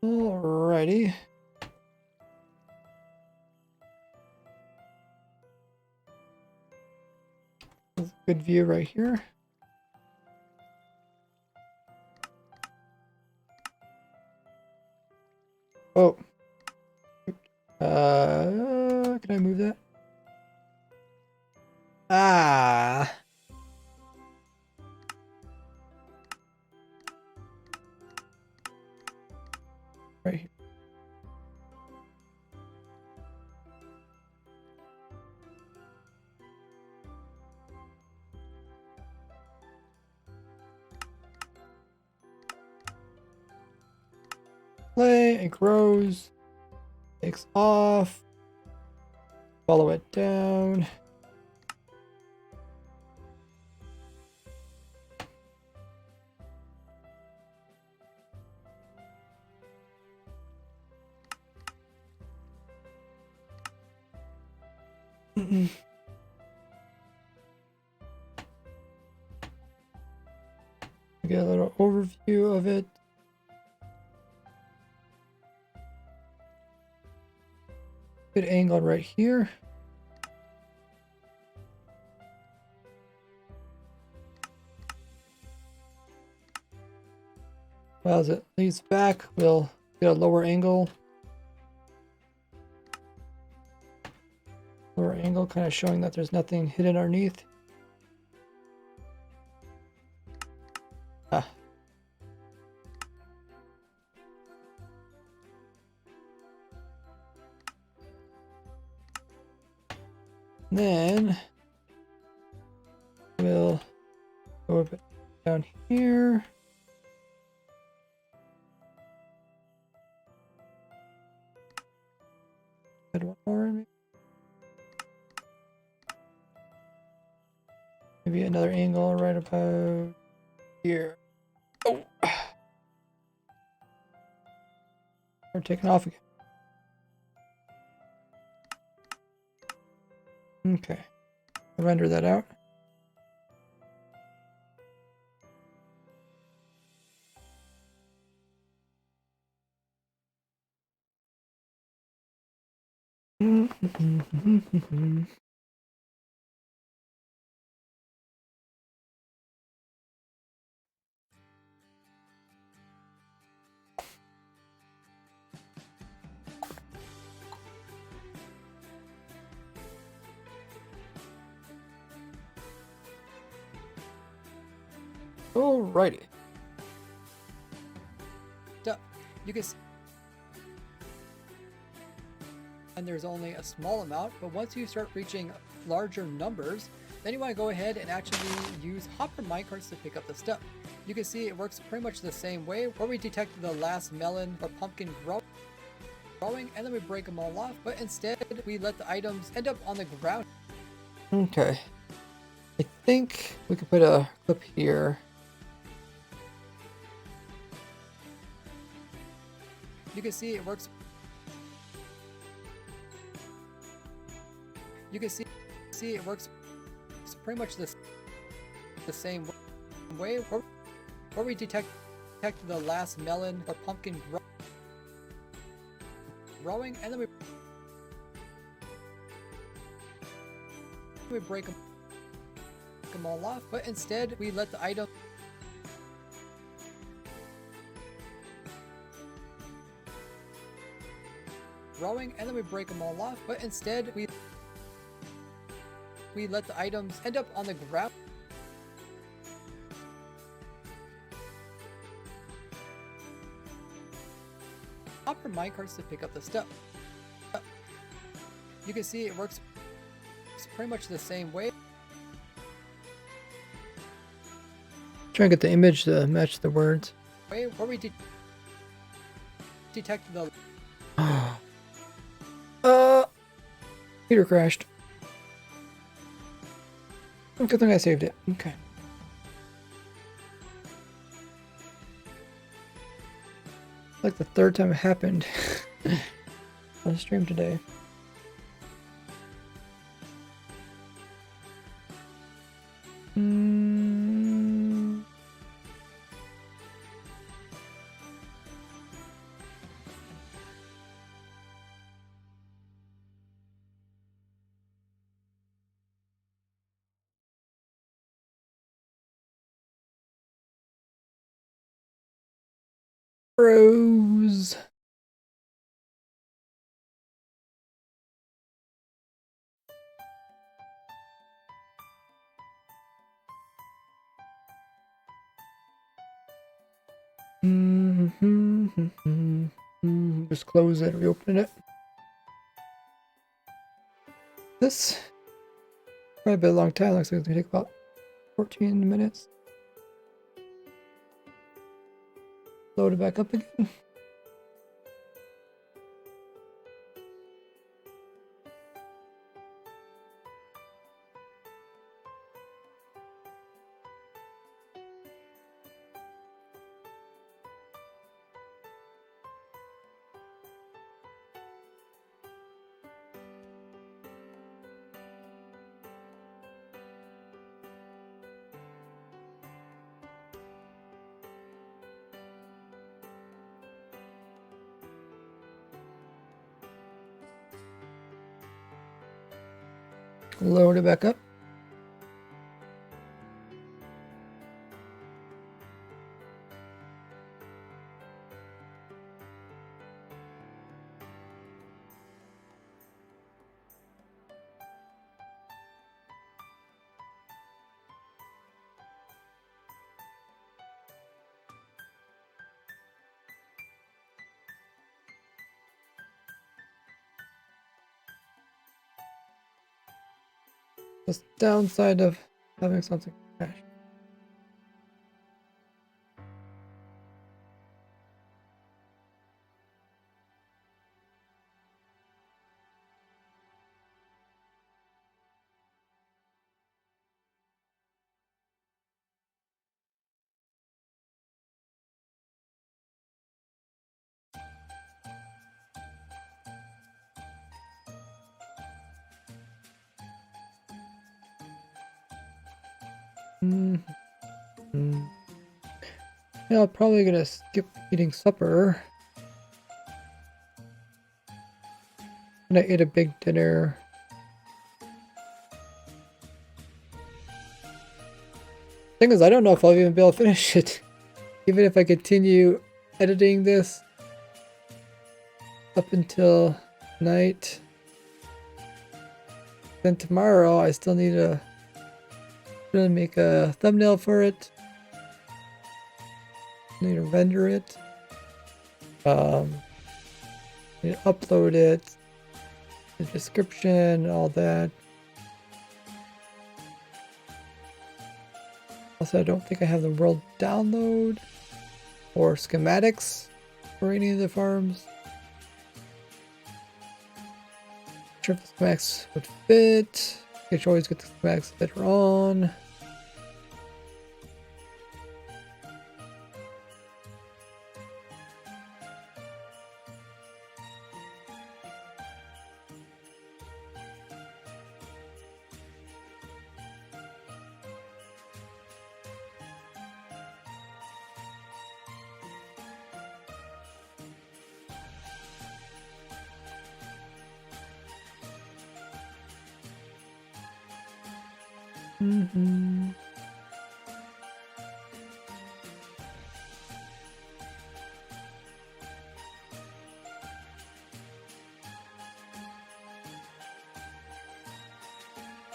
Alrighty. Good view right here. Oh. Can I move Ah. Right here. Play, it grows, takes off, follow it down. Get a little overview of it. Good angle right here. Well, as it leads back, we'll get a lower angle. Lower angle, kind of showing that there's nothing hidden underneath. Ah. Then we'll go a bit down here. Add one more. Maybe another angle right about here. Oh. We're taking off again. Okay. I'll render that out. Alrighty. You can and there's only a small amount, but once you start reaching larger numbers, then you want to go ahead and actually use hopper minecarts to pick up the stuff. You can see it works pretty much the same way, where we detect the last melon or pumpkin growing, and then we break them all off, but instead we let the items end up on the ground. Okay. I think we could put a clip here. You can see it works. You can see it works pretty much the same way, where we detect the last melon or pumpkin growing, and then we break them all off, but instead we let the item growing, and then we break them all off, but instead we let the items end up on the ground. Hopper minecarts to pick up the stuff. You can see it works pretty much the same way. Try and get the image to match the words. Where we detect the Computer crashed. Good thing I saved it. Okay. Like the third time it happened on the stream today. Bros. Just close it, reopen it. This probably been a long time. Looks like it's gonna take about 14 minutes. Load it back up again. Load it back up. The downside of having something cache. Yeah, I'm probably gonna skip eating supper. And I ate a big dinner. Thing is, I don't know if I'll even be able to finish it. Even if I continue editing this up until night. Then tomorrow I still need to really make a thumbnail for it. Need to render it. Need to upload it. The description, all that. Also, I don't think I have the world download or schematics for any of the farms. Not sure if the schematics would fit. You should always get the schematics later on.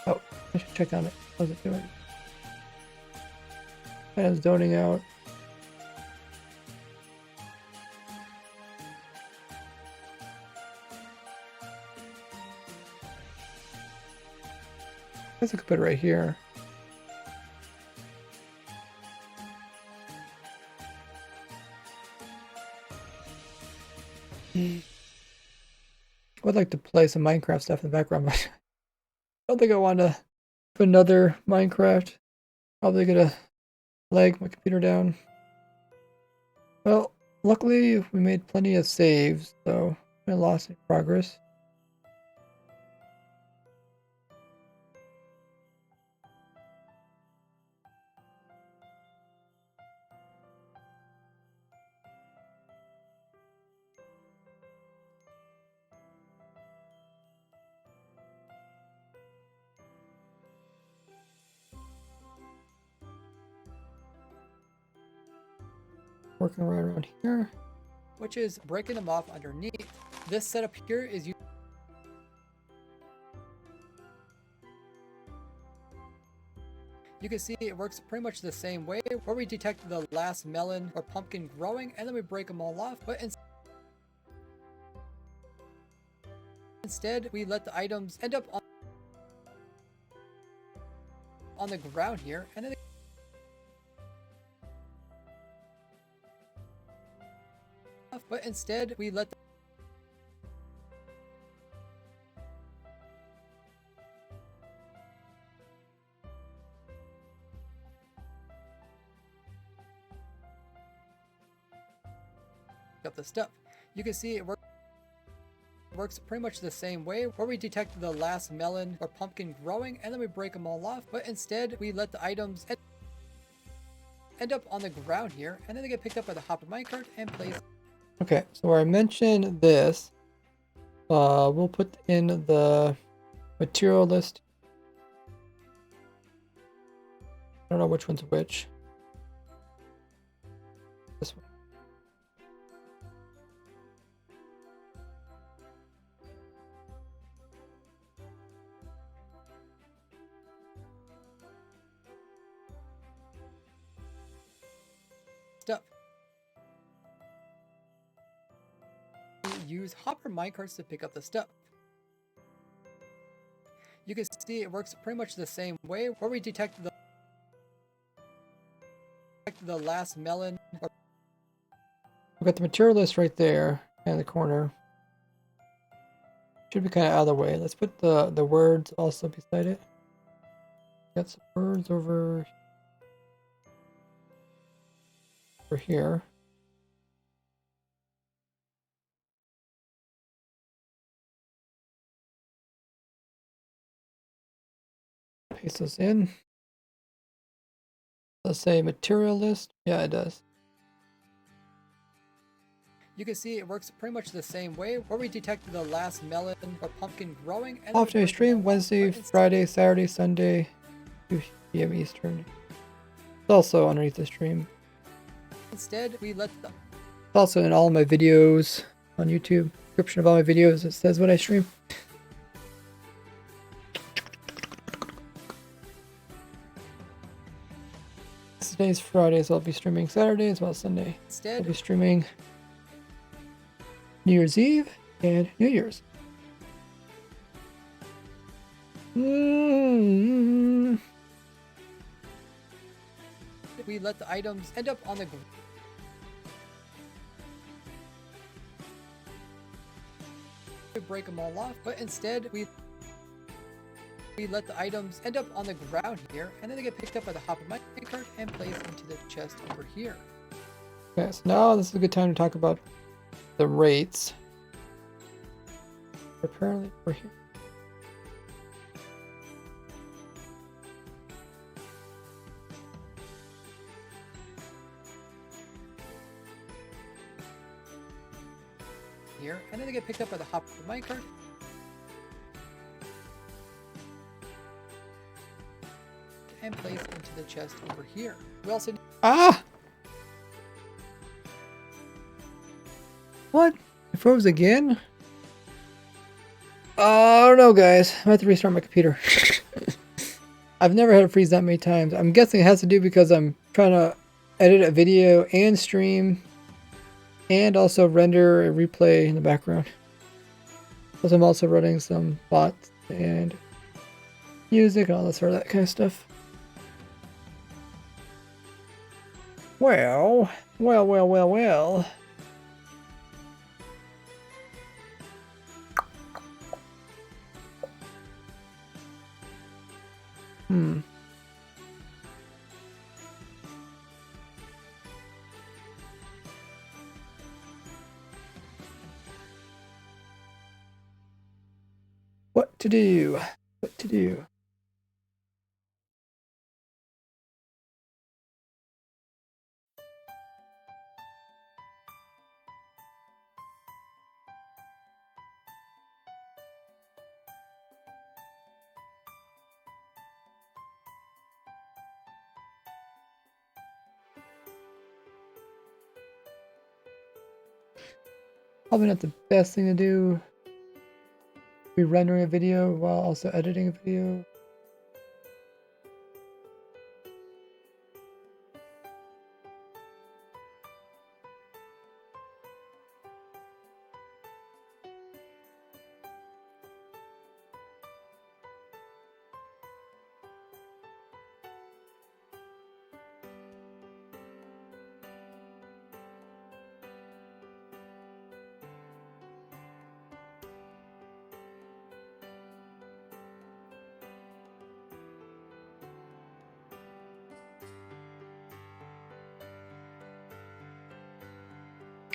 Oh, I should check on it. How's it doing? It's zoning out. I guess I could put it right here. I would like to play some Minecraft stuff in the background, but I don't think I want to put another Minecraft. Probably gonna lag my computer down. Well, luckily we made plenty of saves, so I lost in progress. Working right around here. which is breaking them off underneath. This setup here is You can see it works pretty much the same way, where we detect the last melon or pumpkin growing and then we break them all off, but instead we let the items end up on the ground here, and then we let up the stuff. You can see it works pretty much the same way, where we detect the last melon or pumpkin growing and then we break them all off, but instead we let the items end up on the ground here, and then they get picked up by the hopper minecart and placed. Okay, so where I mentioned this, we'll put in the material list. I don't know which one's which. This one. Stuff. Use hopper minecarts to pick up the stuff. You can see it works pretty much the same way, where we detect the last melon. We've got the material list right there in the corner. Should be kind of out of the way. Let's put the words also beside it. Got some words over here. Paste those in. Let's say material list. Yeah, it does. You can see it works pretty much the same way, where we detect the last melon or pumpkin growing. And Off day stream Wednesday, Friday, Saturday, Sunday, 2 p.m. Eastern. It's also underneath the stream. Instead, we let the. It's also in all of my videos on YouTube. Description of all my videos, it says when I stream. Today's Friday, so I'll be streaming Saturday as well as Sunday. Instead, I'll be streaming New Year's Eve and New Year's. We let the items end up on the ground. We break them all off, but instead we let the items end up on the ground here, and then they get picked up by the hopper minecart and placed into the chest over here. Okay, so now this is a good time to talk about the rates. Apparently we're here. Here, and then they get picked up by the hopper minecart. And placed into the chest over here. We also What? It froze again? I don't know, guys. I have to restart my computer. I've never had it freeze that many times. I'm guessing it has to do because I'm trying to edit a video and stream and also render a replay in the background. Plus I'm also running some bots and music and all that sort of that kind of stuff. Well. What to do? What to do? Probably not the best thing to do. Be rendering a video while also editing a video.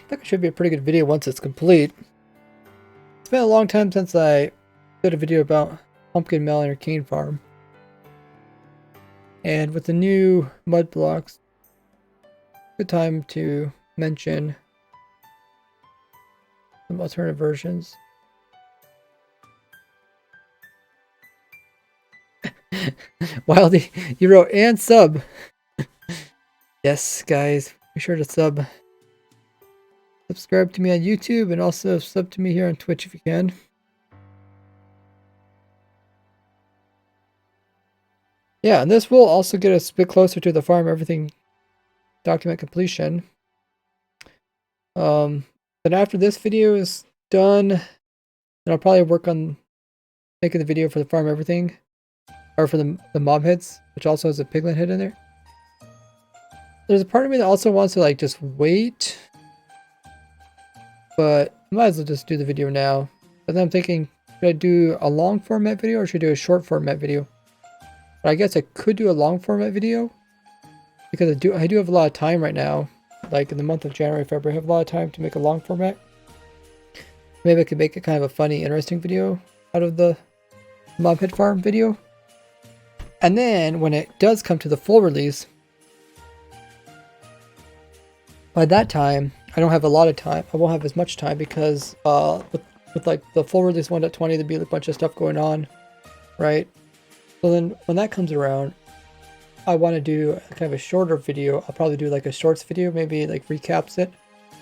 think it should be a pretty good video once it's complete. It's been a long time since I did a video about pumpkin, melon, or cane farm. And with the new mud blocks, good time to mention some alternative versions. Wildy, you wrote and sub. Yes, guys, be sure to subscribe to me on YouTube and also sub to me here on Twitch if you can. Yeah, and this will also get us a bit closer to the farm everything document completion. Then after this video is done, then I'll probably work on making the video for the farm everything, or for the mob hits, which also has a piglet hit in there. There's a part of me that also wants to like just wait, but I might as well just do the video now. But then I'm thinking, should I do a long format video or should I do a short format video? But I guess I could do a long format video because I do have a lot of time right now. Like in the month of January, February, I have a lot of time to make a long format. Maybe I could make it kind of a funny, interesting video out of the mob hit farm video. And then when it does come to the full release, by that time, I don't have a lot of time. I won't have as much time because with like the full release 1.20, there'd be a bunch of stuff going on, right? So then when that comes around, I want to do a kind of a shorter video. I'll probably do like a shorts video, maybe like recaps it.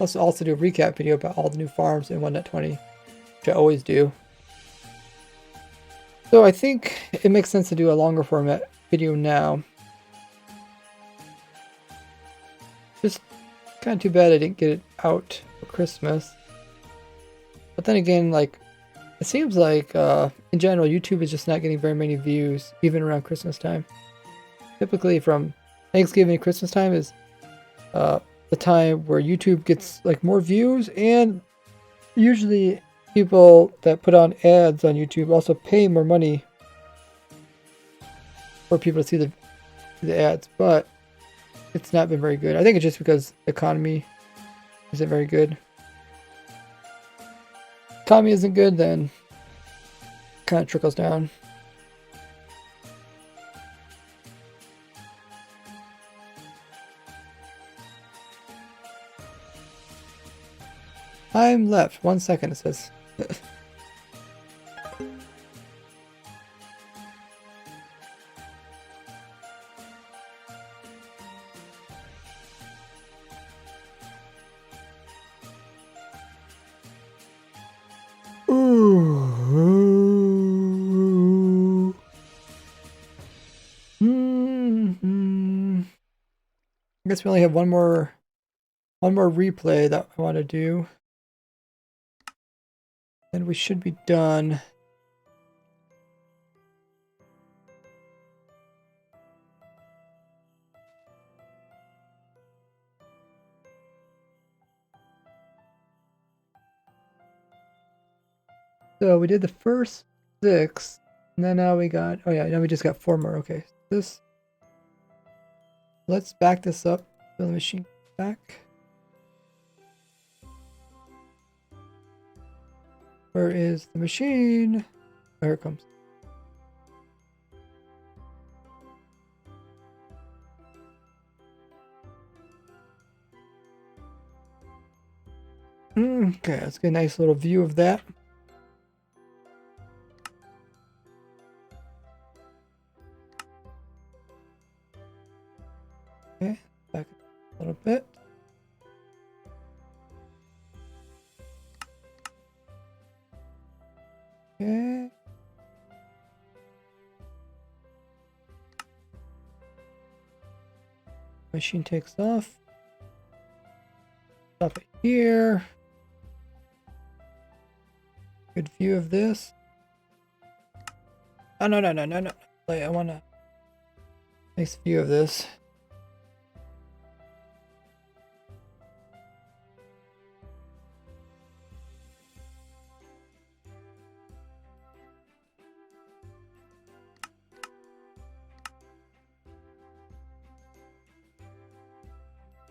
Also do a recap video about all the new farms in 1.20, which I always do. So I think it makes sense to do a longer format video now. Just kind of too bad I didn't get it out for Christmas. But then again, like, it seems like in general YouTube is just not getting very many views even around Christmas time. Typically from Thanksgiving to Christmas time is the time where YouTube gets like more views, and usually people that put on ads on YouTube also pay more money for people to see the ads, but it's not been very good. I think it's just because the economy isn't very good. Economy isn't good, then kind of trickles down. Time left 1 second, it says. I guess we only have one more replay that I want to do. And we should be done. So we did the first 6, and then now we got, oh yeah, now we just got 4 more. Okay, let's back this up. Build the machine back. Where is the machine? Oh, here it comes. Okay, let's get a nice little view of that. Okay, back a little bit. Okay. Machine takes off. Stop it here. Good view of this. Oh, no. Wait, I want a nice view of this.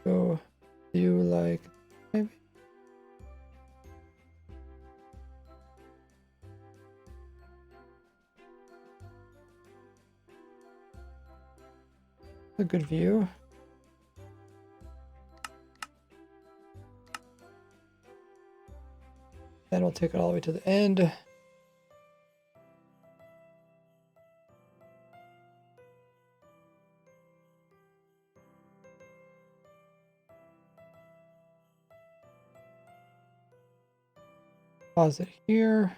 So, do you like maybe? A good view. Then we'll take it all the way to the end. Pause it here.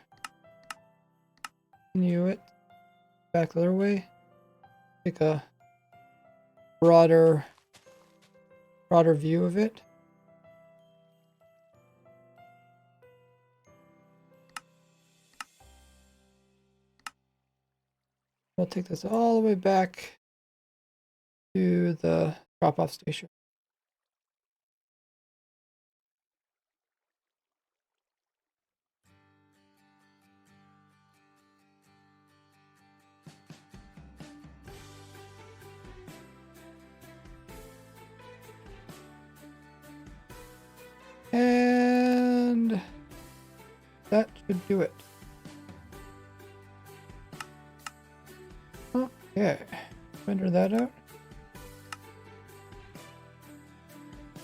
Continue it back the other way. Take a broader view of it. We'll take this all the way back to the drop-off station. And that should do it. Okay, render that out.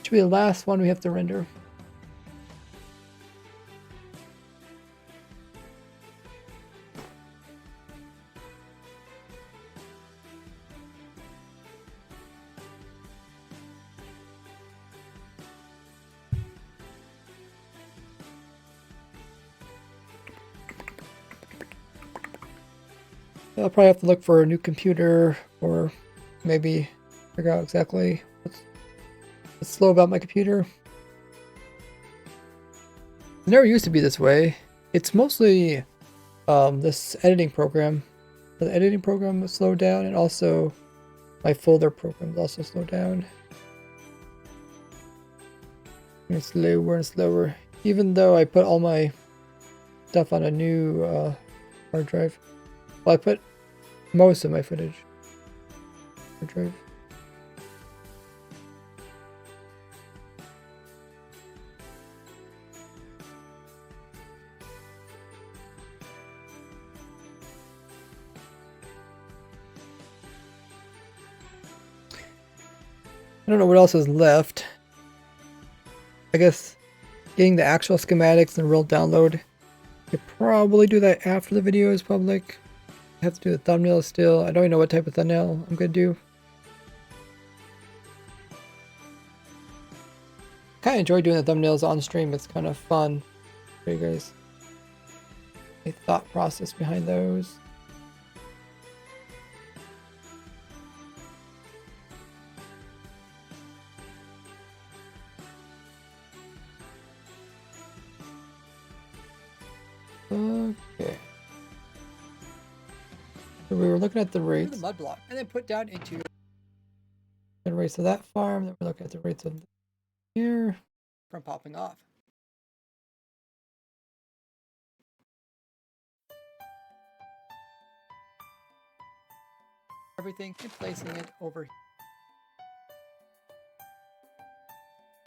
Should be the last one we have to render. I'll probably have to look for a new computer or maybe figure out exactly what's slow about my computer. It never used to be this way. It's mostly this editing program. The editing program was slowed down, and also my folder program was also slowed down. And slower and slower. Even though I put all my stuff on a new hard drive. Well, I put most of my footage hard drive. I don't know what else is left. I guess getting the actual schematics and real download. I could probably do that after the video is public. I have to do the thumbnail still. I don't even know what type of thumbnail I'm gonna do. Kind of enjoy doing the thumbnails on stream. It's kind of fun for you guys. A thought process behind those. Okay. So we were looking at the rates. The mud block, and then put down into The rates of that farm. Then we're looking at the rates of here. from popping off. Everything and placing it over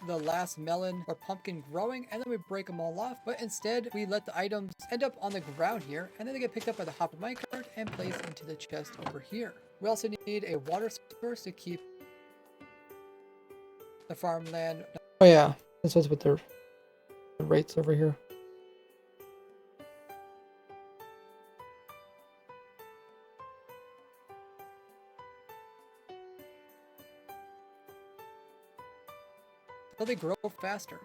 the last melon or pumpkin growing, and then we break them all off, but instead we let the items end up on the ground here, and then they get picked up by the hopper minecart and placed into the chest over here. We also need a water source to keep the farmland. Oh yeah, this was with the rates over here. So they grow faster.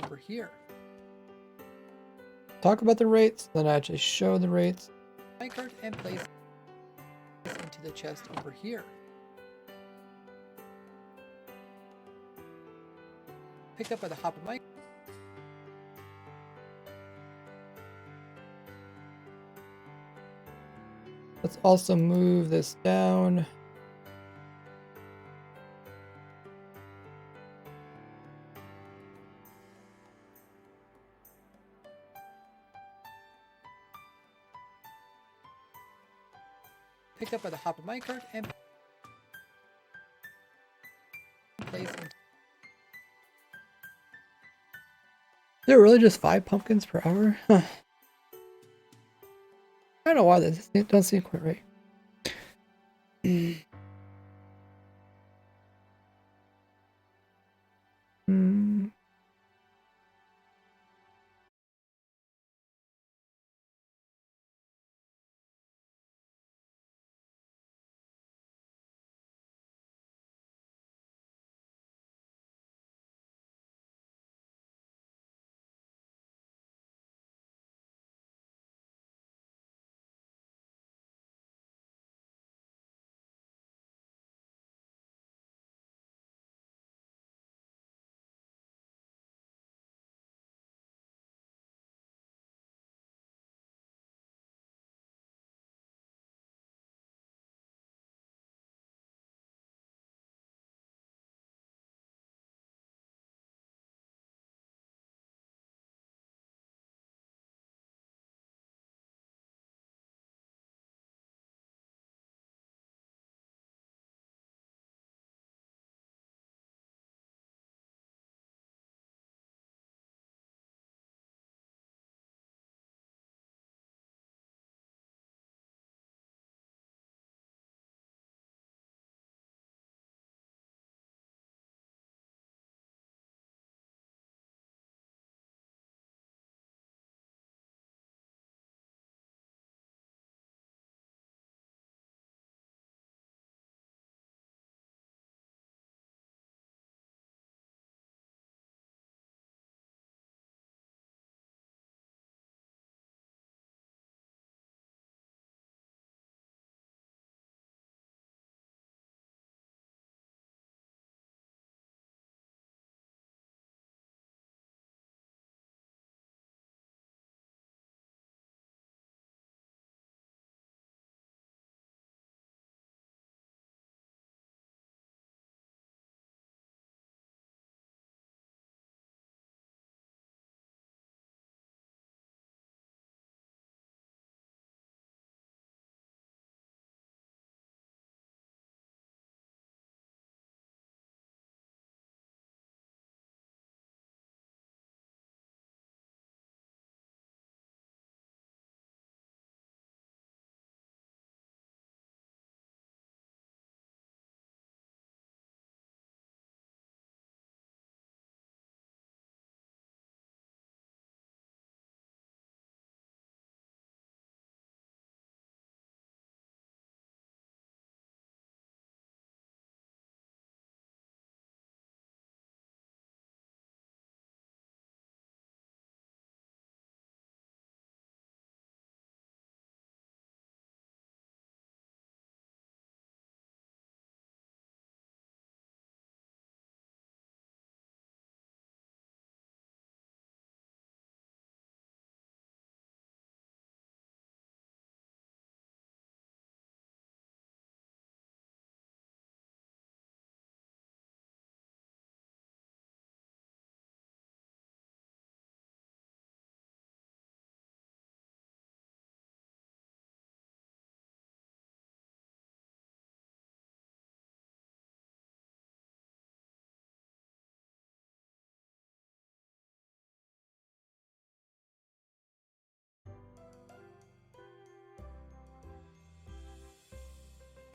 Over here. Talk about the rates, then I actually show the rates. Minecart and place into the chest over here. Picked up by the hopper mic. Let's also move this down. Picked up by the hopper minecart and place into. There are really just 5 pumpkins per hour? Huh. I don't know why this doesn't seem quite right. Hmm.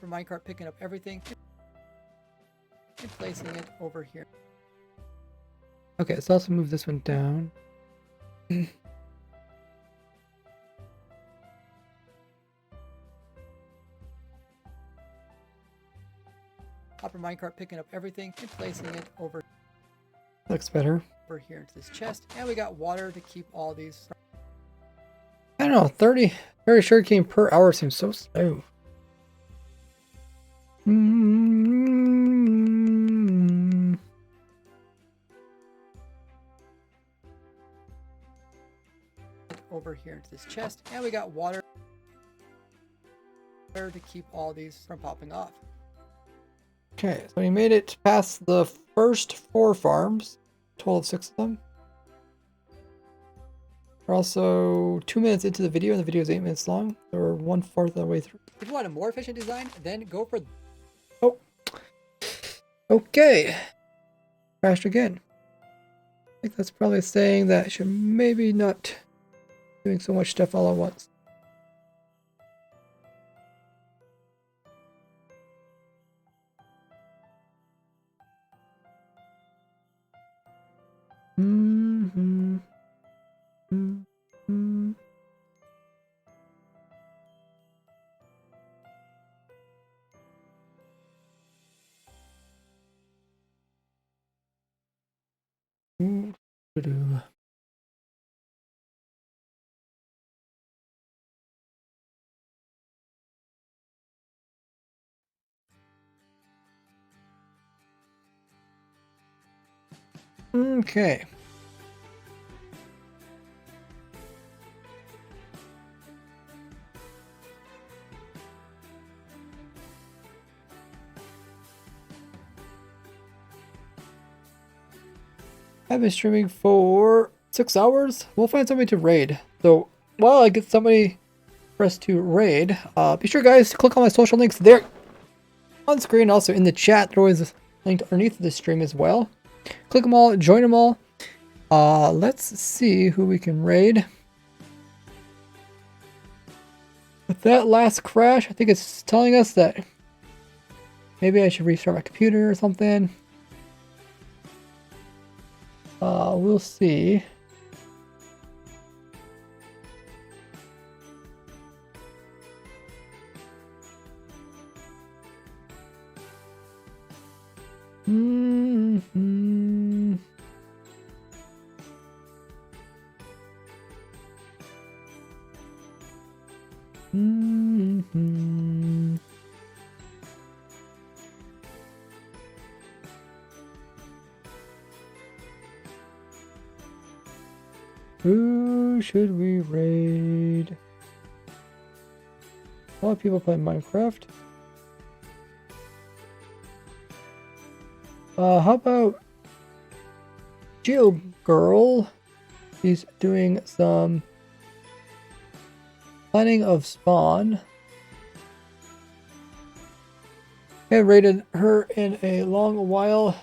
For minecart, picking up everything and placing it over here. Okay, let's also move this one down. Hopper minecart, picking up everything and placing it over Looks better. here into this chest. And we got water to keep all these. I don't know, 30 sugarcane per hour seems so slow. Over here into this chest. And we got water to keep all these from popping off. Okay, so we made it past the first 4 farms, total of 6 of them. We're also 2 minutes into the video, and the video is 8 minutes long, so we're 1/4 of the way through. If you want a more efficient design, then go for. Oh, okay. Crashed again. I think that's probably saying that I should maybe not doing so much stuff all at once. Doo-doo. Okay. I've been streaming for 6 hours. We'll find somebody to raid. So while I get somebody for us to raid, be sure guys to click on my social links there on screen, also in the chat. They're always linked underneath the stream as well. Click them all, join them all. Let's see who we can raid. With that last crash, I think it's telling us that maybe I should restart my computer or something. We'll see. Mm-hmm. Mm-hmm. Who should we raid? A lot of people play Minecraft. How about Geo Girl? She's doing some planning of spawn. I haven't raided her in a long while.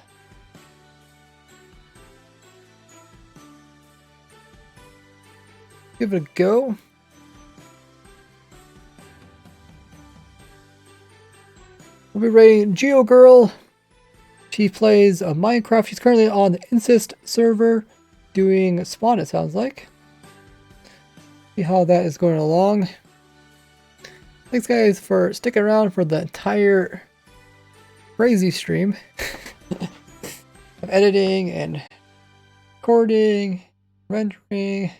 Give it a go. We'll be raiding Geo Girl. She plays Minecraft. She's currently on the Insist server doing spawn, it sounds like. See how that is going along. Thanks guys for sticking around for the entire crazy stream of editing and recording, rendering.